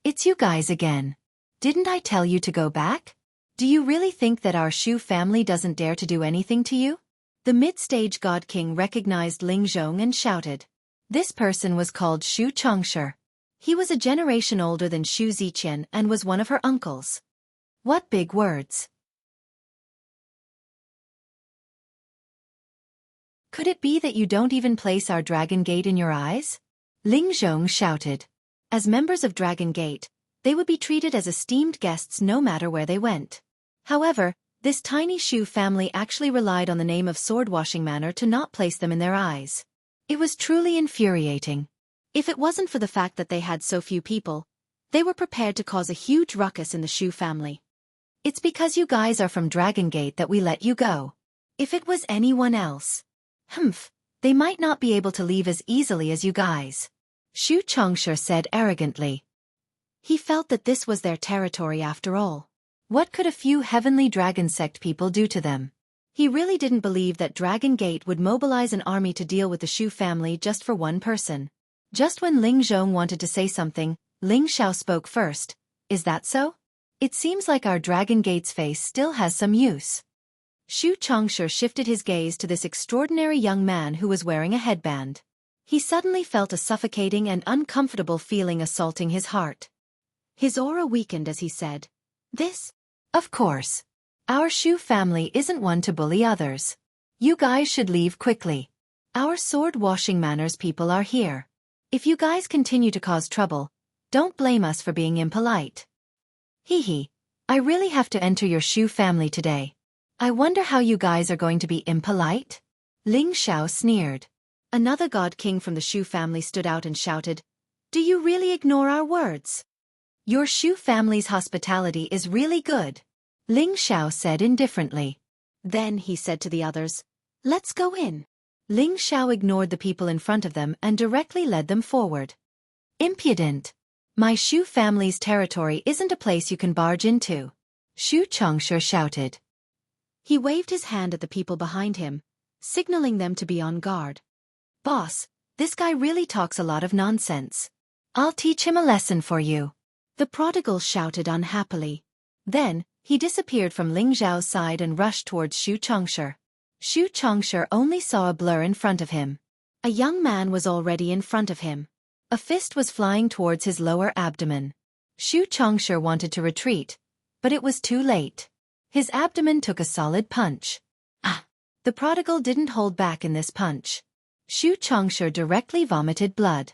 "It's you guys again. Didn't I tell you to go back? Do you really think that our Shu family doesn't dare to do anything to you?" The mid-stage god king recognized Ling Zhong and shouted. This person was called Xianxia. He was a generation older than Xu Ziqian and was one of her uncles. What big words! Could it be that you don't even place our Dragon Gate in your eyes? Ling Zhong shouted. As members of Dragon Gate, they would be treated as esteemed guests no matter where they went. However, this tiny Shu family actually relied on the name of Sword-Washing Manor to not place them in their eyes. It was truly infuriating. If it wasn't for the fact that they had so few people, they were prepared to cause a huge ruckus in the Shu family. "It's because you guys are from Dragon Gate that we let you go. If it was anyone else, they might not be able to leave as easily as you guys," Xianxia said arrogantly. He felt that this was their territory after all. What could a few Heavenly Dragon sect people do to them? He really didn't believe that Dragon Gate would mobilize an army to deal with the Shu family just for one person. Just when Ling Zhong wanted to say something, Ling Xiao spoke first. "Is that so? It seems like our Dragon Gate's face still has some use." Xianxia shifted his gaze to this extraordinary young man who was wearing a headband. He suddenly felt a suffocating and uncomfortable feeling assaulting his heart. His aura weakened as he said, "This? Of course. Our Shu family isn't one to bully others. You guys should leave quickly. Our sword-washing manners people are here. If you guys continue to cause trouble, don't blame us for being impolite." "Hee, I really have to enter your Shu family today. I wonder how you guys are going to be impolite?" Ling Xiao sneered. Another god king from the Shu family stood out and shouted, "Do you really ignore our words? Your Shu family's hospitality is really good," Ling Xiao said indifferently. Then he said to the others, "Let's go in." Ling Xiao ignored the people in front of them and directly led them forward. "Impudent! My Shu family's territory isn't a place you can barge into," Xianxia shouted. He waved his hand at the people behind him, signaling them to be on guard. "Boss, this guy really talks a lot of nonsense. I'll teach him a lesson for you," the prodigal shouted unhappily. Then, he disappeared from Ling Zhao's side and rushed towards Xianxia. Xianxia only saw a blur in front of him. A young man was already in front of him. A fist was flying towards his lower abdomen. Xianxia wanted to retreat, but it was too late. His abdomen took a solid punch. Ah! The prodigal didn't hold back in this punch. Xianxia directly vomited blood.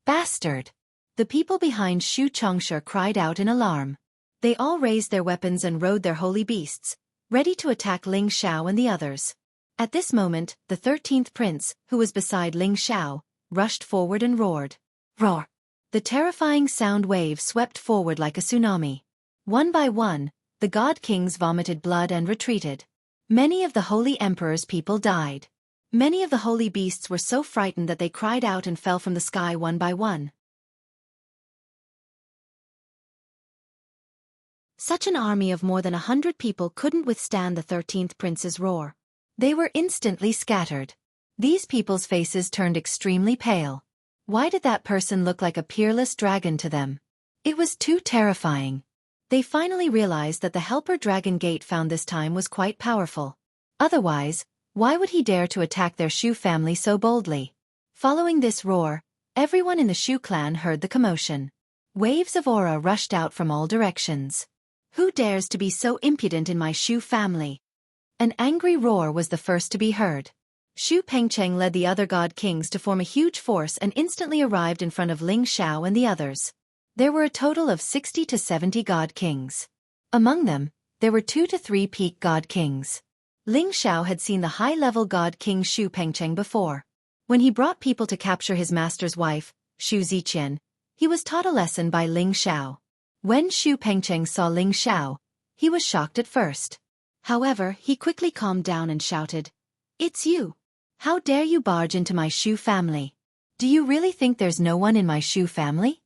Bastard! The people behind Xianxia cried out in alarm. They all raised their weapons and rode their holy beasts, ready to attack Ling Xiao and the others. At this moment, the 13th prince, who was beside Ling Xiao, rushed forward and roared. Roar! The terrifying sound wave swept forward like a tsunami. One by one, the god kings vomited blood and retreated. Many of the holy emperor's people died. Many of the holy beasts were so frightened that they cried out and fell from the sky one by one. Such an army of more than 100 people couldn't withstand the 13th prince's roar. They were instantly scattered. These people's faces turned extremely pale. Why did that person look like a peerless dragon to them? It was too terrifying. They finally realized that the helper Dragon Gate found this time was quite powerful. Otherwise, why would he dare to attack their Shu family so boldly? Following this roar, everyone in the Shu clan heard the commotion. Waves of aura rushed out from all directions. Who dares to be so impudent in my Shu family? An angry roar was the first to be heard. Xu Pengcheng led the other god kings to form a huge force and instantly arrived in front of Ling Xiao and the others. There were a total of 60 to 70 god kings. Among them, there were 2 to 3 peak god kings. Ling Xiao had seen the high-level god king Xu Pengcheng before. When he brought people to capture his master's wife, Xu Ziqian, he was taught a lesson by Ling Xiao. When Xu Pengcheng saw Ling Xiao, he was shocked at first. However, he quickly calmed down and shouted, "It's you! How dare you barge into my Shu family? Do you really think there's no one in my Shu family?"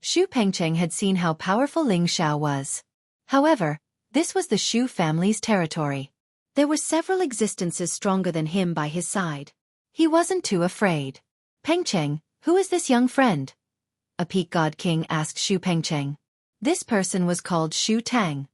Xu Pengcheng had seen how powerful Ling Xiao was. However, this was the Shu family's territory. There were several existences stronger than him by his side. He wasn't too afraid. "Pengcheng, who is this young friend?" a peak god king asked Xu Pengcheng. This person was called Xu Tang.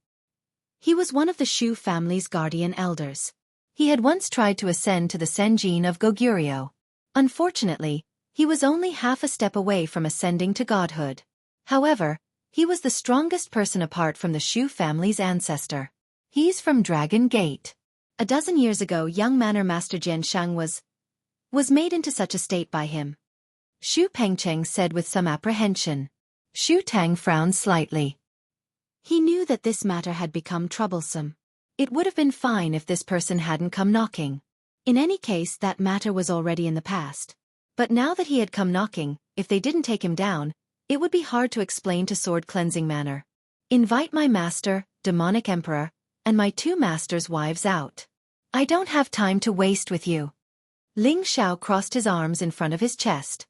He was one of the Shu family's guardian elders. He had once tried to ascend to the Senjin of Goguryeo. Unfortunately, he was only half a step away from ascending to godhood. However, he was the strongest person apart from the Shu family's ancestor. He's from Dragon Gate. A dozen years ago, young Manor Master Jianxiang was made into such a state by him. Xu Pengcheng said with some apprehension. Xu Tang frowned slightly. He knew that this matter had become troublesome. It would have been fine if this person hadn't come knocking. In any case, that matter was already in the past. But now that he had come knocking, if they didn't take him down, it would be hard to explain to Sword Cleansing Manor. "Invite my master, Demonic Emperor, and my 2 masters' wives out. I don't have time to waste with you." Ling Xiao crossed his arms in front of his chest.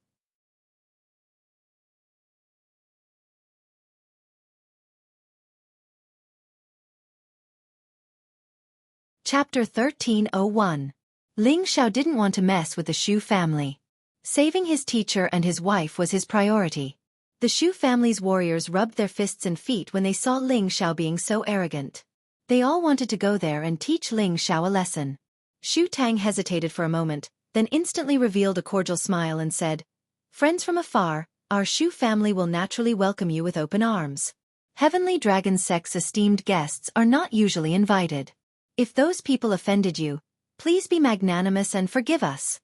Chapter 1301. Ling Xiao didn't want to mess with the Shu family. Saving his teacher and his wife was his priority. The Shu family's warriors rubbed their fists and feet when they saw Ling Xiao being so arrogant. They all wanted to go there and teach Ling Xiao a lesson. Xu Tang hesitated for a moment, then instantly revealed a cordial smile and said, "Friends from afar, our Shu family will naturally welcome you with open arms. Heavenly Dragon Sect's esteemed guests are not usually invited. If those people offended you, please be magnanimous and forgive us."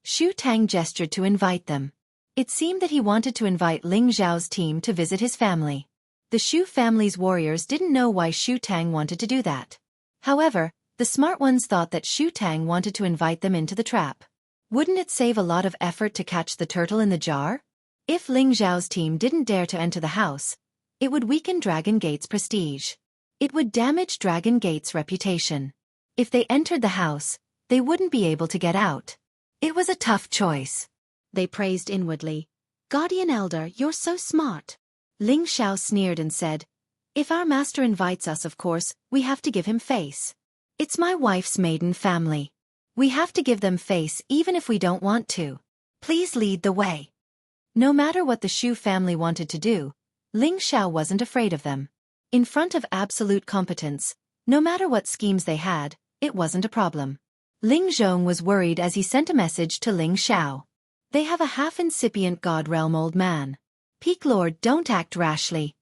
Xu Tang gestured to invite them. It seemed that he wanted to invite Ling Xiao's team to visit his family. The Shu family's warriors didn't know why Xu Tang wanted to do that. However, the smart ones thought that Xu Tang wanted to invite them into the trap. Wouldn't it save a lot of effort to catch the turtle in the jar? If Ling Xiao's team didn't dare to enter the house, it would weaken Dragon Gate's prestige. It would damage Dragon Gate's reputation. If they entered the house, they wouldn't be able to get out. It was a tough choice. They praised inwardly. "Guardian Elder, you're so smart." Ling Xiao sneered and said, "If our master invites us, of course, we have to give him face. It's my wife's maiden family. We have to give them face even if we don't want to. Please lead the way." No matter what the Shu family wanted to do, Ling Xiao wasn't afraid of them. In front of absolute competence, no matter what schemes they had, it wasn't a problem. Ling Zhong was worried as he sent a message to Ling Xiao. "They have a half-incipient God Realm old man. Peak Lord, don't act rashly.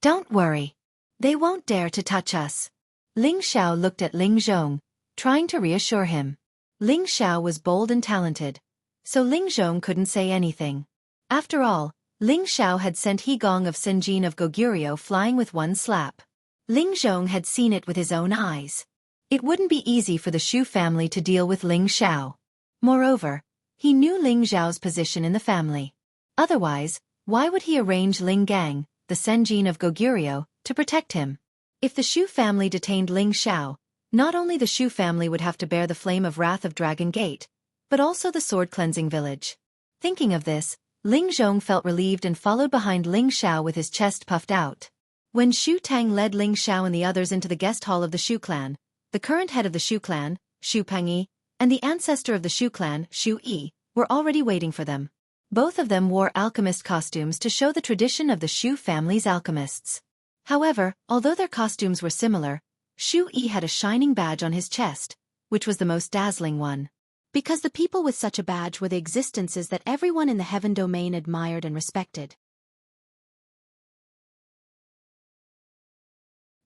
Don't worry. They won't dare to touch us. Ling Xiao looked at Ling Zhong, trying to reassure him. Ling Xiao was bold and talented, so Ling Zhong couldn't say anything. After all, Ling Xiao had sent He Gong of Senjin of Goguryeo flying with one slap. Ling Zhong had seen it with his own eyes. It wouldn't be easy for the Shu family to deal with Ling Xiao. Moreover, he knew Ling Zhao's position in the family. Otherwise, why would he arrange Ling Gang, the Senjin of Goguryeo, to protect him? If the Shu family detained Ling Xiao, not only the Shu family would have to bear the flame of wrath of Dragon Gate, but also the sword-cleansing village. Thinking of this, Ling Zhong felt relieved and followed behind Ling Xiao with his chest puffed out. When Shu Tang led Ling Xiao and the others into the guest hall of the Shu clan, the current head of the Shu clan, Shu Pengyi, and the ancestor of the Shu clan, Shu Yi, were already waiting for them. Both of them wore alchemist costumes to show the tradition of the Shu family's alchemists. However, although their costumes were similar, Shu Yi had a shining badge on his chest, which was the most dazzling one. Because the people with such a badge were the existences that everyone in the heaven domain admired and respected.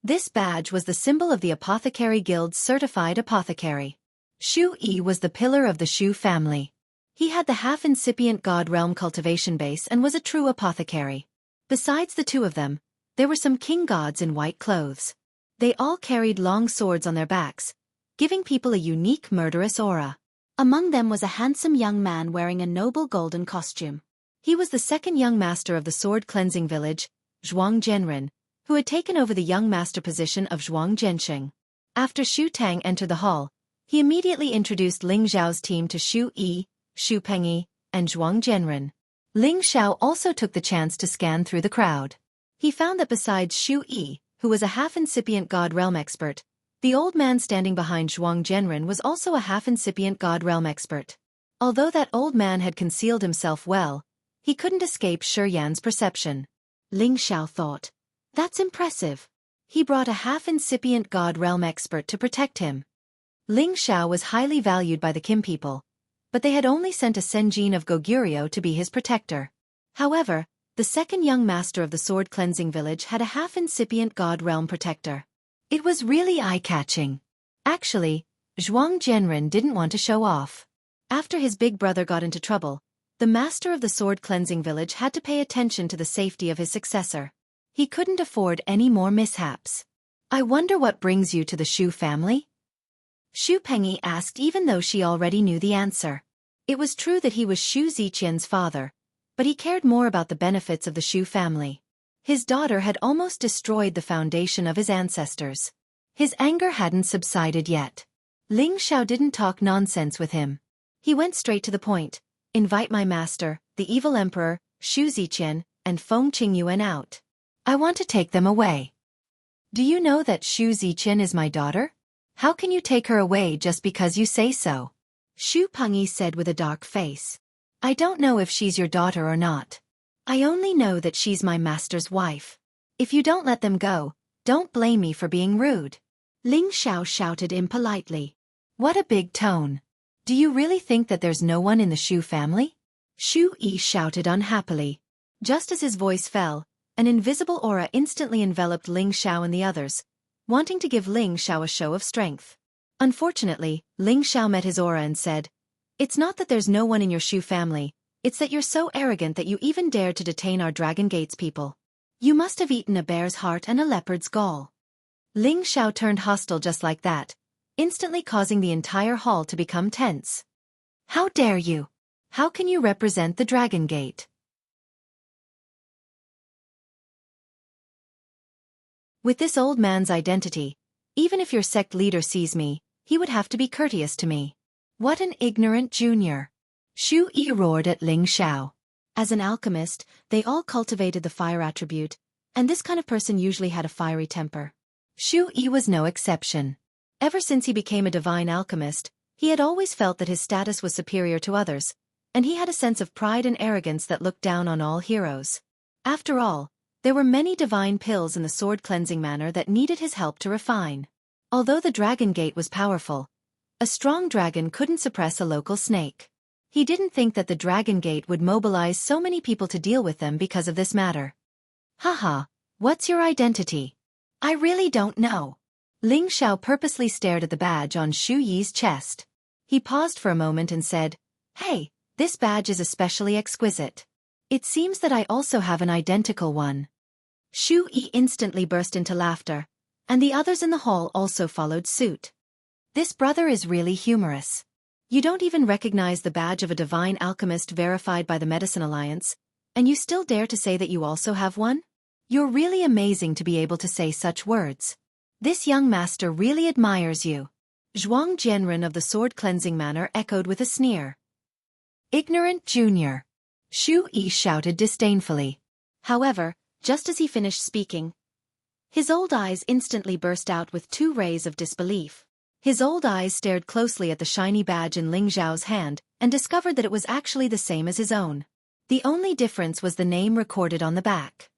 This badge was the symbol of the Apothecary Guild's certified apothecary. Shu Yi was the pillar of the Shu family. He had the half-incipient god realm cultivation base and was a true apothecary. Besides the two of them, there were some king gods in white clothes. They all carried long swords on their backs, giving people a unique murderous aura. Among them was a handsome young man wearing a noble golden costume. He was the second young master of the sword-cleansing village, Zhuang Zhenren, who had taken over the young master position of Zhuang Zhensheng. After Shu Tang entered the hall, he immediately introduced Ling Zhao's team to Shu Yi, Shu Pengyi, and Zhuang Zhenren. Ling Xiao also took the chance to scan through the crowd. He found that besides Shu Yi, who was a half-incipient god realm expert, the old man standing behind Zhuang Zhenren was also a half-incipient god realm expert. Although that old man had concealed himself well, he couldn't escape Shi Yan's perception. Ling Xiao thought, "That's impressive." He brought a half-incipient god realm expert to protect him. Ling Xiao was highly valued by the Kim people, but they had only sent a Senjin of Goguryeo to be his protector. However, the second young master of the sword-cleansing village had a half-incipient god realm protector. It was really eye-catching. Actually, Zhuang Zhenren didn't want to show off. After his big brother got into trouble, the master of the sword-cleansing village had to pay attention to the safety of his successor. He couldn't afford any more mishaps. "I wonder what brings you to the Shu family?" Shu Pengyi asked, even though she already knew the answer. It was true that he was Shu Ziqian's father, but he cared more about the benefits of the Shu family. His daughter had almost destroyed the foundation of his ancestors. His anger hadn't subsided yet. Ling Xiao didn't talk nonsense with him. He went straight to the point. "Invite my master, the evil emperor, Shu Ziqian, and Feng Qingyuan out. I want to take them away." "Do you know that Shu Ziqian is my daughter? How can you take her away just because you say so?" Shu Pengyi said with a dark face. "I don't know if she's your daughter or not. I only know that she's my master's wife. If you don't let them go, don't blame me for being rude." Ling Xiao shouted impolitely. "What a big tone. Do you really think that there's no one in the Shu family?" Shu Yi shouted unhappily. Just as his voice fell, an invisible aura instantly enveloped Ling Xiao and the others, wanting to give Ling Xiao a show of strength. Unfortunately, Ling Xiao met his aura and said, "It's not that there's no one in your Shu family, it's that you're so arrogant that you even dared to detain our Dragon Gate's people. You must have eaten a bear's heart and a leopard's gall." Ling Xiao turned hostile just like that, instantly causing the entire hall to become tense. "How dare you? How can you represent the Dragon Gate?" With this old man's identity, even if your sect leader sees me, he would have to be courteous to me. What an ignorant junior. Shu Yi roared at Ling Xiao. As an alchemist, they all cultivated the fire attribute, and this kind of person usually had a fiery temper. Shu Yi was no exception. Ever since he became a divine alchemist, he had always felt that his status was superior to others, and he had a sense of pride and arrogance that looked down on all heroes. After all, there were many divine pills in the sword-cleansing manner that needed his help to refine. Although the Dragon Gate was powerful, a strong dragon couldn't suppress a local snake. He didn't think that the Dragon Gate would mobilize so many people to deal with them because of this matter. "Haha, What's your identity? I really don't know. Ling Xiao purposely stared at the badge on Xu Yi's chest. He paused for a moment and said, "Hey, this badge is especially exquisite. It seems that I also have an identical one." Xu Yi instantly burst into laughter, and the others in the hall also followed suit. This brother is really humorous. You don't even recognize the badge of a divine alchemist verified by the Medicine Alliance, and you still dare to say that you also have one? You're really amazing to be able to say such words. This young master really admires you. Zhuang Jianren of the Sword Cleansing Manor echoed with a sneer. Ignorant junior. Xu Yi shouted disdainfully. However, just as he finished speaking, his old eyes instantly burst out with 2 rays of disbelief. His old eyes stared closely at the shiny badge in Ling Xiao's hand and discovered that it was actually the same as his own. The only difference was the name recorded on the back.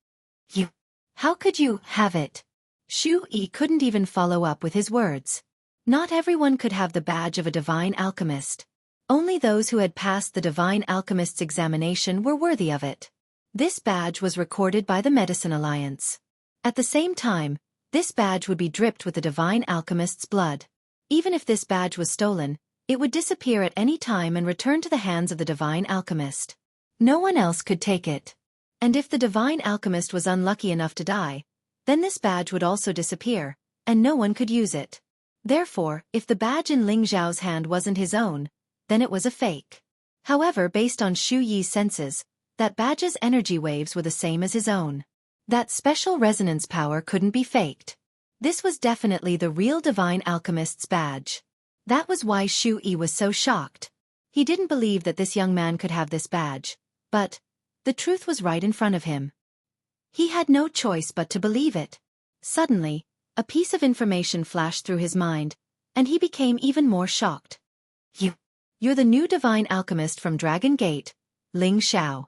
You. How could you have it? Xu Yi couldn't even follow up with his words. Not everyone could have the badge of a divine alchemist. Only those who had passed the divine alchemist's examination were worthy of it. This badge was recorded by the Medicine Alliance. At the same time, this badge would be dripped with the divine alchemist's blood. Even if this badge was stolen, it would disappear at any time and return to the hands of the divine alchemist. No one else could take it. And if the divine alchemist was unlucky enough to die, then this badge would also disappear, and no one could use it. Therefore, if the badge in Ling Xiao's hand wasn't his own, then it was a fake. However, based on Xu Yi's senses, that badge's energy waves were the same as his own. That special resonance power couldn't be faked. This was definitely the real divine alchemist's badge. That was why Xu Yi was so shocked. He didn't believe that this young man could have this badge, but the truth was right in front of him. He had no choice but to believe it. Suddenly, a piece of information flashed through his mind, and he became even more shocked. You're the new divine alchemist from Dragon Gate, Ling Xiao.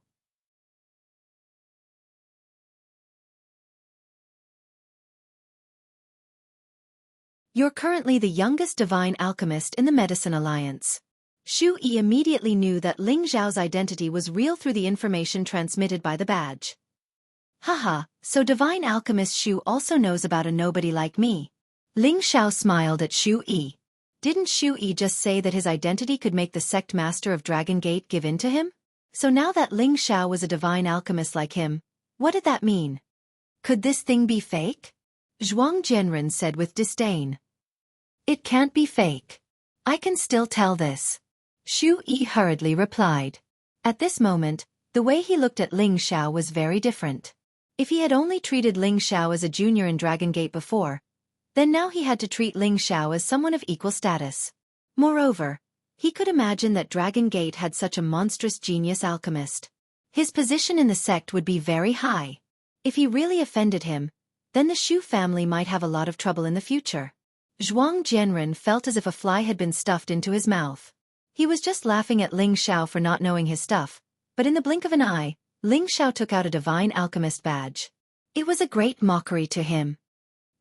You're currently the youngest divine alchemist in the Medicine Alliance. Xu Yi immediately knew that Ling Xiao's identity was real through the information transmitted by the badge. Haha, so divine alchemist Xu also knows about a nobody like me. Ling Xiao smiled at Xu Yi. Didn't Xu Yi just say that his identity could make the sect master of Dragon Gate give in to him? So now that Ling Xiao was a divine alchemist like him, what did that mean? Could this thing be fake? Zhuang Jianren said with disdain. It can't be fake. I can still tell this. Xu Yi hurriedly replied. At this moment, the way he looked at Ling Xiao was very different. If he had only treated Ling Xiao as a junior in Dragon Gate before, then now he had to treat Ling Xiao as someone of equal status. Moreover, he could imagine that Dragon Gate had such a monstrous genius alchemist. His position in the sect would be very high. If he really offended him, then the Xu family might have a lot of trouble in the future. Zhuang Jianren felt as if a fly had been stuffed into his mouth. He was just laughing at Ling Xiao for not knowing his stuff, but in the blink of an eye, Ling Xiao took out a divine alchemist badge. It was a great mockery to him.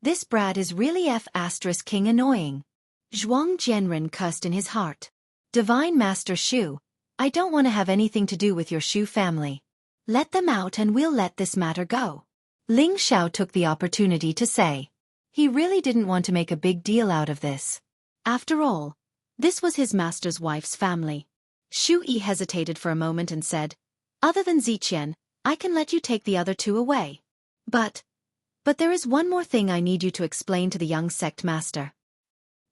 This brat is really F***ing annoying. Zhuang Jianren cussed in his heart. Divine Master Xu, I don't want to have anything to do with your Xu family. Let them out and we'll let this matter go. Ling Xiao took the opportunity to say. He really didn't want to make a big deal out of this. After all, this was his master's wife's family. Xu Yi hesitated for a moment and said, Other than Ziqian, I can let you take the other 2 away. But there is one more thing I need you to explain to the young sect master.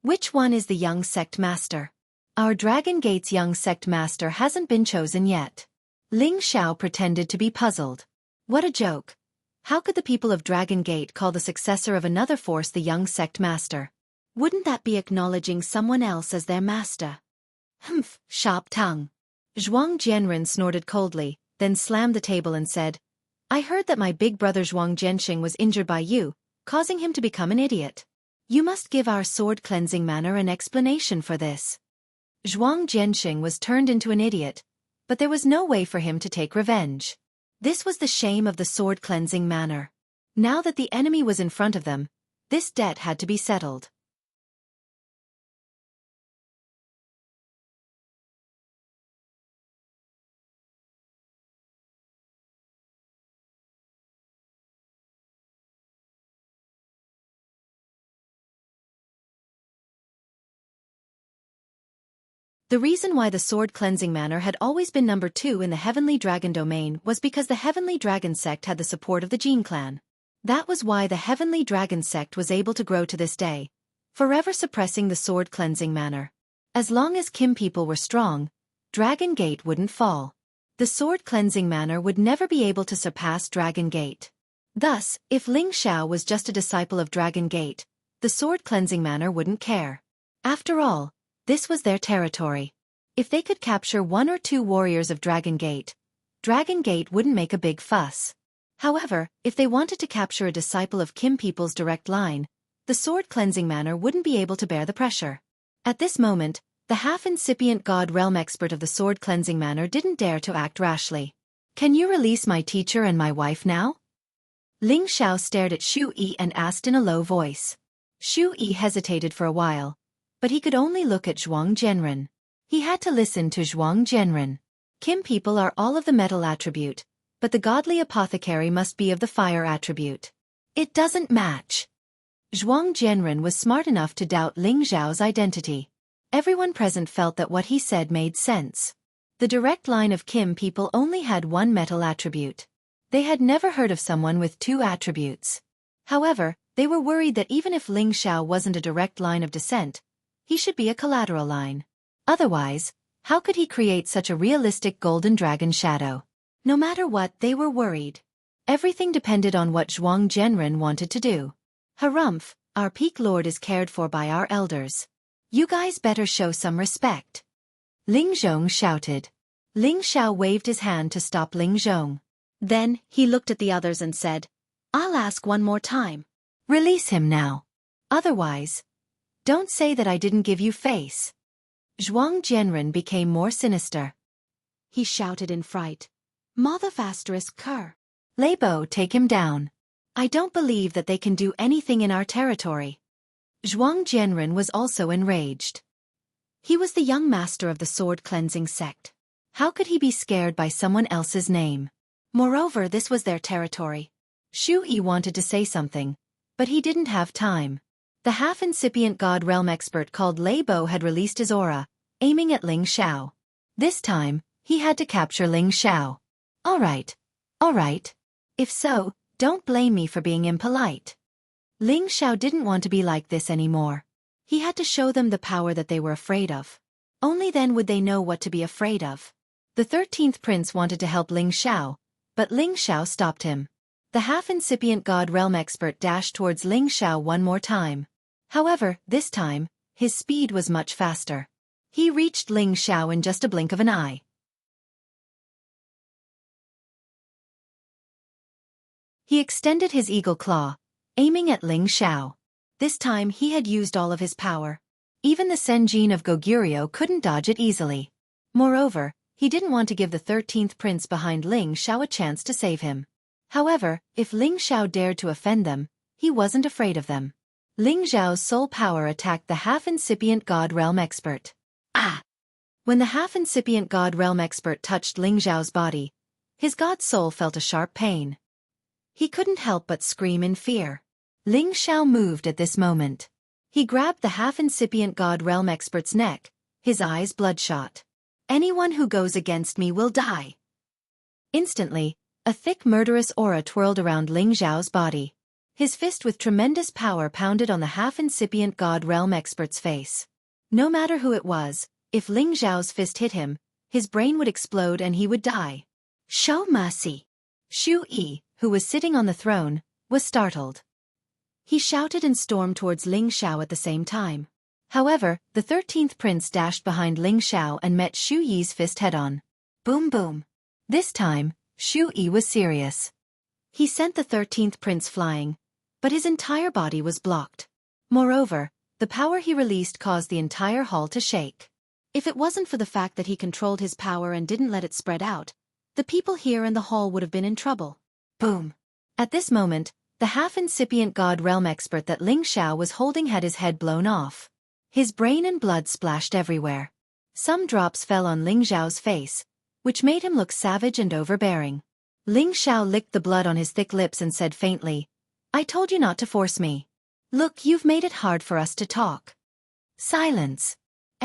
Which one is the young sect master? Our Dragon Gate's young sect master hasn't been chosen yet. Ling Xiao pretended to be puzzled. What a joke. How could the people of Dragon Gate call the successor of another force the young sect master? Wouldn't that be acknowledging someone else as their master? Humph, sharp tongue. Zhuang Jianren snorted coldly, then slammed the table and said, I heard that my big brother Zhuang Jianxing was injured by you, causing him to become an idiot. You must give our sword cleansing manor an explanation for this. Zhuang Jianxing was turned into an idiot, but there was no way for him to take revenge. This was the shame of the sword cleansing manor. Now that the enemy was in front of them, this debt had to be settled. The reason why the sword cleansing manner had always been number 2 in the Heavenly Dragon domain was because the Heavenly Dragon sect had the support of the Jin clan. That was why the Heavenly Dragon sect was able to grow to this day, forever suppressing the sword cleansing manner. As long as Kim people were strong, Dragon Gate wouldn't fall. The sword cleansing manner would never be able to surpass Dragon Gate. Thus, if Ling Xiao was just a disciple of Dragon Gate, the sword cleansing manner wouldn't care. After all, this was their territory. If they could capture 1 or 2 warriors of Dragon Gate wouldn't make a big fuss. However, if they wanted to capture a disciple of Kim people's direct line, the sword cleansing manner wouldn't be able to bear the pressure. At this moment, the half-incipient god realm expert of the sword cleansing manner didn't dare to act rashly. Can you release my teacher and my wife now? Ling Xiao stared at Xu Yi and asked in a low voice. Xu Yi hesitated for a while, but he could only look at Zhuang Zhenren. He had to listen to Zhuang Zhenren. Kim people are all of the metal attribute, but the godly apothecary must be of the fire attribute. It doesn't match. Zhuang Zhenren was smart enough to doubt Ling Xiao's identity. Everyone present felt that what he said made sense. The direct line of Kim people only had 1 metal attribute. They had never heard of someone with 2 attributes. However, they were worried that even if Ling Xiao wasn't a direct line of descent, he should be a collateral line. Otherwise, how could he create such a realistic golden dragon shadow? No matter what, they were worried. Everything depended on what Zhuang Zhenren wanted to do. Harumph, our peak lord is cared for by our elders. You guys better show some respect. Ling Zhong shouted. Ling Xiao waved his hand to stop Ling Zhong. Then, he looked at the others and said, I'll ask one more time. Release him now. Otherwise, don't say that I didn't give you face. Zhuang Zhenren became more sinister. He shouted in fright. Moth asterisk cur. Leibo, take him down. I don't believe that they can do anything in our territory. Zhuang Zhenren was also enraged. He was the young master of the sword cleansing sect. How could he be scared by someone else's name? Moreover, this was their territory. Xu Yi wanted to say something, but he didn't have time. The half-incipient god realm expert called Leibo had released his aura, aiming at Ling Xiao. This time, he had to capture Ling Xiao. All right. If so, don't blame me for being impolite. Ling Xiao didn't want to be like this anymore. He had to show them the power that they were afraid of. Only then would they know what to be afraid of. The 13th prince wanted to help Ling Xiao, but Ling Xiao stopped him. The half-incipient god realm expert dashed towards Ling Xiao one more time. However, this time, his speed was much faster. He reached Ling Xiao in just a blink of an eye. He extended his eagle claw, aiming at Ling Xiao. This time he had used all of his power. Even the Senjin of Goguryeo couldn't dodge it easily. Moreover, he didn't want to give the 13th prince behind Ling Xiao a chance to save him. However, if Ling Xiao dared to offend them, he wasn't afraid of them. Ling Xiao's soul power attacked the half-incipient god realm expert. Ah! When the half-incipient god realm expert touched Ling Xiao's body, his god soul felt a sharp pain. He couldn't help but scream in fear. Ling Xiao moved at this moment. He grabbed the half-incipient god realm expert's neck, his eyes bloodshot. Anyone who goes against me will die. Instantly, a thick murderous aura twirled around Ling Xiao's body. His fist with tremendous power pounded on the half-incipient god realm expert's face. No matter who it was, if Ling Xiao's fist hit him, his brain would explode and he would die. Show mercy! Xu Yi, who was sitting on the throne, was startled. He shouted and stormed towards Ling Xiao at the same time. However, the 13th prince dashed behind Ling Xiao and met Xu Yi's fist head-on. Boom boom. This time, Xu Yi was serious. He sent the 13th prince flying, but his entire body was blocked. Moreover, the power he released caused the entire hall to shake. If it wasn't for the fact that he controlled his power and didn't let it spread out, the people here in the hall would have been in trouble. Boom. At this moment, the half-incipient god realm expert that Ling Xiao was holding had his head blown off. His brain and blood splashed everywhere. Some drops fell on Ling Xiao's face, which made him look savage and overbearing. Ling Xiao licked the blood on his thick lips and said faintly, I told you not to force me. Look, you've made it hard for us to talk. Silence.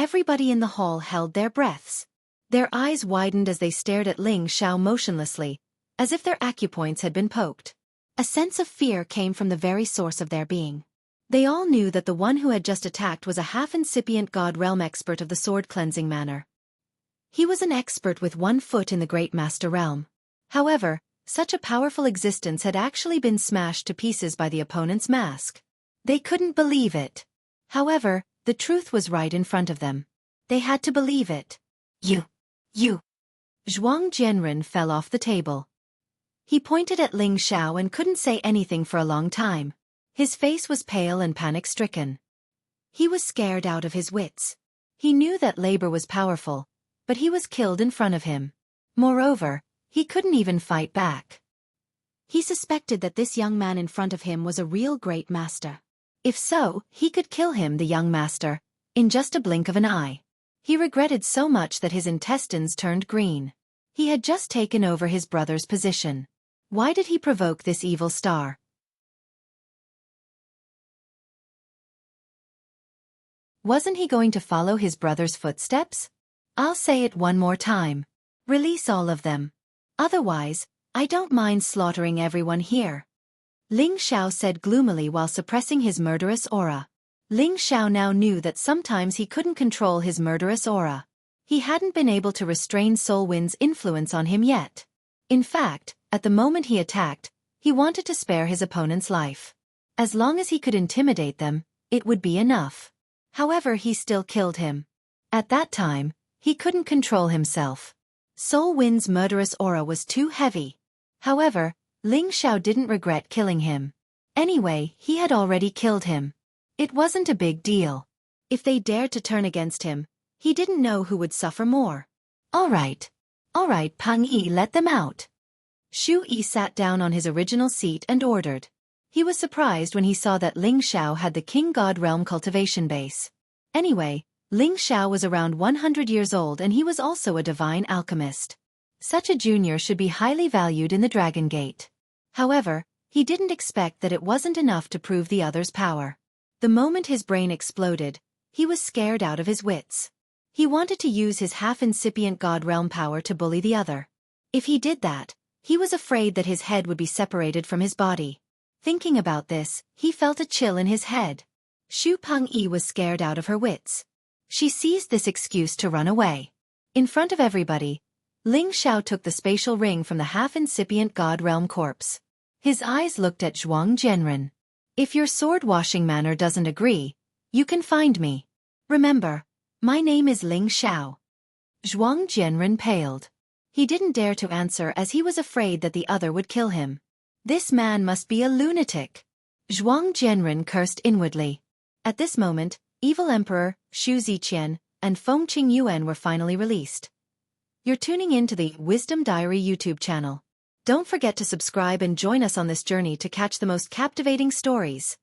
Everybody in the hall held their breaths. Their eyes widened as they stared at Ling Xiao motionlessly, as if their acupoints had been poked. A sense of fear came from the very source of their being. They all knew that the one who had just attacked was a half-incipient god realm expert of the sword-cleansing manner. He was an expert with 1 foot in the Great Master Realm. However, such a powerful existence had actually been smashed to pieces by the opponent's mask. They couldn't believe it. However, the truth was right in front of them. They had to believe it. You. Zhuang Jianren fell off the table. He pointed at Ling Xiao and couldn't say anything for a long time. His face was pale and panic-stricken. He was scared out of his wits. He knew that labor was powerful, but he was killed in front of him. Moreover, he couldn't even fight back. He suspected that this young man in front of him was a real great master. If so, he could kill him, the young master, in just a blink of an eye. He regretted so much that his intestines turned green. He had just taken over his brother's position. Why did he provoke this evil star? Wasn't he going to follow his brother's footsteps? I'll say it one more time. Release all of them. Otherwise, I don't mind slaughtering everyone here. Ling Xiao said gloomily while suppressing his murderous aura. Ling Xiao now knew that sometimes he couldn't control his murderous aura. He hadn't been able to restrain Soul Wind's influence on him yet. In fact, at the moment he attacked, he wanted to spare his opponent's life. As long as he could intimidate them, it would be enough. However, he still killed him. At that time, he couldn't control himself. Soul Wind's murderous aura was too heavy. However, Ling Xiao didn't regret killing him. Anyway, he had already killed him. It wasn't a big deal. If they dared to turn against him, he didn't know who would suffer more. All right, Pang Yi, let them out. Xu Yi sat down on his original seat and ordered. He was surprised when he saw that Ling Xiao had the King God Realm cultivation base. Anyway, Ling Xiao was around 100 years old and he was also a divine alchemist. Such a junior should be highly valued in the Dragon Gate. However, he didn't expect that it wasn't enough to prove the other's power. The moment his brain exploded, he was scared out of his wits. He wanted to use his half-incipient God Realm power to bully the other. If he did that, he was afraid that his head would be separated from his body. Thinking about this, he felt a chill in his head. Xu Pengyi was scared out of her wits. She seized this excuse to run away. In front of everybody, Ling Xiao took the spatial ring from the half-incipient God Realm corpse. His eyes looked at Zhuang Jianren. If your sword-washing manner doesn't agree, you can find me. Remember, my name is Ling Xiao. Zhuang Jianren paled. He didn't dare to answer as he was afraid that the other would kill him. This man must be a lunatic. Zhuang Jianren cursed inwardly. At this moment, Evil Emperor, Xu Ziqian, and Feng Qingyuan were finally released. You're tuning in to the Wisdom Diary YouTube channel. Don't forget to subscribe and join us on this journey to catch the most captivating stories.